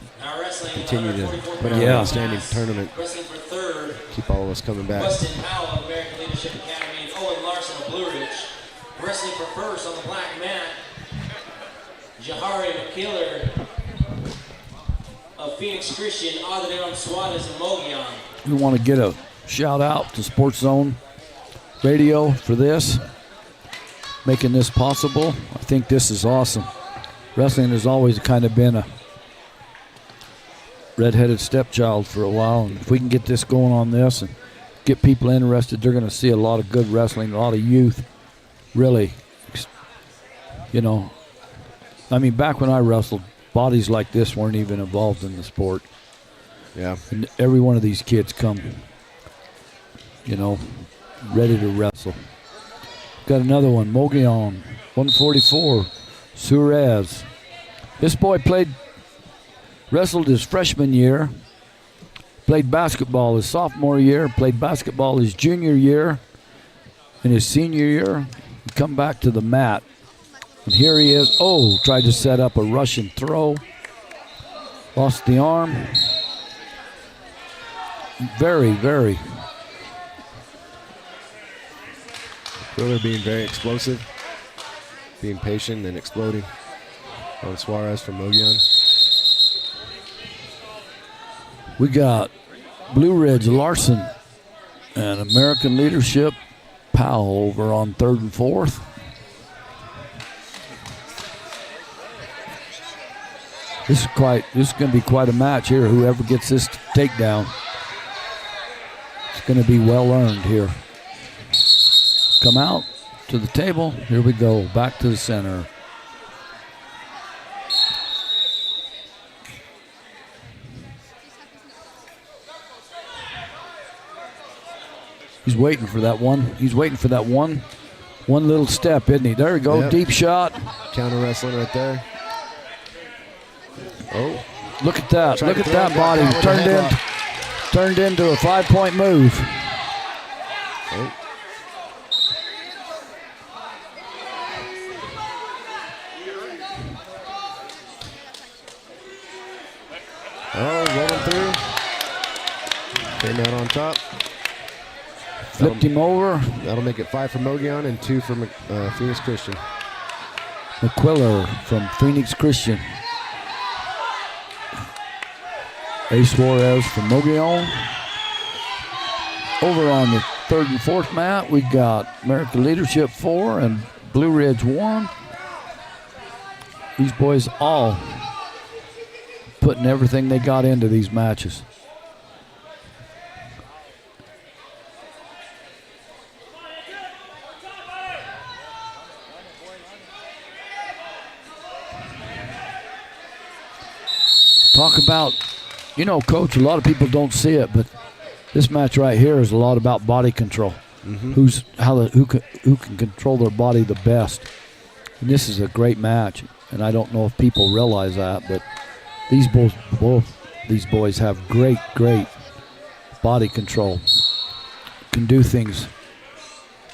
Speaker 6: continue to put on an outstanding tournament. Keep all of us coming back.
Speaker 4: Weston Powell of American Leadership Academy and Owen Larson of Blue Ridge. Wrestling for first on the black mat, Jahari McKiller of Phoenix Christian, Adrian Suarez of Mogollon.
Speaker 3: We want to get a shout out to Sports Zone Radio for this, making this possible. I think this is awesome. Wrestling has always kind of been a redheaded stepchild for a while, and if we can get this going on this and get people interested, they're going to see a lot of good wrestling, a lot of youth. Really, you know, I mean, back when I wrestled, bodies like this weren't even involved in the sport.
Speaker 6: Yeah.
Speaker 3: And every one of these kids come, you know, ready to wrestle. Got another one, Mogollon, 144, Suarez. This boy wrestled his freshman year, played basketball his sophomore year, played basketball his junior year, and his senior year, he come back to the mat. And here he is. Oh, tried to set up a Russian throw. Lost the arm. Very, very.
Speaker 6: Quiller being very explosive, being patient and exploding on Suarez from Mogollon.
Speaker 3: We got Blue Ridge Larson and American Leadership Powell over on third and fourth. This is going to be quite a match here. Whoever gets this takedown, it's going to be well earned here. Come out to the table. Here we go. Back to the center. He's waiting for that one. He's waiting for that one little step, isn't he? There we go. Yep. Deep shot.
Speaker 6: Counter wrestling right there. Oh,
Speaker 3: look at that! Look at that body turned into a 5-point move.
Speaker 6: Oh. Rolling through. Came out on top.
Speaker 3: Flipped him over.
Speaker 6: That'll make it 5 for Mogollon and 2 for Phoenix Christian.
Speaker 3: McQuiller from Phoenix Christian. A. Suarez from Mogollon. Over on the third and fourth mat, we got American Leadership 4 and Blue Ridge 1. These boys all putting everything they got into these matches. Talk about, you know, Coach, a lot of people don't see it, but this match right here is a lot about body control.
Speaker 6: Mm-hmm.
Speaker 3: Who can control their body the best. And this is a great match, and I don't know if people realize that, but both these boys have great body control. Can do things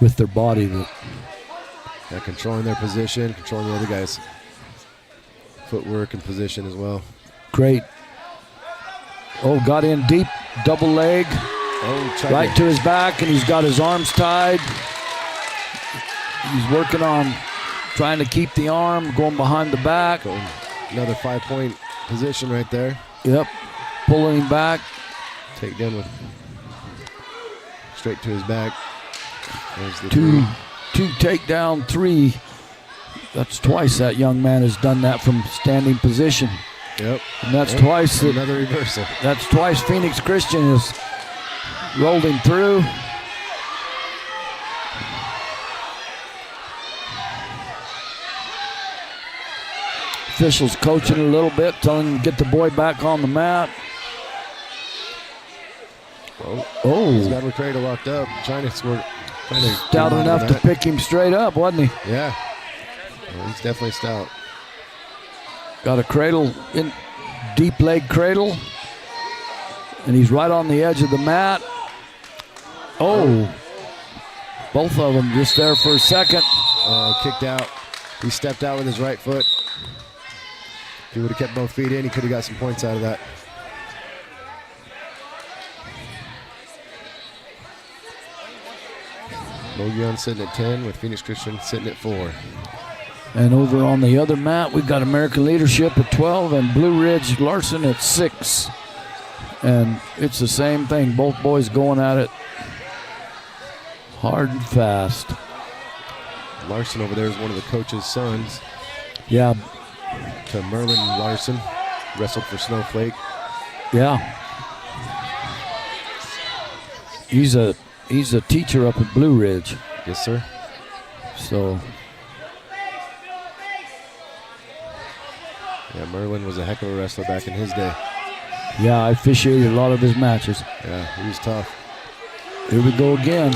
Speaker 3: with their body that
Speaker 6: controlling their position, controlling the other guy's footwork and position as well.
Speaker 3: Great. Oh, got in deep, double leg.
Speaker 6: Oh,
Speaker 3: right to his back, and he's got his arms tied. He's working on trying to keep the arm, going behind the back.
Speaker 6: Another 5-point position right there.
Speaker 3: Yep, pulling him back.
Speaker 6: Take down with straight to his back. There's the
Speaker 3: two takedown, 3. That's twice that young man has done that from standing position.
Speaker 6: Yep.
Speaker 3: And that's twice.
Speaker 6: Another reversal.
Speaker 3: That's twice Phoenix Christian has rolled him through. Officials coaching a little bit, telling him to get the boy back on the mat. Oh.
Speaker 6: He's got McCradle locked up. Trying to
Speaker 3: Stout enough to pick him straight up, wasn't he?
Speaker 6: Yeah. Well, he's definitely stout.
Speaker 3: Got a cradle, in deep leg cradle. And he's right on the edge of the mat. Oh. Both of them just there for a second.
Speaker 6: Kicked out. He stepped out with his right foot. If he would have kept both feet in, he could have got some points out of that. Mogollon sitting at 10 with Phoenix Christian sitting at 4.
Speaker 3: And over on the other mat, we've got American Leadership at 12 and Blue Ridge Larson at 6. And it's the same thing. Both boys going at it hard and fast.
Speaker 6: Larson over there is one of the coach's sons.
Speaker 3: Yeah.
Speaker 6: To Merlin Larson. Wrestled for Snowflake.
Speaker 3: Yeah. He's a teacher up at Blue Ridge.
Speaker 6: Yes, sir.
Speaker 3: So.
Speaker 6: Yeah, Merlin was a heck of a wrestler back in his day.
Speaker 3: Yeah, I officiated a lot of his matches.
Speaker 6: Yeah, he was tough.
Speaker 3: Here we go again.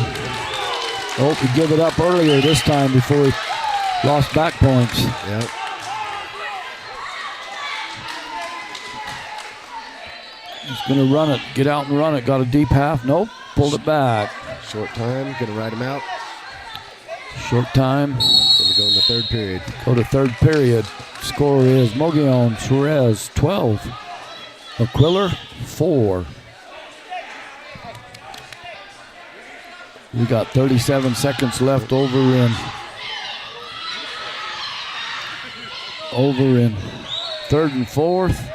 Speaker 3: Oh, he gave it up earlier this time before he lost back points.
Speaker 6: Yep.
Speaker 3: He's going to run it, get out and run it. Got a deep half. Nope, pulled it back.
Speaker 6: Short time, going to ride him out.
Speaker 3: Short time.
Speaker 6: Going to go in the third period.
Speaker 3: Go to third period. Score is Mogollon Suarez 12. McQuiller 4. We got 37 seconds left over in third and fourth.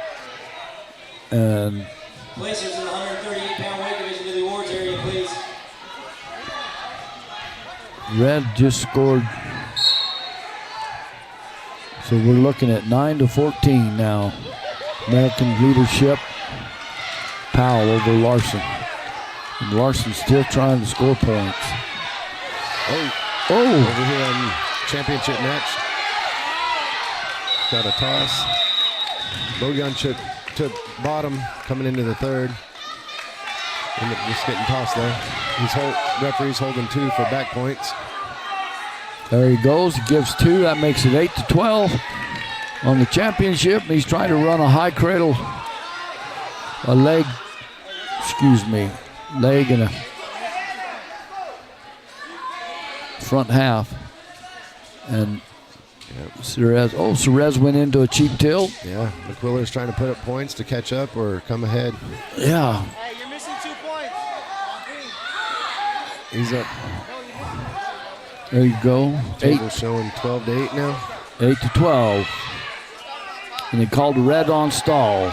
Speaker 3: And
Speaker 4: Placers in the 138-pound weight division to the awards area, please.
Speaker 3: Red just scored. So we're looking at 9-14 now. American Leadership. Powell over Larson. And Larson's still trying to score points.
Speaker 6: Oh. Over here on championship match. Got a toss. Mogollon took bottom coming into the third. Ended up just getting tossed there. Referee's holding 2 for back points.
Speaker 3: There he goes. He gives 2. That makes it 8-12 on the championship. He's trying to run a high cradle, leg and a front half. And Suarez went into a cheap tilt.
Speaker 6: Yeah, McQuiller's trying to put up points to catch up or come ahead.
Speaker 3: Yeah.
Speaker 12: Hey, you're missing 2 points.
Speaker 6: He's up.
Speaker 3: There you go.
Speaker 6: Table showing 12-8 now.
Speaker 3: 8-12. And they called red on stall.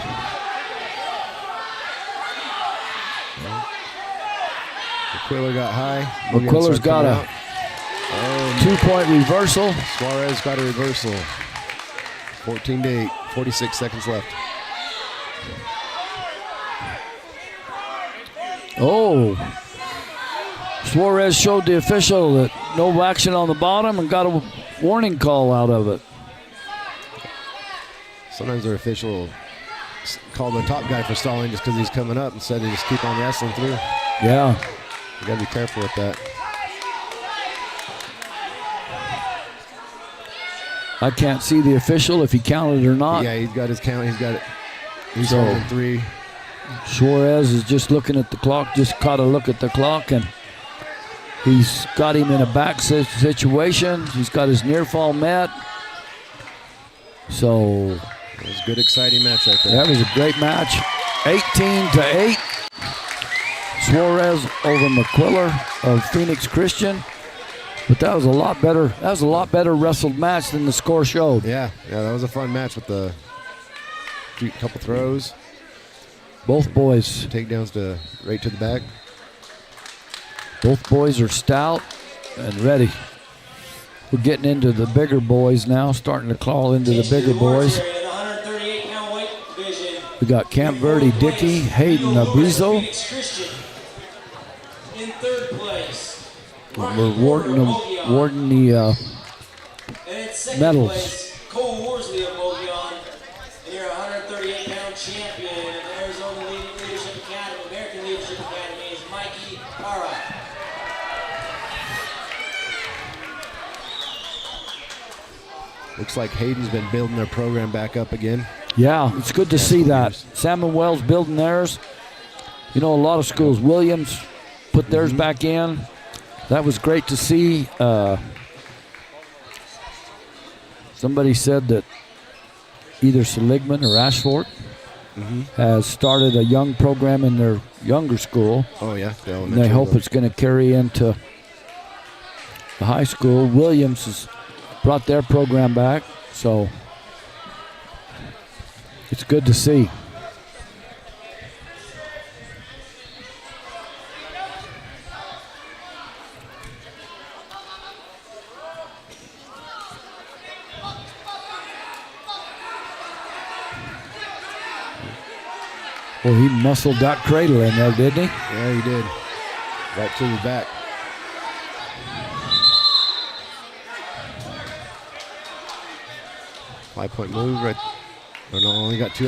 Speaker 6: McQuiller got high.
Speaker 3: McQuiller's got a 2-point reversal.
Speaker 6: Suarez got a reversal. 14-8. 46 seconds left.
Speaker 3: Oh. Suarez showed the official that no action on the bottom and got a warning call out of it.
Speaker 6: Sometimes their official call the top guy for stalling just because he's coming up instead of just keep on wrestling through.
Speaker 3: Yeah.
Speaker 6: You got to be careful with that.
Speaker 3: I can't see the official if he counted or not.
Speaker 6: Yeah, he's got his count. He's got it. He's holding 3.
Speaker 3: Suarez is just looking at the clock, just caught a look at the clock, and he's got him in a back situation. He's got his near fall met. So
Speaker 6: it was a good, exciting match right there.
Speaker 3: That was a great match. 18-8. Suarez over McQuiller of Phoenix Christian. But that was a lot better. That was a lot better wrestled match than the score showed.
Speaker 6: Yeah, that was a fun match with the couple throws.
Speaker 3: Both boys.
Speaker 6: Takedowns right to the back.
Speaker 3: Both boys are stout and ready. We're getting into the bigger boys now, starting to claw into the bigger boys. We got Camp Verde Dickey, Hayden Abrizo.
Speaker 4: In third place.
Speaker 3: We're awarding the medals.
Speaker 4: Cole Worsley of Mogollon champion of the Arizona Leadership Academy, American Leadership Academy, is Mikey Para.
Speaker 6: Looks like Hayden's been building their program back up again.
Speaker 3: Yeah, it's good to see that. Salmon Wells building theirs. You know, a lot of schools. Williams put theirs back in. That was great to see. Somebody said that either Seligman or Ashford has started a young program in their younger school.
Speaker 6: Oh, yeah.
Speaker 3: And they hope it's going to carry into the high school. Williams has brought their program back, so it's good to see. Well, he muscled that cradle in there, didn't he?
Speaker 6: Yeah, he did. Right to the back. Five-point move, right? Oh no, only got two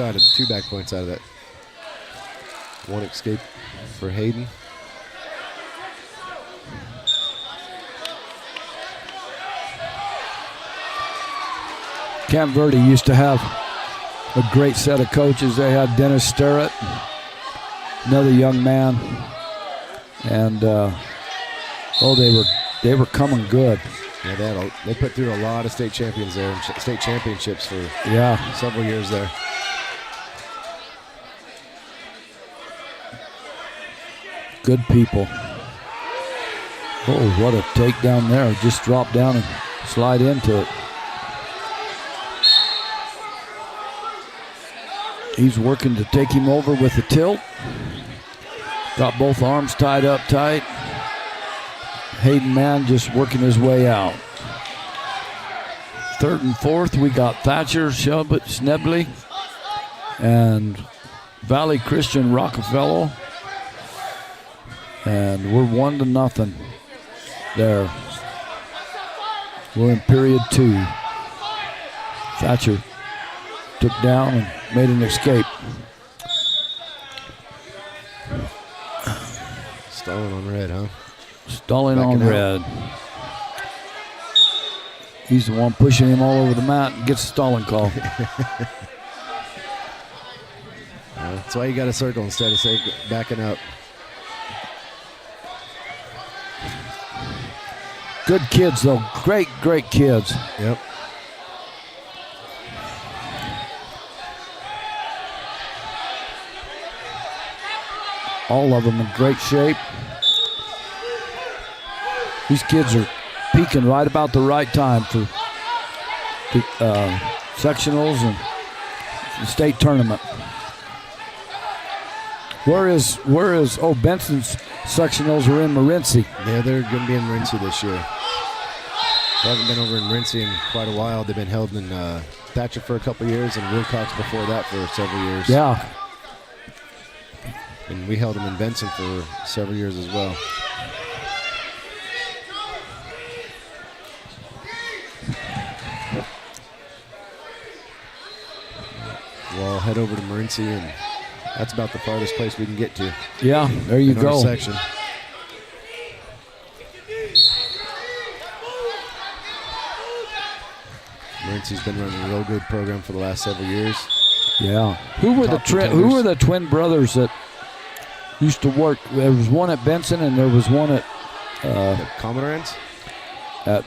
Speaker 6: back points out of that. One escape for Hayden.
Speaker 3: Camp Verde used to have a great set of coaches. They had Dennis Sterrett, another young man, and they were coming good.
Speaker 6: Yeah, they put through a lot of state champions there, and state championships for several years there.
Speaker 3: Good people. Oh, what a takedown there. Just drop down and slide into it. He's working to take him over with the tilt. Got both arms tied up tight. Hayden Mann just working his way out. Third and fourth, we got Thatcher, Schnebley, and Valley Christian Rockefeller. And we're 1-0 there. We're in period 2. Thatcher took down and made an escape.
Speaker 6: Stalling on red, huh?
Speaker 3: Stalling on red. He's the one pushing him all over the mat and gets a stalling call.
Speaker 6: That's why you got to circle instead of backing up.
Speaker 3: Good kids, though. Great, great kids.
Speaker 6: Yep.
Speaker 3: All of them in great shape. These kids are peaking right about the right time for the sectionals and the state tournament. Where is Benson's sectionals are in Morenci.
Speaker 6: Yeah, they're going to be in Morenci this year. They haven't been over in Morenci in quite a while. They've been held in Thatcher for a couple years and Wilcox before that for several years.
Speaker 3: Yeah.
Speaker 6: And we held them in Benson for several years as well. We'll all head over to Morenci, and that's about the farthest place we can get to.
Speaker 3: Yeah, there you go.
Speaker 6: Our section. Morenci's been running a real good program for the last several years.
Speaker 3: Yeah. Who were the twin brothers that used to work? There was one at Benson and there was one at
Speaker 6: the Comodorans?
Speaker 3: At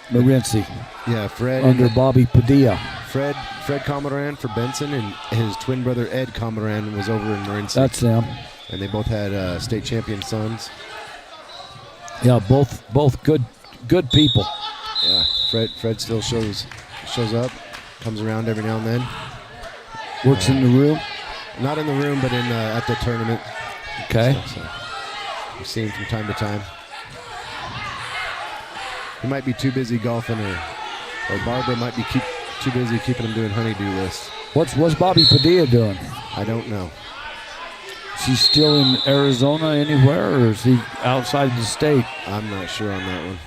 Speaker 3: Morenci.
Speaker 6: Yeah, Fred.
Speaker 3: Under Bobby Padilla.
Speaker 6: Fred Comodoran for Benson, and his twin brother Ed Comodoran was over in Morenci.
Speaker 3: That's them.
Speaker 6: And they both had state champion sons.
Speaker 3: Yeah, both good people.
Speaker 6: Yeah, Fred still shows up, comes around every now and then.
Speaker 3: Works in the room?
Speaker 6: Not in the room, but in at the tournament.
Speaker 3: Okay.
Speaker 6: So we see him from time to time. He might be too busy golfing, or Barbara might be too busy keeping him doing honeydew lists.
Speaker 3: What's Bobby Padilla doing?
Speaker 6: I don't know.
Speaker 3: Is he still in Arizona anywhere, or is he outside the state?
Speaker 6: I'm not sure on that one.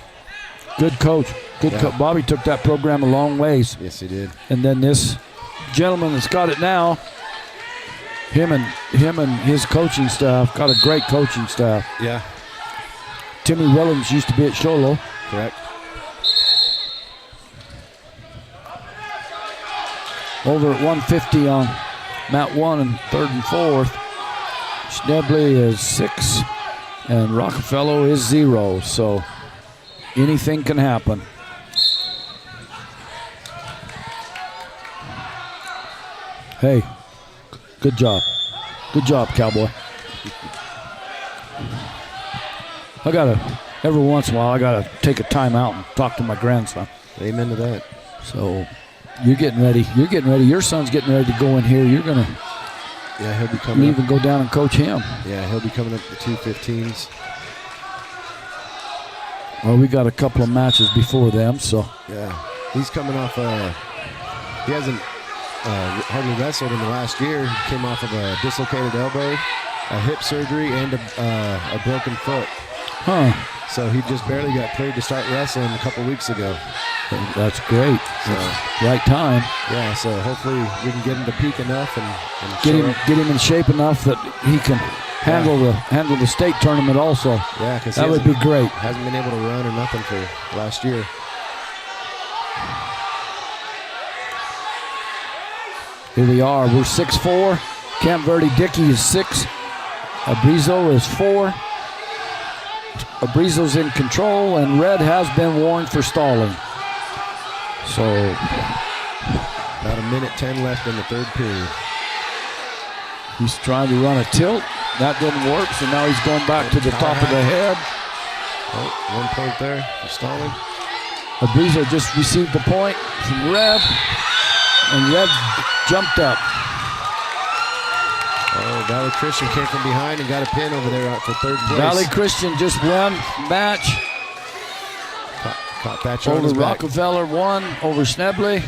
Speaker 3: Good coach. Bobby took that program a long ways.
Speaker 6: Yes, he did.
Speaker 3: And then this gentleman that's got it now Him and his coaching staff got a great coaching staff.
Speaker 6: Yeah.
Speaker 3: Timmy Willems used to be at Sholo.
Speaker 6: Correct.
Speaker 3: Over at 150 on mat 1 and 3rd and 4th. Schnebley is 6 and Rockefeller is 0. So anything can happen. Hey, good job. Good job, Cowboy. Every once in a while, I gotta take a time out and talk to my grandson.
Speaker 6: Amen to that.
Speaker 3: So you're getting ready. Your son's getting ready to go in here. You're gonna
Speaker 6: he'll be coming
Speaker 3: leave and go down and coach him.
Speaker 6: Yeah, he'll be coming up to the 215s.
Speaker 3: Well, we got a couple of matches before them, so.
Speaker 6: Yeah, he's coming off, he hasn't hardly wrestled in the last year. He came off of a dislocated elbow, a hip surgery, and a broken foot.
Speaker 3: Huh.
Speaker 6: So he just barely got cleared to start wrestling a couple weeks ago.
Speaker 3: That's great. So, right time.
Speaker 6: Yeah, so hopefully we can get him to peak enough and
Speaker 3: get him in shape enough that he can handle the state tournament also.
Speaker 6: Yeah, because
Speaker 3: that would be great.
Speaker 6: Hasn't been able to run or nothing for last year.
Speaker 3: Here we are. We're 6'4". Camp Verde Dickey is 6. Abrizo is 4. Abrizo's in control, and red has been warned for stalling. So,
Speaker 6: about 1:10 left in the 3rd period.
Speaker 3: He's trying to run a tilt. That didn't work, so now he's going back to the top of the head.
Speaker 6: Oh, 1 point there for stalling.
Speaker 3: Abrizo just received the point from red, and red jumped up.
Speaker 6: Oh, Valley Christian came from behind and got a pin over there out for 3rd place.
Speaker 3: Valley Christian just won match.
Speaker 6: Caught Thatcher on
Speaker 3: over
Speaker 6: his back.
Speaker 3: Rockefeller, won over Schnebley.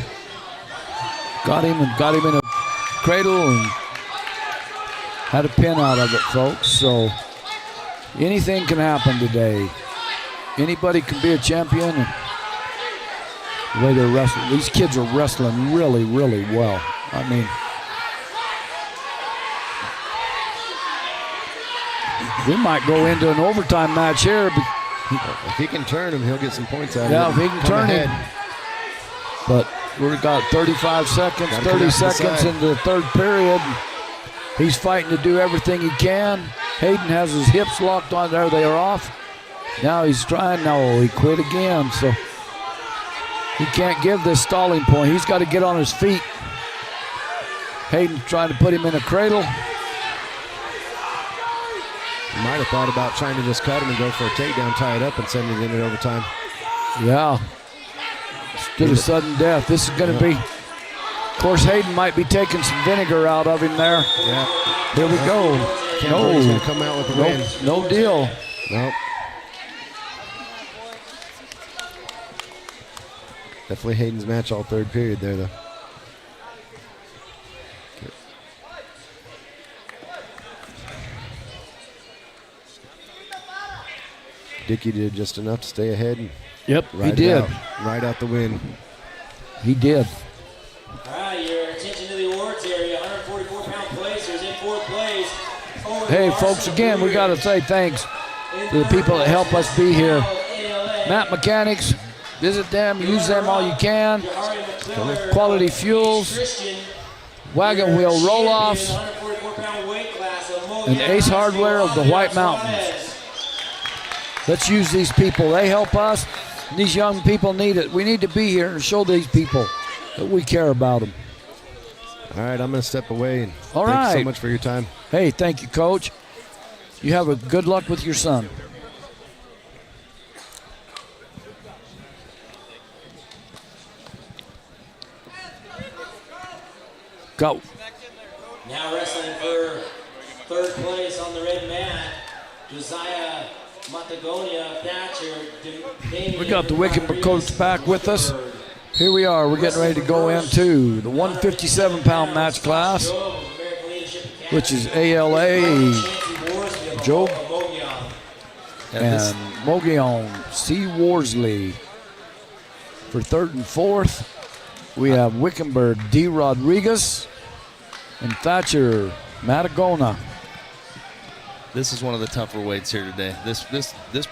Speaker 3: Got him in a cradle and had a pin out of it, folks. So anything can happen today. Anybody can be a champion. And the way they're wrestling, these kids are wrestling really, really well. I mean, we might go into an overtime match here.
Speaker 6: If he can turn him, he'll get some points out of it.
Speaker 3: Yeah, if he can turn him. But we've got 35 seconds, 30 seconds into the 3rd period. He's fighting to do everything he can. Hayden has his hips locked on there. They are off. Now he's trying. No, he quit again. So he can't give this stalling point. He's got to get on his feet. Hayden trying to put him in a cradle.
Speaker 6: Might have thought about trying to just cut him and go for a takedown, tie it up, and send it in at overtime.
Speaker 3: Yeah. Instead of sudden death. This is going to be, of course, Hayden might be taking some vinegar out of him there.
Speaker 6: Yeah.
Speaker 3: Here we go.
Speaker 6: He's going to come out with the win.
Speaker 3: No deal.
Speaker 6: Nope. Definitely Hayden's match all 3rd period there, though. Dickey did just enough to stay ahead. And
Speaker 3: yep, he did.
Speaker 6: Ride out the win.
Speaker 3: He did.
Speaker 4: All right, your attention to the awards area. 144-pound placers in 4th place.
Speaker 3: Hey, folks, again, we got to say thanks to the people that help us be here. Matt Mechanics, visit them, use them all you can. Quality Fuels, Wagon Wheel Roll-Offs, and Ace Hardware of the White Mountains. Let's use these people. They help us. These young people need it. We need to be here and show these people that we care about them.
Speaker 6: All right, I'm going to step away. And
Speaker 3: all
Speaker 6: thank
Speaker 3: right.
Speaker 6: you so much for your time.
Speaker 3: Hey, thank you, Coach. You have a good luck with your son. Go.
Speaker 4: Now wrestling for 3rd place on the red mat, Josiah Matagonia, Thatcher,
Speaker 3: We got the Wickenburg coach back with us. Here we are. We're getting ready to go into the 157-pound match class, which is ALA, Joe, and Mogollon, C. Worsley. For 3rd and 4th, we have Wickenburg, D. Rodriguez, and Thatcher, Matagona.
Speaker 10: This is one of the tougher weights here today. This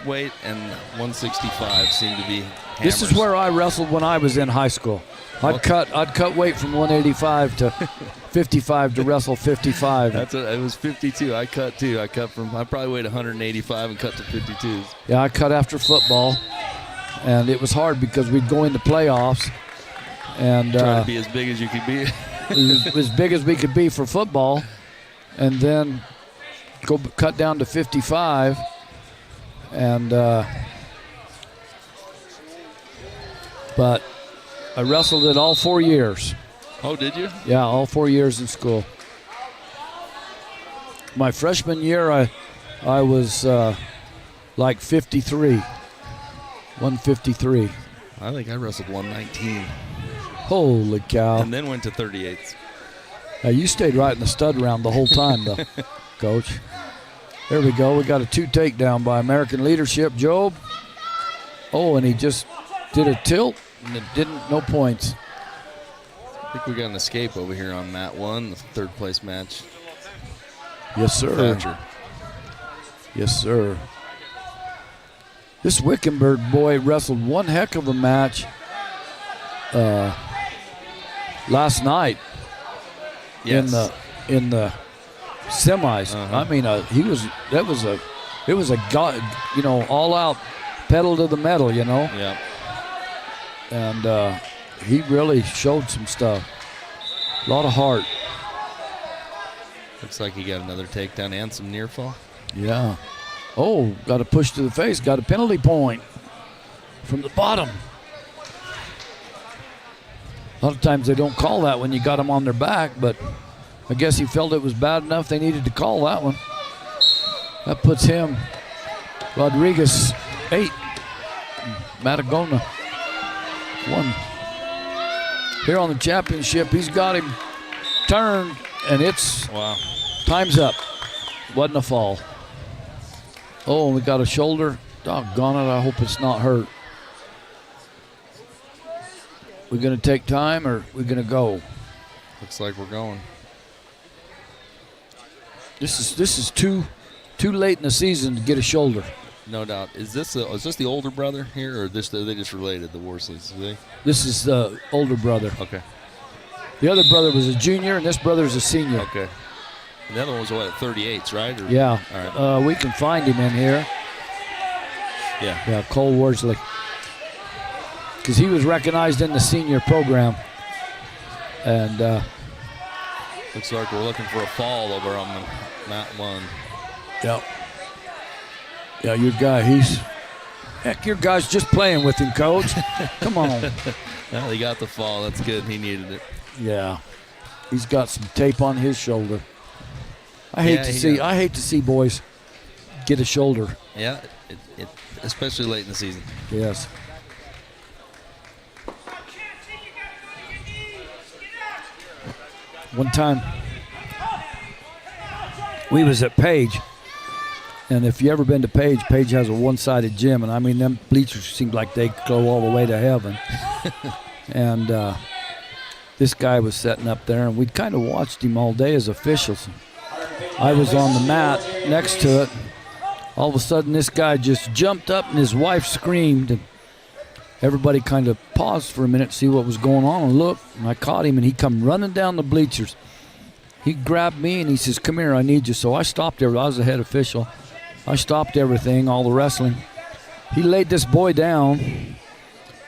Speaker 10: weight and 165 seem to be hammers.
Speaker 3: This is where I wrestled when I was in high school. I'd cut weight from 185 to 55 to wrestle 55.
Speaker 10: It was 52. I cut too. I probably weighed 185 and cut to 52s.
Speaker 3: Yeah, I cut after football, and it was hard because we'd go into playoffs and
Speaker 10: try to be as big as you could be.
Speaker 3: as big as we could be for football, and then cut down to 55, and but I wrestled it all 4 years.
Speaker 10: Oh, did you?
Speaker 3: Yeah, all 4 years in school. My freshman year, I was like 53, 153.
Speaker 10: I think I wrestled 119.
Speaker 3: Holy cow.
Speaker 10: And then went to 38s.
Speaker 3: Now, you stayed right in the stud round the whole time, though, Coach. There we go. We got a 2 takedown by American Leadership, Job. Oh, and he just did a tilt, and it didn't, no points.
Speaker 10: I think we got an escape over here on mat 1, the 3rd place match.
Speaker 3: Yes, sir.
Speaker 10: Thatcher.
Speaker 3: Yes, sir. This Wickenburg boy wrestled one heck of a match last night in the semis. I mean, it was a all out pedal to the metal,
Speaker 10: Yeah.
Speaker 3: And he really showed some stuff. A lot of heart.
Speaker 10: Looks like he got another takedown and some near fall.
Speaker 3: Yeah. Oh, got a push to the face. Got a penalty point from the bottom. A lot of times they don't call that when you got them on their back, but I guess he felt it was bad enough they needed to call that one. That puts him, Rodriguez, 8. Matagona, 1. Here on the championship, he's got him turned, and it's time's up. Wasn't a fall. Oh, we got a shoulder. Doggone it, I hope it's not hurt. We gonna take time or we gonna go?
Speaker 10: Looks like we're going.
Speaker 3: This is too late in the season to get a shoulder.
Speaker 10: No doubt. Is this the older brother here, or are they just related, the Worsleys?
Speaker 3: This is the older brother.
Speaker 10: Okay.
Speaker 3: The other brother was a junior, and this brother's a senior.
Speaker 10: Okay. And the other one was at 38s, right?
Speaker 3: Yeah.
Speaker 10: All right.
Speaker 3: We can find him in here.
Speaker 10: Yeah.
Speaker 3: Yeah, Cole Worsley. Because he was recognized in the senior program. And
Speaker 10: looks like we're looking for a fall over on the mat 1.
Speaker 3: Yep. Yeah, your guy's just playing with him, Coach. Come on.
Speaker 10: Well, he got the fall. That's good. He needed it.
Speaker 3: Yeah. He's got some tape on his shoulder. I hate to see boys get a shoulder.
Speaker 10: Yeah, especially late in the season.
Speaker 3: Yes. One time, we was at Page, and if you ever been to Page has a one-sided gym, and I mean, them bleachers seem like they go all the way to heaven. And this guy was setting up there, and we'd kind of watched him all day as officials. I was on the mat next to it. All of a sudden, this guy just jumped up, and his wife screamed, and everybody kind of paused for a minute to see what was going on and looked, and I caught him, and he come running down the bleachers. He grabbed me, and he says, "Come here, I need you." So I stopped everything. I was the head official. I stopped everything, all the wrestling. He laid this boy down.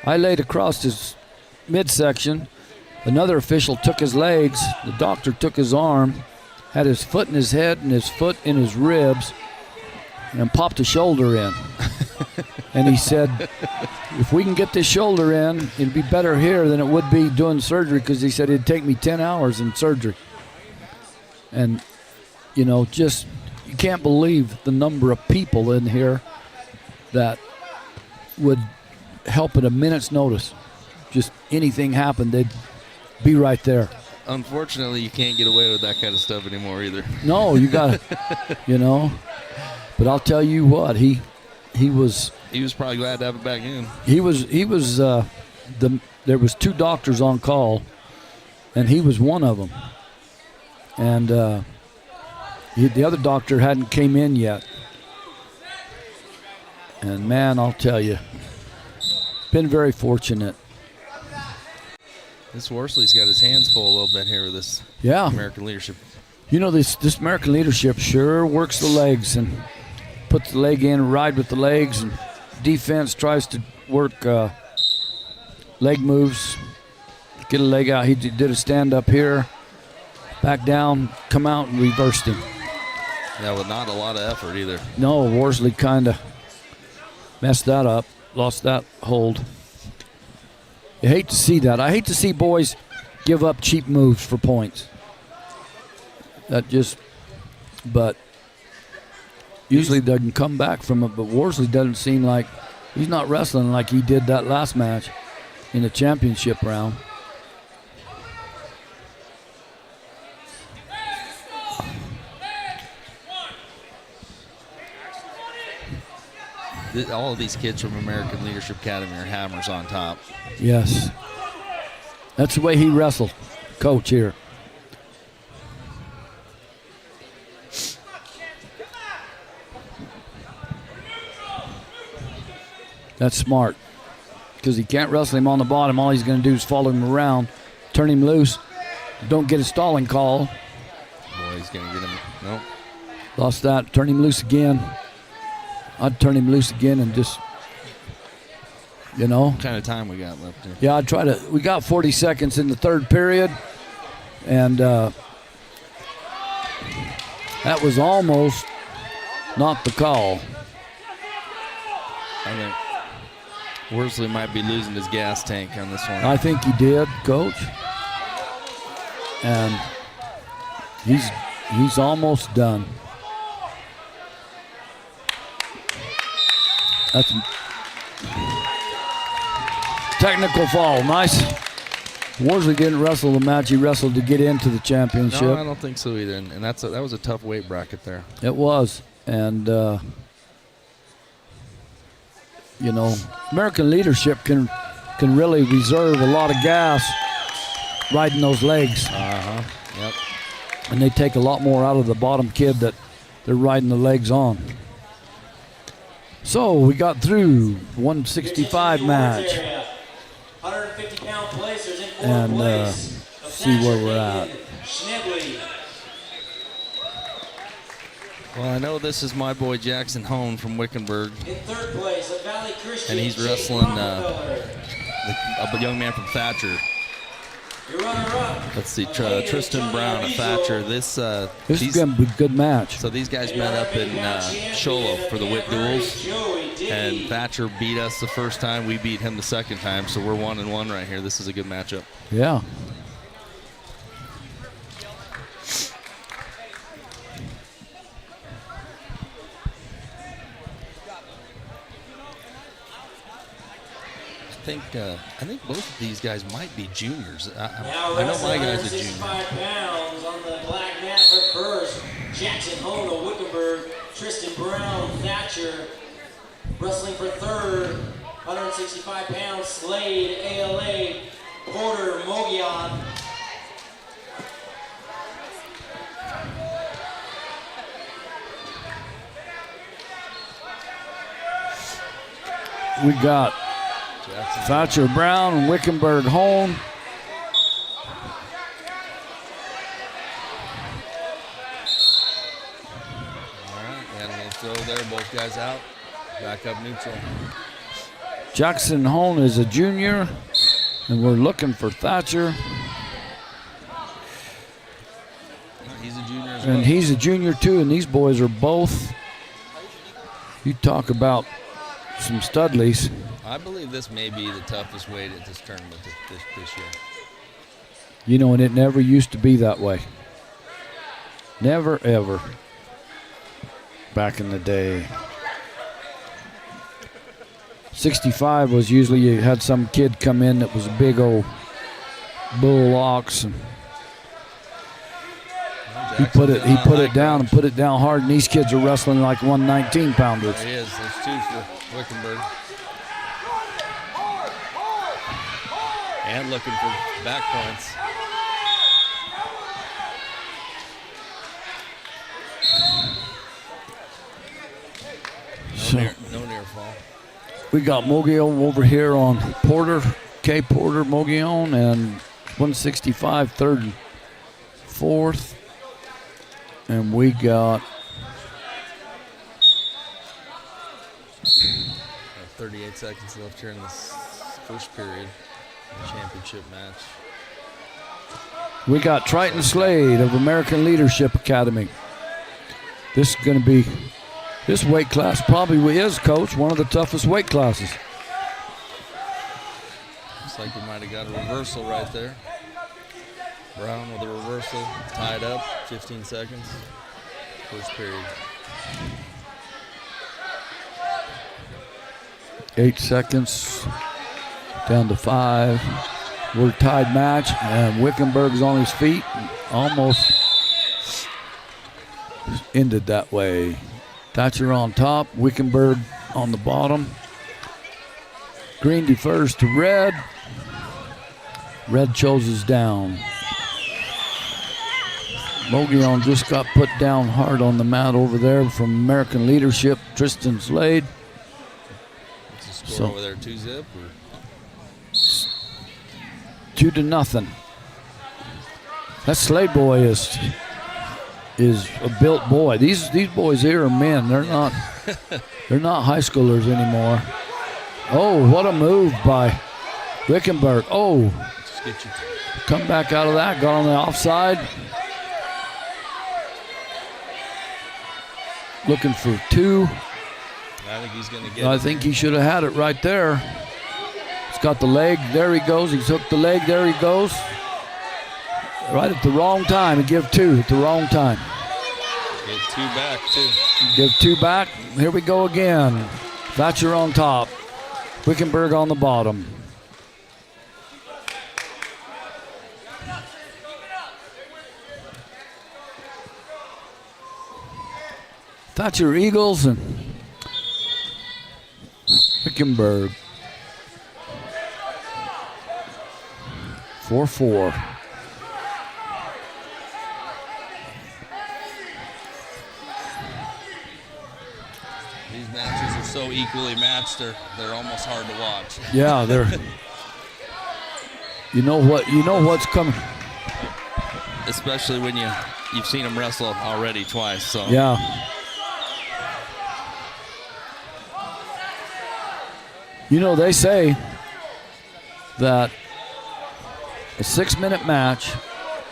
Speaker 3: I laid across his midsection. Another official took his legs. The doctor took his arm, had his foot in his head and his foot in his ribs, and popped a shoulder in. And he said, if we can get this shoulder in, it'd be better here than it would be doing surgery, because he said it'd take me 10 hours in surgery. And, just, you can't believe the number of people in here that would help at a minute's notice. Just anything happened, they'd be right there.
Speaker 10: Unfortunately, you can't get away with that kind of stuff anymore either.
Speaker 3: No, you got to, But I'll tell you what, he was
Speaker 10: probably glad to have it back in.
Speaker 3: There was 2 doctors on call, and he was one of them. And The other doctor hadn't came in yet. And man, I'll tell you, been very fortunate.
Speaker 17: This Worsley's got his hands full a little bit here with this American leadership.
Speaker 3: You know, this American leadership sure works the legs and puts the leg in, ride with the legs, and defense tries to work leg moves, get a leg out. He did a stand up here, back down, come out and reversed him.
Speaker 17: Yeah, with not a lot of effort either.
Speaker 3: No, Worsley kind of messed that up, lost that hold. You hate to see that. I hate to see boys give up cheap moves for points. But usually they can come back from it, but Worsley doesn't seem like, he's not wrestling like he did that last match in the championship round.
Speaker 17: All of these kids from American Leadership Academy are hammers on top.
Speaker 3: Yes. That's the way he wrestled, coach here. That's smart, because he can't wrestle him on the bottom. All he's going to do is follow him around, turn him loose, don't get a stalling call.
Speaker 17: Boy, he's going to get him. Nope.
Speaker 3: Lost that, turn him loose again. I'd turn him loose again and just, you know.
Speaker 17: What kind of time we got left here?
Speaker 3: Yeah, I'd try to. We got 40 seconds in the third period, and that was almost not the call.
Speaker 17: I think Worsley might be losing his gas tank on this one.
Speaker 3: I think he did, Coach. And he's almost done. That's technical fall. Nice. Worsley didn't wrestle the match. He wrestled to get into the championship.
Speaker 17: No, I don't think so either. And that was a tough weight bracket there.
Speaker 3: It was. And, you know, American leadership can really reserve a lot of gas riding those legs.
Speaker 17: Uh-huh. Yep.
Speaker 3: And they take a lot more out of the bottom kid that they're riding the legs on. So we got through 165 match.
Speaker 4: 150-pound placers in fourth
Speaker 3: And
Speaker 4: place.
Speaker 3: see where we're at.
Speaker 4: Schnebley.
Speaker 17: Well, I know this is my boy Jackson Hone from Wickenburg.
Speaker 4: In third place, a Valley Christian.
Speaker 17: And he's wrestling a young man from Thatcher.
Speaker 4: Your runner-up.
Speaker 17: Let's see, Tristan Brown of Thatcher. This
Speaker 3: is going to be a good match.
Speaker 17: So these guys met up in Sholo for the Wit Duels. And Thatcher beat us the first time. We beat him the second time. So we're 1-1 right here. This is a good matchup.
Speaker 3: Yeah.
Speaker 17: I think both of these guys might be juniors.
Speaker 4: Now
Speaker 17: I know my guy's a
Speaker 4: 65
Speaker 17: junior.
Speaker 4: pounds on the black mat for first. Jackson Hone of Wickenburg. Tristan Brown, Thatcher. Wrestling for third. 165 pounds. Slade, ALA. Porter, Mogollon.
Speaker 3: We got Thatcher Brown and Wickenburg Home.
Speaker 17: All right, and a little throw there. Both guys out. Back up neutral.
Speaker 3: Jackson Hone is a junior, and we're looking for Thatcher.
Speaker 17: He's a junior as well.
Speaker 3: And he's a junior too, and these boys are both. You talk about some studlies.
Speaker 17: I believe this may be the toughest weight at this tournament this year.
Speaker 3: You know, and it never used to be that way. Never, ever. Back in the day. 65 was usually you had some kid come in that was a big old bull ox, and he put it down and put it down hard, and these kids are wrestling like 119 pounders.
Speaker 17: There he is. There's two for Wickenburg. And looking for back points.
Speaker 3: So
Speaker 17: No near fall.
Speaker 3: we got Mogollon over here on Porter, K. Porter, Mogollon, and 165, third and fourth. And we got
Speaker 10: 38 seconds left here in this first period. The championship match.
Speaker 3: We got Triton Slade of American Leadership Academy. This is going to be, this weight class probably is, Coach, one of the toughest weight classes.
Speaker 10: Looks like we might have got a reversal right there. Brown with a reversal, tied up, 15 seconds. First period.
Speaker 3: 8 seconds, down to 5. We're tied match, and Wickenburg's on his feet. Almost ended that way. Thatcher on top, Wickenburg on the bottom. Green defers to red. Red chooses down. Mogollon just got put down hard on the mat over there from American Leadership, Tristan Slade.
Speaker 10: What's the score over there, 2-zip?
Speaker 3: 2-0. That Slade boy is a built boy. These boys here are men. They're not high schoolers anymore. Oh, what a move by Wickenburg. Oh, come back out of that. Got on the offside. Looking for 2.
Speaker 10: I think he's going to get
Speaker 3: I think he should have had it right there. He's got the leg. There he goes. He took the leg. There he goes. Right at the wrong time. He gave 2 at the wrong time.
Speaker 10: Get 2 back, too.
Speaker 3: Give 2 back. Here we go again. Thatcher on top. Wickenburg on the bottom. Thatcher Eagles and Wickenburg. 4-4.
Speaker 10: These matches are so equally matched, they're almost hard to watch.
Speaker 3: Yeah, they're. You know what's coming.
Speaker 17: Especially when you've seen them wrestle already twice. So
Speaker 3: Yeah. You know, they say that a 6-minute match,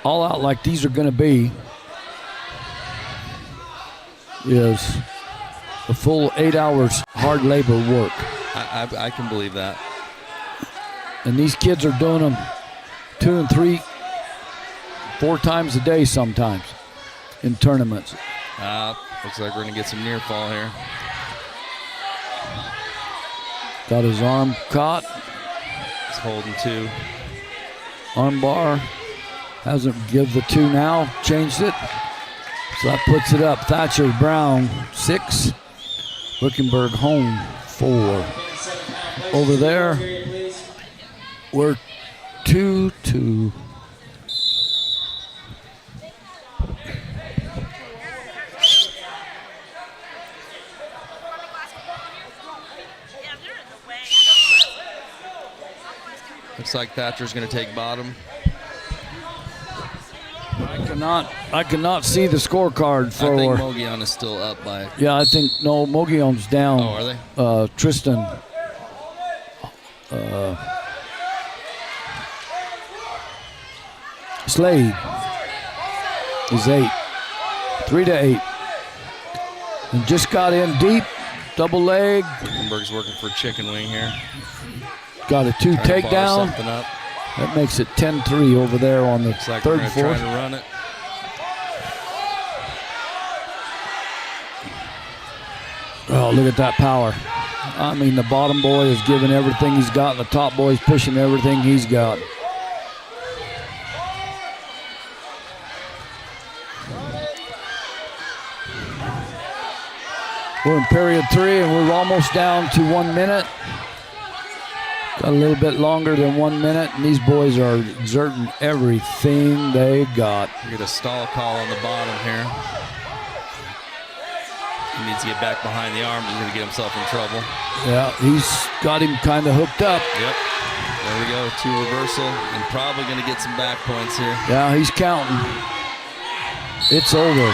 Speaker 3: all out like these are going to be, is a full 8 hours hard labor work.
Speaker 17: I can believe that.
Speaker 3: And these kids are doing them 2 and 3, 4 times a day sometimes in tournaments.
Speaker 17: Looks like we're going to get some near fall here.
Speaker 3: Got his arm caught.
Speaker 17: He's holding 2.
Speaker 3: Arm bar. Hasn't give the 2 now. Changed it. So that puts it up. Thatcher Brown 6. Wickenburg home 4. Over there, we're 2-2.
Speaker 17: Looks like Thatcher's going to take bottom.
Speaker 3: I cannot see the scorecard for.
Speaker 17: I think Mogollon is still up by.
Speaker 3: Yeah, I think no. Mogollon's down.
Speaker 17: Oh, are they?
Speaker 3: Tristan. Slade is 8. 3-8. And just got in deep. Double leg.
Speaker 17: Wickenburg's working for chicken wing here.
Speaker 3: Got a 2
Speaker 17: Trying to bar
Speaker 3: takedown.
Speaker 17: something up.
Speaker 3: That makes it 10-3 over there on the
Speaker 17: Looks like
Speaker 3: third
Speaker 17: we're
Speaker 3: and
Speaker 17: gonna
Speaker 3: fourth.
Speaker 17: try to run it.
Speaker 3: Oh, look at that power. I mean, the bottom boy is giving everything he's got, and the top boy is pushing everything he's got. We're in period 3, and we're almost down to 1 minute. Got a little bit longer than 1 minute, and these boys are exerting everything they got.
Speaker 17: We get a stall call on the bottom here. He needs to get back behind the arms. He's going to get himself in trouble.
Speaker 3: Yeah, he's got him kind of hooked up.
Speaker 17: Yep. There we go. 2 reversal, and probably going to get some back points here.
Speaker 3: Yeah, he's counting. It's over.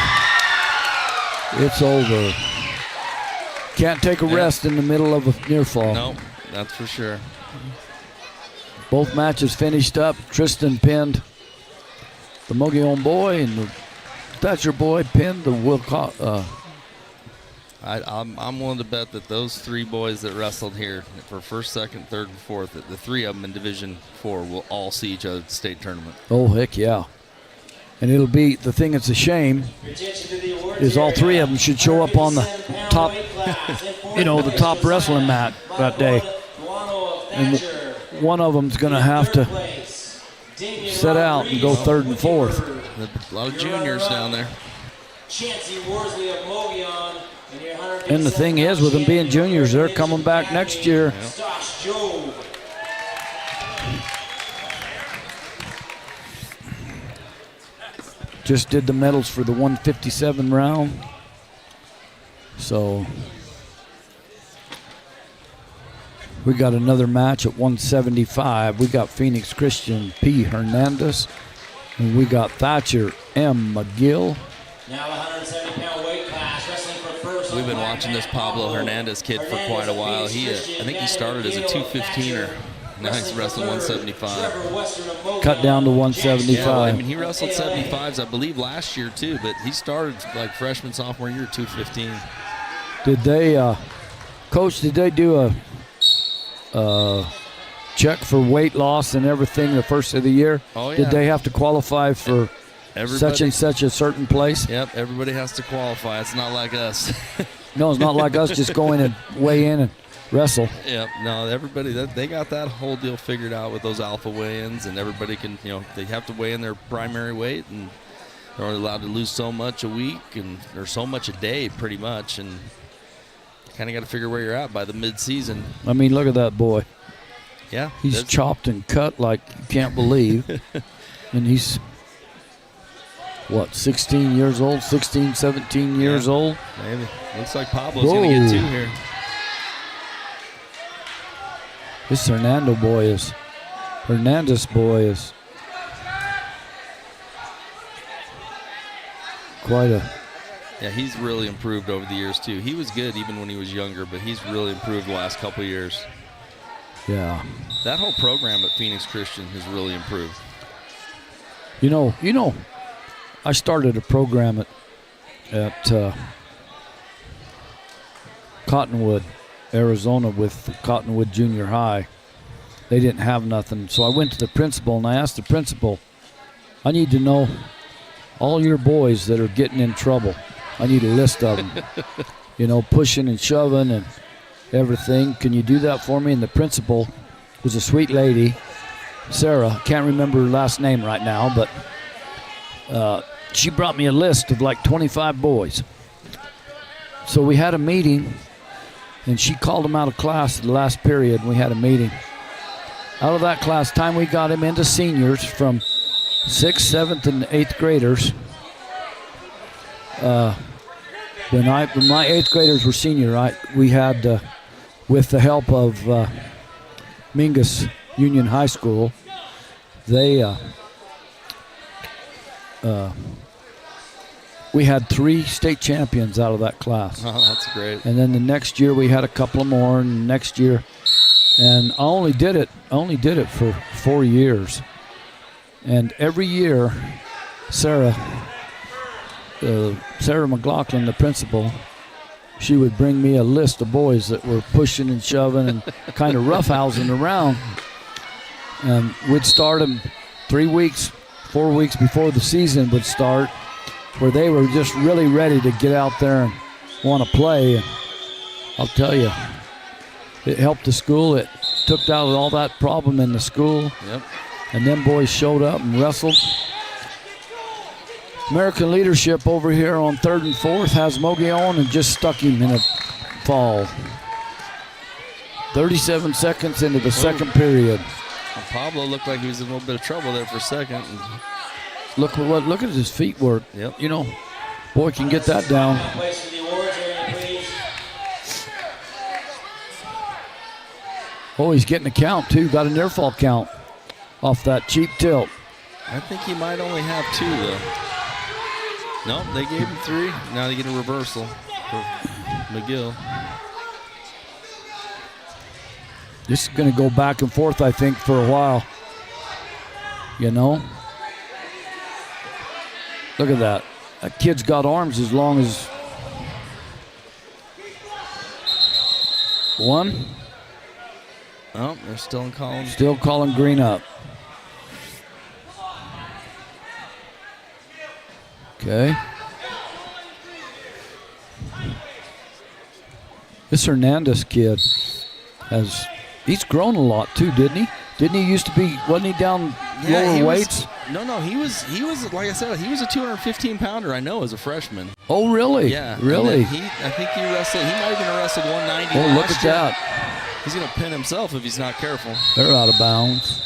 Speaker 3: It's over. Can't take a rest in the middle of a near fall.
Speaker 17: No, that's for sure.
Speaker 3: Both matches finished up. Tristan pinned the Mogollon boy, and the Thatcher boy pinned the
Speaker 17: I'm willing to bet that those 3 boys that wrestled here for first, second, third, and fourth, that the 3 of them in Division 4 will all see each other at the state tournament.
Speaker 3: Oh, heck yeah. And it'll be, the thing that's a shame is all 3 of them should show up on the top, the top wrestling mat that day. And one of them's going to have to set out and go third and fourth.
Speaker 17: A lot of juniors down there.
Speaker 3: And the thing is, with them being juniors, they're coming back next year. Just did the medals for the 157 round. So we got another match at 175. We got Phoenix Christian P. Hernandez, and we got Thatcher M. McGill.
Speaker 4: Now 170-pound weight class, wrestling for first.
Speaker 17: We've been watching this Pablo Hernandez kid for quite a while. I think he started as a 215er. Now he's wrestling 175.
Speaker 3: Cut down to 175.
Speaker 17: Yeah, well, I mean, he wrestled 75s, I believe, last year too, but he started like freshman, sophomore year, 215.
Speaker 3: Did they, Coach, did they do a check for weight loss and everything the first of the year?
Speaker 17: Oh, yeah.
Speaker 3: Did they have to qualify for such and such a certain place?
Speaker 17: Yep, everybody has to qualify. It's not like us.
Speaker 3: No, it's not like us just going and weigh in and wrestle.
Speaker 17: Yep, no, everybody, they got that whole deal figured out with those alpha weigh-ins, and everybody can, they have to weigh in their primary weight, and they're only allowed to lose so much a week or so much a day pretty much, and kind of got to figure where you're at by the mid-season.
Speaker 3: I mean, look at that boy.
Speaker 17: Yeah.
Speaker 3: He's chopped and cut like you can't believe. And he's, 16 years old, 16, 17 years old?
Speaker 17: Maybe. Looks like Pablo's going to get 2 here.
Speaker 3: This Hernandez boy is quite a...
Speaker 17: Yeah, he's really improved over the years, too. He was good even when he was younger, but he's really improved the last couple of years.
Speaker 3: Yeah.
Speaker 17: That whole program at Phoenix Christian has really improved.
Speaker 3: You know, I started a program at Cottonwood, Arizona with Cottonwood Junior High. They didn't have nothing. So I went to the principal and I asked the principal, I need to know all your boys that are getting in trouble. I need a list of them, pushing and shoving and everything. Can you do that for me? And the principal was a sweet lady, Sarah. Can't remember her last name right now, but she brought me a list of like 25 boys. So we had a meeting, and she called them out of class at the last period, and we had a meeting. Out of that class, time we got him into seniors from 6th, 7th, and 8th graders. When my 8th graders were senior, we had, with the help of Mingus Union High School, we had 3 state champions out of that class.
Speaker 17: Oh, that's great.
Speaker 3: And then the next year we had a couple of more, and next year, and I only did it for 4 years. And every year, Sarah McLaughlin, the principal, she would bring me a list of boys that were pushing and shoving and kind of roughhousing around. And we'd start them 4 weeks before the season would start, where they were just really ready to get out there and want to play. And I'll tell you, it helped the school. It took out all that problem in the school.
Speaker 17: Yep.
Speaker 3: And them boys showed up and wrestled. American leadership over here on 3rd and 4th has Mogollon and just stuck him in a fall. 37 seconds into the second period.
Speaker 17: Well, Pablo looked like he was in a little bit of trouble there for a second.
Speaker 3: Look at his feet work.
Speaker 17: Yep.
Speaker 3: Boy can get that down. Oh, he's getting a count, too. Got a near fall count off that cheap tilt.
Speaker 17: I think he might only have 2, though. Nope, they gave him 3. Now they get a reversal for McGill.
Speaker 3: This is going to go back and forth, I think, for a while. You know? Look at that. That kid's got arms as long as one.
Speaker 17: Oh, they're still calling.
Speaker 3: Still calling green up. Okay. This Hernandez kid he's grown a lot too, didn't he? Didn't he used to be, wasn't he down lower weights?
Speaker 17: No, he was like I said, he was a 215 pounder, I know, as a freshman.
Speaker 3: Oh, really?
Speaker 17: Yeah.
Speaker 3: Really?
Speaker 17: I think he wrestled, he might have even wrestled 190.
Speaker 3: Oh, look at that.
Speaker 17: He's going to pin himself if he's not careful.
Speaker 3: They're out of bounds.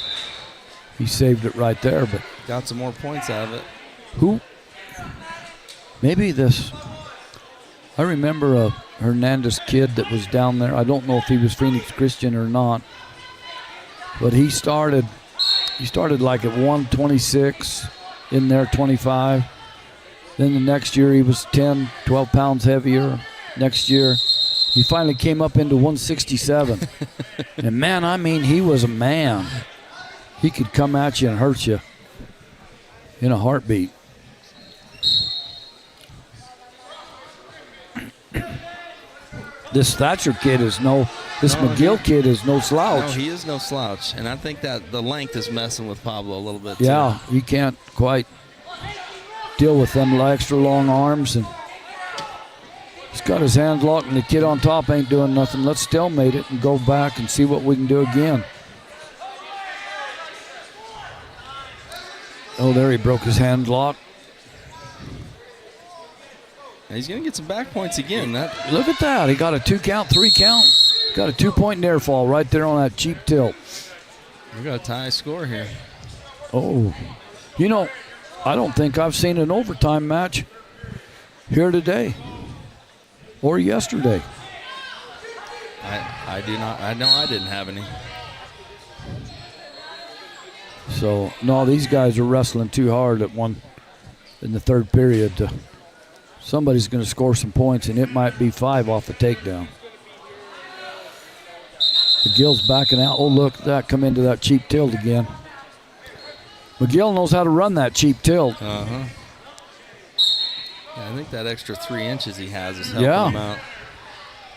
Speaker 3: He saved it right there, but.
Speaker 17: Got some more points out of it.
Speaker 3: Who? Maybe this. I remember a Hernandez kid that was down there. I don't know if he was Phoenix Christian or not, but he started like at 126, in there 25. Then the next year he was 10, 12 pounds heavier. Next year he finally came up into 167. And man, I mean, he was a man. He could come at you and hurt you in a heartbeat. This Thatcher kid is McGill kid is no slouch.
Speaker 17: No, he is no slouch. And I think that the length is messing with Pablo a little bit,
Speaker 3: yeah,
Speaker 17: too.
Speaker 3: he can't quite deal with them extra long arms. And he's got his hands locked, and the kid on top ain't doing nothing. Let's stalemate it and go back and see what we can do again. Oh, there he broke his hand lock.
Speaker 17: He's going to get some back points again.
Speaker 3: Look at that. He got a 2 count, 3 count. Got a 2-point near fall right there on that cheap tilt.
Speaker 17: We got a tie score here.
Speaker 3: Oh. You know, I don't think I've seen an overtime match here today or yesterday.
Speaker 17: I do not. I know I didn't have any.
Speaker 3: So, no, these guys are wrestling too hard in the third period. Somebody's going to score some points, and it might be 5 off a takedown. McGill's backing out. Oh, look at that. Come into that cheap tilt again. McGill knows how to run that cheap tilt.
Speaker 17: Uh-huh. Yeah, I think that extra 3 inches he has is helping him out.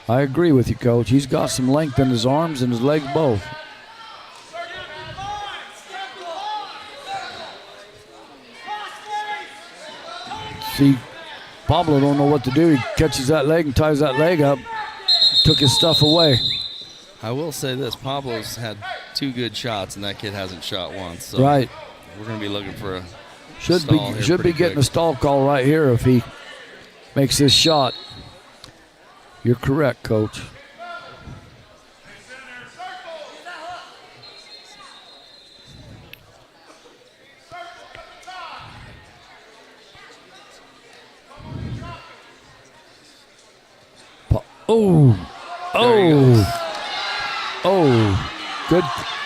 Speaker 3: I agree with you, Coach. He's got some length in his arms and his legs both. See, Pablo don't know what to do. He catches that leg and ties that leg up. Took his stuff away.
Speaker 17: I will say this. Pablo's had 2 good shots, and that kid hasn't shot once. So
Speaker 3: right.
Speaker 17: We're going to be looking for a
Speaker 3: Should be getting a stall call right here if he makes this shot. You're correct, Coach.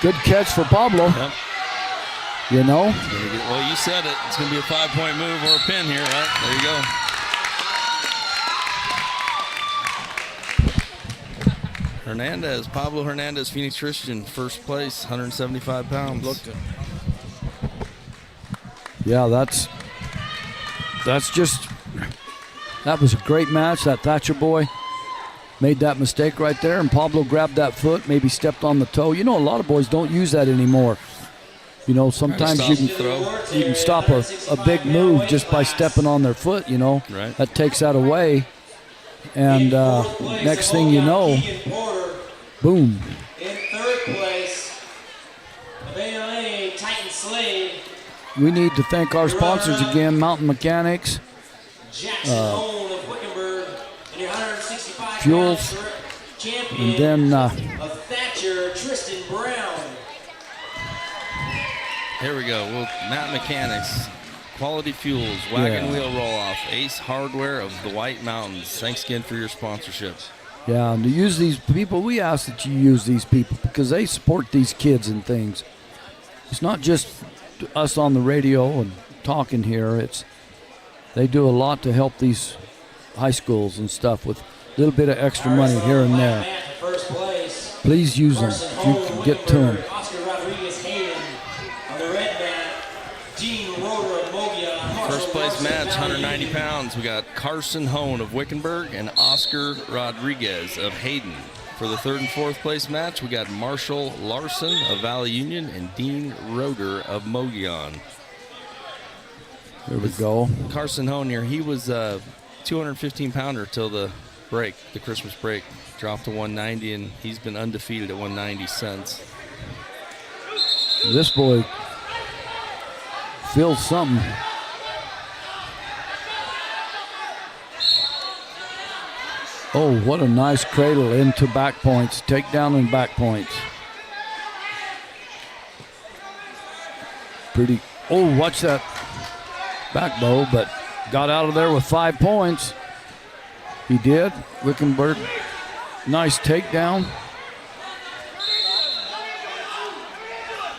Speaker 3: Good catch for Pablo.
Speaker 17: Yep.
Speaker 3: You know?
Speaker 17: Well, you said it. It's going to be a 5-point move or a pin here, right? There you go. Pablo Hernandez, Phoenix Christian, first place, 175 pounds.
Speaker 15: Looked it.
Speaker 3: Yeah, that was a great match. That Thatcher boy made that mistake right there, and Pablo grabbed that foot, maybe stepped on the toe. You know, a lot of boys don't use that anymore. You know, sometimes you can stop a big move just by stepping on their foot, you know.
Speaker 17: Right.
Speaker 3: That takes that away. And next thing you know, boom.
Speaker 4: In third place, Titan Slade.
Speaker 3: We need to thank our sponsors again, Mountain Mechanics, Fuels, and then
Speaker 4: of Thatcher, Tristan Brown.
Speaker 17: Here we go. Matt Mechanics, Quality Fuels, Wagon Wheel Roll-Off, Ace Hardware of the White Mountains. Thanks again for your sponsorship.
Speaker 3: Yeah, and to use these people, we ask that you use these people because they support these kids and things. It's not just us on the radio and talking here. They do a lot to help these high schools and stuff with a little bit of extra money here and there. Please use them if you can get to them.
Speaker 17: First place match, 190 pounds. We got Carson Hone of Wickenburg and Oscar Rodriguez of Hayden. For the third and fourth place match, we got Marshall Larson of Valley Union and Dean Roeder of Mogollon.
Speaker 3: There we go.
Speaker 17: Carson Hone here, he was a 215 pounder till the break, the Christmas break. Dropped to 190, and he's been undefeated at 190 since.
Speaker 3: This boy feels something. Oh, what a nice cradle into back points. Takedown and back points. Pretty. Oh, watch that back bow, but got out of there with 5 points. He did. Wickenburg, nice takedown.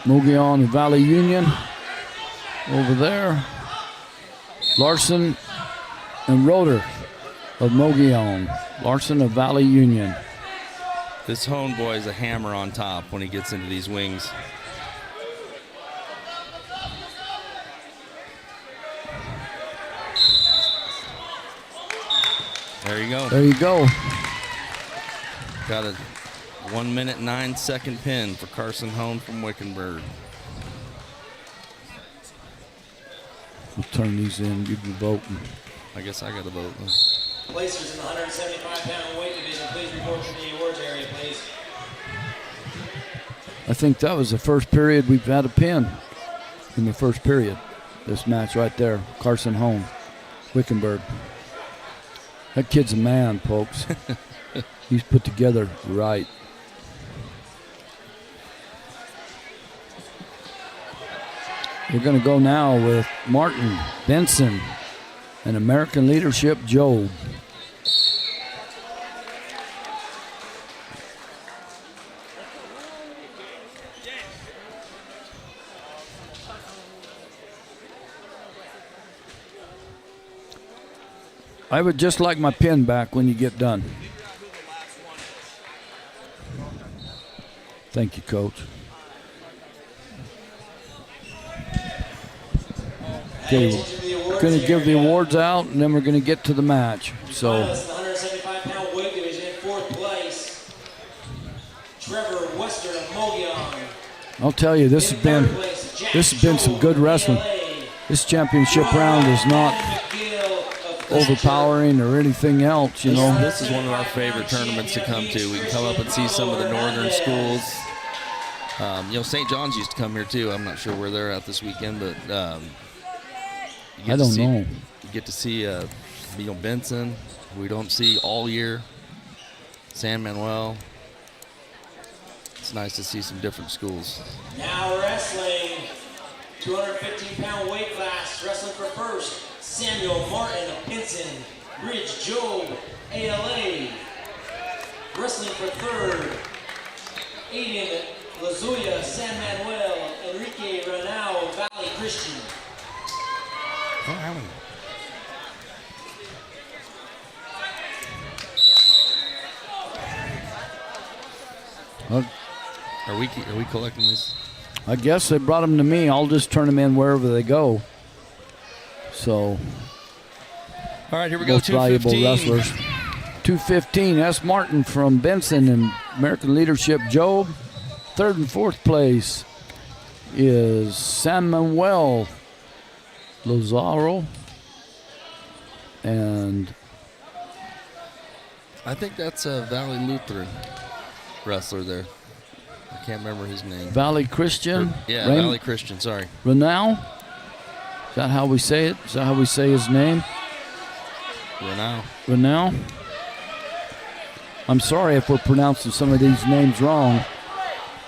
Speaker 3: Mogollon and Valley Union over there. Larson and Roeder of Mogollon. Larson of Valley Union.
Speaker 17: This Hone boy is a hammer on top when he gets into these wings. There you go.
Speaker 3: There you go.
Speaker 17: Got a 1 minute 9 second pin for Carson Hone from Wickenburg.
Speaker 3: We'll turn these in, give you a vote.
Speaker 17: I guess I got a vote.
Speaker 4: Placers in the 175-pound weight division, please report to the awards area, please.
Speaker 3: I think that was the first period we've had a pin in the first period. This match right there, Carson Hone, Wickenburg. That kid's a man, folks. He's put together right. We're going to go now with Martin Benson and American Leadership Job. I would just like my pin back when you get done. Thank you, Coach. Okay, we're going to give the awards out, and then we're going to get to the match. So,
Speaker 4: 175-pound weight division in fourth place, Trevor Wester of Mogollon.
Speaker 3: I'll tell you, this has been some good wrestling. This championship round is not overpowering or anything else, you know.
Speaker 17: This is one of our favorite tournaments to come to. We can come up and see some of the northern schools. You know, St. John's used to come here too. I'm not sure where they're at this weekend, but
Speaker 3: I don't know.
Speaker 17: You get to see Benson, we don't see all year. San Manuel. It's nice to see some different schools.
Speaker 4: Now wrestling, 215-pound weight class, wrestling for first, Samuel Martin of Pinson, Ridge Job, ALA. Wrestling for third, Aiden Lazuya, San Manuel, Enrique Renau, Valley Christian.
Speaker 17: Are we collecting these?
Speaker 3: I guess they brought them to me. I'll just turn them in wherever they go. So,
Speaker 17: all right, here we go.
Speaker 3: Most valuable
Speaker 17: 215.
Speaker 3: wrestlers. 215. S. Martin from Benson and American Leadership Job. Third and fourth place is San Manuel Lozaro. And
Speaker 17: I think that's a Valley Lutheran wrestler there. I can't remember his name.
Speaker 3: Valley Christian.
Speaker 17: Valley Christian, sorry.
Speaker 3: Renau. Is that how we say it? Is that how we say his name? Renau. I'm sorry if we're pronouncing some of these names wrong,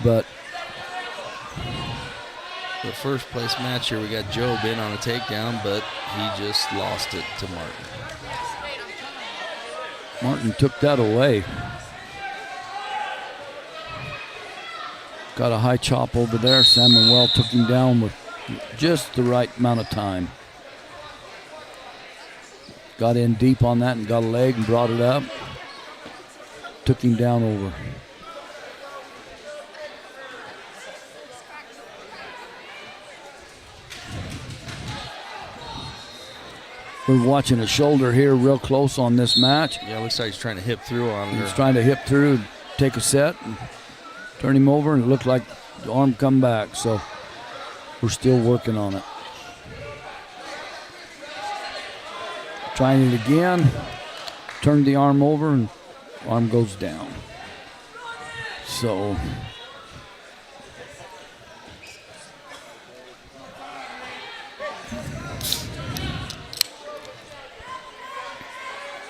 Speaker 3: but
Speaker 17: the first place match here, we got Job in on a takedown, but he just lost it to Martin.
Speaker 3: Martin took that away. Got a high chop over there. Samuel took him down with just the right amount of time. Got in deep on that and got a leg and brought it up. Took him down over. We're watching a shoulder here real close on this match.
Speaker 17: Yeah, looks like he's trying to hip through on her.
Speaker 3: He's trying to hip through and take a set and turn him over, and it looked like the arm come back, so we're still working on it. Trying it again, turned the arm over, and arm goes down. So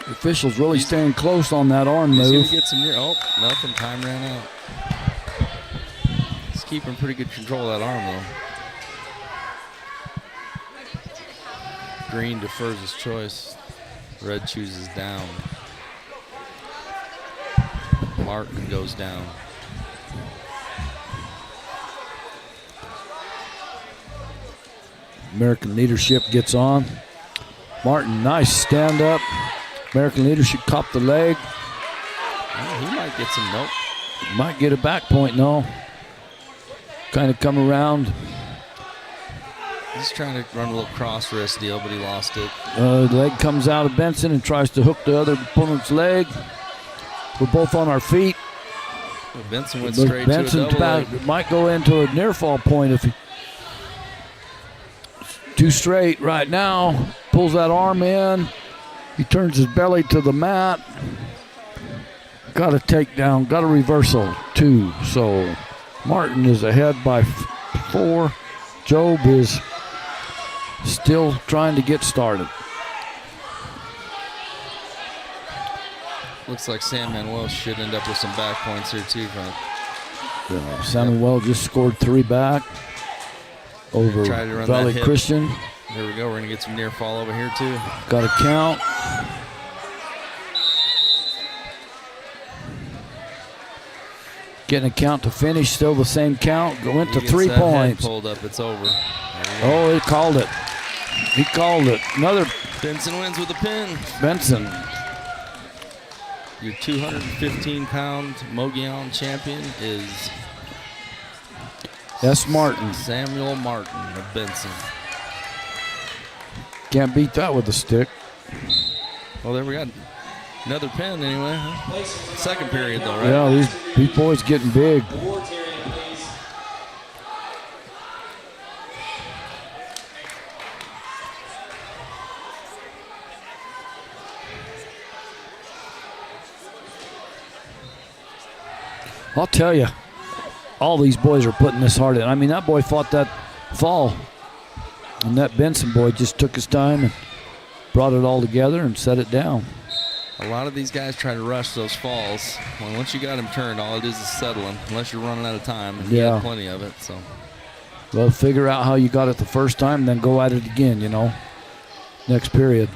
Speaker 3: the official's really staying close on that arm
Speaker 17: He's
Speaker 3: move.
Speaker 17: going to get some near. Oh, nothing. Time ran out. He's keeping pretty good control of that arm, though. Green defers his choice. Red chooses down. Martin goes down.
Speaker 3: American Leadership gets on. Martin, nice stand up. American Leadership caught the leg.
Speaker 17: Oh, he might get some, nope.
Speaker 3: Might get a back point, no. Kind of come around.
Speaker 17: He's trying to run a little cross wrist deal, but he lost it.
Speaker 3: Leg comes out of Benson and tries to hook the other opponent's leg. We're both on our feet.
Speaker 17: Well, Benson went straight
Speaker 3: Benson's
Speaker 17: to a double leg.
Speaker 3: might go into a near fall point if he. Too straight right now. Pulls that arm in. He turns his belly to the mat. Got a takedown. Got a reversal, 2. So Martin is ahead by 4. Job is still trying to get started.
Speaker 17: Looks like Sam Manuel should end up with some back points here too.
Speaker 3: Samuel just scored 3 back over
Speaker 17: Try to run
Speaker 3: Valley
Speaker 17: that hip.
Speaker 3: Christian.
Speaker 17: There we go. We're going to get some near fall over here too.
Speaker 3: Got a count. Getting a count to finish. Still the same count. Went to
Speaker 17: He gets
Speaker 3: 3
Speaker 17: that head
Speaker 3: points.
Speaker 17: pulled up. It's over.
Speaker 3: Oh, he called it. He called it. Another
Speaker 17: Benson wins with a pin.
Speaker 3: Benson.
Speaker 17: Your 215-pound Mogollon champion is
Speaker 3: S. Martin.
Speaker 17: Samuel Martin of Benson.
Speaker 3: Can't beat that with a stick.
Speaker 17: Well, there we got another pin anyway. Huh? Second period though, right?
Speaker 3: Yeah, these boys getting big. I'll tell you, all these boys are putting this hard in. I mean, that boy fought that fall, and that Benson boy just took his time and brought it all together and set it down.
Speaker 17: A lot of these guys try to rush those falls. Well, once you got him turned, all it is settling, unless you're running out of time. And he
Speaker 3: Yeah.
Speaker 17: had plenty of it. So
Speaker 3: Well, figure out how you got it the first time, and then go at it again, you know, next period.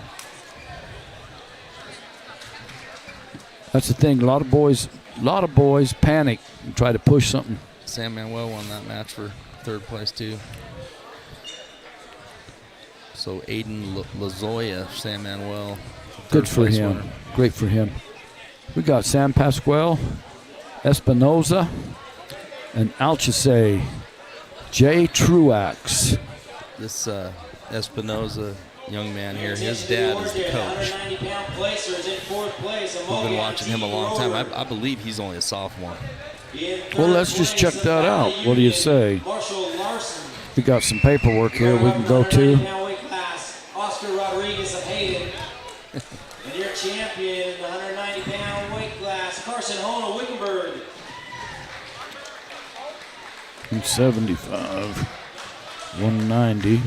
Speaker 3: That's the thing. A lot of boys panic and try to push something.
Speaker 17: Sam Manuel won that match for 3rd place too. So Aiden Lazoya, Sam Manuel.
Speaker 3: Good for him.
Speaker 17: Winner.
Speaker 3: Great for him. We got Sam Pasquale, Espinoza, and Alchese. Jay Truax.
Speaker 17: This Espinoza young man here, his dad is the coach. We've been watching him a long time. I believe he's only a sophomore.
Speaker 3: Well, let's just check that out. What do you say? We got some paperwork here we can go to.
Speaker 4: Oscar Rodriguez of Hayden. And your champion, the 190-pound weight class, Carson Hone of Wickenburg.
Speaker 3: 275, 190,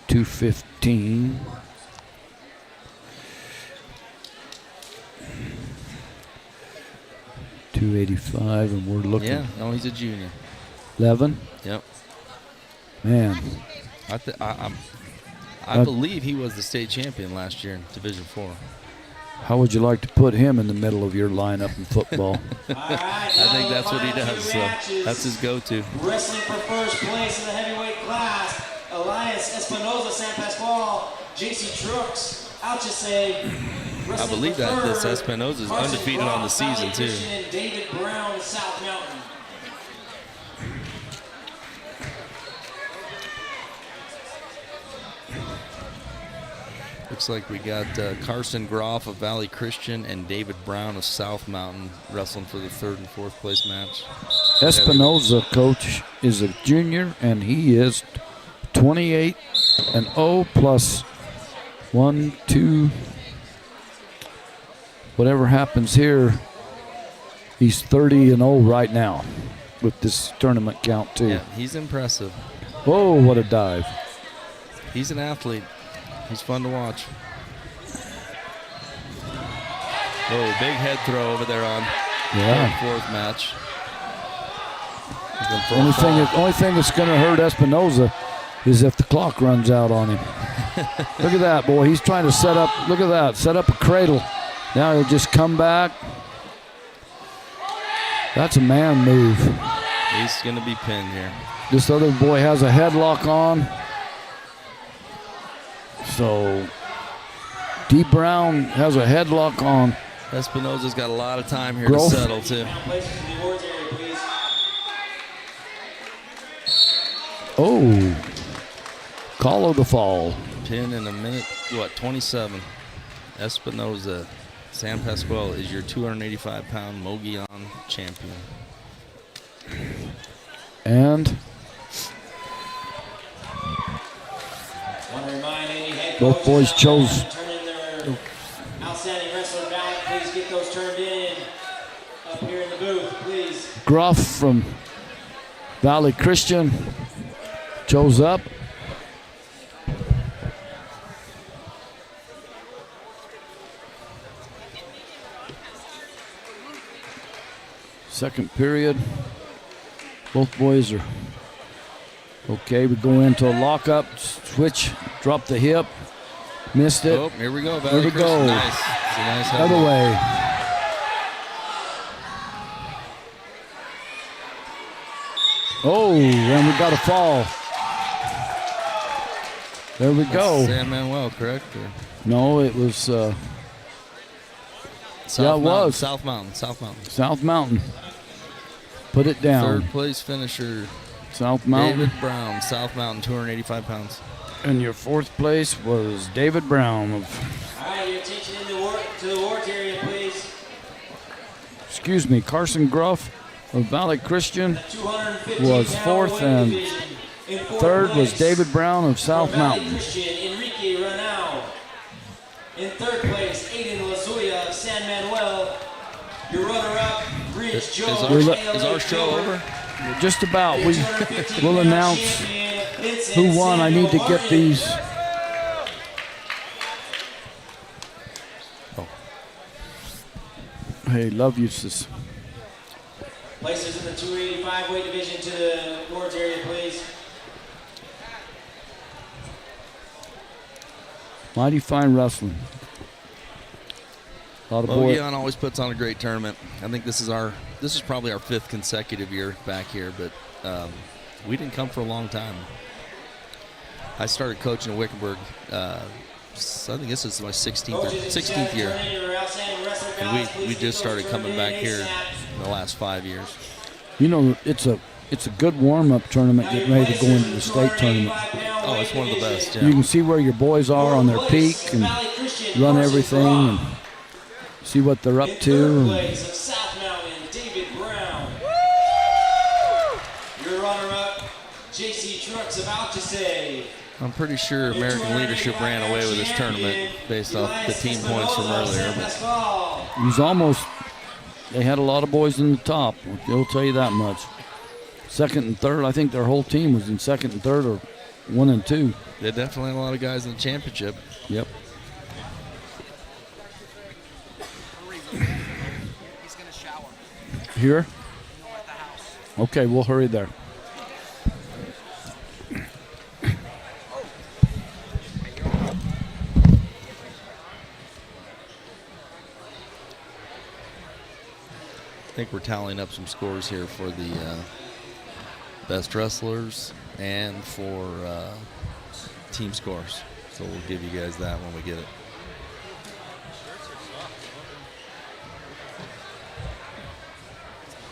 Speaker 3: 215. $285, and we're looking.
Speaker 17: Yeah, no, he's a junior.
Speaker 3: 11.
Speaker 17: Yep.
Speaker 3: Man,
Speaker 17: I believe he was the state champion last year in Division 4.
Speaker 3: How would you like to put him in the middle of your lineup in football?
Speaker 17: I think that's what he does. So that's his go-to.
Speaker 4: Wrestling for first place in the heavyweight class. Elias Espinoza, San Pasqual, JC Trucks, Alchese.
Speaker 17: I believe that this Espinoza is undefeated on the season, too.
Speaker 4: And David Brown, South Mountain.
Speaker 17: Looks like we got Carson Groff of Valley Christian and David Brown of South Mountain wrestling for the 3rd and 4th place match.
Speaker 3: Espinoza, coach, is a junior, and he is 28-0 plus 1, 2. Whatever happens here, he's 30-0 right now with this tournament count, too.
Speaker 17: Yeah, he's impressive.
Speaker 3: Oh, what a dive.
Speaker 17: He's an athlete. He's fun to watch. Oh, big head throw over there on the 4th match.
Speaker 3: Only thing that's going to hurt Espinoza is if the clock runs out on him. Look at that, boy. He's trying to set up, look at that, set up a cradle. Now he'll just come back. That's a man move.
Speaker 17: He's going to be pinned here.
Speaker 3: This other boy has a headlock on. So, D. Brown has a headlock on.
Speaker 17: Espinoza's got a lot of time here
Speaker 3: Growth.
Speaker 17: to settle, too.
Speaker 3: Oh, call of the fall.
Speaker 17: Pin in a minute, 27. Espinoza, San Pasqual is your 285-pound Mogollon champion.
Speaker 3: And both boys chose.
Speaker 4: Outstanding wrestler ballot, please get those turned in up here in the booth, please.
Speaker 3: Groff from Valley Christian chose up. Second period. Both boys are okay. We go into a lockup, switch, drop the hip, missed it.
Speaker 17: Oh, here we go.
Speaker 3: There we go.
Speaker 17: Nice. It's a nice
Speaker 3: Other way. Oh, and we got a fall. There we go.
Speaker 17: San Manuel, correct? Or?
Speaker 3: No, it was.
Speaker 17: South
Speaker 3: yeah, it
Speaker 17: Mountain,
Speaker 3: was.
Speaker 17: South Mountain. South Mountain.
Speaker 3: South Mountain. Put it down.
Speaker 17: 3rd place finisher.
Speaker 3: South Mountain.
Speaker 17: David Brown, South Mountain, 285 pounds.
Speaker 3: And your 4th place was David Brown of.
Speaker 4: All right, your attention in to the ward area, please.
Speaker 3: Excuse me, Carson Gruff of Valley Christian was 4th, and 3rd was David Brown of South Mountain.
Speaker 4: Christian, Enrique Ranau. In 3rd place, Aiden Lazoya of San Manuel. Your runner-up, Bridge Joe.
Speaker 17: Is our show over?
Speaker 3: Just about. We'll announce who won. I need to get these. Oh. Hey, love you, sis.
Speaker 4: Places in the 285 weight division to the wards area, please.
Speaker 3: Mighty fine wrestling. A lot of boys.
Speaker 17: Mogollon always puts on a great tournament. I think this is probably our 5th consecutive year back here, but we didn't come for a long time. I started coaching in Wickenburg. I think this is my 16th year, and we just started coming back here in the last 5 years.
Speaker 3: You know, it's a good warm-up tournament getting ready to go into the state tournament.
Speaker 17: Oh, it's one of the best. Yeah.
Speaker 3: You can see where your boys are on their peak and run everything and see what they're up to.
Speaker 4: Place of South Mountain, David Brown. Your runner-up, JC Trucks of Alchese.
Speaker 17: I'm pretty sure American Leadership ran away with this tournament based off the team points from earlier. But
Speaker 3: It was almost, they had a lot of boys in the top. They'll tell you that much. 2nd and 3rd, I think their whole team was in 2nd and 3rd or 1 and 2.
Speaker 17: they definitely had a lot of guys in the championship.
Speaker 3: Yep. Here? Okay, we'll hurry there.
Speaker 10: think we're tallying up some scores here for the best wrestlers and for team scores. So we'll give you guys that when we get it.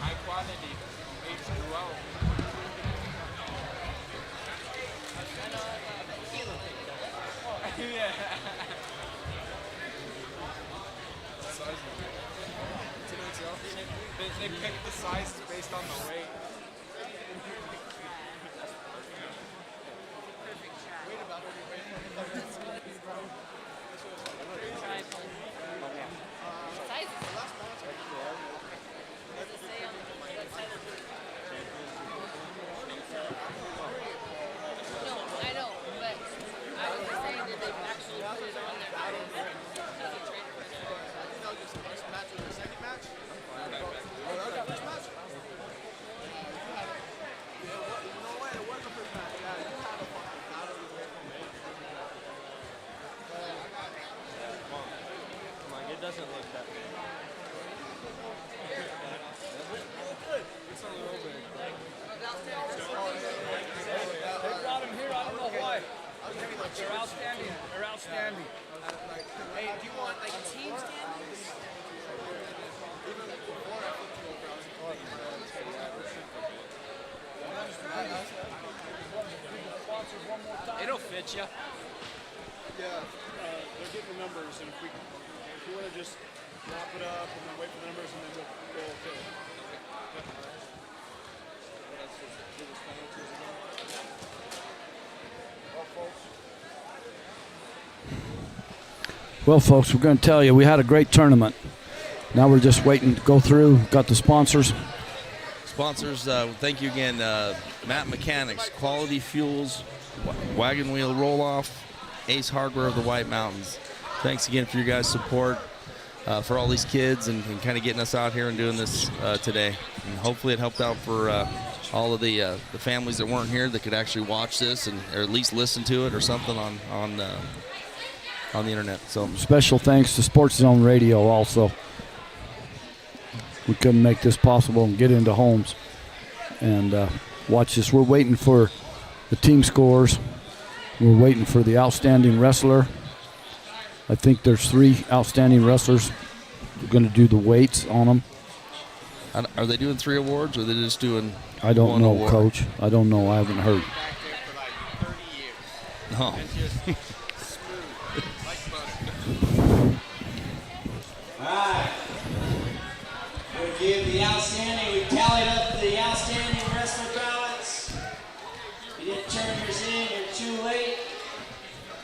Speaker 12: High quality, aged well. Yeah. They pick the sizes based on the weight. It'll fit you. Yeah, they're getting the numbers, and if we want to just wrap it up and then wait for the numbers, and then we'll go okay.
Speaker 3: Well, folks, we're going to tell you we had a great tournament. Now we're just waiting to go through. Got the sponsors.
Speaker 10: Sponsors, thank you again. Matt Mechanics, Quality Fuels, Wagon Wheel Roll-Off, Ace Hardware of the White Mountains. Thanks again for your guys' support for all these kids and kind of getting us out here and doing this today. And hopefully it helped out for all of the families that weren't here that could actually watch this and or at least listen to it or something on the internet. So
Speaker 3: Special thanks to Sports Zone Radio also. We couldn't make this possible and get into homes and watch this. We're waiting for the team scores. We're waiting for the outstanding wrestler. I think there's 3 outstanding wrestlers. We're going to do the weights on them.
Speaker 10: are they doing 3 awards or are they just doing
Speaker 3: I don't
Speaker 10: one
Speaker 3: know,
Speaker 10: award?
Speaker 3: Coach. I don't know. I haven't heard.
Speaker 10: No.
Speaker 4: Alright. We'll give the outstanding, we tallied up the outstanding wrestler ballots. You didn't turn yours in, you're too late.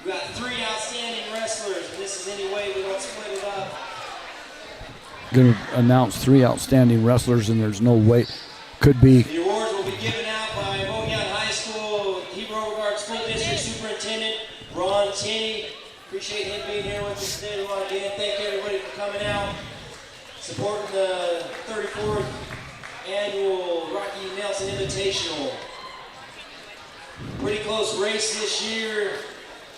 Speaker 4: We got 3 outstanding wrestlers, and this is any way we don't split it up.
Speaker 3: Going to announce 3 outstanding wrestlers, and there's no way. Could be.
Speaker 4: The awards will be given out by Mogollon High School, Overgaard School District Superintendent Ron Tinney. Appreciate him being here with us today. Again, thank everybody for coming out, supporting the 34th annual Rocky Nelson Invitational. Pretty close race this year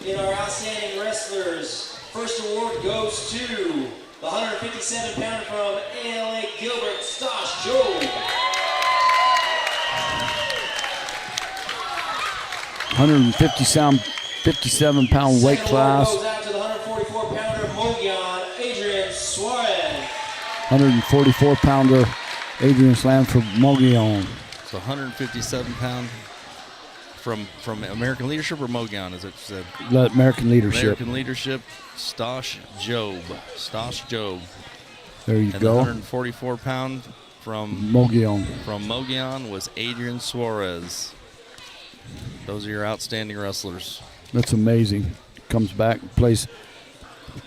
Speaker 4: in our outstanding wrestlers. First award goes to the 157-pounder from ALA Gilbert, Stosh Joe.
Speaker 3: 157-pound weight class.
Speaker 4: Goes out to the 144-pounder Mogollon, Adrian Suarez.
Speaker 3: 144-pounder Adrian Slam for Mogollon.
Speaker 10: So 157-pound from American Leadership or Mogollon, as it said?
Speaker 3: American Leadership.
Speaker 10: American Leadership, Stosh Job.
Speaker 3: There you
Speaker 10: and
Speaker 3: go.
Speaker 10: The 144-pound from
Speaker 3: Mogollon
Speaker 10: was Adrian Suarez. Those are your outstanding wrestlers.
Speaker 3: That's amazing. Comes back,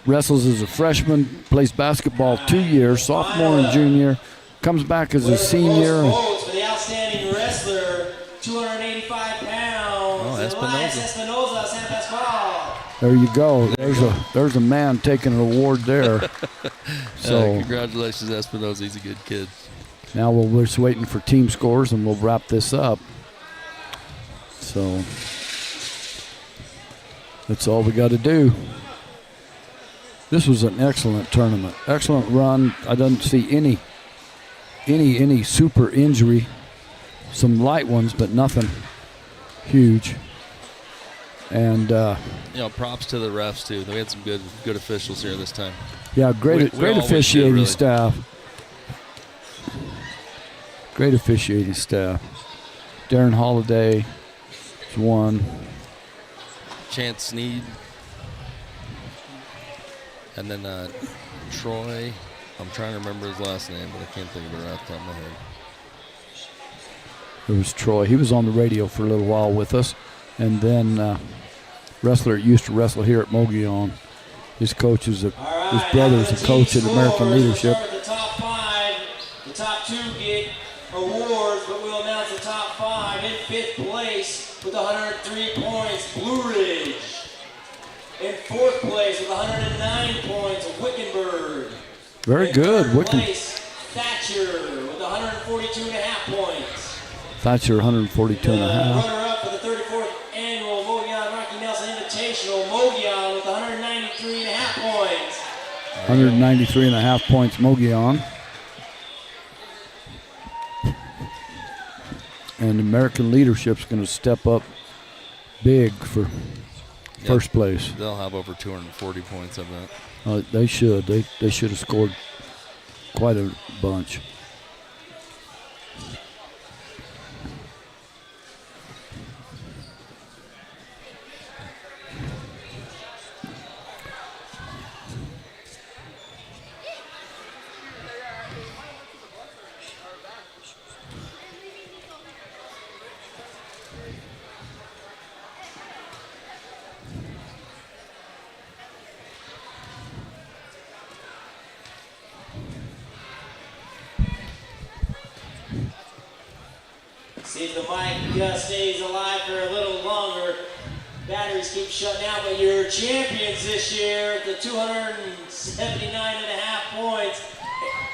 Speaker 3: wrestles as a freshman, plays basketball 2 years, sophomore and junior. Comes back as a senior.
Speaker 4: Votes for the outstanding wrestler, 285 pounds. Espinoza, San Pascual.
Speaker 3: There you go. There's a man taking an award there. So
Speaker 10: congratulations, Espinoza. He's a good kid.
Speaker 3: Now we're just waiting for team scores, and we'll wrap this up. So that's all we got to do. This was an excellent tournament. Excellent run. I didn't see any super injury. Some light ones, but nothing huge. And
Speaker 17: props to the refs too. We had some good officials here this time.
Speaker 3: Yeah, great officiating staff. Great officiating staff. Darren Holiday is one.
Speaker 17: Chance Sneed. And then Troy. I'm trying to remember his last name, but I can't think of it right off the top of my head.
Speaker 3: It was Troy. He was on the radio for a little while with us. And then wrestler used to wrestle here at Mogollon. His coach is his brother is a coach at American Leadership.
Speaker 4: The top 5, the top 2 get awards, but we'll announce the top 5. In 5th place with 103 points, Blue Ridge. In 4th place with 109 points, Wickenburg.
Speaker 3: Very good.
Speaker 4: In 3rd place, Thatcher with 142.5 points.
Speaker 3: Thatcher 142 and a half.
Speaker 4: Runner-up for the 34th annual Mogollon Rocky Nelson Invitational, Mogollon with 193.5 points.
Speaker 3: 193 and a half points, Mogollon. And American Leadership's going to step up big for first place.
Speaker 17: They'll have over 240 points, I bet.
Speaker 3: They should. They should have scored quite a bunch.
Speaker 4: See if the mic stays alive for a little longer. Batteries keep shutting out, but your champions this year, the 279.5 points,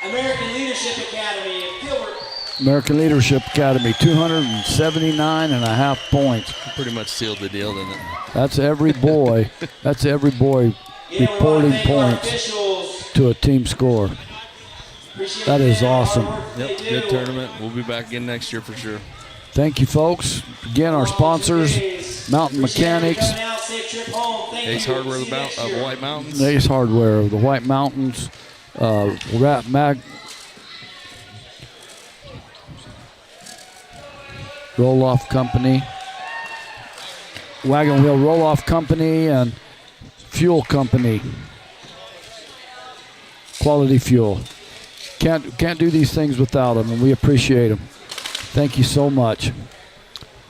Speaker 4: American Leadership Academy of Gilbert.
Speaker 3: American Leadership Academy, 279 and a half points.
Speaker 17: Pretty much sealed the deal, didn't it?
Speaker 3: That's every boy. That's every boy reporting points to a team score. That is awesome.
Speaker 17: Yep, good tournament. We'll be back again next year for sure.
Speaker 3: Thank you, folks. Again, our sponsors, Mountain Mechanics.
Speaker 17: Ace Hardware of White Mountains.
Speaker 3: Ace Hardware of the White Mountains. Roll-Off Company. Wagon Wheel Roll-Off Company and Fuel Company. Quality fuel. Can't do these things without them, and we appreciate them. Thank you so much.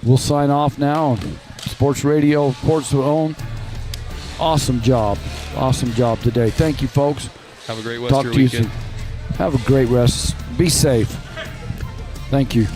Speaker 3: We'll sign off now on Sports Radio, Ports Own. Awesome job today. Thank you, folks.
Speaker 17: Have a great
Speaker 3: Talk
Speaker 17: to
Speaker 3: you
Speaker 17: weekend.
Speaker 3: soon. Have a great rest. Be safe. Thank you.